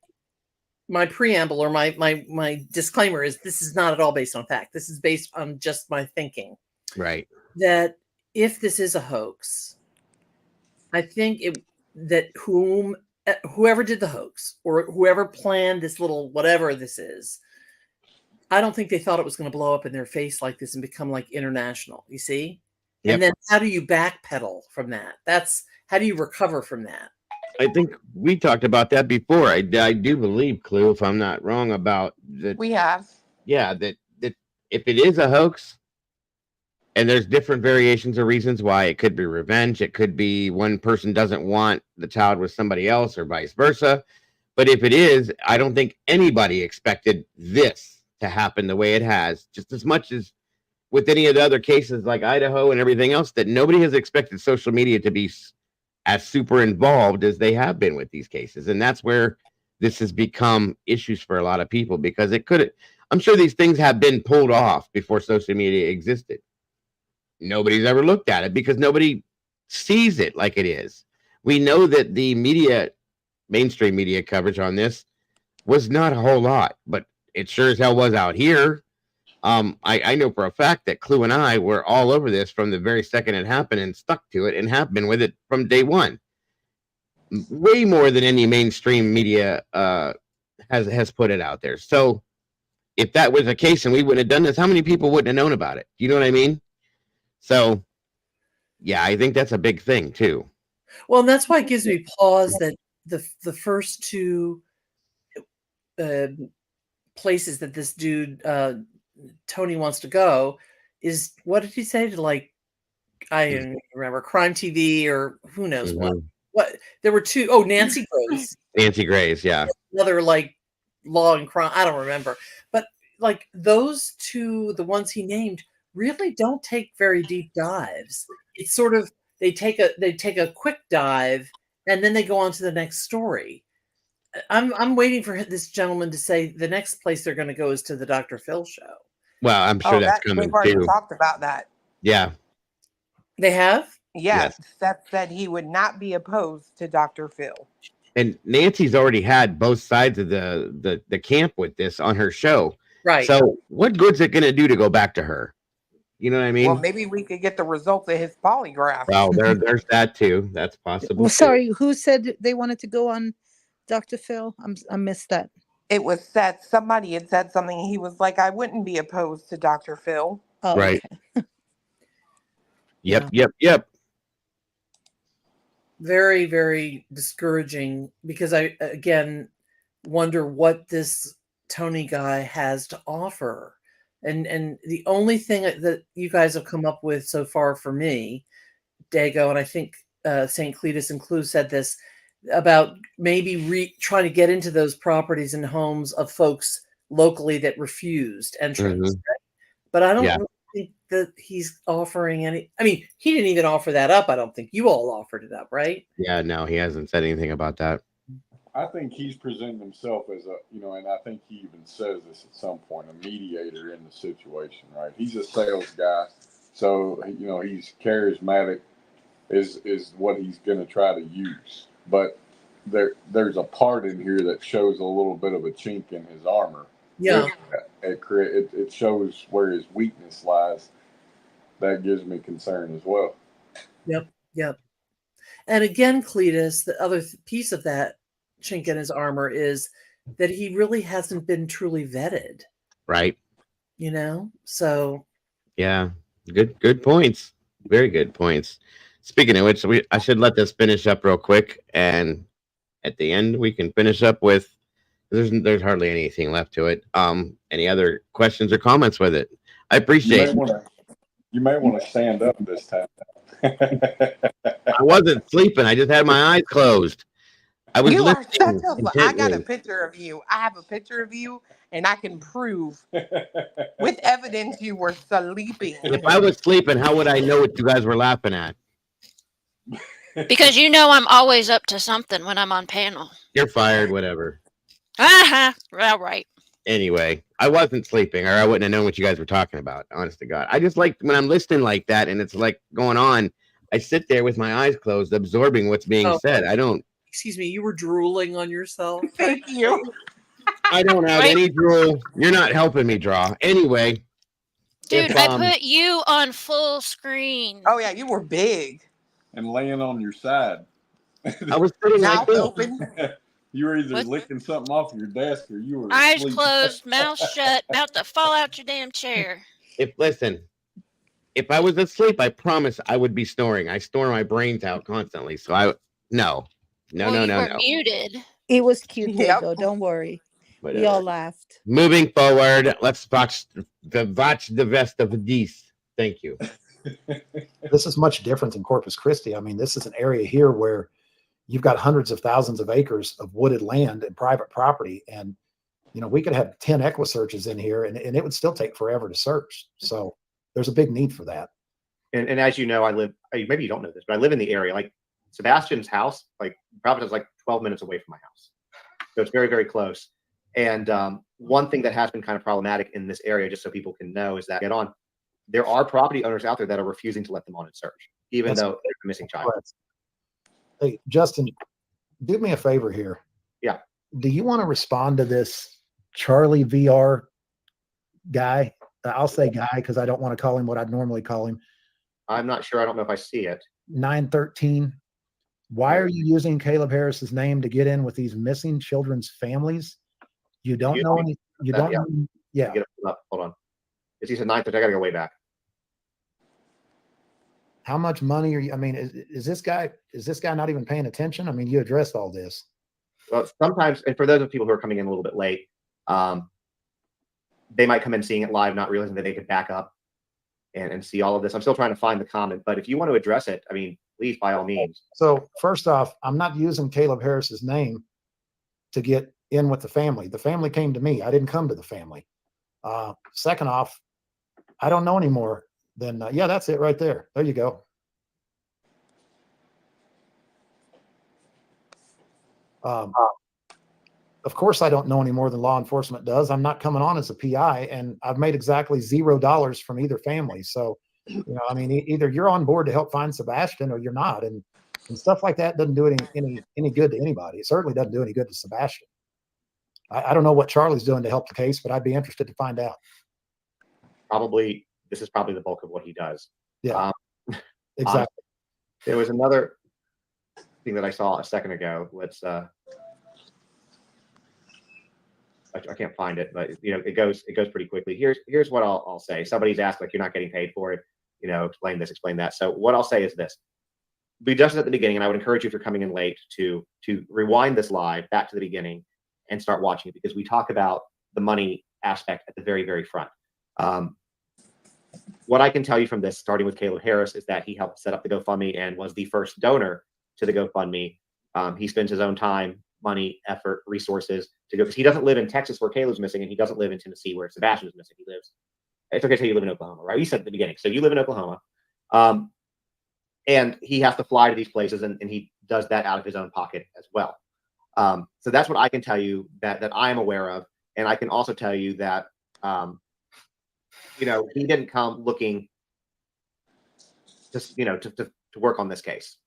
my preamble or my disclaimer is this is not at all based on fact. This is based on just my thinking. Right. That if this is a hoax, I think that whoever did the hoax or whoever planned this little whatever this is, I don't think they thought it was going to blow up in their face like this and become like international. You see? And then how do you backpedal from that? How do you recover from that? I think we talked about that before. I do believe, Clue, if I'm not wrong, about that. We have. Yeah, that if it is a hoax, and there's different variations or reasons why, it could be revenge, it could be one person doesn't want the child with somebody else, or vice versa. But if it is, I don't think anybody expected this to happen the way it has, just as much as with any of the other cases like Idaho and everything else, that nobody has expected social media to be as super involved as they have been with these cases. And that's where this has become issues for a lot of people, because I'm sure these things have been pulled off before social media existed. Nobody's ever looked at it because nobody sees it like it is. We know that the mainstream media coverage on this was not a whole lot, but it sure as hell was out here. I know for a fact that Clue and I were all over this from the very second it happened, and stuck to it and have been with it from day one. Way more than any mainstream media has put it out there. So if that was the case and we wouldn't have done this, how many people wouldn't have known about it? You know what I mean? So yeah, I think that's a big thing too. Well, and that's why it gives me pause that the first two places that this dude Tony wants to go is, what did he say, to, like, I don't remember, Crime TV or who knows what there were two. Oh, Nancy Grace. Nancy Grace, yeah. Another, like, law and crime, I don't remember, but like those two, the ones he named, really don't take very deep dives. It's sort of, they take a quick dive and then they go on to the next story. I'm waiting for this gentleman to say the next place they're going to go is to the Dr. Phil show. Well, I'm sure that's coming we've already too. talked about that. Yeah. They have? Yes. Seth said he would not be opposed to Dr. Phil. And Nancy's already had both sides of the camp with this on her show. Right. So what good's it going to do to go back to her? You know what I mean? Well, maybe we could get the results of his polygraph. Well, there's that too. That's possible. Well, sorry, who said they wanted to go on Dr. Phil? I missed that. It was Seth. Somebody had said something. He was like, I wouldn't be opposed to Dr. Phil. Oh, right. Okay. Yep. Very, very discouraging, because I, again, wonder what this Tony guy has to offer. And the only thing that you guys have come up with so far for me, Dago, and I think St. Cletus and Clue said this, about maybe trying to get into those properties and homes of folks locally that refused entrance. Right? But I don't really think that he's offering any. I mean, he didn't even offer that up. I don't think you all offered it up, right? Yeah, no, he hasn't said anything about that. I think he's presenting himself as a, and I think he even says this at some point, a mediator in the situation, right? He's a sales guy, so he's charismatic, is what he's going to try to use. But there's a part in here that shows a little bit of a chink in his armor. Yeah, it shows where his weakness lies. That gives me concern as well. Yep. And again, Cletus, the other piece of that chink in his armor is that he really hasn't been truly vetted. Right. So. Yeah. Good points. Very good points. Speaking of which, I should let this finish up real quick, and at the end we can finish up with. There's hardly anything left to it. Any other questions or comments with it? I appreciate. You may want to stand up this time. I wasn't sleeping. I just had my eyes closed. I was listening. I got a picture of you. I have a picture of you, and I can prove with evidence you were sleeping. If I was sleeping, how would I know what you guys were laughing at? Because I'm always up to something when I'm on panel. You're fired, whatever. Well, right. Anyway, I wasn't sleeping, or I wouldn't have known what you guys were talking about. Honest to God, I just like when I'm listening like that, and it's like going on. I sit there with my eyes closed, absorbing what's being said. I don't. Excuse me, you were drooling on yourself. Thank you. I don't have any drool. You're not helping me draw. Anyway. Dude, I put you on full screen. Oh, yeah, you were big. And laying on your side. I was sitting like this. Open. You were either licking something off your desk or you were eyes asleep. closed, mouth shut, about to fall out your damn chair. Listen, if I was asleep, I promise I would be snoring. I snore my brains out constantly. So no. Well, you were muted. It was cute, Yep. Diego. Don't worry. We Whatever. all laughed. Moving forward, let's watch the rest of these. Thank you. This is much different than Corpus Christi. I mean, this is an area here where you've got hundreds of thousands of acres of wooded land and private property. And, you know, we could have 10 equa searches in here and it would still take forever to search. So there's a big need for that. And as you know, maybe you don't know this, but I live in the area. Like Sebastian's house, like Providence is like 12 minutes away from my house. So it's very, very close. And one thing that has been kind of problematic in this area, just so people can know, is that there are property owners out there that are refusing to let them on and search, even though they're a missing child. Hey, Justin, do me a favor here. Yeah. Do you want to respond to this Charlie VR guy? I'll say guy because I don't want to call him what I'd normally call him. I'm not sure. I don't know if I see it. 913. Why are you using Caleb Harris's name to get in with these missing children's families? You don't know any. You don't know. Yeah. Get it up. Hold on. It's he said 913. I got to go way back. How much money are you? I mean, is this guy not even paying attention? I mean, you addressed all this. Well, sometimes, and for those of people who are coming in a little bit late, they might come in seeing it live, not realizing that they could back up and see all of this. I'm still trying to find the comment, but if you want to address it, I mean, please, by all means. So first off, I'm not using Caleb Harris's name to get in with the family. The family came to me. I didn't come to the family. Second off, I don't know anymore. Then yeah, that's it right there. There you go. Of course, I don't know any more than law enforcement does. I'm not coming on as a PI, and I've made exactly $0 from either family. So, you know, I mean, either you're on board to help find Sebastian or you're not, and stuff like that doesn't do any good to anybody. It certainly doesn't do any good to Sebastian. I don't know what Charlie's doing to help the case, but I'd be interested to find out. This is probably the bulk of what he does. Yeah, exactly. There was another thing that I saw a second ago. Let's I can't find it, but you know, it goes pretty quickly. Here's what I'll say. Somebody's asked, like, you're not getting paid for it, you know, explain this, explain that. So what I'll say is this: we just at the beginning, and I would encourage you, if you're coming in late, to rewind this live back to the beginning and start watching it, because we talk about the money aspect at the very, very front. What I can tell you from this, starting with Caleb Harris, is that he helped set up the GoFundMe and was the first donor to the GoFundMe. He spends his own time, money, effort, resources to go, because he doesn't live in Texas where Caleb's missing, and he doesn't live in Tennessee where Sebastian is missing. It's okay to say you live in Oklahoma, right? You said at the beginning. So you live in Oklahoma. And he has to fly to these places, and he does that out of his own pocket as well. So that's what I can tell you that I am aware of. And I can also tell you that, you know, he didn't come looking just, you know, to work on this case.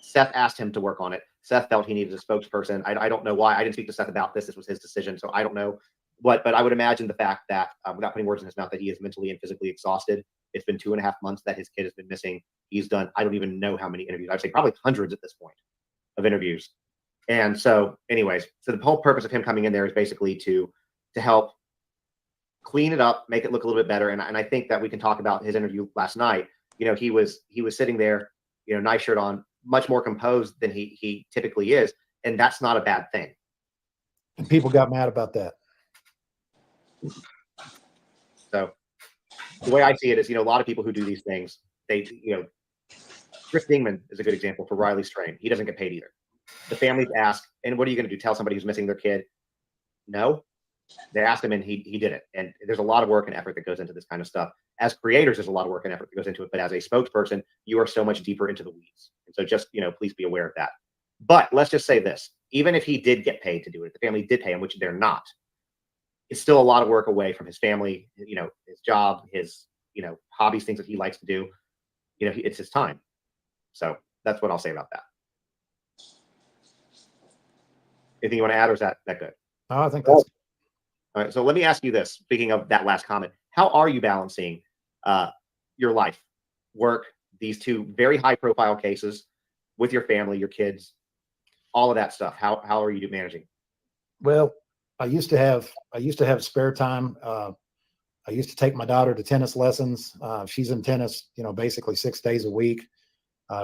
Seth asked him to work on it. Seth felt he needed a spokesperson. I don't know why. I didn't speak to Seth about this. This was his decision. So I don't know what, but I would imagine the fact that, without putting words in his mouth, that he is mentally and physically exhausted. It's been 2.5 months that his kid has been missing. He's done, I don't even know how many interviews. I'd say probably hundreds at this point of interviews. And so anyways, so the whole purpose of him coming in there is basically to help clean it up, make it look a little bit better. And I think that we can talk about his interview last night. You know, he was sitting there, you know, nice shirt on, much more composed than he typically is. And that's not a bad thing. And people got mad about that. So the way I see it is, you know, a lot of people who do these things, they, you know, Chris Dingman is a good example for Riley Strain. He doesn't get paid either. The families ask, and what are you going to do? Tell somebody who's missing their kid? No. They asked him, and he did it. And there's a lot of work and effort that goes into this kind of stuff. As creators, there's a lot of work and effort that goes into it. But as a spokesperson, you are so much deeper into the weeds. And so just, you know, please be aware of that. But let's just say this: even if he did get paid to do it, the family did pay him, which they're not, it's still a lot of work away from his family, you know, his job, his, you know, hobbies, things that he likes to do. You know, it's his time. So that's what I'll say about that. Anything you want to add, or is that good? Oh, I think that's all right. So let me ask you this. Speaking of that last comment, how are you balancing your life, work, these two very high profile cases with your family, your kids, all of that stuff? How are you managing? Well, I used to have spare time I used to take my daughter to tennis lessons. She's in tennis, basically 6 days a week.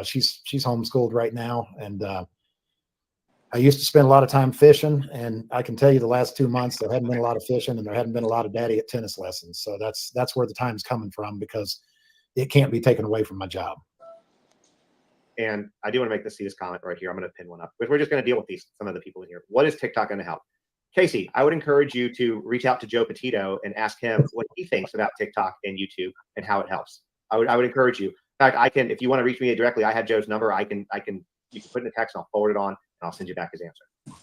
She's homeschooled right now. And I used to spend a lot of time fishing, and I can tell you the last 2 months, there hadn't been a lot of fishing and there hadn't been a lot of daddy at tennis lessons. So that's where the time's coming from, because it can't be taken away from my job. And I do want to make this comment right here. I'm going to pin one up. We're just going to deal with some of the people in here. What is TikTok going to help? Casey, I would encourage you to reach out to Joe Petito and ask him what he thinks about TikTok and YouTube and how it helps. I would encourage you. In fact, I can, if you want to reach me directly, I have Joe's number. You can put in a text and I'll forward it on and I'll send you back his answer.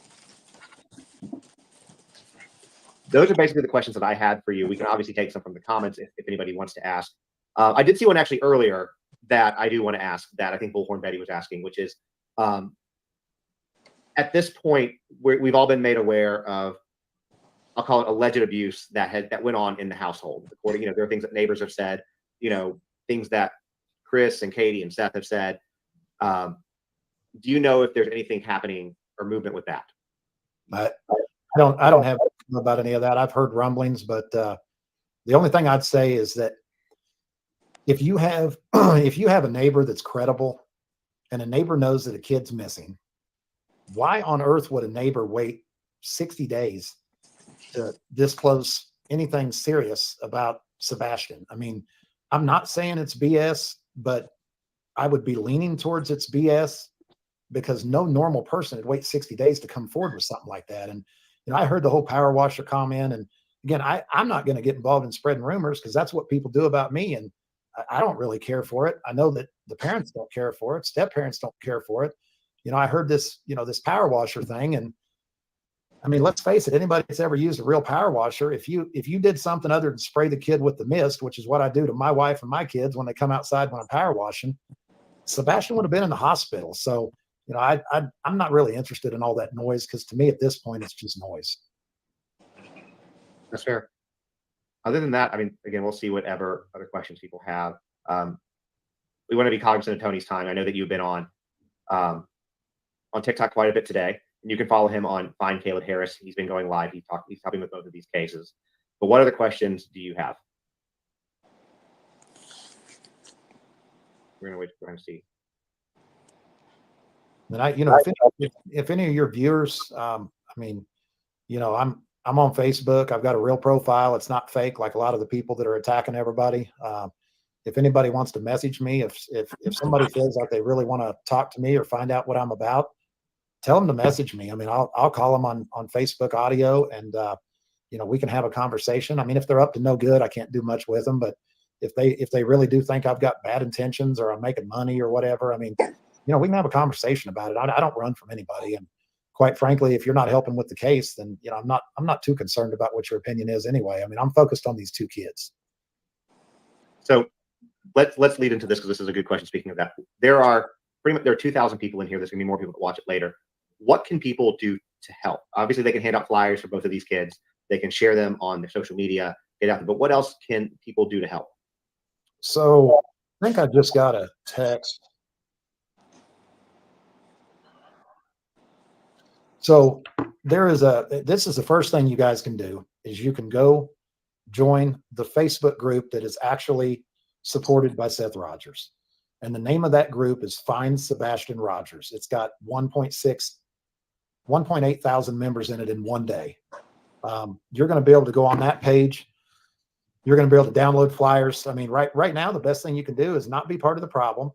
Those are basically the questions that I had for you. We can obviously take some from the comments if anybody wants to ask. I did see one actually earlier that I do want to ask, that I think Bullhorn Betty was asking, which is, at this point, we've all been made aware of, I'll call it alleged abuse that went on in the household. According, there are things that neighbors have said, things that Chris and Katie and Seth have said. Do you know if there's anything happening or movement with that? I don't have about any of that. I've heard rumblings, but the only thing I'd say is that if you have a neighbor that's credible and a neighbor knows that a kid's missing, why on earth would a neighbor wait 60 days to disclose anything serious about Sebastian? I mean, I'm not saying it's BS, but I would be leaning towards it's BS, because no normal person would wait 60 days to come forward with something like that. And I heard the whole power washer comment, and again, I'm not going to get involved in spreading rumors, because that's what people do about me, and I don't really care for it. I know that the parents don't care for it. Step parents don't care for it. I heard this, this power washer thing. And I mean, let's face it, anybody that's ever used a real power washer, if you did something other than spray the kid with the mist, which is what I do to my wife and my kids when they come outside when I'm power washing, Sebastian would have been in the hospital. So, I'm not really interested in all that noise, because to me at this point, it's just noise. That's fair. Other than that, I mean, again, we'll see whatever other questions people have. We want to be cognizant of Tony's time. I know that you've been on TikTok quite a bit today, and you can follow him on Find Caleb Harris. He's been going live. He's helping with both of these cases. But what other questions do you have? We're gonna wait to see. And if any of your viewers, I'm on Facebook. I've got a real profile. It's not fake like a lot of the people that are attacking everybody. If anybody wants to message me, if somebody feels like they really want to talk to me or find out what I'm about, tell them to message me. I mean, I'll call them on Facebook audio, and we can have a conversation. I mean, if they're up to no good, I can't do much with them. But if they really do think I've got bad intentions or I'm making money or whatever, I mean, we can have a conversation about it. I don't run from anybody, and quite frankly, if you're not helping with the case, then I'm not too concerned about what your opinion is anyway. I mean, I'm focused on these two kids. So let's lead into this, because this is a good question. Speaking of that, there are 2,000 people in here. There's gonna be more people that watch it later. What can people do to help? Obviously, they can hand out flyers for both of these kids. They can share them on their social media, get out there. But what else can people do to help? So I think I just got a text. So this is the first thing you guys can do, is you can go join the Facebook group that is actually supported by Seth Rogers. And the name of that group is Find Sebastian Rogers. It's got 1.8 thousand members in it in one day. You're going to be able to go on that page. You're going to be able to download flyers. I mean, right now, the best thing you can do is not be part of the problem,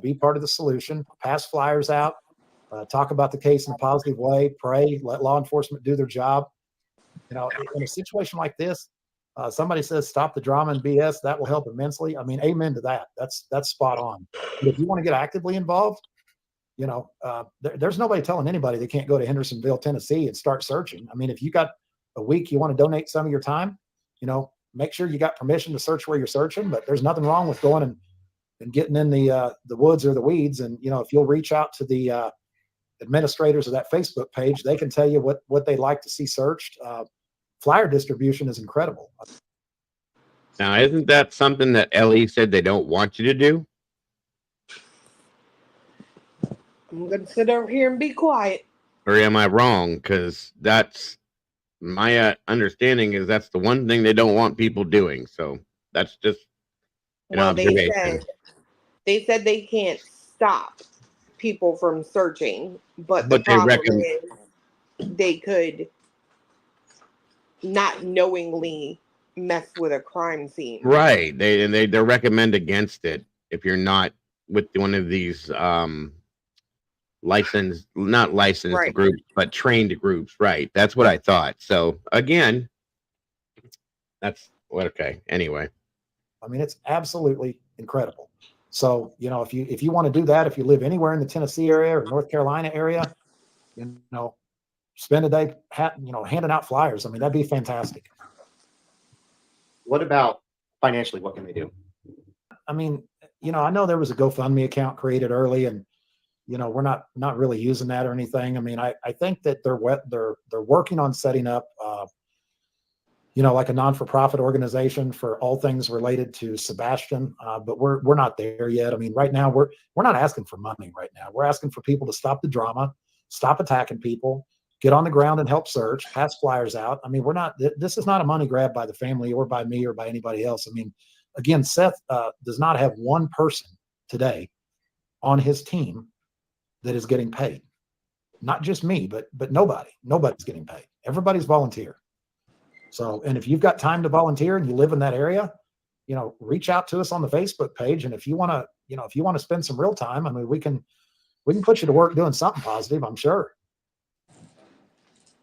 be part of the solution, pass flyers out, talk about the case in a positive way, pray, let law enforcement do their job. In a situation like this, somebody says, stop the drama and BS, that will help immensely. I mean, amen to that. That's spot on. But if you want to get actively involved, there's nobody telling anybody they can't go to Hendersonville, Tennessee and start searching. I mean, if you got a week, you want to donate some of your time, make sure you got permission to search where you're searching, but there's nothing wrong with going and getting in the woods or the weeds. And, if you'll reach out to the administrators of that Facebook page, they can tell you what they'd like to see searched. Flyer distribution is incredible. Now, isn't that something that Ellie said they don't want you to do? I'm going to sit over here and be quiet. Or am I wrong? Because that's my understanding is that's the one thing they don't want people doing. So that's just an Well, observation. they said they can't stop people from searching, but the But they problem recommend. is they could not knowingly mess with a crime scene. Right. They recommend against it if you're not with one of these licensed, not licensed Right. groups, but trained groups. Right. That's what I thought. So again, that's what. Okay. Anyway. I mean, it's absolutely incredible. So, you know, if you want to do that, if you live anywhere in the Tennessee area or North Carolina area, you know, spend a day, handing out flyers. I mean, that'd be fantastic. What about financially? What can they do? I mean, you know, I know there was a GoFundMe account created early, and you know, we're not really using that or anything. I mean, I think that they're working on setting up, you know, like a non-for-profit organization for all things related to Sebastian, but we're not there yet. I mean, right now we're not asking for money. Right now, we're asking for people to stop the drama, stop attacking people, get on the ground and help search, pass flyers out. I mean, we're not. This is not a money grab by the family or by me or by anybody else. I mean, again, Seth does not have one person today on his team that is getting paid. Not just me, but nobody's getting paid. Everybody's volunteer. So, and if you've got time to volunteer and you live in that area, you know, reach out to us on the Facebook page. And if you want to spend some real time, I mean, we can put you to work doing something positive, I'm sure.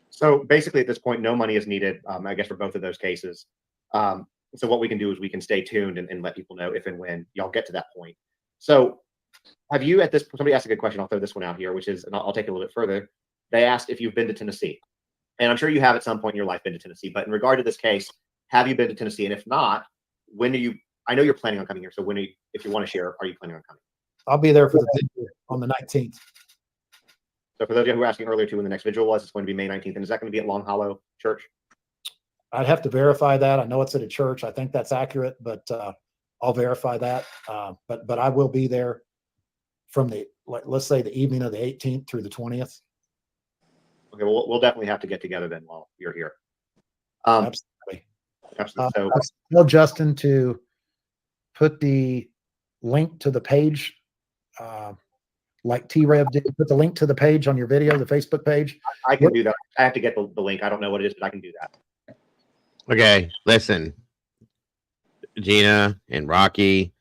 So basically at this point, no money is needed, I guess, for both of those cases. So what we can do is we can stay tuned and let people know if and when y'all get to that point. So have you somebody asked a good question. I'll throw this one out here, which is, and I'll take it a little bit further. They asked if you've been to Tennessee. And I'm sure you have at some point in your life been to Tennessee, but in regard to this case, have you been to Tennessee? And if not, when do you, I know you're planning on coming here. So when if you want to share, are you planning on coming? I'll be there for on the 19th. So for those of you who were asking earlier too, when the next vigil was, it's going to be May 19th. And is that going to be at Long Hollow Church? I'd have to verify that. I know it's at a church. I think that's accurate, but I'll verify that. But I will be there from let's say the evening of the 18th through the 20th. Okay, well, we'll definitely have to get together then while you're here. Absolutely. So tell Justin to put the link to the page, like T-Rev did, put the link to the page on your video, the Facebook page. I can do that. I have to get the link. I don't know what it is, but I can do that. Okay, listen, Gina and Rocky.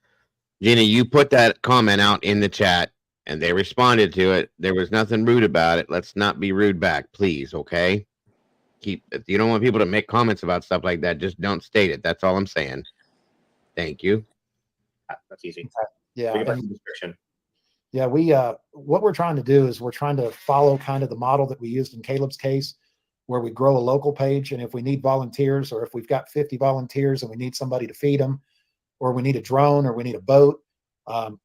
Gina, you put that comment out in the chat and they responded to it. There was nothing rude about it. Let's not be rude back, please. Okay. If you don't want people to make comments about stuff like that, just don't state it. That's all I'm saying. Thank you. That's easy. Yeah. Description. Yeah. What we're trying to do is we're trying to follow kind of the model that we used in Caleb's case, where we grow a local page. And if we need volunteers, or if we've got 50 volunteers and we need somebody to feed them, or we need a drone, or we need a boat,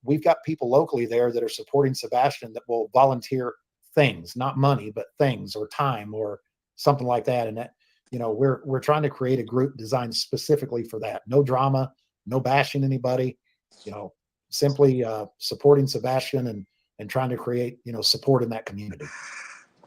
we've got people locally there that are supporting Sebastian that will volunteer things, not money, but things or time or something like that. And that, you know, we're trying to create a group designed specifically for that. No drama, no bashing anybody, you know, simply supporting Sebastian and trying to create, you know, support in that community.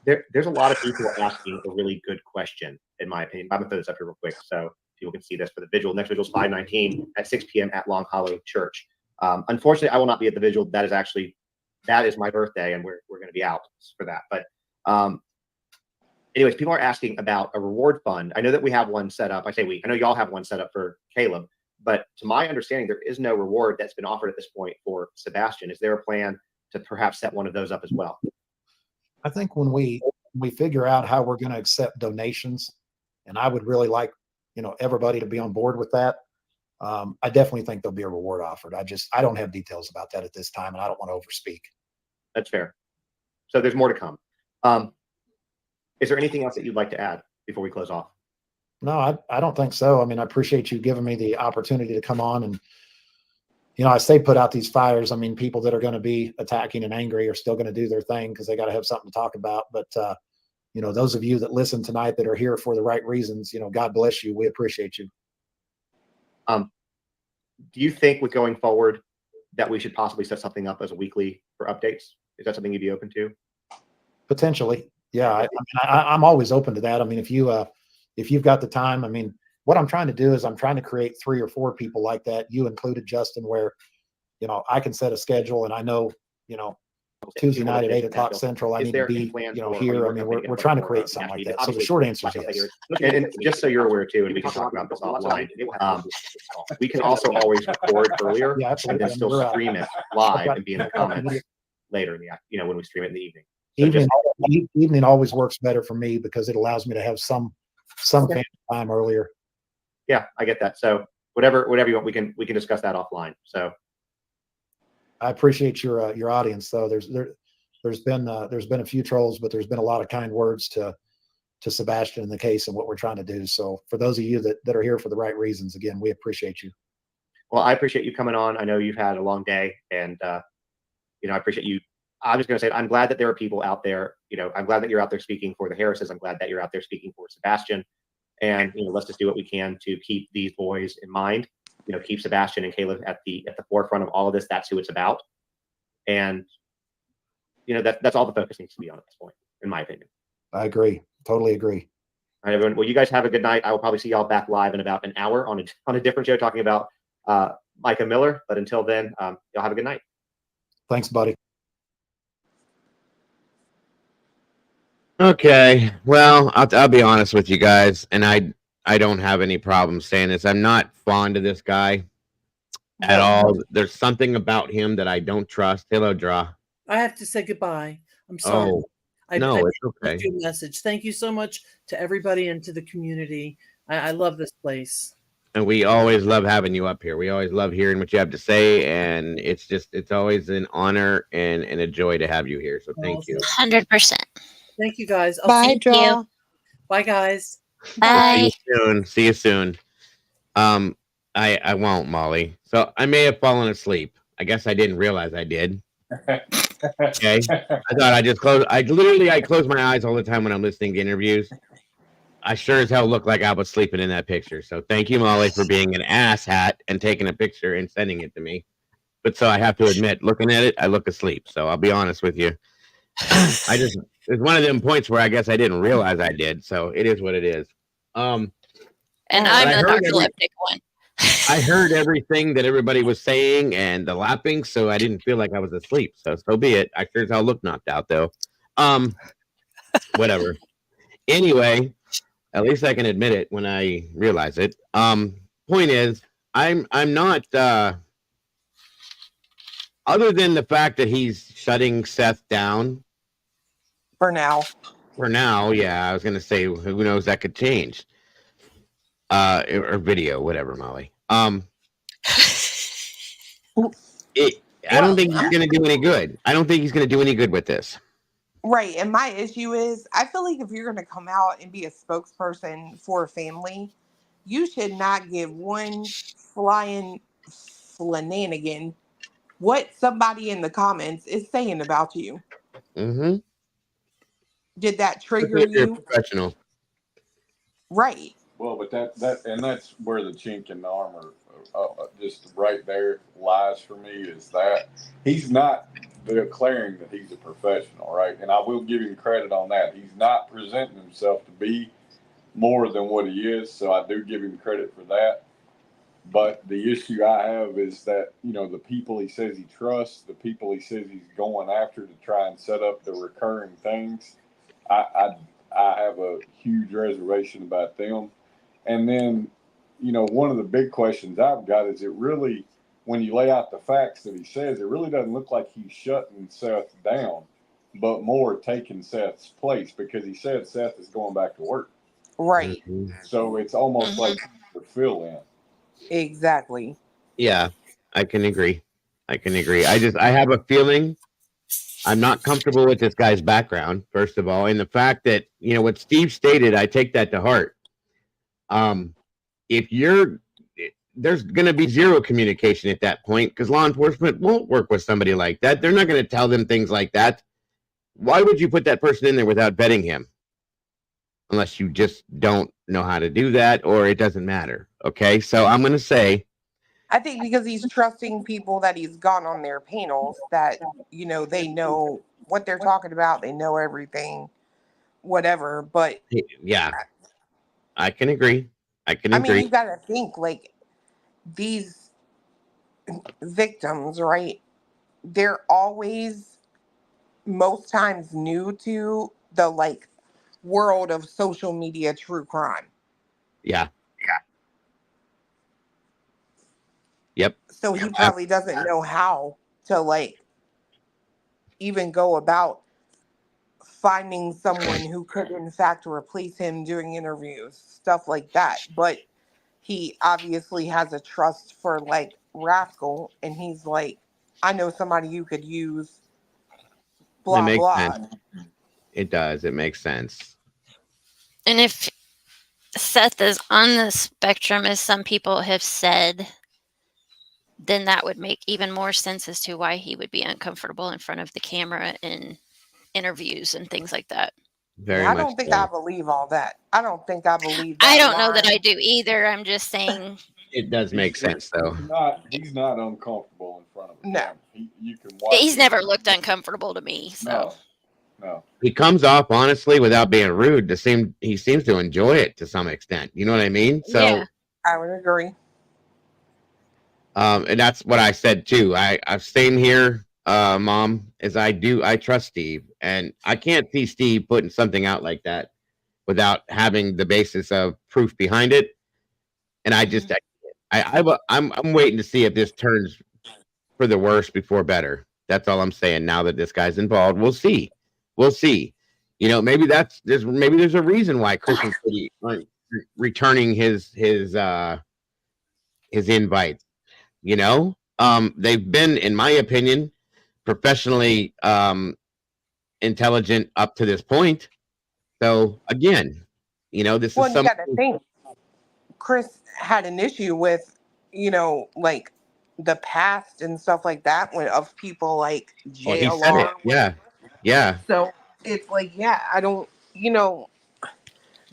There's a lot of people asking a really good question, in my opinion. I'm gonna throw this up here real quick so people can see this for the vigil. Next vigil is 5/19 at 6 p.m. at Long Hollow Church. Unfortunately, I will not be at the vigil. That is my birthday, and we're going to be out for that. But anyways, people are asking about a reward fund. I know that we have one set up. I know y'all have one set up for Caleb, but to my understanding, there is no reward that's been offered at this point for Sebastian. Is there a plan to perhaps set one of those up as well? I think when we figure out how we're going to accept donations, and I would really like, you know, everybody to be on board with that. I definitely think there'll be a reward offered. I don't have details about that at this time, and I don't want to overspeak. That's fair. So there's more to come. Is there anything else that you'd like to add before we close off? No, I don't think so. I mean, I appreciate you giving me the opportunity to come on, and, you know, I say put out these fires. I mean, people that are going to be attacking and angry are still going to do their thing because they got to have something to talk about. But, you know, those of you that listen tonight that are here for the right reasons, you know, God bless you. We appreciate you. Do you think with going forward that we should possibly set something up as a weekly for updates? Is that something you'd be open to? Potentially. Yeah. I'm always open to that. I mean, if you if you've got the time, I mean, what I'm trying to do is I'm trying to create 3 or 4 people like that, you included, Justin, where, you know, I can set a schedule and I know, you know, Tuesday night at 8 o'clock Central, I need to be, you know, here. I mean, we're trying to create something like that. So the short answer is yes. And just so you're aware too, and we can talk about this offline, we can also always record earlier Yeah, and absolutely. then I mean, still we're, stream it live and be in the comments later in the, you know, when we stream it in the evening. So evening, just, evening always works better for me because it allows me to have some family time earlier. yeah, I get that. So whatever you want, we can discuss that offline. So I appreciate your audience though. There's been a few trolls, but there's been a lot of kind words to Sebastian in the case and what we're trying to do. So for those of you that are here for the right reasons, again, we appreciate you. well, I appreciate you coming on. I know you've had a long day, and you know, I appreciate you. I'm just going to say, I'm glad that there are people out there. You know, I'm glad that you're out there speaking for the Harrises. I'm glad that you're out there speaking for Sebastian. And you know, let's just do what we can to keep these boys in mind. You know, keep Sebastian and Caleb at the forefront of all of this. That's who it's about. And you know, that's all the focus needs to be on at this point, in my opinion. I agree. Totally agree. All right, everyone. Well, you guys have a good night. I will probably see y'all back live in about an hour on a different show talking about Micah Miller. But until then, y'all have a good night. Thanks, buddy. Okay. Well, I'll be honest with you guys, and I don't have any problem saying this. I'm not fond of this guy at all. There's something about him that I don't trust. Hello, Draw. I have to say goodbye. I'm sorry. Oh, no, it's okay. left you a message. Thank you so much to everybody and to the community. I love this place. And we always love having you up here. We always love hearing what you have to say, and it's always an honor and a joy to have you here. So thank you. 100%. Thank you, guys. Bye, see Draw. you. Bye, guys. Bye. See you soon. I won't, Molly. So I may have fallen asleep. I guess I didn't realize I did. Okay. I thought I just closed. I close my eyes all the time when I'm listening to interviews. I sure as hell look like I was sleeping in that picture. So thank you, Molly, for being an asshat and taking a picture and sending it to me. But so I have to admit, looking at it, I look asleep. So I'll be honest with you. It's one of them points where I guess I didn't realize I did. So it is what it is. And I'm the narcoleptic one. I heard everything that everybody was saying and the lapping, so I didn't feel like I was asleep. So be it. I sure as hell look knocked out though. Whatever. Anyway, at least I can admit it when I realize it. Point is, I'm not other than the fact that he's shutting Seth down. For now. For now, yeah. I was gonna say who knows, that could change. Or video, whatever, Molly. I don't think he's gonna do any good. I don't think he's gonna do any good with this. Right. And my issue is, I feel like if you're going to come out and be a spokesperson for a family, you should not give one flying flananigan what somebody in the comments is saying about you. Mm-hmm. Did that trigger You're you? professional. Right. Well, but that's where the chink in the armor, just right there, lies for me. Is that he's not declaring that he's a professional, right? And I will give him credit on that. He's not presenting himself to be more than what he is, so I do give him credit for that. But the issue I have is that, you know, the people he says he trusts, the people he says he's going after to try and set up the recurring things, I have a huge reservation about them. And then, you know, one of the big questions I've got is, it really, when you lay out the facts that he says, it really doesn't look like he's shutting Seth down, but more taking Seth's place, because he said Seth is going back to work. Right. So it's almost like the fill in. Exactly. Yeah, I can agree. I have a feeling I'm not comfortable with this guy's background, first of all, and the fact that, you know, what Steve stated, I take that to heart. There's going to be zero communication at that point, because law enforcement won't work with somebody like that. They're not going to tell them things like that. Why would you put that person in there without vetting him? Unless you just don't know how to do that, or it doesn't matter. Okay, so I'm going to say, I think because he's trusting people that he's gone on their panels, that, you know, they know what they're talking about. They know everything, whatever. But yeah, I can agree. I can I mean, agree. you got to think like these victims, right? They're always most times new to the like world of social media true crime. Yeah. Yep. So he probably doesn't know how to like even go about finding someone who could in fact replace him during interviews, stuff like that. But he obviously has a trust for like Rascal, and he's like, I know somebody you could use, It blah makes blah. sense. It does. It makes sense. And if Seth is on the spectrum, as some people have said, then that would make even more sense as to why he would be uncomfortable in front of the camera in interviews and things like that. Very Yeah, I much don't think I so. believe all that. I don't think I believe I that don't know that line. I do either. I'm just saying. It does make sense, though. He's not uncomfortable in front of a No. camera. You can watch. He's him. never looked uncomfortable to me. So No. He comes off honestly without being rude. He seems to enjoy it to some extent. You know what I mean? So, yeah, I would agree. and that's what I said too. I've same here, Mom, as I do. I trust Steve, and I can't see Steve putting something out like that without having the basis of proof behind it. And I just, I'm waiting to see if this turns for the worse before better. That's all I'm saying. Now that this guy's involved, we'll see. We'll see. You know, maybe there's a reason why Chris and Cody aren't returning his invites. You know, they've been, in my opinion, professionally intelligent up to this point. So again, you know, this Well, is you got to something. think Chris had an issue with, like the past and stuff like that when of people like Well, he said it. JLR. Yeah, yeah. So it's like, yeah, I don't,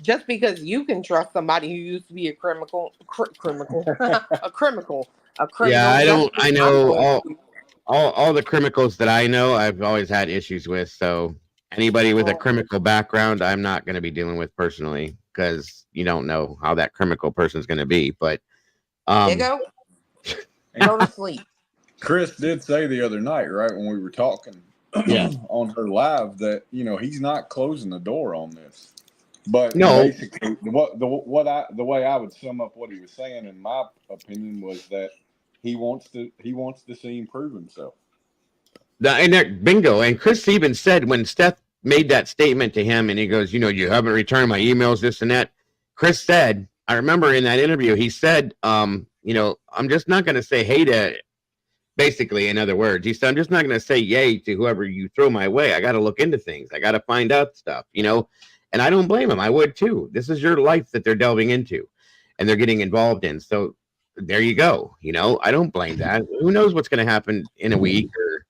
just because you can trust somebody who used to be a criminal, a criminal, Yeah, I just don't. because I I'm know going to. all the criminals that I know. I've always had issues with. So anybody with a Well, criminal background, I'm not going to be dealing with personally because you don't know how that criminal person's going to be. But they go to sleep. Chris did say the other night, right, when we were talking yeah, on her live, that he's not closing the door on this. But no, basically, the way I would sum up what he was saying, in my opinion, was that he wants to see him prove himself. bingo. And Chris even said when Steph made that statement to him, and he goes, you haven't returned my emails, this and that. Chris said, I remember in that interview, he said, I'm just not going to say hey to. Basically, in other words, he said, I'm just not going to say yay to whoever you throw my way. I got to look into things. I got to find out stuff, and I don't blame him. I would too. This is your life that they're delving into and they're getting involved in. So there you go. I don't blame that. Who knows what's going to happen in a week or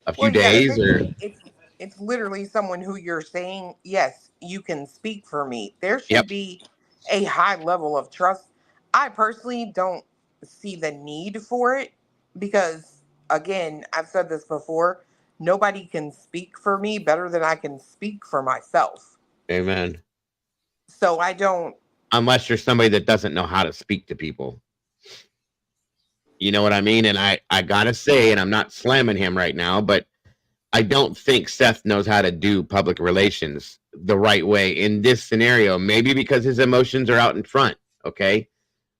a few Well, you got to days or. think it's literally someone who you're saying, yes, you can speak for me. There should Yep. be a high level of trust. I personally don't see the need for it because, again, I've said this before, nobody can speak for me better than I can speak for myself. Amen. So I don't. Unless you're somebody that doesn't know how to speak to people. You know what I mean? And I got to say, and I'm not slamming him right now, but I don't think Seth knows how to do public relations the right way in this scenario. Maybe because his emotions are out in front, okay?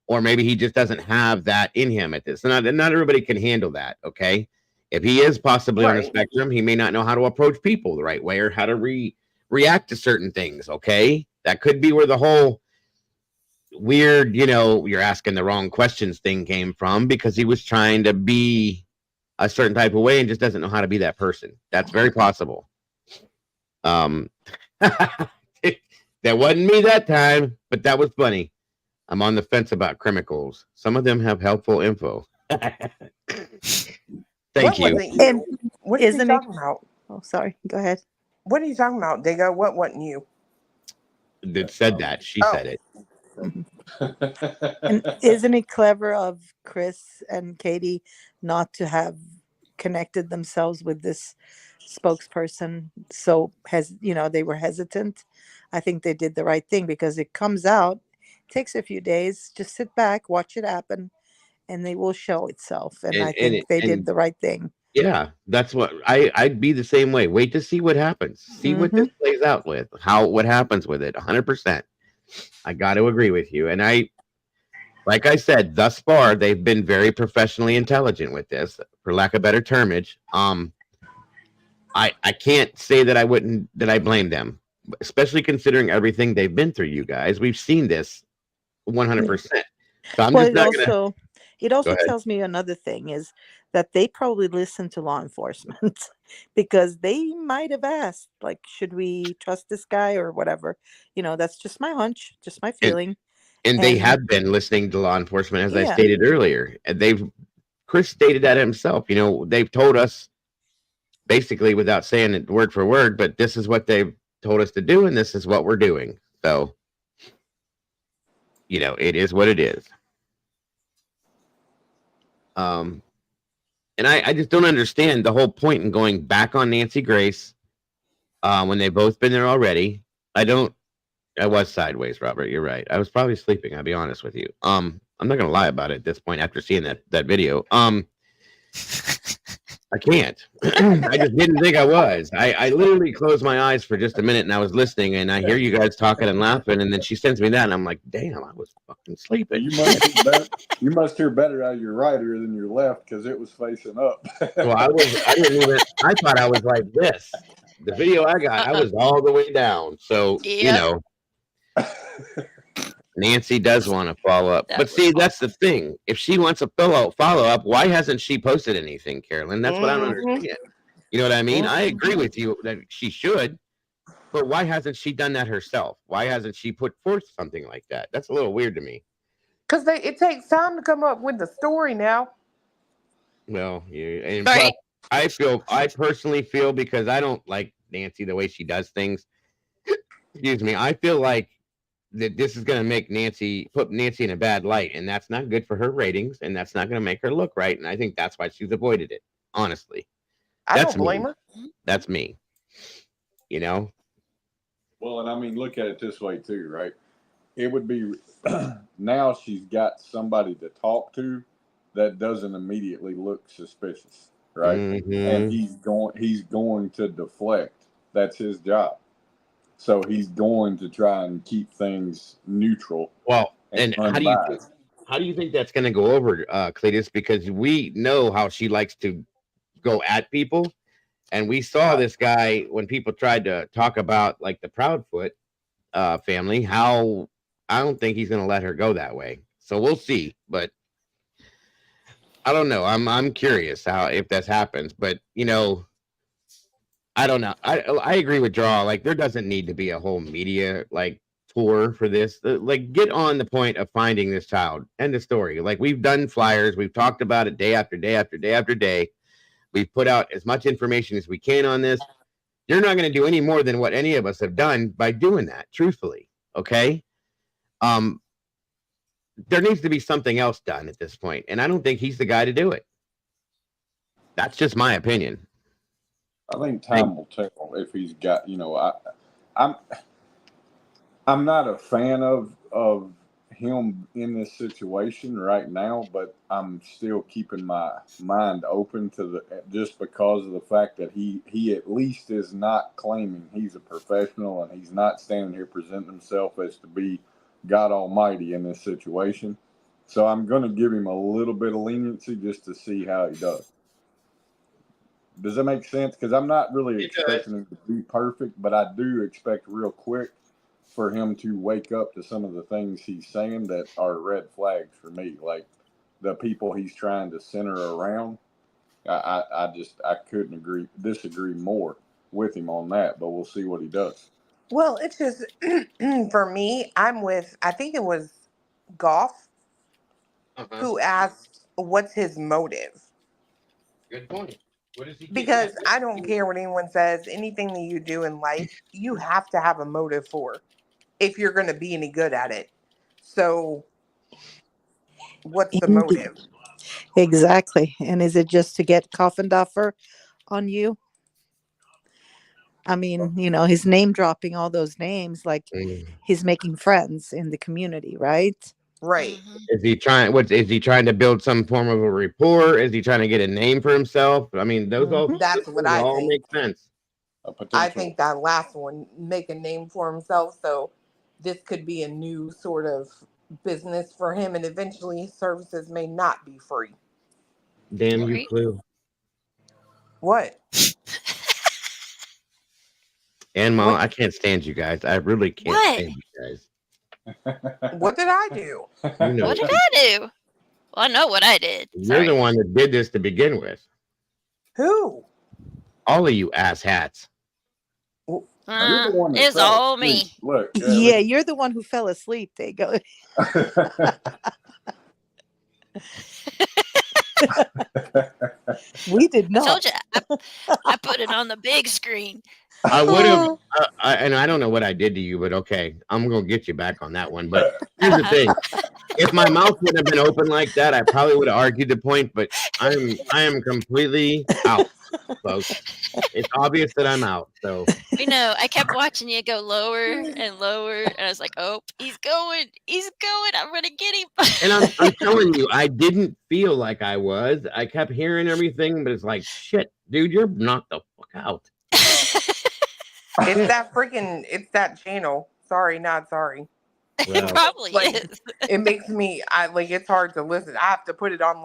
Or maybe he just doesn't have that in him at this. Not everybody can handle that, okay? If he is possibly on the spectrum, he may not know how to approach people the right way or how to react to certain things, okay? That could be where the whole weird, you're asking the wrong questions thing came from, because he was trying to be a certain type of way and just doesn't know how to be that person. That's very possible. That wasn't me that time, but that was funny. I'm on the fence about criminals. Some of them have helpful info. Thank you. And what is he Isn't it? talking about? Oh, sorry. Go ahead. What are you talking about, Digga? What wasn't you? That said that. She said it. And isn't it clever of Chris and Katie not to have connected themselves with this spokesperson they were hesitant. I think they did the right thing because it comes out, takes a few days. Just sit back, watch it happen, and they will show itself. And I think they did the right thing. Yeah, that's what I'd be the same way. Wait to see what happens. See what this plays out with. What happens with it. 100%. I got to agree with you. And like I said, thus far they've been very professionally intelligent with this, for lack of better termage. I can't say that I blame them, especially considering everything they've been through. You guys, we've seen this 100%. So I'm just not gonna. It also tells me another thing is that they probably listen to law enforcement because they might have asked, like, should we trust this guy or whatever? That's just my hunch, just my feeling. And they have been listening to law enforcement, as I Yeah. stated earlier. And Chris stated that himself. They've told us basically without saying it word for word, but this is what they've told us to do, and this is what we're doing. So, it is what it is. And I just don't understand the whole point in going back on Nancy Grace when they've both been there already. I was sideways, Robert. You're right. I was probably sleeping. I'll be honest with you. I'm not gonna lie about it at this point after seeing that video. I can't. I just didn't think I was. I literally closed my eyes for just a minute and I was listening and I hear you guys talking and laughing and then she sends me that and I'm like, damn, I was fucking sleeping. You must hear better out of your right ear than your left because it was facing up. Well, I thought I was like this. The video I got, I was all the way down. So, Nancy does want to follow up. But see, that's the thing. If she wants a follow up, why hasn't she posted anything, Carolyn? That's what I don't understand. You know what I mean? I agree with you that she should, but why hasn't she done that herself? Why hasn't she put forth something like that? That's a little weird to me. Because it takes time to come up with the story now. Well, and plus, I personally feel, because I don't like Nancy the way she does things. Excuse me. I feel like that this is going to put Nancy in a bad light, and that's not good for her ratings, and that's not going to make her look right. And I think that's why she's avoided it. Honestly, I don't blame her. That's me. Well, and I mean, look at it this way too, right? It would be now she's got somebody to talk to that doesn't immediately look suspicious, right? And he's going to deflect. That's his job. So he's going to try and keep things neutral. Well, and how do you think that's going to go over, Cletus? Because we know how she likes to go at people, and we saw this guy when people tried to talk about like the Proudfoot family. How I don't think he's going to let her go that way. So we'll see, but I don't know. I'm curious if that happens, but I don't know. I agree with Draw. Like, there doesn't need to be a whole media tour for this. Like, get on the point of finding this child. End of story. Like, we've done flyers. We've talked about it day after day after day after day. We've put out as much information as we can on this. You're not going to do any more than what any of us have done by doing that, truthfully. Okay? There needs to be something else done at this point, and I don't think he's the guy to do it. That's just my opinion. I think time will tell if he's got. I'm not a fan of him in this situation right now, but I'm still keeping my mind open to just because of the fact that he at least is not claiming he's a professional and he's not standing here presenting himself as to be God Almighty in this situation. So I'm going to give him a little bit of leniency just to see how he does. Does that make sense? Because I'm not really expecting him to be perfect, but I do expect real quick for him to wake up to some of the things he's saying that are red flags for me, like the people he's trying to center around. I couldn't disagree more with him on that, but we'll see what he does. Well, it's just for me, I think it was Goff who asked, what's his motive? Good point. What is he? Because I don't care what anyone says. Anything that you do in life, you have to have a motive for if you're going to be any good at it. So what's the motive? Exactly. And is it just to get Coffindoffer on you? I mean, he's name dropping all those names, like he's making friends in the community, right? Right. Is he trying? Is he trying to build some form of a rapport? Is he trying to get a name for himself? I mean, those That's what I all think. make sense. I think that last one, make a name for himself. So this could be a new sort of business for him, and eventually his services may not be free. Damn you, Clue. What? And Mom, I can't stand you guys. I really can't stand you guys. What did I do? You know, What did I do? Well, I know what I did. you're the one that did this to begin with. Who? All of you asshats. It's all me. Look. Yeah, you're the one who fell asleep. They go. We did not. Told you, I put it on the big screen. I would have, and I don't know what I did to you, but okay, I'm gonna get you back on that one. But here's the thing: if my mouth would have been open like that, I probably would have argued the point. But I am completely out, folks. It's obvious that I'm out. So I kept watching you go lower and lower, and I was like, "Oh, he's going! I'm gonna get him!" And I'm telling you, I didn't feel like I was. I kept hearing everything, but it's like, shit, dude, you're knocked the fuck out. It's that channel. Sorry, not sorry. It probably is. It makes me, it's hard to listen. I have to put it on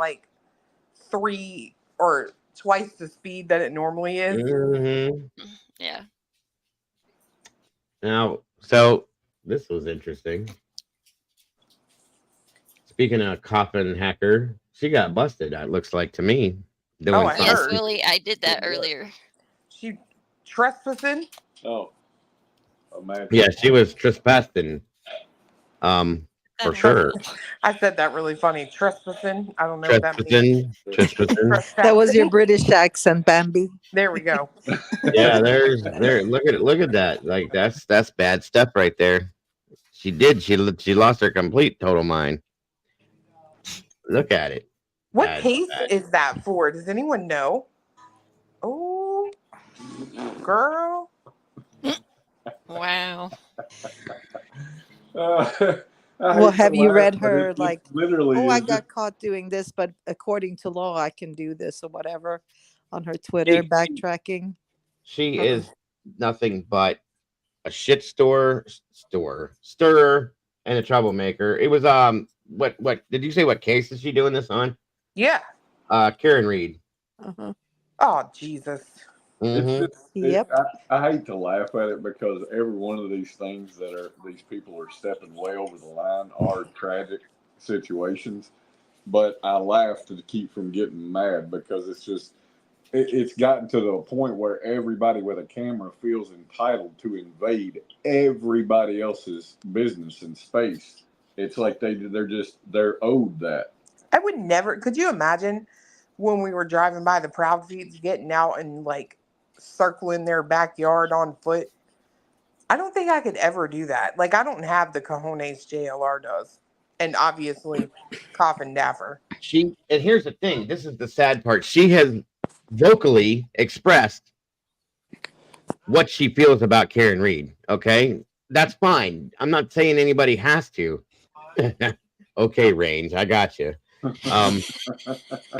3 or twice the speed that it normally is. Mm-hmm. Yeah. Now, so this was interesting. Speaking of coffin hacker, she got busted. It looks like to me. Yes, Willie, I did that earlier. She trespassing? Oh, imagine. Yeah, she was trespassing. For sure. I said that really funny. Trespassing. I don't know what that means. Trespassing. That was your British accent, Bambi. There we go. Yeah, there. Look at that. Like that's bad stuff right there. She did. She lost her complete total mind. Look at it. What Bad, case bad. is that for? Does anyone know? Oh, girl. Wow. Well, have you read her literally? I got caught doing this, but according to law, I can do this or whatever on her Twitter backtracking. She is nothing but a shit stirrer, and a troublemaker. It was what did you say? What case is she doing this on? Yeah. Karen Reed. Oh, Jesus. Yep. I hate to laugh at it because every one of these things these people are stepping way over the line are tragic situations, but I laugh to keep from getting mad because it's just it's gotten to the point where everybody with a camera feels entitled to invade everybody else's business and space. It's like they're owed that. I would never. Could you imagine when we were driving by the Proud Feeds, getting out and circling their backyard on foot? I don't think I could ever do that. I don't have the cojones JLR does, and obviously, Coffin Daffer. And here's the thing. This is the sad part. She has vocally expressed what she feels about Karen Reed. Okay, that's fine. I'm not saying anybody has to. Okay, Range, I got you.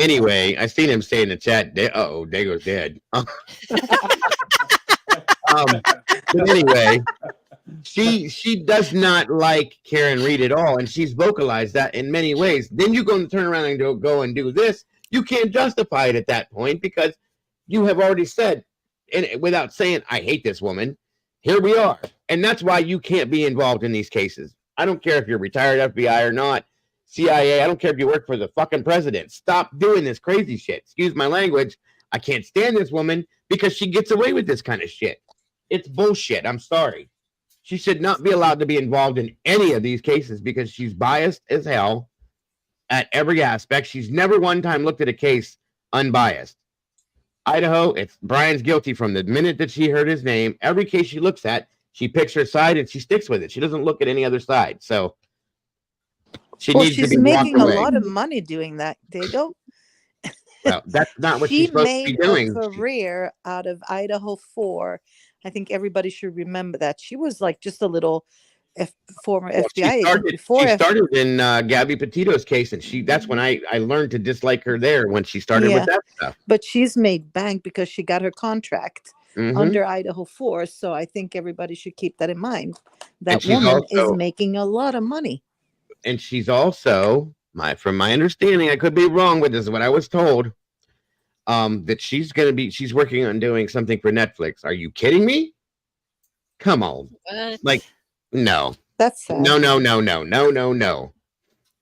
Anyway, I seen him say in the chat, Dago's dead. But anyway, she does not like Karen Reed at all, and she's vocalized that in many ways. Then you go and turn around and go and do this. You can't justify it at that point because you have already said, and without saying, I hate this woman, here we are. And that's why you can't be involved in these cases. I don't care if you're retired FBI or not, CIA, I don't care if you work for the fucking president. Stop doing this crazy shit. Excuse my language. I can't stand this woman because she gets away with this kind of shit. It's bullshit. I'm sorry. She should not be allowed to be involved in any of these cases because she's biased as hell at every aspect. She's never one time looked at a case unbiased. Idaho, Brian's guilty from the minute that she heard his name. Every case she looks at, she picks her side and she sticks with it. She doesn't look at any other side. So she's making a lot of money doing that, Dago. Well, that's not what she's supposed to be doing. She made a career out of Idaho 4 I think everybody should remember that. She was like just a little former Well, FBI agent before. She started in Gabby Petito's case, and that's when I learned to dislike her there when she started with that stuff. But she's made bank because she got her contract Mhm. under Idaho 4. So I think everybody should keep that in mind. That she's woman is also- making a lot of money. And she's also from my understanding, I could be wrong, but this is what I was told. That she's working on doing something for Netflix. Are you kidding me? Come on. What? Like, no. That's sad. No.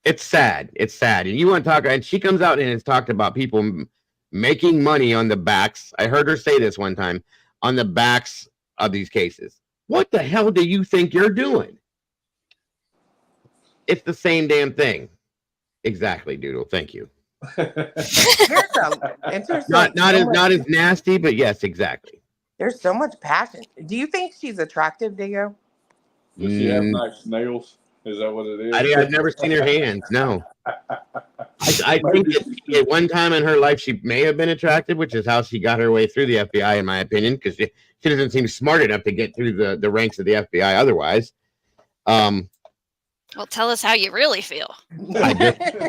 It's sad. It's sad. And you want to talk, and she comes out and has talked about people making money on the backs. I heard her say this one time, on the backs of these cases. What the hell do you think you're doing? It's the same damn thing. Exactly, Doodle. Thank you. Not as nasty, but yes, exactly. There's so much passion. Do you think she's attractive, Diego? Does she have nice nails? Is that what it is? I've never seen her hands. No. I think at one time in her life she may have been attractive, which is how she got her way through the FBI, in my opinion, because she doesn't seem smart enough to get through the ranks of the FBI otherwise. Well, tell us how you really feel. And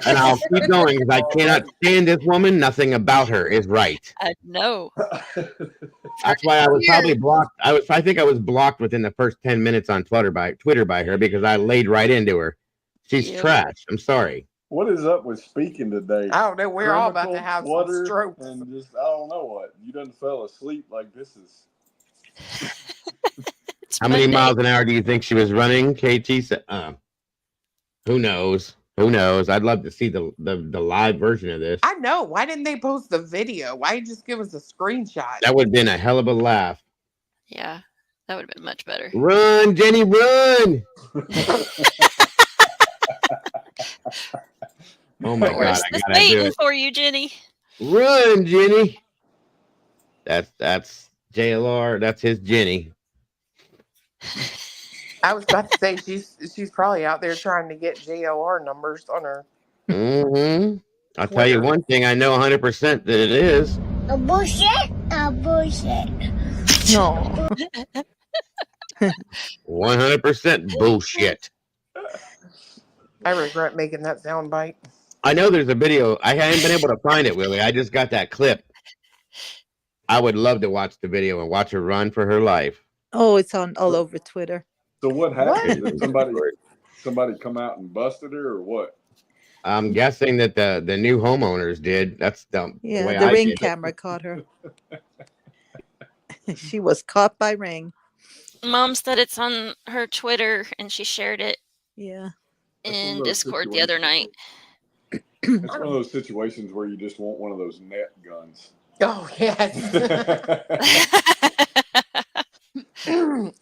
I'll keep going because I cannot stand this woman. Nothing about her is right. No. That's why I was probably blocked. I think I was blocked within the first 10 minutes on Twitter by her because I laid right into her. She's trash. I'm sorry. What is up with speaking today? I don't know. We're all about to have some strokes. And just, I don't know what. You done fell asleep like this is. How many miles an hour do you think she was running, KT? Who knows? Who knows? I'd love to see the live version of this. I know. Why didn't they post the video? Why just give us a screenshot? That would have been a hell of a laugh. Yeah, that would have been much better. Run, Jenny, run! Oh my God! I Just gotta do waiting it. for you, Jenny. Run, Jenny. That's JLR. That's his Jenny. I was about to say she's probably out there trying to get JOR numbers on her. Mm-hmm. I'll tell you one thing. I know 100% that it is. A bullshit. A bullshit. No. 100% bullshit. I regret making that sound bite. I know there's a video. I haven't been able to find it, Willie. I just got that clip. I would love to watch the video and watch her run for her life. Oh, it's on all over Twitter. So what happened? Did somebody come out and busted her, or what? I'm guessing that the new homeowners did. That's the way the I Ring did it. camera caught her. She was caught by Ring. Mom said it's on her Twitter, and she shared it. Yeah. In Discord the other night. It's one of those situations where you just want one of those net guns. Oh, yes.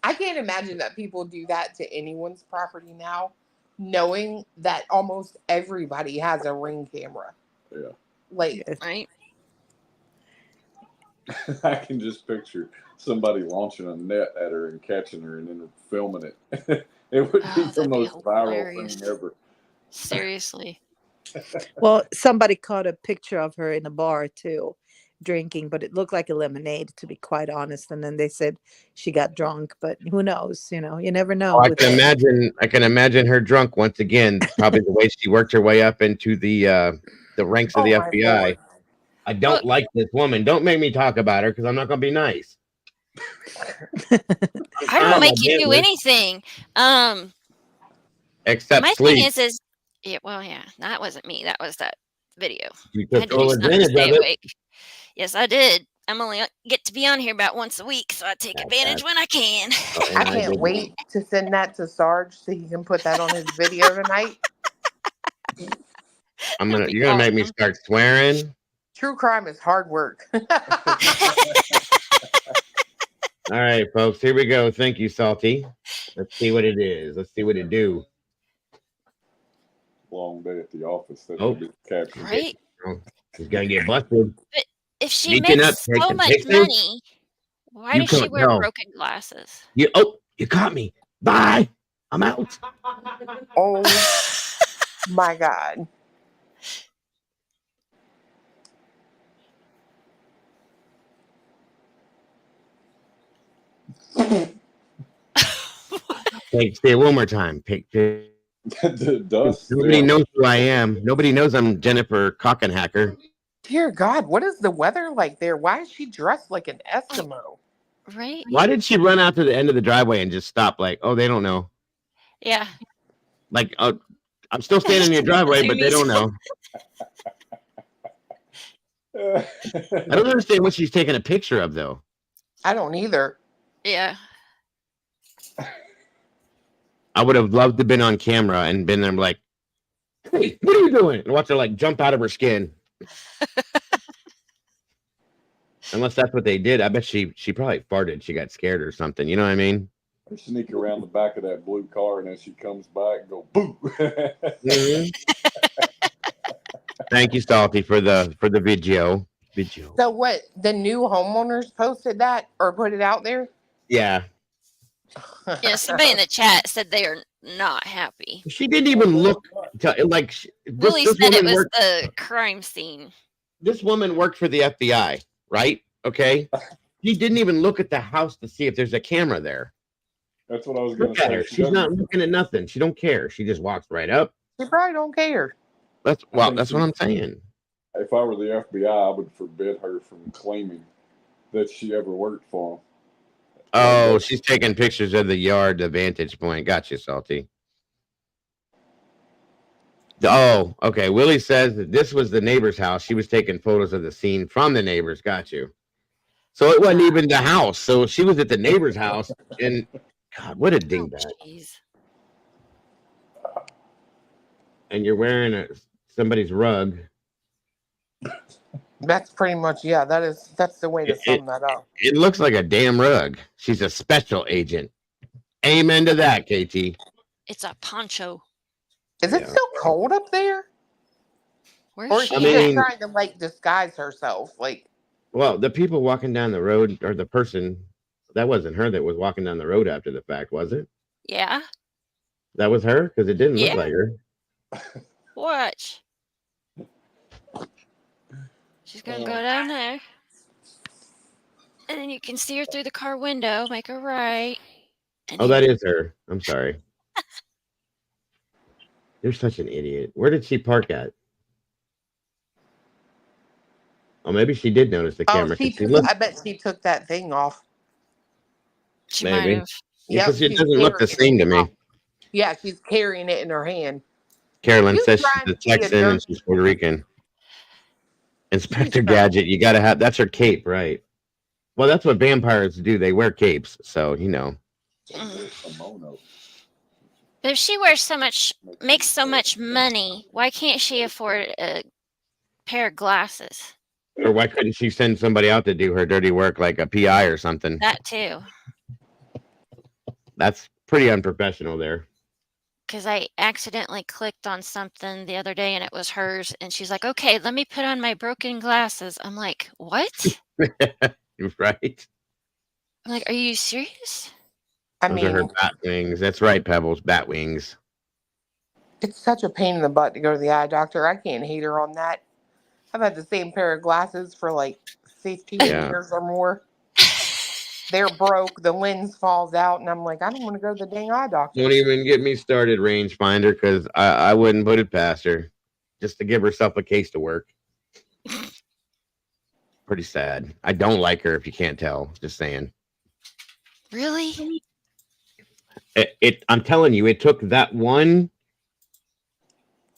I can't imagine that people do that to anyone's property now, knowing that almost everybody has a Ring camera. Yeah. Like, right. I can just picture somebody launching a net at her and catching her and then filming it. It would be the most viral thing ever. Seriously. Well, somebody caught a picture of her in a bar too, drinking, but it looked like a lemonade, to be quite honest. And then they said she got drunk, but who knows? You know, you never know. I can imagine her drunk once again. Probably the way she worked her way up into the ranks of the FBI. Lord. I don't like this woman. Don't make me talk about her because I'm not going to be nice. I don't make you do anything. Except my sleep. thing is yeah, well, yeah, that wasn't me. That was that video. You I had took to do full something to advantage stay of it. awake. Yes, I did. I'm only get to be on here about once a week, so I take advantage when I can. I can't wait to send that to Sarge so he can put that on his video tonight. You're gonna make me start swearing. True crime is hard work. All right, folks, here we go. Thank you, Salty. Let's see what it is. Let's see what it do. Long day at the office. That Oh. be captured. Right? She's gonna get busted. But if she Sneaking makes up, so taking much pictures? money, why You does she can't wear tell. broken glasses? You caught me. Bye. I'm out. Oh my God. Say it one more time. Nobody knows who I am. Nobody knows I'm Jennifer Cockenhacker. Dear God, what is the weather like there? Why is she dressed like an Eskimo? Right? Why did she run out to the end of the driveway and just stop? Like, oh, they don't know. Yeah. Like, I'm still standing in your driveway, but they don't know. I don't understand what she's taking a picture of, though. I don't either. Yeah. I would have loved to have been on camera and been there like, hey, what are you doing? And watch her like jump out of her skin. Unless that's what they did. I bet she probably farted. She got scared or something. You know what I mean? Or sneak around the back of that blue car, and as she comes back, go boo. Mm-hmm. Thank you, Salty, for the video. So what? The new homeowners posted that or put it out there? Yeah. Yeah, somebody in the chat said they are not happy. She didn't even look like Willie said it was the crime scene. This woman worked for the FBI, right? Okay. She didn't even look at the house to see if there's a camera there. That's what I was going to say. She's not looking at nothing. She don't care. She just walks right up. She probably don't care. That's what I'm saying. If I were the FBI, I would forbid her from claiming that she ever worked for them. Oh, she's taking pictures of the yard, the vantage point. Gotcha, Salty. Oh, okay. Willie says that this was the neighbor's house. She was taking photos of the scene from the neighbors. Got you. So it wasn't even the house. So she was at the neighbor's house. And God, what a dingbat. And you're wearing somebody's rug. That's pretty much, yeah, that's the way to sum that up. It looks like a damn rug. She's a special agent. Amen to that, KT. It's a poncho. Is it still cold up there? Or is she just trying to like disguise herself? Like, well, the people walking down the road, or the person, that wasn't her that was walking down the road after the fact, was it? Yeah. That was her? Because it didn't look like her. Watch. She's gonna go down there. And then you can see her through the car window, make her right. Oh, that is her. I'm sorry. You're such an idiot. Where did she park at? Oh, maybe she did notice the camera. I bet she took that thing off. She maybe. might have. Because it doesn't look the same to me. Yeah, she's carrying it in her hand. Carolyn says she's a Texan and she's Puerto Rican. Inspector Gadget, you got to have, that's her cape, right? Well, that's what vampires do. They wear capes. So, you know. But if she makes so much money, why can't she afford a pair of glasses? Or why couldn't she send somebody out to do her dirty work, like a PI or something? That too. That's pretty unprofessional there. Because I accidentally clicked on something the other day and it was hers. And she's like, okay, let me put on my broken glasses. I'm like, what? Right. I'm like, are you serious? Those are her bat wings. That's right, Pebbles. Bat wings. It's such a pain in the butt to go to the eye doctor. I can't hate her on that. I've had the same pair of glasses for like 15 years or more. They're broke. The lens falls out, and I'm like, I don't want to go to the dang eye doctor. Don't even get me started, rangefinder, because I wouldn't put it past her just to give herself a case to work. Pretty sad. I don't like her, if you can't tell. Just saying. Really? I'm telling you, it took that one.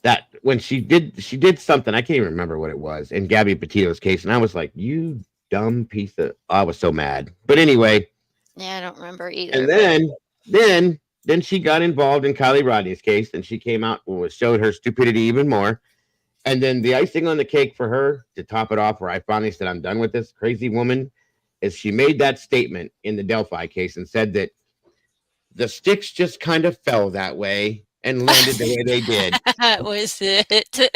That when she did something, I can't even remember what it was, in Gabby Petito's case, and I was like, you dumb piece of, I was so mad. But anyway. Yeah, I don't remember either. And then she got involved in Kylie Rodney's case, and she came out and showed her stupidity even more. And then the icing on the cake for her to top it off, where I finally said, I'm done with this crazy woman, is she made that statement in the Delphi case and said that the sticks just kind of fell that way and landed the way they did. That was it.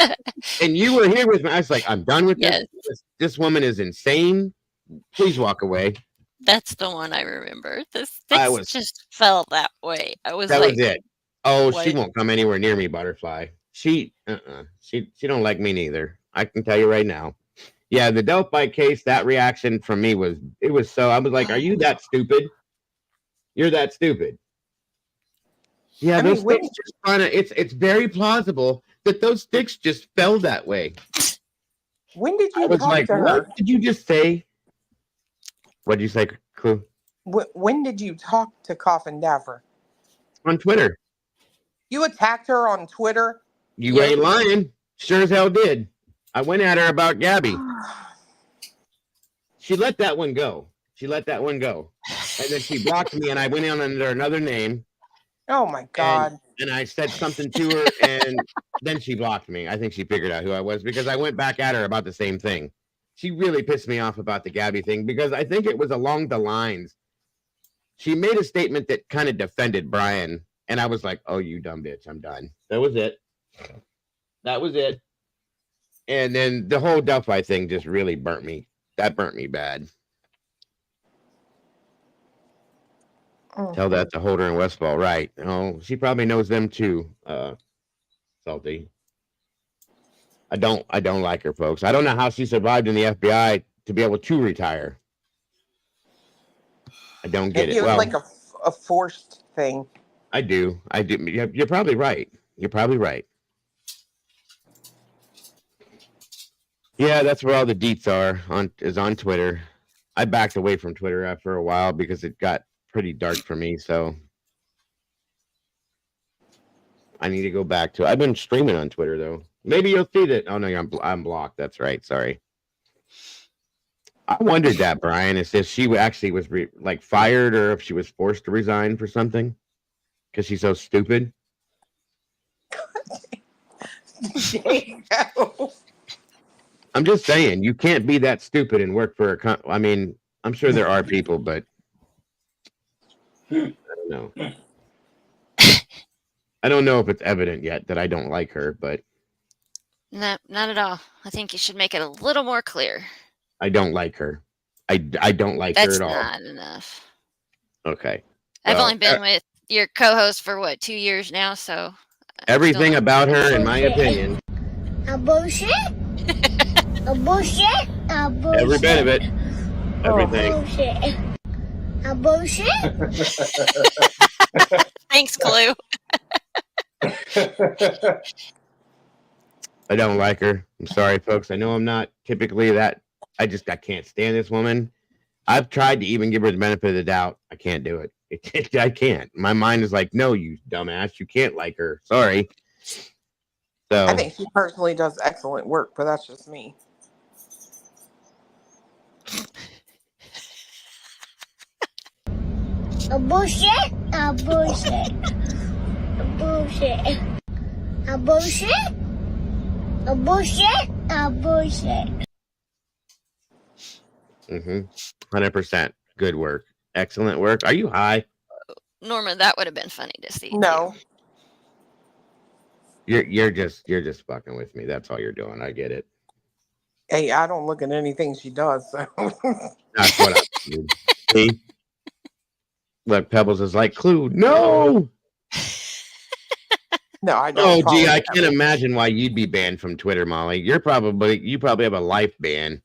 And you were here with me. I was like, I'm done with this. This woman is insane. Please walk away. That's the one I remember. The sticks just fell that way. I was that like, was it. Oh, what? She won't come anywhere near me, Butterfly. She don't like me neither. I can tell you right now. Yeah, the Delphi case, that reaction from me was so, I was like, are you that stupid? You're that stupid. Yeah, I those mean, when, sticks just kind of, it's very plausible that those sticks just fell that way. when did I you was talk like, to her? what did you just say? What did you say, Clue? When did you talk to Coffin Dapper? On Twitter. You attacked her on Twitter? You ain't lying. Sure as hell did. I went at her about Gabby. She let that one go. And then she blocked me, and I went in under another name. Oh my God. And I said something to her, and then she blocked me. I think she figured out who I was because I went back at her about the same thing. She really pissed me off about the Gabby thing because I think it was along the lines. She made a statement that kind of defended Brian, and I was like, oh, you dumb bitch, I'm done. That was it. And then the whole Delphi thing just really burnt me. That burnt me bad. Tell that to Holder and Westfall, right? Oh, she probably knows them too. Salty. I don't like her, folks. I don't know how she survived in the FBI to be able to retire. I don't get it. It was Well, like a forced thing. I do. You're probably right. Yeah, that's where all the deets are on Twitter. I backed away from Twitter after a while because it got pretty dark for me. So I need to go back to it. I've been streaming on Twitter though. Maybe you'll see that. Oh no, I'm blocked. That's right. Sorry. I wondered that, Brian, is if she actually was fired or if she was forced to resign for something because she's so stupid. I'm just saying, you can't be that stupid and work for a I mean, I'm sure there are people, but I don't know. I don't know if it's evident yet that I don't like her, but No, not at all. I think you should make it a little more clear. I don't like her. I don't like her That's at all. not enough. Okay. I've Well, only been with your co-host for what, 2 years now, so everything about her, in my opinion, A bullshit? A bullshit? A bullshit? every bit of it, everything. A bullshit? Thanks, Clue. I don't like her. I'm sorry, folks. I know I'm not typically that. I can't stand this woman. I've tried to even give her the benefit of the doubt. I can't do it. I can't. My mind is like, no, you dumbass. You can't like her. Sorry. So I think she personally does excellent work, but that's just me. A bullshit? A bullshit? A bullshit? A bullshit? A bullshit? A bullshit? 100%. Good work. Excellent work. Are you high? Norma, that would have been funny to see. No. You're just fucking with me. That's all you're doing. I get it. Hey, I don't look at anything she does. So. That's what I do. See? Look, Pebbles is like, Clue, no. No, I don't. Oh, gee, I can't imagine why you'd be banned from Twitter, Molly. You probably have a life ban.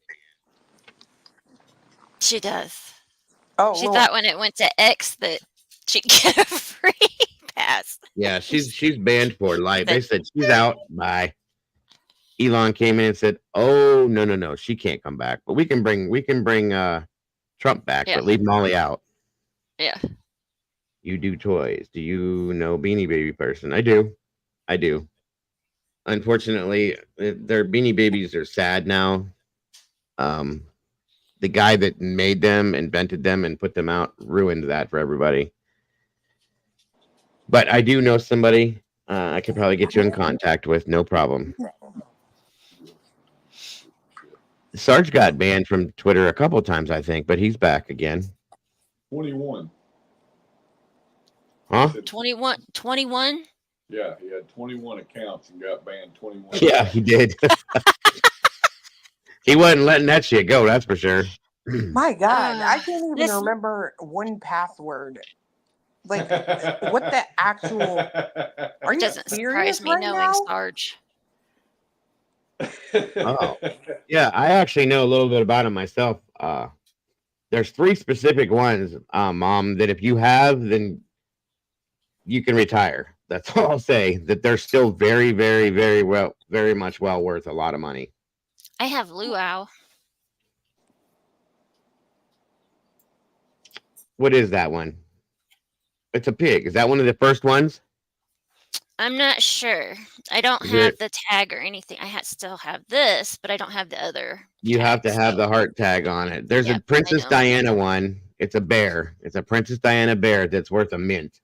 She does. Oh, she thought when it went to X that she'd get a free pass. Yeah, she's banned for life. They said she's out. Bye. Elon came in and said, "Oh no, she can't come back. But we can bring Trump back, but leave Molly out." Yeah. You do toys. Do you know Beanie Baby person? I do. Unfortunately, their Beanie Babies are sad now. The guy that made them, invented them, and put them out ruined that for everybody. But I do know somebody I could probably get you in contact with. No problem. Sarge got banned from Twitter a couple of times, I think, but he's back again. 21. Huh? 21? Yeah, he had 21 accounts and got banned 21. Yeah, he did. He wasn't letting that shit go, that's for sure. My God, I can't even remember one password. Like, what the actual? Are you doesn't serious surprise me right knowing now? Sarge. Oh, yeah, I actually know a little bit about him myself. there's 3 specific ones, Mom, that if you have, then you can retire. That's all I'll say. That they're still very, very, very much well worth a lot of money. I have luau. What is that one? It's a pig. Is that one of the first ones? I'm not sure. I don't Is have it- the tag or anything. I still have this, but I don't have the other. You have to have the heart tag on it. There's a Princess know. Diana one. It's a bear. It's a Princess Diana bear that's worth a mint.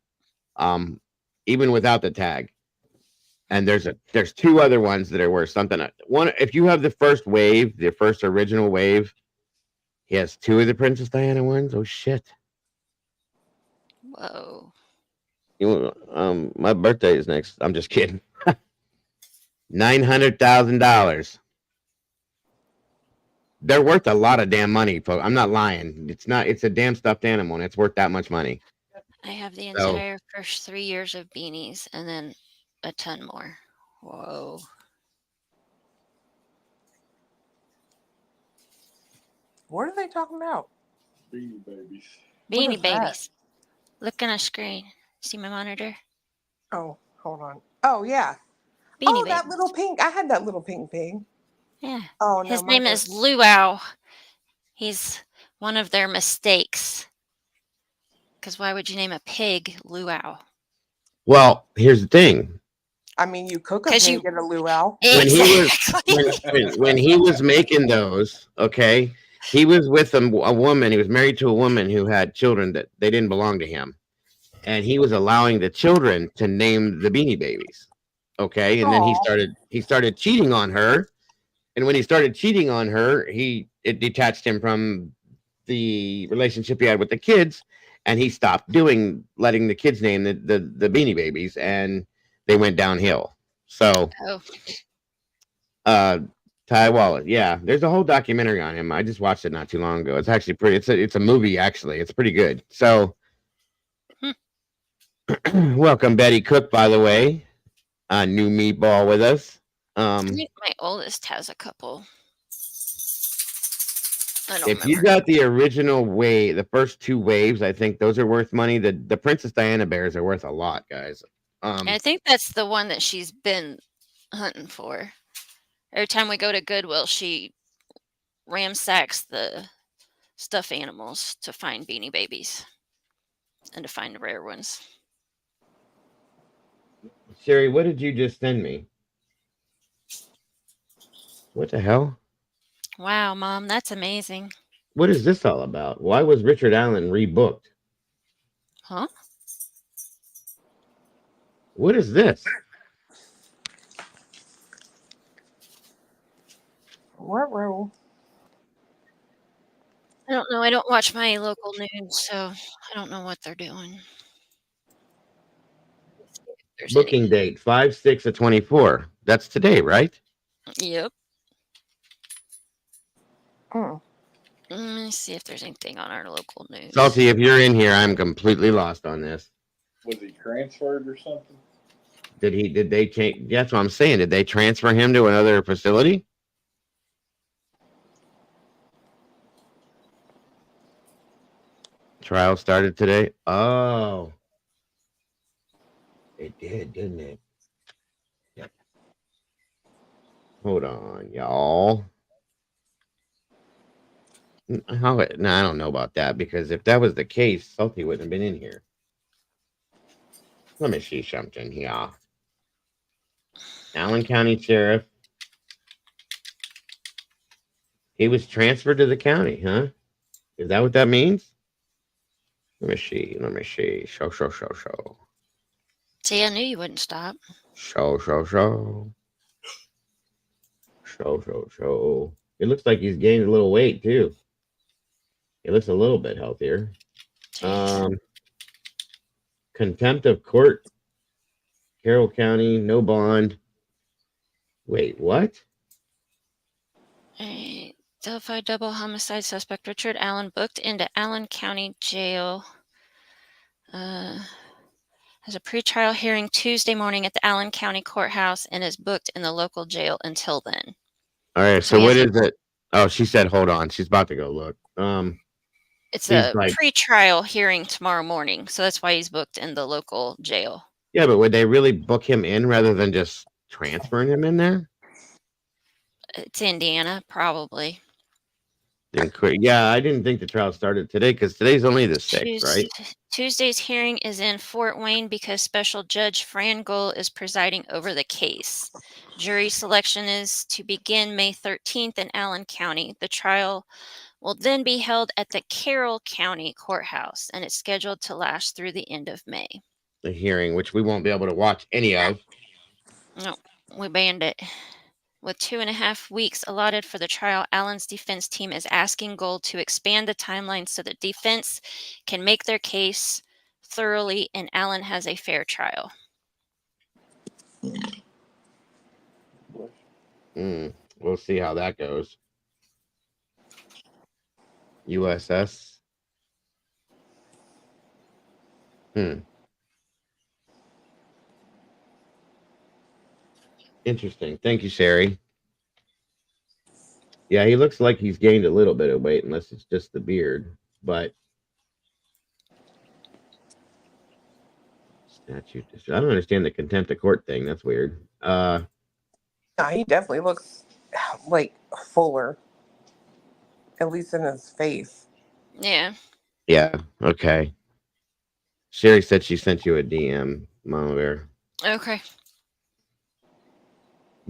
Even without the tag. And there's 2 other ones that are worth something. One, if you have the first wave, the first original wave, he has 2 of the Princess Diana ones. Oh shit. Whoa. My birthday is next. I'm just kidding. $900,000. They're worth a lot of damn money, folks. I'm not lying. It's a damn stuffed animal, and it's worth that much money. I have the So- entire first 3 years of beanies and then a ton more. Whoa. What are they talking about? Beanie Babies. What Beanie is that? Babies. Look on a screen. See my monitor? Oh, hold on. Oh, yeah. Beanie That Babies. little pink. I had that little pink pig. Yeah. Oh, no. His my name bad. is Luau. He's one of their mistakes. Because why would you name a pig Luau? Well, here's the thing. I mean, you cook a 'Cause pig at a luau. When he was making those, okay, he was with a woman. He was married to a woman who had children that they didn't belong to him, and he was allowing the children to name the Beanie Babies. Okay, and then he started cheating on her, and when he started cheating on her, it detached him from the relationship he had with the kids, and he stopped letting the kids name the Beanie Babies, and they went downhill. So, Ty Wallace, yeah, there's a whole documentary on him. I just watched it not too long ago. It's actually it's a movie actually. It's pretty good. So, welcome Betty Cook, by the way, new meatball with us. I think my oldest has a couple. I don't If you remember. got the original wave, the first 2 waves, I think those are worth money. The Princess Diana bears are worth a lot, guys. I think that's the one that she's been hunting for. Every time we go to Goodwill, she ransacks the stuffed animals to find Beanie Babies and to find the rare ones. Sherry, what did you just send me? What the hell? Wow, Mom, that's amazing. What is this all about? Why was Richard Allen rebooked? Huh? What is this? What row? I don't know. I don't watch my local news, so I don't know what they're doing. Booking date 5/6/24. That's today, right? Yep. Mm. Let me see if there's anything on our local news. Salty, if you're in here, I'm completely lost on this. Was he transferred or something? Did they change? That's what I'm saying. Did they transfer him to another facility? Trial started today. Oh, it did, didn't it? Yep. Hold on, y'all. No, I don't know about that, because if that was the case, Salty wouldn't have been in here. Let me see something here. Allen County Sheriff. He was transferred to the county, huh? Is that what that means? Let me see. Show. See, I knew you wouldn't stop. Show. It looks like he's gained a little weight too. He looks a little bit healthier. Contempt of court. Carroll County, no bond. Wait, what? A Delphi double homicide suspect Richard Allen booked into Allen County Jail. Has a pretrial hearing Tuesday morning at the Allen County Courthouse and is booked in the local jail until then. All right, so what is it? Oh, she said, hold on. She's about to go look. It's He's a like, pre-trial hearing tomorrow morning, so that's why he's booked in the local jail. yeah, but would they really book him in rather than just transferring him in there? It's Indiana, probably. Yeah, I didn't think the trial started today because today's only the 6th, right? Tuesday's hearing is in Fort Wayne because Special Judge Fran Gohl is presiding over the case. Jury selection is to begin May 13th in Allen County. The trial will then be held at the Carroll County Courthouse, and it's scheduled to last through the end of May. The hearing, which we won't be able to watch any of. No, we banned it. With 2.5 weeks allotted for the trial, Allen's defense team is asking Gohl to expand the timeline so the defense can make their case thoroughly and Allen has a fair trial. We'll see how that goes. USS. Interesting. Thank you, Sherry. Yeah, he looks like he's gained a little bit of weight, unless it's just the beard. But statute. I don't understand the contempt of court thing. That's weird. Yeah, he definitely looks like fuller, at least in his face. Yeah. Yeah. Okay. Sherry said she sent you a DM, Mama Bear. Okay.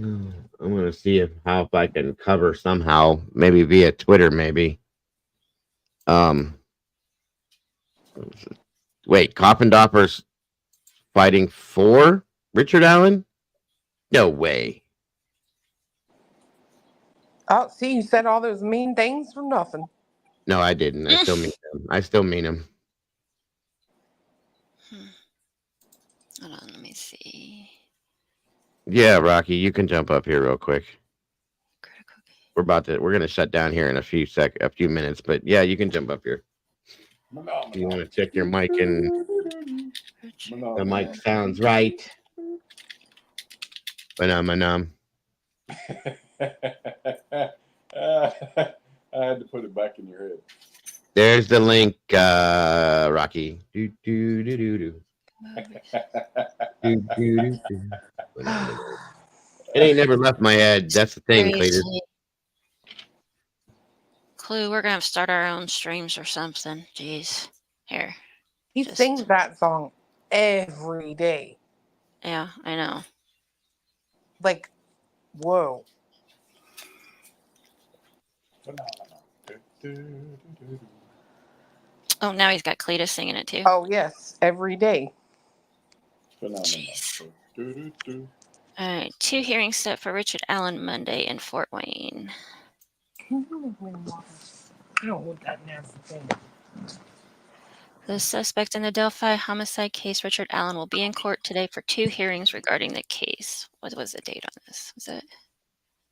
I'm gonna see if I can cover somehow, maybe via Twitter, maybe. Wait, Coffindopper's fighting for Richard Allen? No way. Oh, see, you said all those mean things for nothing. No, I didn't. I still mean him. I still mean him. Hold on, let me see. Yeah, Rocky, you can jump up here real quick. We're gonna shut down here in a few minutes, but yeah, you can jump up here. You want to check your mic and the mic sounds right. Manum. I had to put it back in your head. There's the link, Rocky. Do, do, do, do, do. Do, do, do, do. It ain't never left my head. That's the thing, Cletus. Clue, we're gonna start our own streams or something. Jeez. Here. He sings that song every day. Yeah, I know. Like, whoa. Oh, now he's got Cletus singing it too. Oh, yes, every day. Jeez. All right, 2 hearings set for Richard Allen Monday in Fort Wayne. I don't want that nasty thing. The suspect in the Delphi homicide case, Richard Allen, will be in court today for 2 hearings regarding the case. What was the date on this? Was it?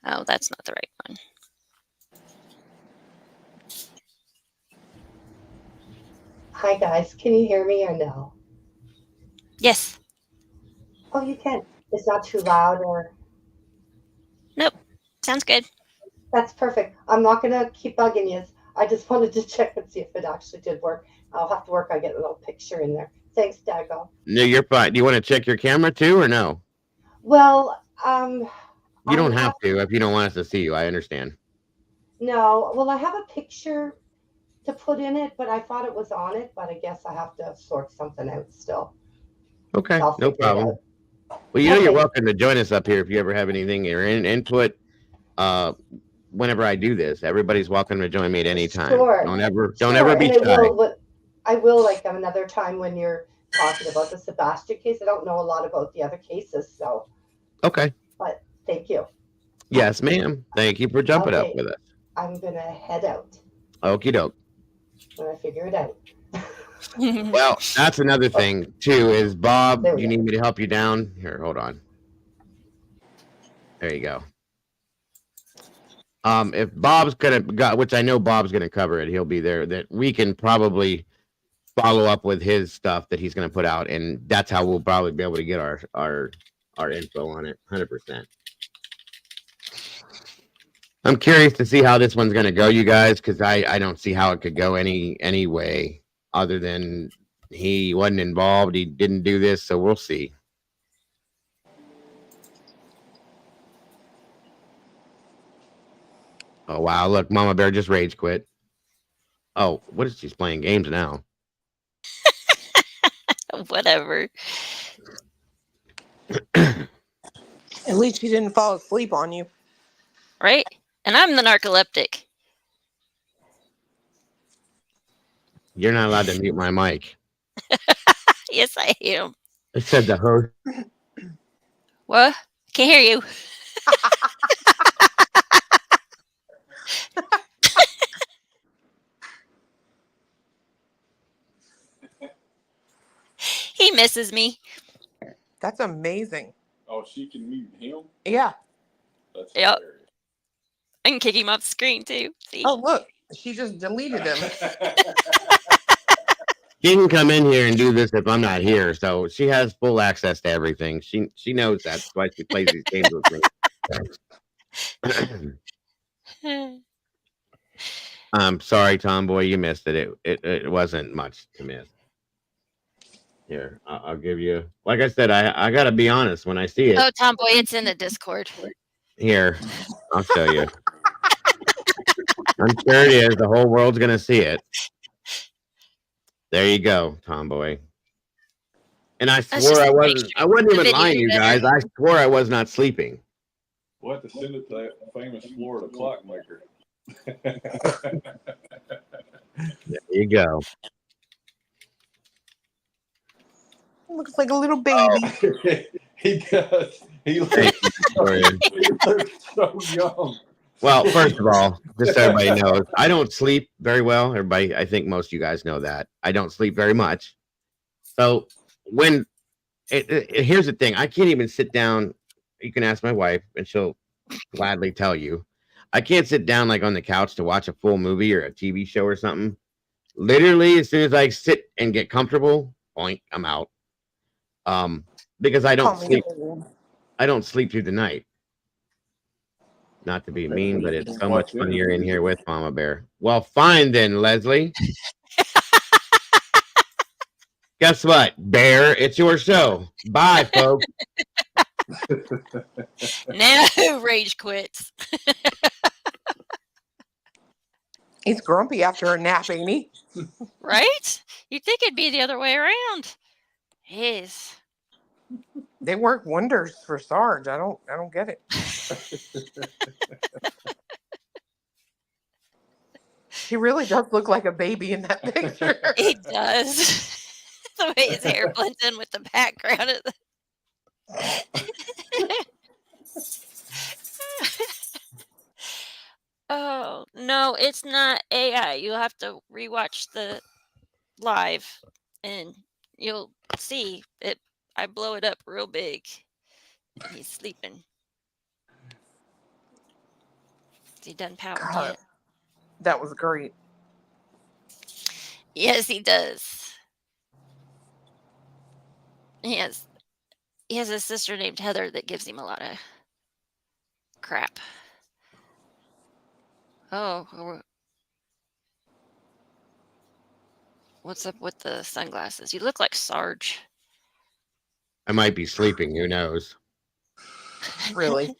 Oh, that's not the right one. Hi guys, can you hear me or no? Yes. Oh, you can. It's not too loud or. Nope. Sounds good. That's perfect. I'm not gonna keep bugging you. I just wanted to check and see if it actually did work. I'll have to work on getting a little picture in there. Thanks, Dago. No, you're fine. Do you want to check your camera too, or no? Well, You don't have to if you don't want us to see you. I understand. no. Well, I have a picture to put in it, but I thought it was on it. But I guess I have to sort something out still. Okay, I'll no figure it problem. out. Well, you know you're Okay. welcome to join us up here if you ever have anything or input. Whenever I do this, everybody's welcome to join me at any time. Sure. Don't ever Sure, be and shy. I will like another time when you're talking about the Sebastian case. I don't know a lot about the other cases, so. Okay. But thank you. Yes, ma'am. Thank you for jumping up Okay. with us. I'm gonna head out Okie doke. when I figure it out. Well, that's another thing too. Is Bob? There we You go. need me to help you down? Here, hold on. There you go. If Bob's which I know Bob's gonna cover it, he'll be there. That we can probably follow up with his stuff that he's gonna put out, and that's how we'll probably be able to get our info on it. 100%. I'm curious to see how this one's going to go, you guys, because I don't see how it could go any way other than he wasn't involved. He didn't do this, so we'll see. Oh, wow. Look, Mama Bear just rage quit. Oh, what is she playing games now? Whatever. At least she didn't fall asleep on you. Right? And I'm the narcoleptic. You're not allowed to mute my mic. Yes, I am. I said the host. What? Can't hear you. He misses me. That's amazing. Oh, she can mute him? Yeah. That's Yep. I can kick him off the screen too. See? Oh, look. She just deleted him. She can come in here and do this if I'm not here, so she has full access to everything. She knows that. That's why she plays these games with me. I'm sorry, Tomboy, you missed it. It wasn't much to miss. Here, I'll give you. Like I said, I gotta be honest when I see it. Oh, Tomboy, it's in the Discord. Here, I'll show you. I'm sure it is. The whole world's gonna see it. There you go, Tomboy. And I swore I wasn't. I wasn't even lying to you guys. I swore I was not sleeping. We'll have to send it to that famous Florida clockmaker. There you go. Looks like a little baby. He does. He looks so young. Well, first of all, just so everybody knows, I don't sleep very well. Everybody, I think most of you guys know that. I don't sleep very much. So when here's the thing, I can't even sit down. You can ask my wife, and she'll gladly tell you. I can't sit down like on the couch to watch a full movie or a TV show or something. Literally, as soon as I sit and get comfortable, boink, I'm out. Because I don't sleep. I don't sleep through the night. Not to be mean, but it's so much funnier in here with Mama Bear. Well, fine then, Leslie. Guess what, Bear? It's your show. Bye, folks. Now rage quits. He's grumpy after a nap, ain't he? Right? You'd think it'd be the other way around. Yes. They work wonders for Sarge. I don't get it. He really does look like a baby in that picture. He does. The way his hair blends in with the background of the Oh, no, it's not AI. You'll have to rewatch the live and you'll see it. I blow it up real big. He's sleeping. Is he done pouting yet? That was great. Yes, he does. He has a sister named Heather that gives him a lot of crap. Oh, what's up with the sunglasses? You look like Sarge. I might be sleeping. Who knows? Really?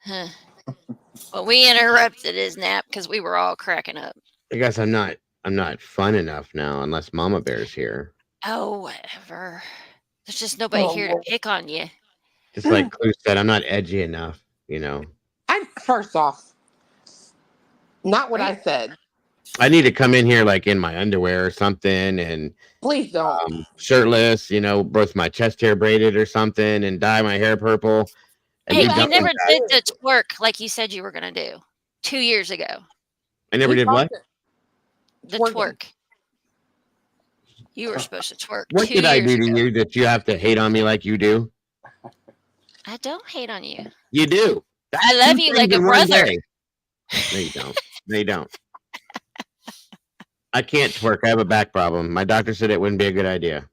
Huh. Well, we interrupted his nap because we were all cracking up. I guess I'm not fun enough now unless Mama Bear's here. Oh, whatever. There's just nobody here to pick on you. Just like Clue said, I'm not edgy enough, you know. First off, not what I said. I need to come in here like in my underwear or something and Please don't. Shirtless, you know, both my chest hair braided or something and dye my hair purple. And Hey, do you something never like that. did the twerk like you said you were going to do 2 years ago. I never did what? The twerk. You were supposed to twerk. What 2 did I years do to ago. you that you have to hate on me like you do? I don't hate on you. You do. I love you like a brother. No, you don't. No, you don't. I can't twerk. I have a back problem. My doctor said it wouldn't be a good idea.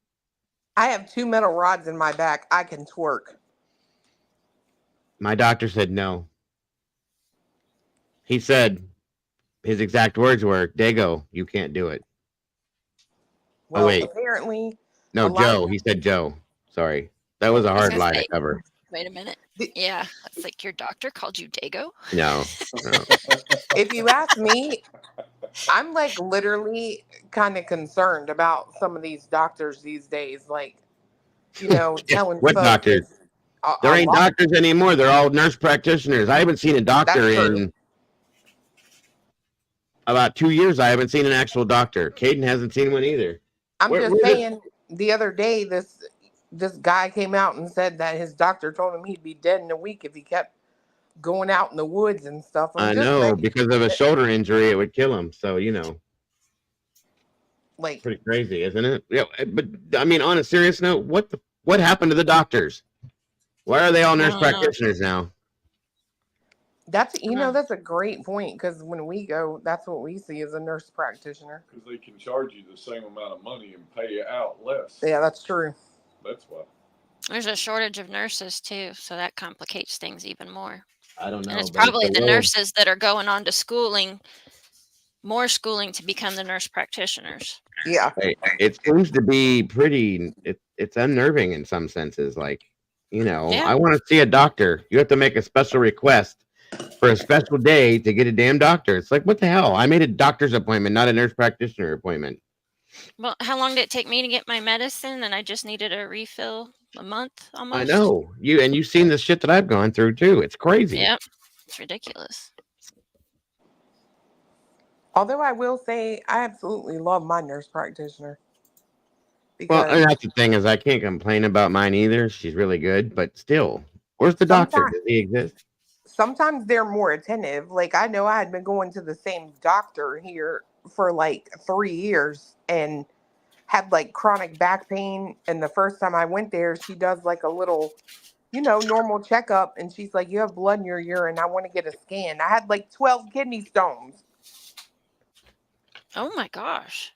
I have 2 metal rods in my back. I can twerk. My doctor said no. He said his exact words were, "Dago, you can't do it." Well, Oh wait, apparently, no, a lot of Joe. He said Joe. Sorry, that was a I was hard gonna lie to say, cover. wait a minute. Yeah, it's like your doctor called you Dago. No, no. if you ask me, I'm like literally kind of concerned about some of these doctors these days. Like, telling What folks doctors? it's There a ain't lot. doctors anymore. They're all nurse practitioners. I haven't seen a doctor That's true. in about 2 years. I haven't seen an actual doctor. Caden hasn't seen one either. I'm just Where saying. The other day, this guy came out and said that his doctor told him he'd be dead in a week if he kept going out in the woods and stuff. I'm I just know saying, because of a shoulder injury, it would kill him. So like, pretty crazy, isn't it? Yeah, but I mean, on a serious note, what happened to the doctors? Why are they all nurse practitioners now? that's that's a great point because when we go, that's what we see as a nurse practitioner. Because they can charge you the same amount of money and pay you out less. Yeah, that's true. That's why. There's a shortage of nurses too, so that complicates things even more. I don't know. And it's but probably a the little- nurses that are going on to more schooling to become the nurse practitioners. Yeah. It seems to be pretty. It's unnerving in some senses. Like, Yeah. I want to see a doctor. You have to make a special request for a special day to get a damn doctor. It's like, what the hell? I made a doctor's appointment, not a nurse practitioner appointment. Well, how long did it take me to get my medicine? And I just needed a refill a month almost. I know you've seen the shit that I've gone through too. It's crazy. Yep. It's ridiculous. Although I will say, I absolutely love my nurse practitioner. Well, Because and that's the thing is I can't complain about mine either. She's really good, but still, where's the doctor? Sometimes- Does he exist? sometimes they're more attentive. Like, I know I had been going to the same doctor here for like 3 years and had like chronic back pain. And the first time I went there, she does like a little, normal checkup. And she's like, you have blood in your urine. I want to get a scan. I had like 12 kidney stones. Oh my gosh.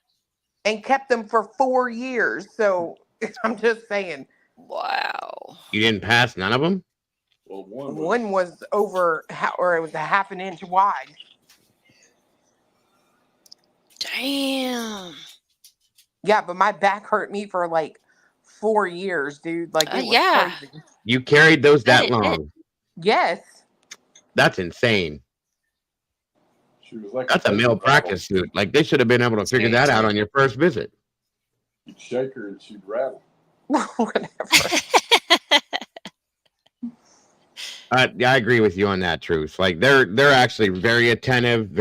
And kept them for 4 years. So I'm just saying. Wow. You didn't pass none of them? Well, One was over, or it was a half an inch wide. Damn. Yeah, but my back hurt me for like 4 years, dude. Like, it was yeah. crazy. You carried those that It- long? Yes. That's insane. She was like That's a malpractice suit. Like they should have been able to figure that out on your first visit. You'd shake her and she'd rattle. Yeah, I agree with you on that, Truth. Like they're actually very attentive,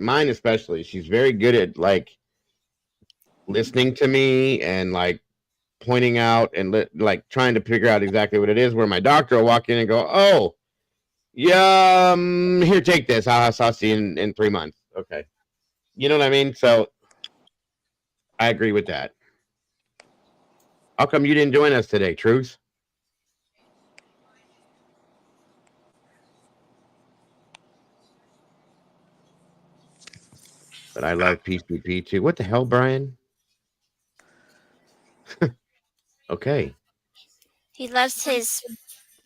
mine especially. She's very good at like listening to me and like pointing out and like trying to figure out exactly what it is. Where my doctor will walk in and go, "Oh, yeah, here, take this. I'll see you in 3 months." Okay, you know what I mean. So I agree with that. How come you didn't join us today, Truth? But I love PCP too. What the hell, Brian? Okay. He loves his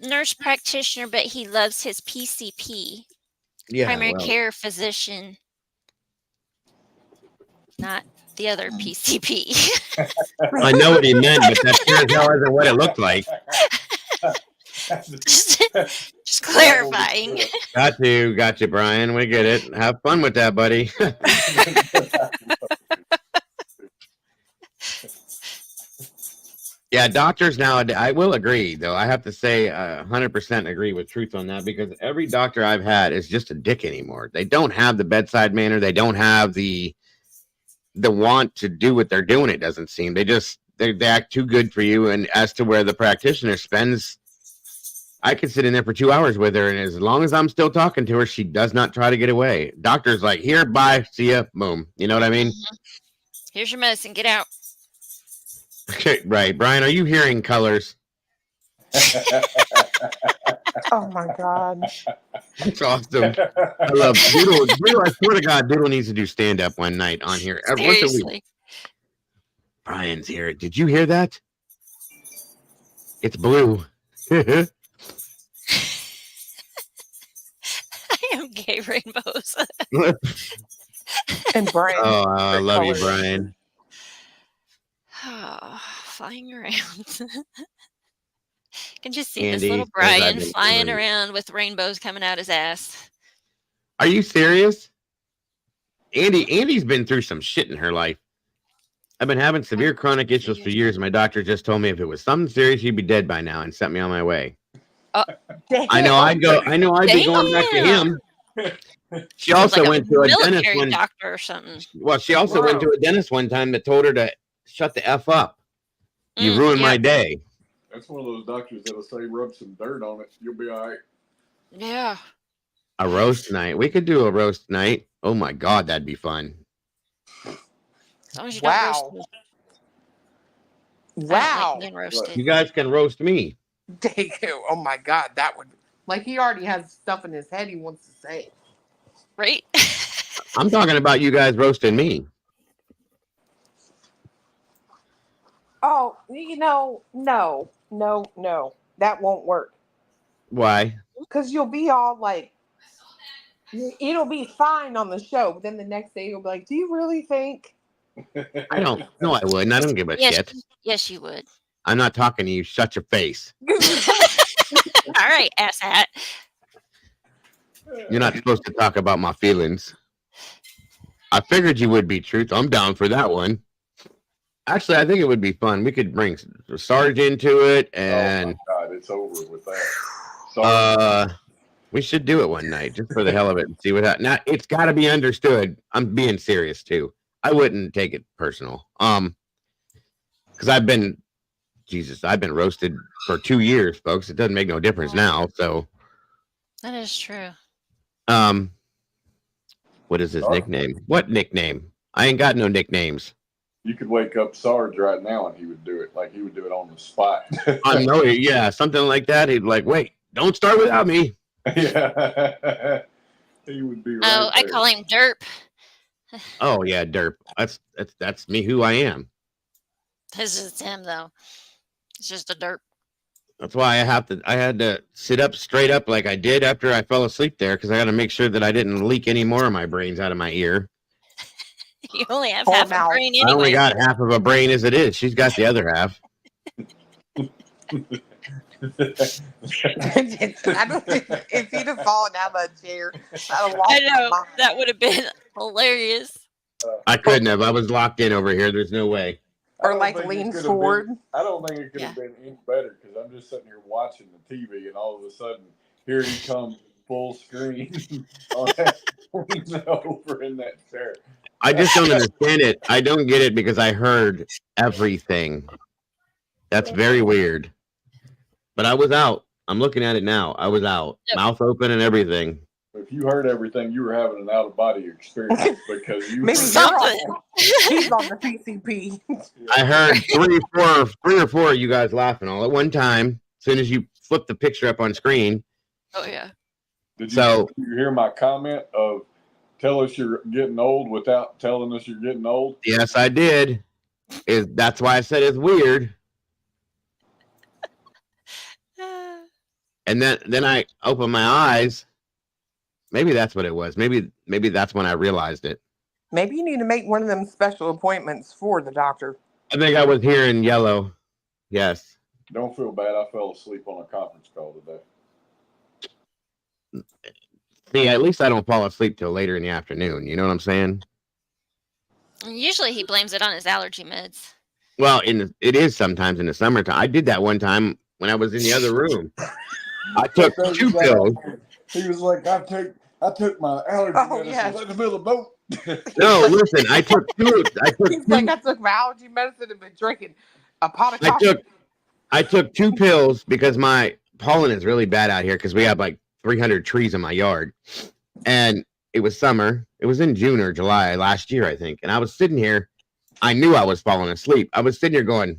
nurse practitioner, but he loves his PCP. Yeah, Primary well. care physician. Not the other PCP. I know what he meant, but that sure as hell isn't what it looked like. Just clarifying. Got you, Brian. We get it. Have fun with that, buddy. Yeah, doctors nowadays, I will agree, though. I have to say 100% agree with Truth on that because every doctor I've had is just a dick anymore. They don't have the bedside manner. They don't have the want to do what they're doing, it doesn't seem. They act too good for you. And as to where the practitioner spends, I could sit in there for 2 hours with her, and as long as I'm still talking to her, she does not try to get away. Doctor's like, here, bye, see ya, boom. You know what I mean? Here's your medicine. Get out. Okay, right. Brian, are you hearing colors? Oh my God. That's awesome. I love Doodle. Doodle. I swear to God, Doodle needs to do stand up one night on here. Once a week. Seriously. Brian's here. Did you hear that? It's blue. I am gay rainbows. And Brian. Oh, I love you, Brian. Flying around. Can just see Andy this little says I've Brian been flying killing it. around with rainbows coming out his ass. Are you serious? Andy's been through some shit in her life. I've been having severe chronic issues for years. My doctor just told me if it was something serious, she'd be dead by now and sent me on my way. I know I'd be going back to him. She also like went to a dentist military one. doctor or something. Well, she also went to a dentist one time that told her to shut the F up. You ruined my day. That's one of those doctors that'll say rub some dirt on it. You'll be all right. Yeah. A roast night. We could do a roast night. Oh my God, that'd be fun. As long as you don't roast me. Wow. Being roasted. You guys can roast me. Oh my God, that would like he already has stuff in his head he wants to say. Right? I'm talking about you guys roasting me. Oh, no, that won't work. Why? Because you'll be all like, it'll be fine on the show, but then the next day you'll be like, do you really think? I don't. No, I wouldn't. I don't give a shit. Yes, you would. I'm not talking to you. Shut your face. All right, asshat. You're not supposed to talk about my feelings. I figured you would be, Truth. I'm down for that one. Actually, I think it would be fun. We could bring Sarge into it, and oh my God, it's over with that. we should do it one night just for the hell of it and see what happens. Now, it's got to be understood. I'm being serious too. I wouldn't take it personal. Because I've been roasted for 2 years, folks. It doesn't make no difference now. So that is true. What is his nickname? What nickname? I ain't got no nicknames. You could wake up Sarge right now and he would do it. Like he would do it on the spot. I know it. Yeah, something like that. He'd like, wait, don't start without me. Yeah. He would be right Oh, I there. call him Derp. Oh yeah, Derp. That's me who I am. This is him though. It's just a derp. That's why I had to sit up straight up like I did after I fell asleep there, because I got to make sure that I didn't leak any more of my brains out of my ear. You only have half a brain anyway. I only got half of a brain as it is. She's got the other half. I don't think if he'd have fallen out of a chair, I know that would have been hilarious. I couldn't have. I was locked in over here. There's no way. Or like lean forward. I don't think it could have been any better because I'm just sitting here watching the TV and all of a sudden here he comes full screen on that over in that chair. I just don't understand it. I don't get it because I heard everything. That's very weird. But I was out. I'm looking at it now. I was out. Yep. Mouth open and everything. If you heard everything, you were having an out-of-body experience because you maybe he's on the PCP. I heard three or four of you guys laughing all at one time. As soon as you flip the picture up on screen. Oh yeah. Did you hear my comment of tell us you're getting old without telling us you're getting old? Yes, I did. That's why I said it's weird. And then I opened my eyes. Maybe that's what it was. Maybe that's when I realized it. Maybe you need to make one of them special appointments for the doctor. I think I was here in yellow. Yes. Don't feel bad. I fell asleep on a conference call today. See, at least I don't fall asleep till later in the afternoon. You know what I'm saying? Usually he blames it on his allergy meds. Well, it is sometimes in the summertime. I did that one time when I was in the other room. I took 2 pills. He was like, I took my allergy medicine in the middle of the boat. No, listen, I took 2. He's like, I took my allergy medicine and been drinking a pot of coffee. I took 2 pills because my pollen is really bad out here because we have like 300 trees in my yard. And it was summer. It was in June or July last year, I think. And I was sitting here. I knew I was falling asleep. I was sitting here going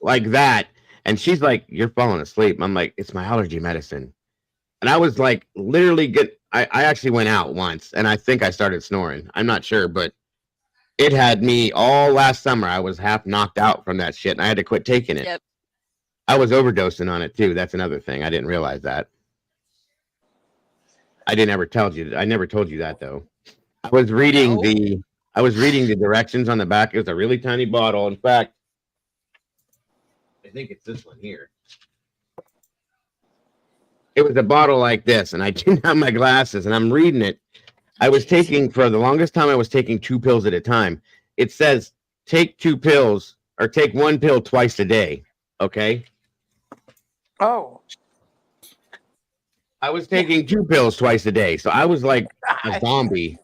like that. And she's like, you're falling asleep. I'm like, it's my allergy medicine. And I was like, literally I actually went out once and I think I started snoring. I'm not sure, but it had me all last summer. I was half knocked out from that shit and I had to quit taking it. Yep. I was overdosing on it too. That's another thing. I didn't realize that. I never told you that though. I was reading the directions on the back. It was a really tiny bottle. In fact, I think it's this one here. It was a bottle like this, and I didn't have my glasses, and I'm reading it. I was taking, for the longest time, I was taking 2 pills at a time. It says take 2 pills or take 1 pill twice a day. Okay. Oh. I was taking 2 pills twice a day, so I was like a zombie.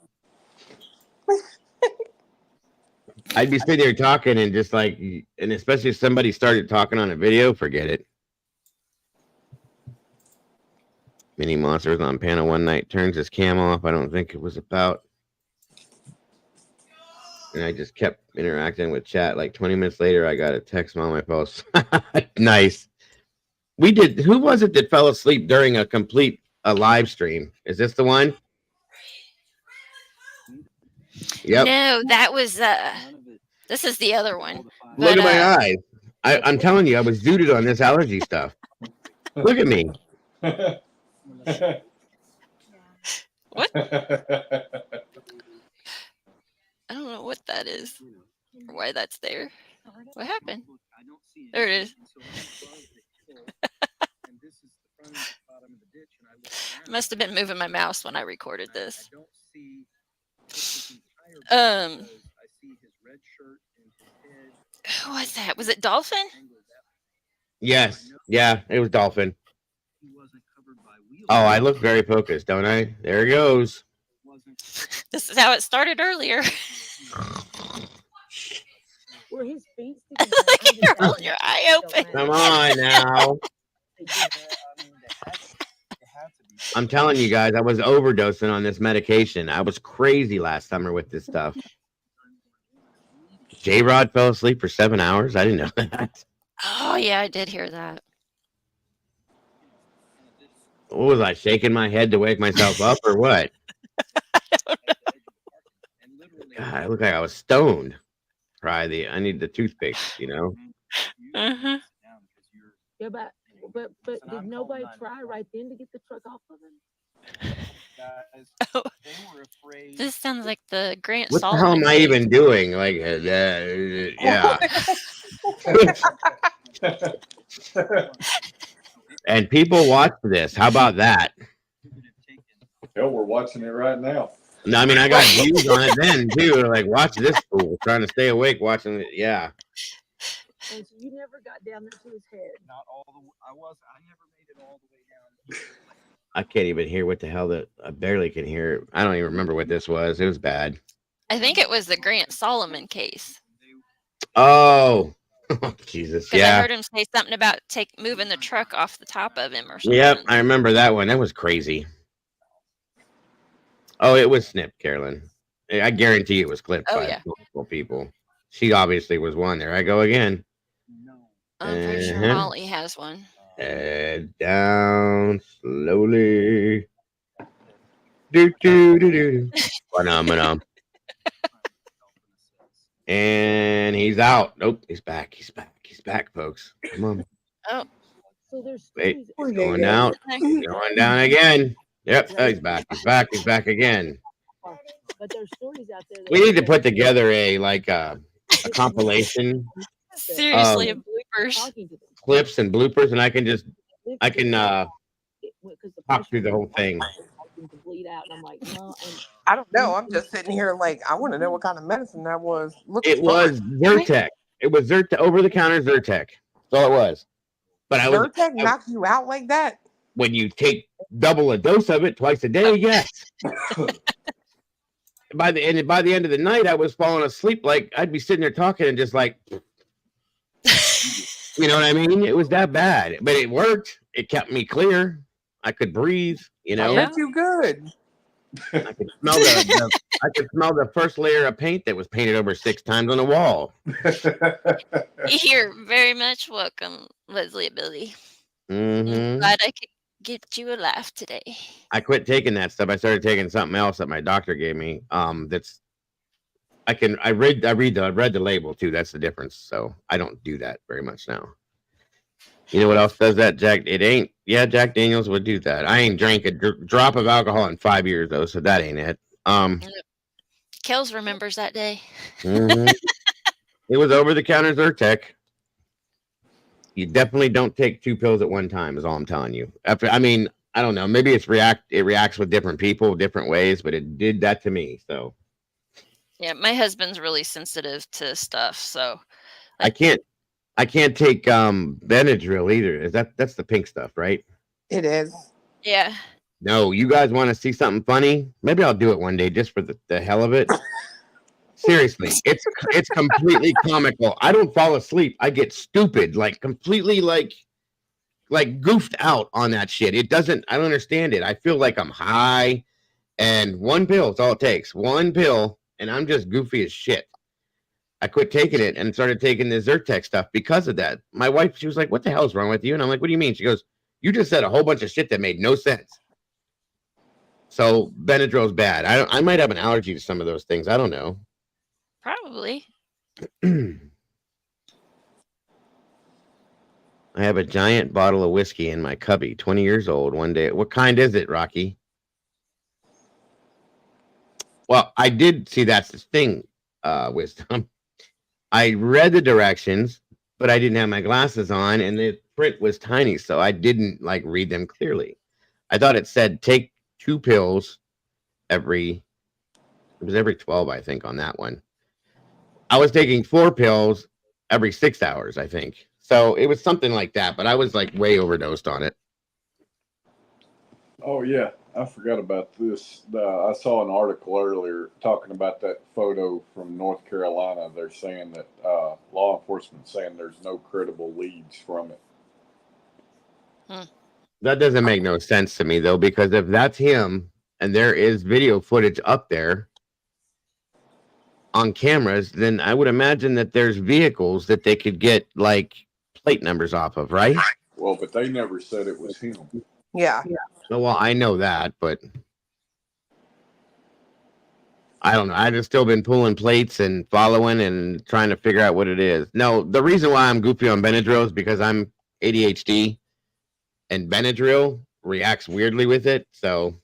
I'd be sitting there talking and just like, and especially if somebody started talking on a video, forget it. Mini Monster was on panel one night, turns his cam off. I don't think it was about. And I just kept interacting with chat. Like 20 minutes later, I got a text on my post. Nice. We did. Who was it that fell asleep during a live stream? Is this the one? Yep. No, that was this is the other one. Look at my eyes. I'm telling you, I was zooted on this allergy stuff. Look at me. What? I don't know what that is or why that's there. What happened? There it is. Must have been moving my mouse when I recorded this. Who was that? Was it Dolphin? Yes. Yeah, it was Dolphin. Oh, I look very focused, don't I? There it goes. This is how it started earlier. Were his feet Look at you holding your eye open. Come on now. I'm telling you guys, I was overdosing on this medication. I was crazy last summer with this stuff. J-Rod fell asleep for 7 hours. I didn't know that. Oh, yeah, I did hear that. What was I, shaking my head to wake myself up or what? God, I look like I was stoned. I need the toothpick, you know? Uh-huh. Yeah, but did nobody try right then to get the truck off of him? Oh, this sounds like the Grant What the Solomon hell am I case. even doing? Like, yeah. And people watch this. How about that? Hell, we're watching it right now. No, I mean, I got views on it then, too. Like, watch this fool trying to stay awake watching it. Yeah. And so you never got down there to his head. Not all the way. I never made it all the way down. I can't even hear what the hell that I barely can hear. I don't even remember what this was. It was bad. I think it was the Grant Solomon case. Oh, Jesus. Because I Yeah. heard him say something about moving the truck off the top of him or something. Yep. I remember that one. That was crazy. Oh, it was snipped, Carolyn. I guarantee it was clipped by multiple people. She obviously was one. There I go again. I'm pretty sure Molly has one. Head down slowly. Do do do do. Phenomenon. And he's out. Nope, he's back. He's back. He's back, folks. Come on. Oh. So there's Wait, he's going out. He's going down again. Yep, oh, he's back. He's back. He's back again. But there's stories out there. We need to put together a compilation. Seriously, of bloopers. Clips and bloopers, and I can talk through the whole thing. I don't know. I'm just sitting here like, I want to know what kind of medicine that was. It was Zyrtec. It was Zyrtec, over-the-counter Zyrtec. That's all it was. But Zyrtec knocks you out like that? When you take double a dose of it twice a day, yes. By the end of the night, I was falling asleep. Like I'd be sitting there talking and just like, you know what I mean? It was that bad, but it worked. It kept me clear. I could breathe. You know, I bet you good. I could smell the first layer of paint that was painted over 6 times on the wall. You're very much welcome, Leslie Ability. Mm-hmm. Glad I could get you a laugh today. I quit taking that stuff. I started taking something else that my doctor gave me. I read the label too. That's the difference. So I don't do that very much now. You know what else does that, Jack? It ain't. Yeah, Jack Daniels would do that. I ain't drank a drop of alcohol in 5 years though, so that ain't it. Kels remembers that day. Mhm. It was over the counter Zyrtec. You definitely don't take 2 pills at one time, is all I'm telling you. After, I mean, I don't know. Maybe it reacts with different people different ways, but it did that to me. So Yeah, my husband's really sensitive to stuff, so I can't take Benadryl either. That's the pink stuff, right? It is. yeah. No, you guys want to see something funny? Maybe I'll do it one day just for the hell of it. Seriously, it's completely comical. I don't fall asleep. I get stupid, like completely like goofed out on that shit. I don't understand it. I feel like I'm high, and 1 pill is all it takes. 1 pill, and I'm just goofy as shit. I quit taking it and started taking the Zyrtec stuff because of that. My wife, she was like, "What the hell's wrong with you?" And I'm like, "What do you mean?" She goes, "You just said a whole bunch of shit that made no sense." So Benadryl's bad. I might have an allergy to some of those things. I don't know. Probably. I have a giant bottle of whiskey in my cubby, 20 years old. One day, what kind is it, Rocky? Well, I did see that's the thing, Wisdom. I read the directions, but I didn't have my glasses on, and the print was tiny, so I didn't like read them clearly. I thought it said take 2 pills every 12, I think, on that one. I was taking 4 pills every 6 hours, I think. So it was something like that, but I was like way overdosed on it. Oh yeah, I forgot about this. I saw an article earlier talking about that photo from North Carolina. They're saying that law enforcement saying there's no credible leads from it. That doesn't make no sense to me though, because if that's him and there is video footage up there on cameras, then I would imagine that there's vehicles that they could get like plate numbers off of, right? Well, but they never said it was him. Yeah. Well, I know that, but I don't know. I've just still been pulling plates and following and trying to figure out what it is. No, the reason why I'm goofy on Benadryl is because I'm ADHD, and Benadryl reacts weirdly with it. So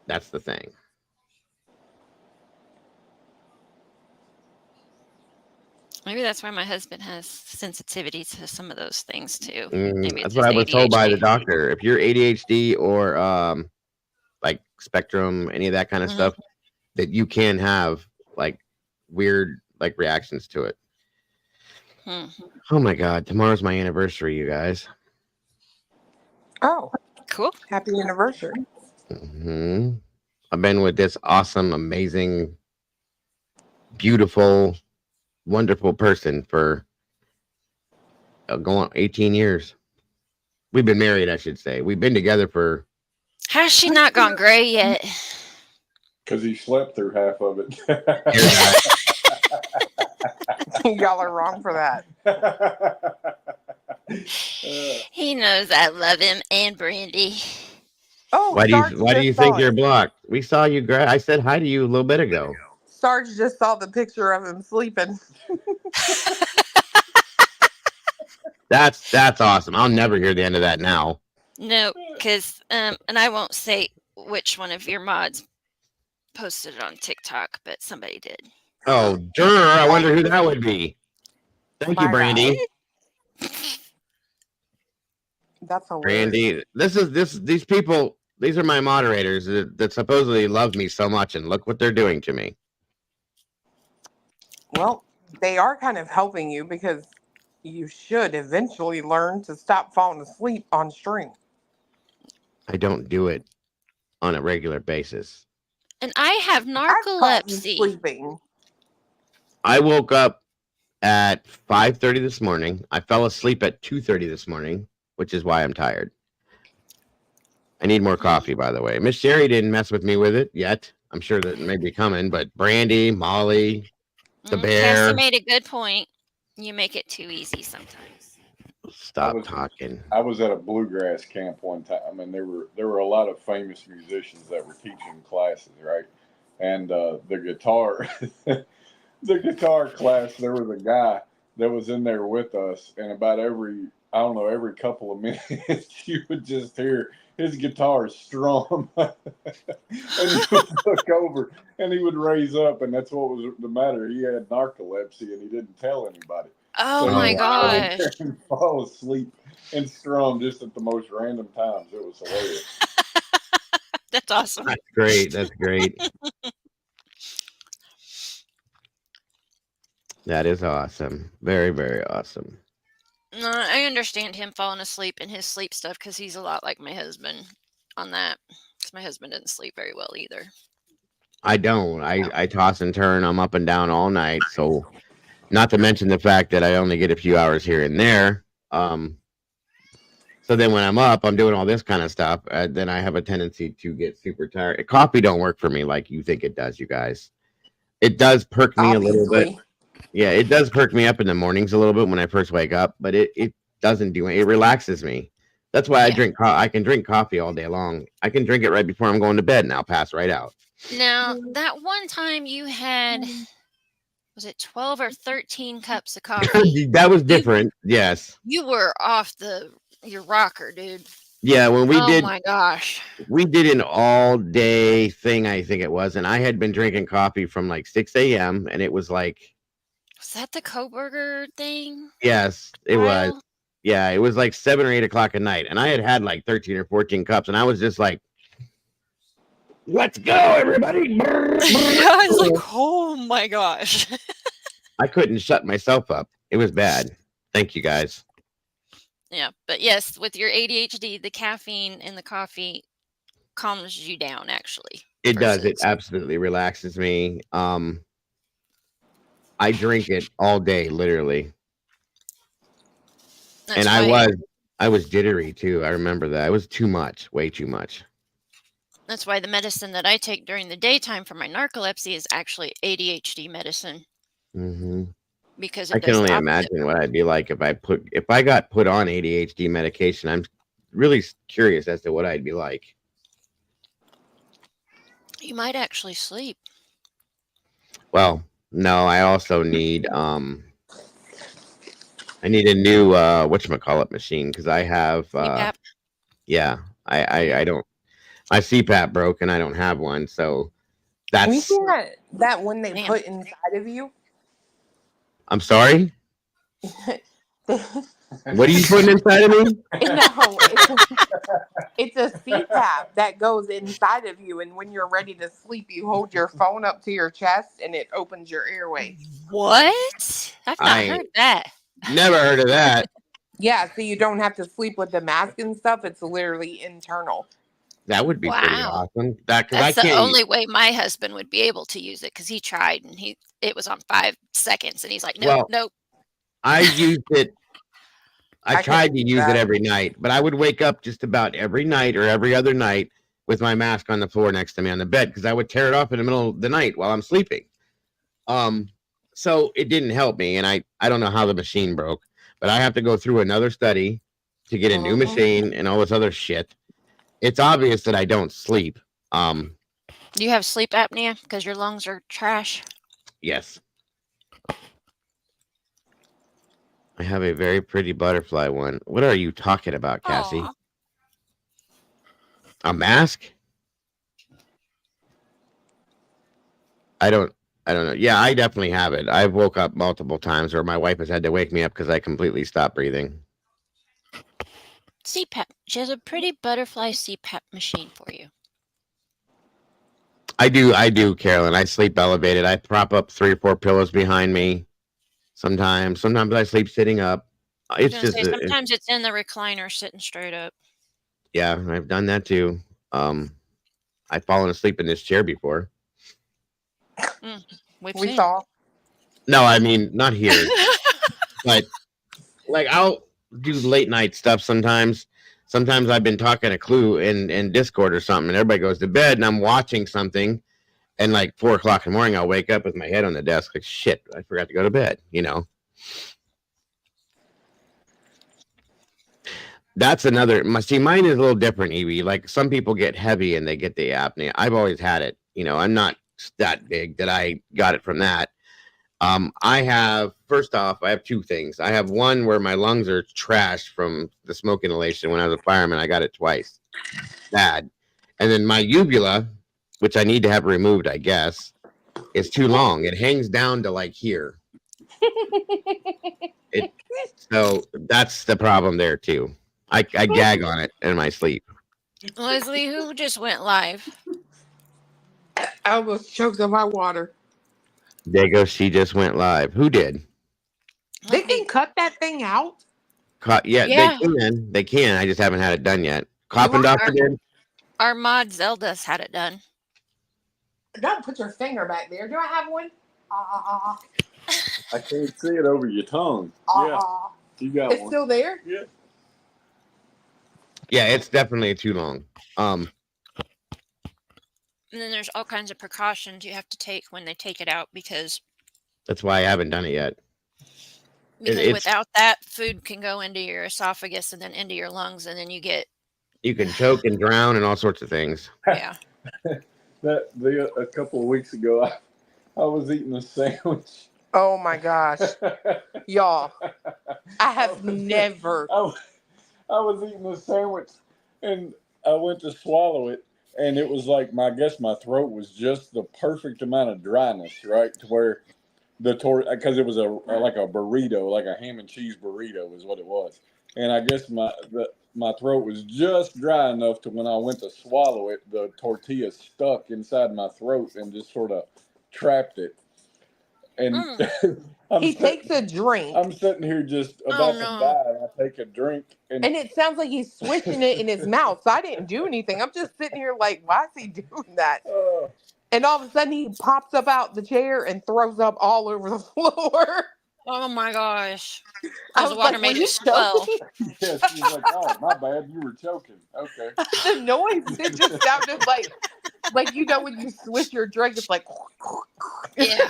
that's the thing. Maybe that's why my husband has sensitivity to some of those things too. That's Maybe it's what I his was told by the ADHD. doctor. If you're ADHD or like spectrum, any of that kind of stuff, that you can have like weird like reactions to it. Oh my God, tomorrow's my anniversary, you guys. Oh, cool. Happy anniversary. I've been with this awesome, amazing, beautiful, wonderful person for going on 18 years. We've been married, I should say. We've been together for... How's she not gone gray yet? Because he slept through half of it. Y'all are wrong for that. He knows I love him and Brandy. Oh, why do you think you're blocked? We saw you. I said hi to you a little bit ago. Sarge just saw the picture of him sleeping. That's awesome. I'll never hear the end of that now. No, because and I won't say which one of your mods posted it on TikTok, but somebody did. Oh, I wonder who that would be. Thank you, Brandy. That's hilarious. Brandy, these people, these are my moderators that supposedly love me so much, and look what they're doing to me. Well, they are kind of helping you because you should eventually learn to stop falling asleep on stream. I don't do it on a regular basis. And I have narcolepsy. Sleeping. I woke up at 5:30 this morning. I fell asleep at 2:30 this morning, which is why I'm tired. I need more coffee, by the way. Miss Sherry didn't mess with me with it yet. I'm sure that may be coming, but Brandy, Molly, the bear. Cassie made a good point. You make it too easy sometimes. Stop talking. I was at a bluegrass camp one time, and there were a lot of famous musicians that were teaching classes, right? And the guitar class, there was a guy that was in there with us, and about every couple of minutes, you would just hear his guitar strum, and he would look over and he would raise up, and that's what was the matter. He had narcolepsy, and he didn't tell anybody. Oh So my he would go in gosh. there and fall asleep and strum just at the most random times. It was hilarious. That's awesome. That's great. That's great. That is awesome. Very, very awesome. No, I understand him falling asleep in his sleep stuff because he's a lot like my husband on that. Because my husband didn't sleep very well either. I don't. I toss and turn. I'm up and down all night. So, not to mention the fact that I only get a few hours here and there. So then when I'm up, I'm doing all this kind of stuff. Then I have a tendency to get super tired. Coffee don't work for me like you think it does, you guys. It does perk me a little bit. Obviously. Yeah, it does perk me up in the mornings a little bit when I first wake up, but it doesn't do it. It relaxes me. That's why I can drink coffee all day long. I can drink it right before I'm going to bed and I'll pass right out. Now, that one time you had, was it 12 or 13 cups of coffee? That was different. Yes. You were off your rocker, dude. Yeah, when we did, Oh my gosh. we did an all day thing, I think it was, and I had been drinking coffee from like 6 a.m. and it was like, Was that the Koberger thing? yes, it was. Kyle? Yeah, it was like 7 or 8 o'clock at night, and I had like 13 or 14 cups, and I was just like, let's go, everybody. I was like, oh my gosh. I couldn't shut myself up. It was bad. Thank you, guys. Yeah, but yes, with your ADHD, the caffeine in the coffee calms you down, actually. It does. It versus- absolutely relaxes me. I drink it all day, literally. That's And why- I was jittery too. I remember that. It was too much, way too much. That's why the medicine that I take during the daytime for my narcolepsy is actually ADHD medicine Hmm because I it can does only the opposite. imagine what I'd be like if I got put on ADHD medication. I'm really curious as to what I'd be like. You might actually sleep. Well, no, I also need I need a new whatchamacallit machine because I have CPAP. yeah, I don't, my CPAP broke and I don't have one, so We that's seen that one they Damn. put inside of you. I'm sorry. What are you putting inside of me? No, it's a CPAP that goes inside of you, and when you're ready to sleep, you hold your phone up to your chest, and it opens your airway. What? I've not I heard that. never heard of that. Yeah, so you don't have to sleep with the mask and stuff. It's literally internal. That would be pretty Wow. awesome. That because I That's the can't. only way my husband would be able to use it because he tried and it was on 5 seconds and he's like, nope, Well, nope. I used it. I I tried couldn't to do use it that. every night, but I would wake up just about every night or every other night with my mask on the floor next to me on the bed because I would tear it off in the middle of the night while I'm sleeping. So it didn't help me, and I don't know how the machine broke, but I have to go through another study to get a new machine and all this other shit. It's obvious that I don't sleep. Do you have sleep apnea because your lungs are trash? Yes. I have a very pretty butterfly one. What are you talking about, Cassie? Aw. A mask? I don't know. Yeah, I definitely have it. I've woke up multiple times where my wife has had to wake me up because I completely stopped breathing. CPAP. She has a pretty butterfly CPAP machine for you. I do, Carolyn. I sleep elevated. I prop up 3 or 4 pillows behind me. Sometimes I sleep sitting up. It's I was just gonna say, sometimes it's in the recliner sitting straight up. yeah, I've done that too. I've fallen asleep in this chair before. We've We seen. saw. No, I mean not here, but like I'll do late night stuff sometimes. Sometimes I've been talking to Clue in Discord or something, and everybody goes to bed, and I'm watching something, and like 4 o'clock in the morning, I'll wake up with my head on the desk, like shit, I forgot to go to bed. You know, that's another. Mine is a little different, Evie. Like some people get heavy and they get the apnea. I've always had it. You know, I'm not that big that I got it from that. I have, first off, I have two things. I have one where my lungs are trashed from the smoke inhalation. When I was a fireman, I got it twice. Bad. And then my uvula, which I need to have removed, I guess, is too long. It hangs down to like here. So that's the problem there too. I gag on it in my sleep. Leslie, who just went live? I almost choked on my water. There goes, she just went live. Who did? They can cut that thing out. Yeah, Yeah. They can. I just haven't had it done yet. Coffin doctor did. Our mod Zelda's had it done. Don't put your finger back there. Do I have one? I can't see it over your tongue. Yeah, you got It's one. still there? Yeah. Yeah, it's definitely too long. And then there's all kinds of precautions you have to take when they take it out because That's why I haven't done it yet. It's without that, food can go into your esophagus and then into your lungs, and then you get you can choke and drown and all sorts of things. yeah. A couple of weeks ago, I was eating a sandwich. Oh my gosh. Y'all, I have never. I was eating a sandwich and I went to swallow it, and it was like I guess my throat was just the perfect amount of dryness, right? To where because it was like a burrito, like a ham and cheese burrito is what it was. And I guess my throat was just dry enough to when I went to swallow it, the tortilla stuck inside my throat and just sort of trapped it. And He takes a drink. I'm sitting here just about to die, and I take a drink. And it sounds like he's swishing it in his mouth. So I didn't do anything. I'm just sitting here like, why is he doing that? And all of a sudden he pops up out the chair and throws up all over the floor. Oh my gosh. I Those was water like, made "Were you it swell. choking?" Yes, she's like, oh, my bad, you were choking. Okay. The noise, it just sounded like you know when you swish your drink, it's like yeah.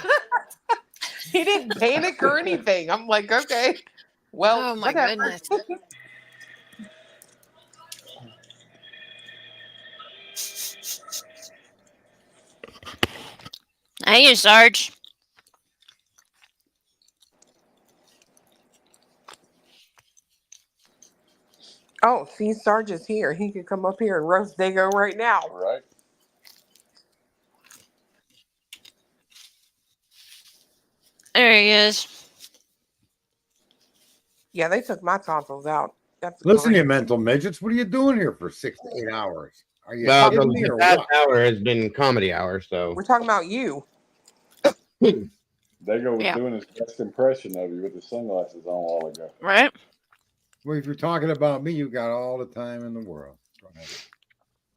He didn't panic or anything. I'm like, okay. Well, oh my whatever. goodness. Hey, Sarge. Oh, see, Sarge is here. He could come up here and roast Dago right now. Right. There he is. Yeah, they took my tonsils out. That's Listen, great. you mental midgets, what are you doing here for 6 to 8 hours? Are you Well, kidding me the or past what? hour has been comedy hour, so We're talking about you. Dago was Yeah. doing his best impression of you with the sunglasses on a while ago. Right? Well, if you're talking about me, you got all the time in the world. Go ahead.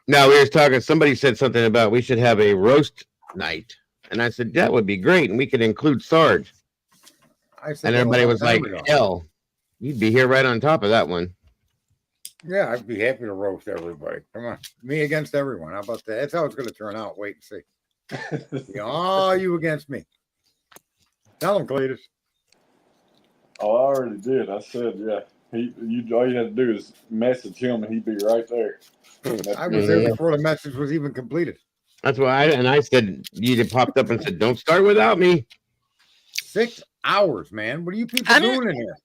no, we were talking. Somebody said something about we should have a roast night, and I said that would be great, and we could include Sarge. I said And that a everybody long was time like, ago. "Hell, you'd be here right on top of that one." Yeah, I'd be happy to roast everybody. Come on, me against everyone. How about that? That's how it's going to turn out. Wait and see. Yeah, all you against me. Tell him, Cletus. Oh, I already did. I said, yeah. All you had to do is message him, and he'd be right there. I was there before the message was even completed. That's why I said you popped up and said, "Don't start without me." 6 hours, man. What are you people I'm- doing in here?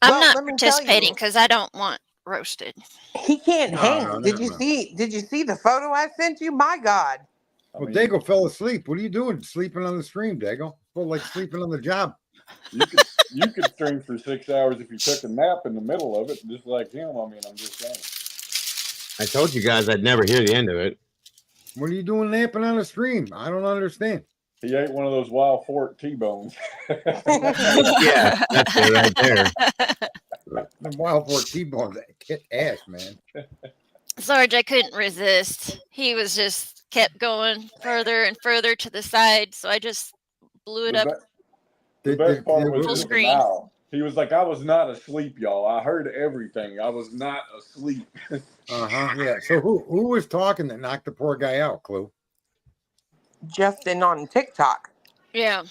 I'm Well, not let me tell participating you. because I don't want roasted. He can't No, hang. no, Did no, you no. see? Did you see the photo I sent you? My God. Well, Dago fell asleep. What are you doing? Sleeping on the stream, Dago? Well, like sleeping on the job. You could stream for 6 hours if you took a nap in the middle of it, just like him. I mean, I'm just saying. I told you guys I'd never hear the end of it. What are you doing napping on the stream? I don't understand. He ate one of those Wild Fork T-bones. Yeah, that's it right there. The Wild Fork T-bones kick ass, man. Sarge, I couldn't resist. He was just kept going further and further to the side, so I just blew it up. The best part was full his screen. denial. He was like, I was not asleep, y'all. I heard everything. I was not asleep. Yeah. So who was talking that knocked the poor guy out, Clue? Justin on TikTok. Yeah.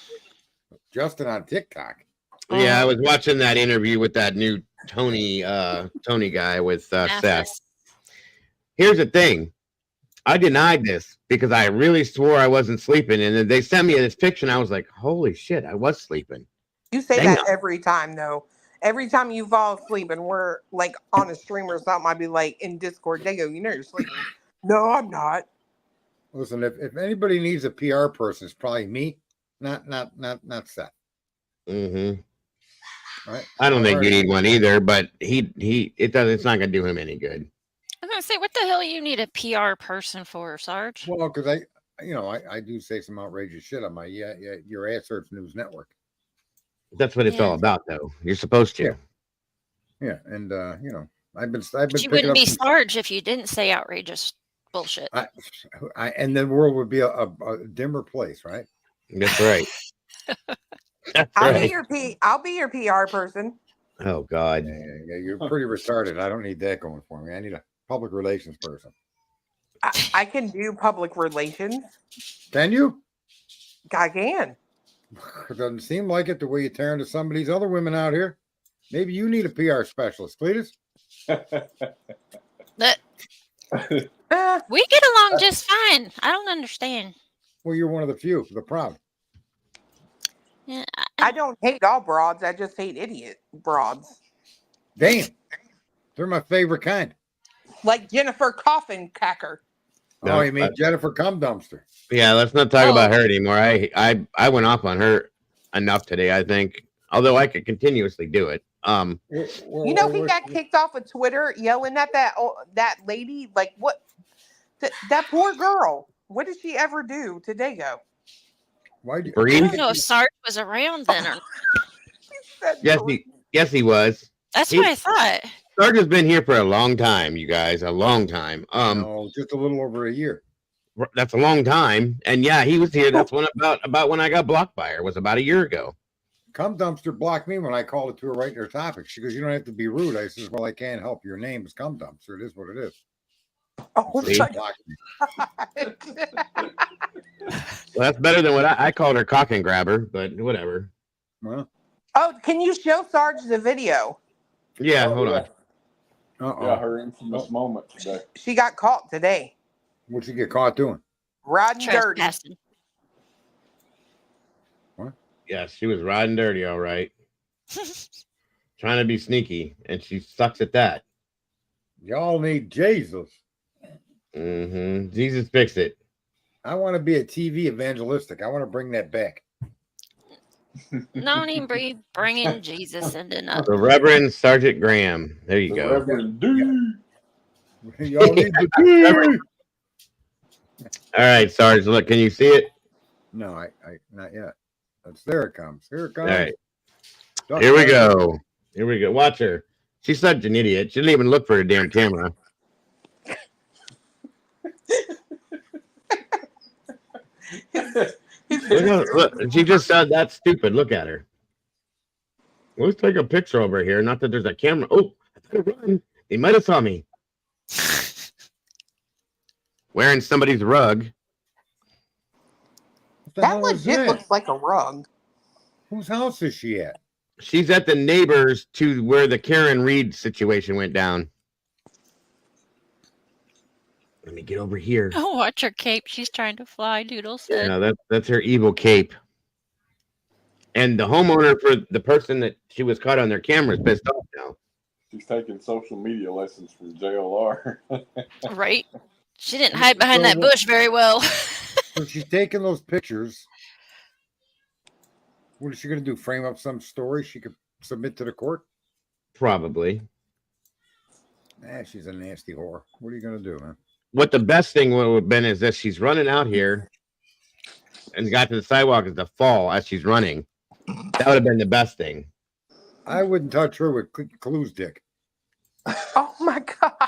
Justin on TikTok. Yeah, I was watching that interview with that new Tony guy with Seth. Here's the thing. I denied this because I really swore I wasn't sleeping, and then they sent me this picture, and I was like, "Holy shit, I was sleeping." You say Damn. that every time, though. Every time you fall asleep and we're like on a stream or something, I'd be like in Discord, they go, you know, you're sleeping. No, I'm not. Listen, if anybody needs a PR person, it's probably me, not Seth. Mm-hmm. Right? I don't think you Alright. need one either, but it's not gonna do him any good. I was gonna say, what the hell you need a PR person for, Sarge? Well, because I do say some outrageous shit on my your ass hurts news network. That's what it's all about, though. You're supposed to. Yeah, and I've been But you picking wouldn't up be some, Sarge if you didn't say outrageous bullshit. and the world would be a dimmer place, right? That's right. That's I'll right. be your PR person. Oh God. Yeah, you're pretty retarded. I don't need that going for me. I need a public relations person. I can do public relations. Can you? I can. It doesn't seem like it the way you turn to some of these other women out here. Maybe you need a PR specialist, Cletus. We get along just fine. I don't understand. Well, you're one of the few, the proud. Yeah, I don't hate all broads. I just hate idiot broads. Damn, they're my favorite kind. Like Jennifer Coffin Cacker. Oh, you mean Jennifer Cum Dumpster? Yeah, let's not talk about her anymore. I went off on her enough today, I think. Although I could continuously do it. You know, he got kicked off of Twitter yelling at that lady. Like, what? That poor girl. What did she ever do to Dago? I don't know if Sarge was around then or not. Yes, he was. That's what I thought. Sarge has been here for a long time, you guys, a long time. No, just a little over a year. That's a long time, and yeah, he was here. That's when about when I got blocked by her. It was about a year ago. Cum Dumpster blocked me when I called it to her right in her topic. She goes, "You don't have to be rude." I says, "Well, I can't help. Your name is Cum Dumpster. It is what it is." Oh, so she blocked me. Well, that's better than what I called her cock and grabber, but whatever. Well, oh, can you show Sarge the video? Yeah, hold on. Yeah, her infamous moment today. She got caught today. What'd she get caught doing? Riding dirty. What? Yeah, she was riding dirty, all right. Trying to be sneaky, and she sucks at that. Y'all need Jesus. Mm-hmm. Jesus fix it. I want to be a TV evangelistic. I want to bring that back. Don't even be bringing Jesus into nothing. The Reverend Sergeant Graham. There you go. Reverend D. Y'all need the D. All right, Sarge. Look, can you see it? No, I not yet. There it comes. Here it comes. All right. Here we go. Here we go. Watch her. She's such an idiot. She didn't even look for her damn camera. Look, she just said that's stupid. Look at her. Let's take a picture over here. Not that there's a camera. Oh, I better run. They might have saw me. Wearing somebody's rug. That legit looks like a rug. Whose house is she at? She's at the neighbors to where the Karen Reed situation went down. Let me get over here. Oh, watch her cape. She's trying to fly, Doodle said. Yeah, that's her evil cape. And the homeowner for the person that she was caught on their camera is pissed off now. She's taking social media lessons from JLR. Right? She didn't hide behind that bush very well. So she's taking those pictures. What is she going to do? Frame up some story she could submit to the court? Probably. She's a nasty whore. What are you going to do, man? What the best thing would have been is that she's running out here and got to the sidewalk as the fall as she's running. That would have been the best thing. I wouldn't touch her with Clue's dick. Oh my God.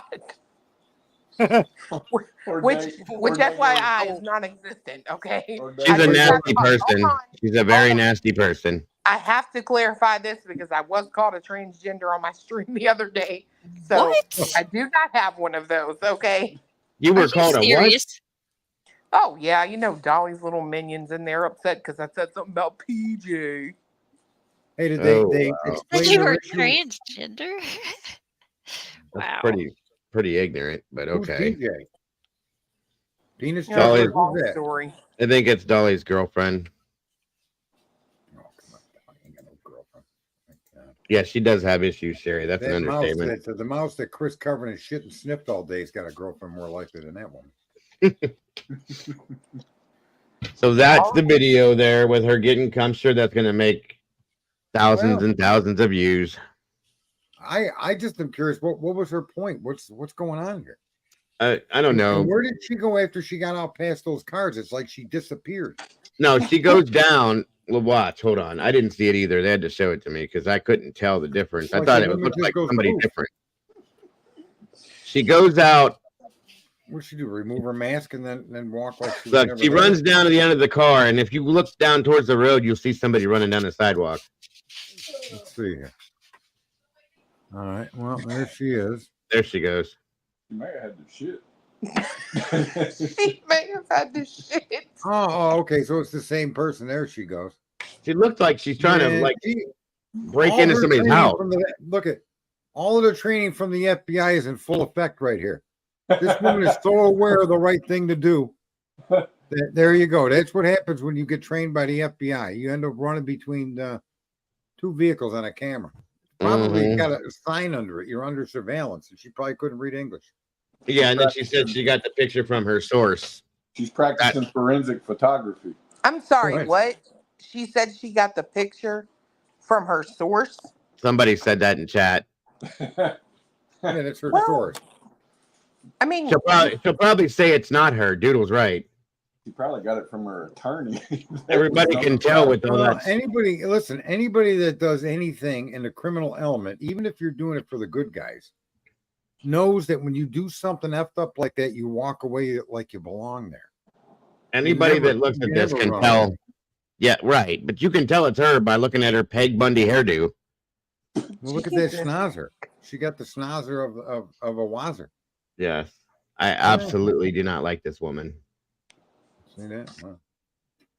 which FYI is non-existent, okay? She's a nasty person. She's a very nasty person. I have to clarify this because I was called a transgender on my stream the other day. So I do not have one of those, okay? You were called a what? Oh, yeah. You know, Dolly's little minions and they're upset because I said something about PJ. Hey, did they Said you were transgender? That's pretty ignorant, but okay. Who's PJ? Penis You know, it's a Chopper, long who's that? story. I think it's Dolly's girlfriend. Oh, come on, Dolly ain't got no girlfriend. Thank God. Yeah, she does have issues, Sherry. That's an That mouse understatement. the mouse that Chris covered in shit and sniffed all day has got a girlfriend more likely than that one. So that's the video there with her getting. I'm sure that's going to make thousands Well, and thousands of views. I just am curious. What was her point? What's going on here? I don't know. And where did she go after she got out past those cars? It's like she disappeared. No, she goes down. Well, watch. Hold on. I didn't see it either. They had to show it to me because I couldn't tell the difference. I Like thought the it woman looked just like goes somebody poof. different. She goes out. What she do? Remove her mask and then walk like she was Look, never she there? runs down to the end of the car, and if you look down towards the road, you'll see somebody running down the sidewalk. Let's see here. All right. Well, there she is. There she goes. She may have had the shit. She may have had the shit. Oh, okay. So it's the same person. There she goes. She looked like she's trying to Man, like she- break all into her somebody's training house. from look at all of the training from the FBI is in full effect right here. This woman is so aware of the right thing to do. There you go. That's what happens when you get trained by the FBI. You end up running between two vehicles on a camera. Probably Mhm. got a sign under it. You're under surveillance, and she probably couldn't read English. Yeah, and then she said she got the picture from her source. She's practicing forensic photography. I'm sorry, Right. what? She said she got the picture from her source. Somebody said that in chat. Yeah, that's her Well, source. I mean, She'll probably say it's not her. Doodle's right. She probably got it from her attorney. Everybody can tell with all Well, that. anybody that does anything in the criminal element, even if you're doing it for the good guys, knows that when you do something effed up like that, you walk away like you belong there. Anybody never- that looks at you this never can run tell. away. Yeah, right. But you can tell it's her by looking at her Peg Bundy hairdo. Well, look at that schnauzer. She got the schnauzer of a wazzer. Yes. I absolutely do not like this woman. See that? Well,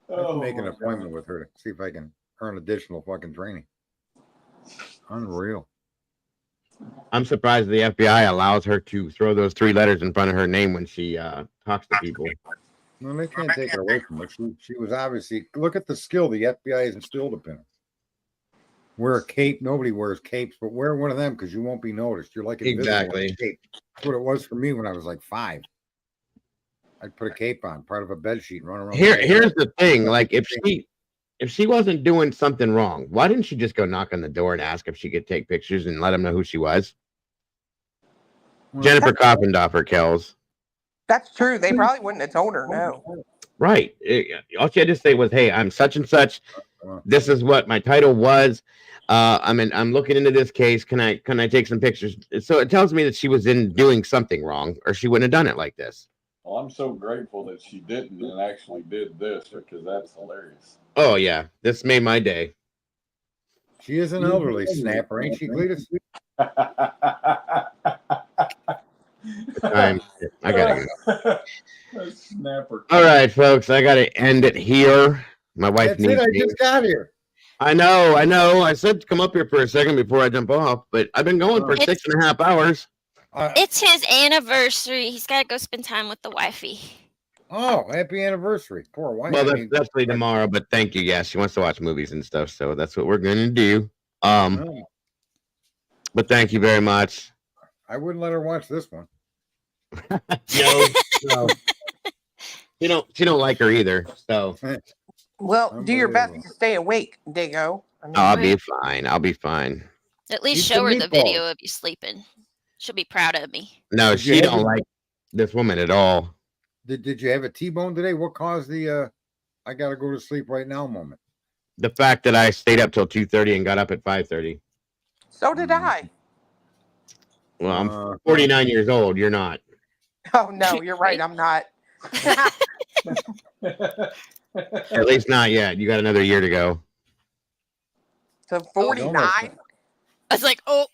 I have to make an appointment with her to see if I can earn additional fucking training. Unreal. I'm surprised the FBI allows her to throw those 3 letters in front of her name when she talks to people. Well, they can't take it away from her. She was obviously, look at the skill the FBI has instilled upon her. Wear a cape. Nobody wears capes, but wear one of them because you won't be noticed. You're like invisible in a Exactly. cape. That's what it was for me when I was like 5. I'd put a cape on, part of a bed sheet, and run around. Here's the thing. Like if she wasn't doing something wrong, why didn't she just go knock on the door and ask if she could take pictures and let them know who she was? Jennifer Coffendorfer kills. that's true. They probably wouldn't have told her no. Right. All she had to say was, "Hey, I'm such and such. This is what my title was. I'm looking into this case. Can I take some pictures?" So it tells me that she was doing something wrong, or she wouldn't have done it like this. Well, I'm so grateful that she didn't and actually did this because that's hilarious. Oh yeah, this made my day. She is an elderly snapper, ain't she, Cletus? I gotta go. Snapper. All right, folks, I gotta end it here. My wife That's needs it. I me. just got here. I know. I said to come up here for a second before I jump off, but I've been going for It's- 6.5 hours. It's his anniversary. He's got to go spend time with the wifey. Oh, happy anniversary. Poor wife. Well, I that's mean, definitely tomorrow, but thank you. Yeah, she wants to watch movies and stuff, so that's what we're gonna do. no, But thank you very much. I wouldn't let her watch this one. No, she don't like her either. So Well, do your best to stay awake, Dago. I mean, I'll be fine. I'll be fine. At least Eat show her some the meatballs. video of you sleeping. She'll be proud of me. No, Did you she have don't it? like this woman at all. Did you have a T-bone today? What caused the I gotta go to sleep right now moment? The fact that I stayed up till 2:30 and got up at 5:30. so did I. Well, I'm 49 years old. You're not. Oh no, you're right. I'm not. At least not yet. You got another year to go. So 49. I was like, oh,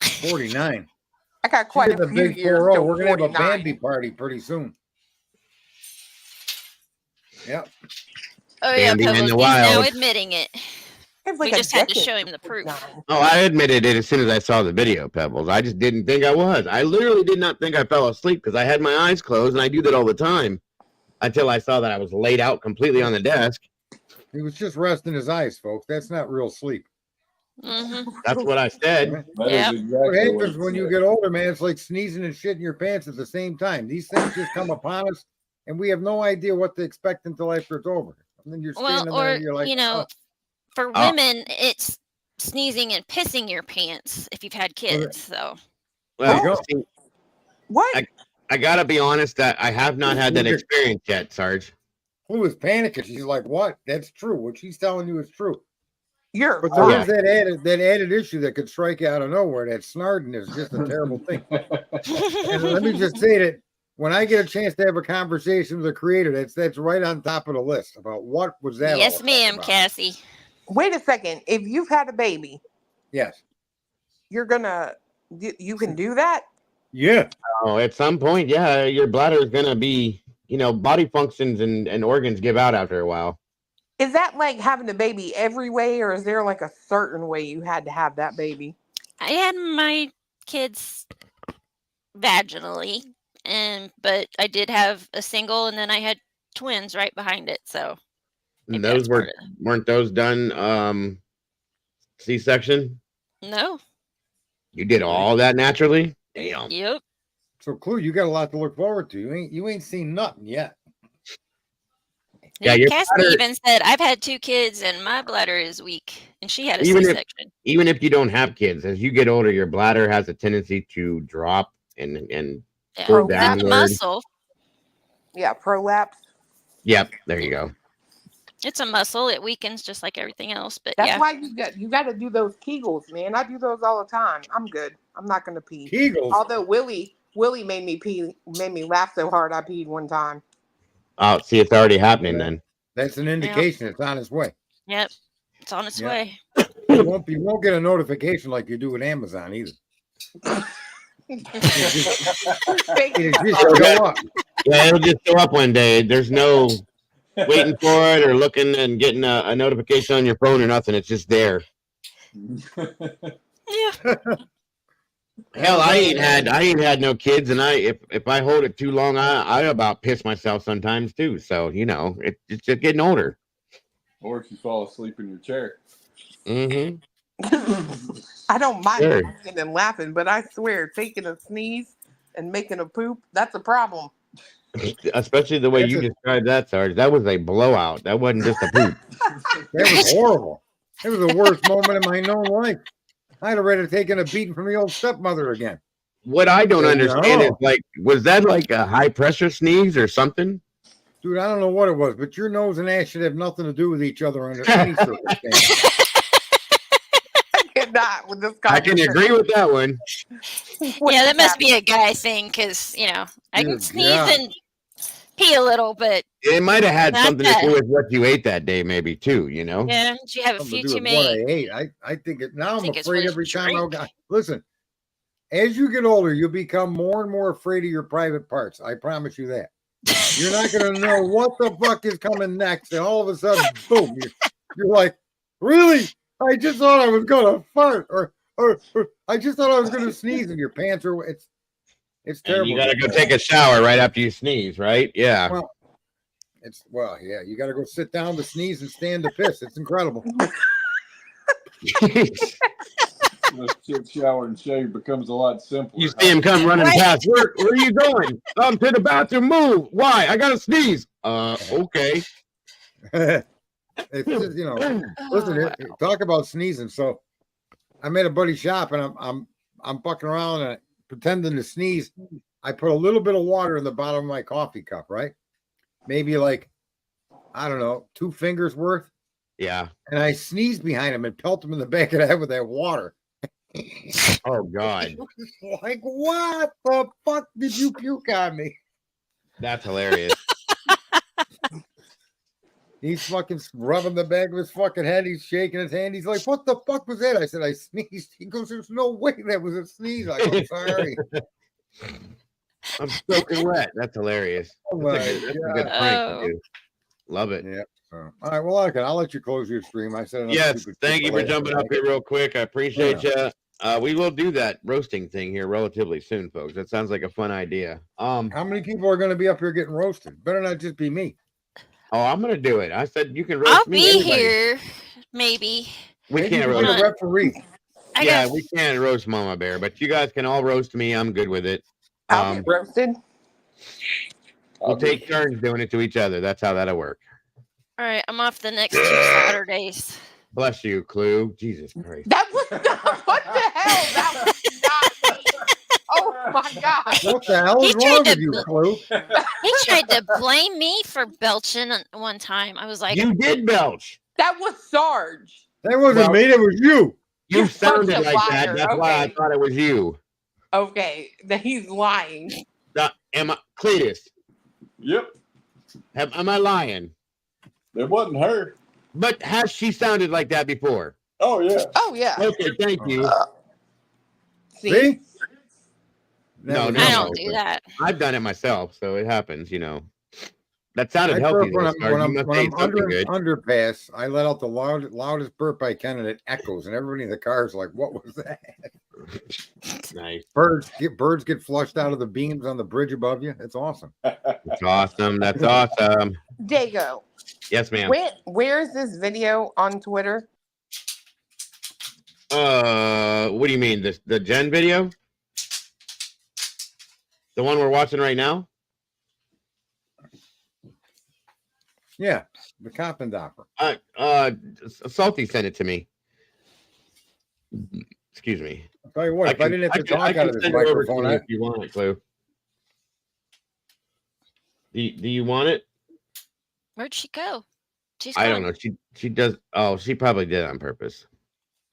49. I got quite a few years. 4-0. till We're gonna have a 49. Bambi party pretty soon. Yep. oh yeah, Bambi in Pebbles. the He's now wild. admitting it. It's We like a just had to decade. show him the proof. Oh, I admitted it as soon as I saw the video, Pebbles. I just didn't think I was. I literally did not think I fell asleep because I had my eyes closed, and I do that all the time until I saw that I was laid out completely on the desk. He was just resting his eyes, folks. That's not real sleep. That's what I said. What happens when you get older, man? It's like sneezing and shitting your pants at the same time. These things just come upon us, and we have no idea what to expect until after it's over. And then you're standing there and you're like, for women, it's sneezing and pissing your pants if you've had kids. So, Well, see, what? I gotta be honest that I have not had that experience yet, Sarge. Who was panicking? She's like, "What? That's true. What she's telling you is true." But there is that added issue that could strike you out of nowhere. That snarting is just a terrible thing. And let me just say that when I get a chance to have a conversation with a creator, that's right on top of the list about what was that. yes, ma'am, Cassie. Wait a second. If you've had a baby, yes, you can do that. Yeah. Oh, at some point, yeah, your bladder is gonna be, body functions and organs give out after a while. Is that like having a baby every way, or is there like a certain way you had to have that baby? I had my kids vaginally, but I did have a single, and then I had twins right behind it. So And those weren't those done C-section? no. You did all that naturally? Damn. Yep. So, Clue, you got a lot to look forward to. You ain't seen nothing yet. Yeah, your Cassie bladder, even said, "I've had 2 kids, and my bladder is weak," and she had a even C-section. even if you don't have kids, as you get older, your bladder has a tendency to drop and go It's a downward. muscle. Yeah, prolapse. Yep, there you go. It's a muscle. It weakens just like everything else. But That's yeah. why you got to do those Kegels, man. I do those all the time. I'm good. I'm not gonna pee. Kegels. Although Willie made me laugh so hard I peed one time. Oh, see, it's already happening then. That's an indication it's on its way. Yep. It's on its way. You won't get a notification like you do with Amazon either. It'll just show up. Yeah, it'll just show up one day. There's no waiting for it or looking and getting a notification on your phone or nothing. It's just there. Yeah. Hell, I ain't had no kids, and if I hold it too long, I about piss myself sometimes too. So it's just getting older. Or if you fall asleep in your chair. Mm-hmm. I don't mind Sure. laughing and laughing, but I swear, taking a sneeze and making a poop, that's a problem. Especially the way you described that, Sarge. That was a blowout. That wasn't just a poop. That was horrible. It was the worst moment of my known life. I'd have rather taken a beating from the old stepmother again. What I don't understand is, was that like a high pressure sneeze or something? Dude, I don't know what it was, but your nose and ass should have nothing to do with each other under any circumstance. Not with this I can agree with that one. Yeah, that must be a guy thing because I can sneeze and pee a little, but It might have had not something that. to do with what you ate that day, maybe too. Yeah, you have a Something few to do too with what many. I ate. I think it now. I'm think it's afraid what every you time I drink. go. Listen, as you get older, you become more and more afraid of your private parts. I promise you that. You're not going to know what the fuck is coming next, and all of a sudden, boom! You're like, really? I just thought I was going to fart, or I just thought I was going to sneeze, and your pants are. It's And terrible. you got to go take a shower right after you sneeze, right? Yeah. Well, yeah. You got to go sit down to sneeze and stand to piss. It's incredible. The shit shower and shave becomes a lot simpler. You see him come running past. Where are you going? I'm to the bathroom. Move. Why? I got to sneeze. Okay. It's just, listen, talk about sneezing. So I'm at a buddy's shop and I'm fucking around and pretending to sneeze. I put a little bit of water in the bottom of my coffee cup, right? Maybe like, I don't know, 2 fingers worth. Yeah. And I sneezed behind him and pelt him in the back of the head with that water. Oh God. Like, what the fuck did you puke on me? That's hilarious. He's fucking rubbing the back of his fucking head. He's shaking his hand. He's like, what the fuck was that? I said, I sneezed. He goes, there's no way that was a sneeze. I go, sorry. I'm soaking wet. That's hilarious. Oh That's a good prank to do. Love it. Yeah. All right. Well, okay. I'll let you close your stream. I said enough Yes, stupid thank shit you for last jumping night. up here real quick. I appreciate you. We will do that roasting thing here relatively soon, folks. That sounds like a fun idea. How many people are going to be up here getting roasted? Better not just be me. Oh, I'm gonna do it. I said you can roast I'll me. be Anybody. here, maybe. We Maybe can't you roast. be a referee. I Yeah, guess. we can't roast Mama Bear, but you guys can all roast me. I'm good with it. I'll get roasted. We'll take turns doing it to each other. That's how that'll work. All right, I'm off the next 2 Saturdays. Bless you, Clue. Jesus Christ. That was not, what the hell? That was not me. Oh my God. What the hell is wrong with you, Clue? He tried to blame me for belching one time. I was like, You did belch. That was Sarge. That wasn't me. That was you. You You're sounded such a like that. liar. That's why I Okay. thought it was you. Okay, that he's lying. Am I Cletus? Yep. Am I lying? It wasn't her. But has she sounded like that before? Oh yeah. Oh yeah. Okay, thank you. See? No, I don't do that. I've done it myself, so it happens, you know. That sounded I healthy. burp when though, I'm, Sarge. when You I'm, must when say I'm something under good. underpass. I let out the loudest burp I can, and it echoes, and everybody in the car is like, "What was that?" Nice. Birds get flushed out of the beams on the bridge above you. It's awesome. That's awesome. That's awesome. Dago. Yes, ma'am. Where is this video on Twitter? What do you mean? The Jen video? The one we're watching right now? Yeah, the cop and dopper. Salty sent it to me. Excuse me. I'll tell you what, if I didn't have to talk out of this send it over to microphone, you if you want it, Clue. Do you want it? Where'd she go? She's I gone. don't know. She does. Oh, she probably did it on purpose.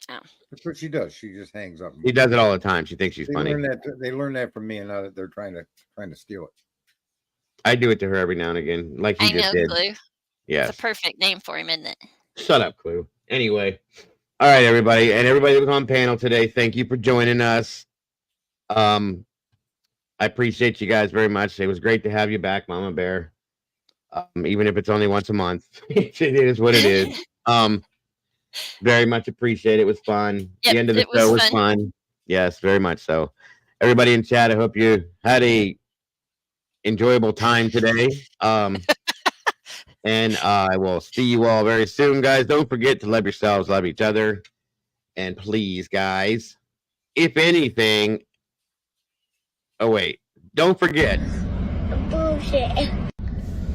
Oh. That's what she does. She just hangs up. She does it all the time. She thinks she's They funny. learned that from me, and now that they're trying to steal it. I do it to her every now and again, like he I just know, did. Clue. Yes. It's a perfect name for him, isn't it? Shut up, Clue. Anyway, all right, everybody, and everybody that was on panel today, thank you for joining us. I appreciate you guys very much. It was great to have you back, Mama Bear. Even if it's only once a month, it is what it is. Very much appreciate it. It was fun. Yep, the end of the it was show was fun. fun. Yes, very much so. Everybody in chat, I hope you had a enjoyable time today. And I will see you all very soon, guys. Don't forget to love yourselves, love each other. And please, guys, if anything, oh, wait, don't forget. Bullshit.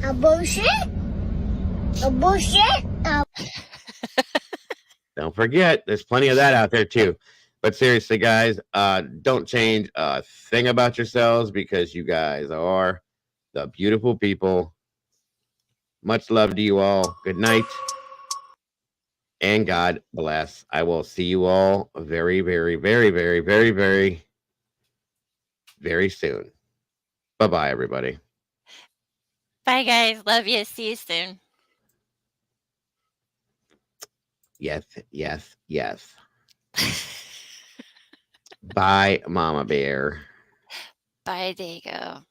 A bullshit. A bullshit. Don't forget, there's plenty of that out there too. But seriously, guys, don't change a thing about yourselves because you guys are the beautiful people. Much love to you all. Good night. And God bless. I will see you all very, very, very, very, very, very, very soon. Bye-bye, everybody. Bye, guys. Love you. See you soon. Yes, yes, yes. Bye, Mama Bear. Bye, Dago.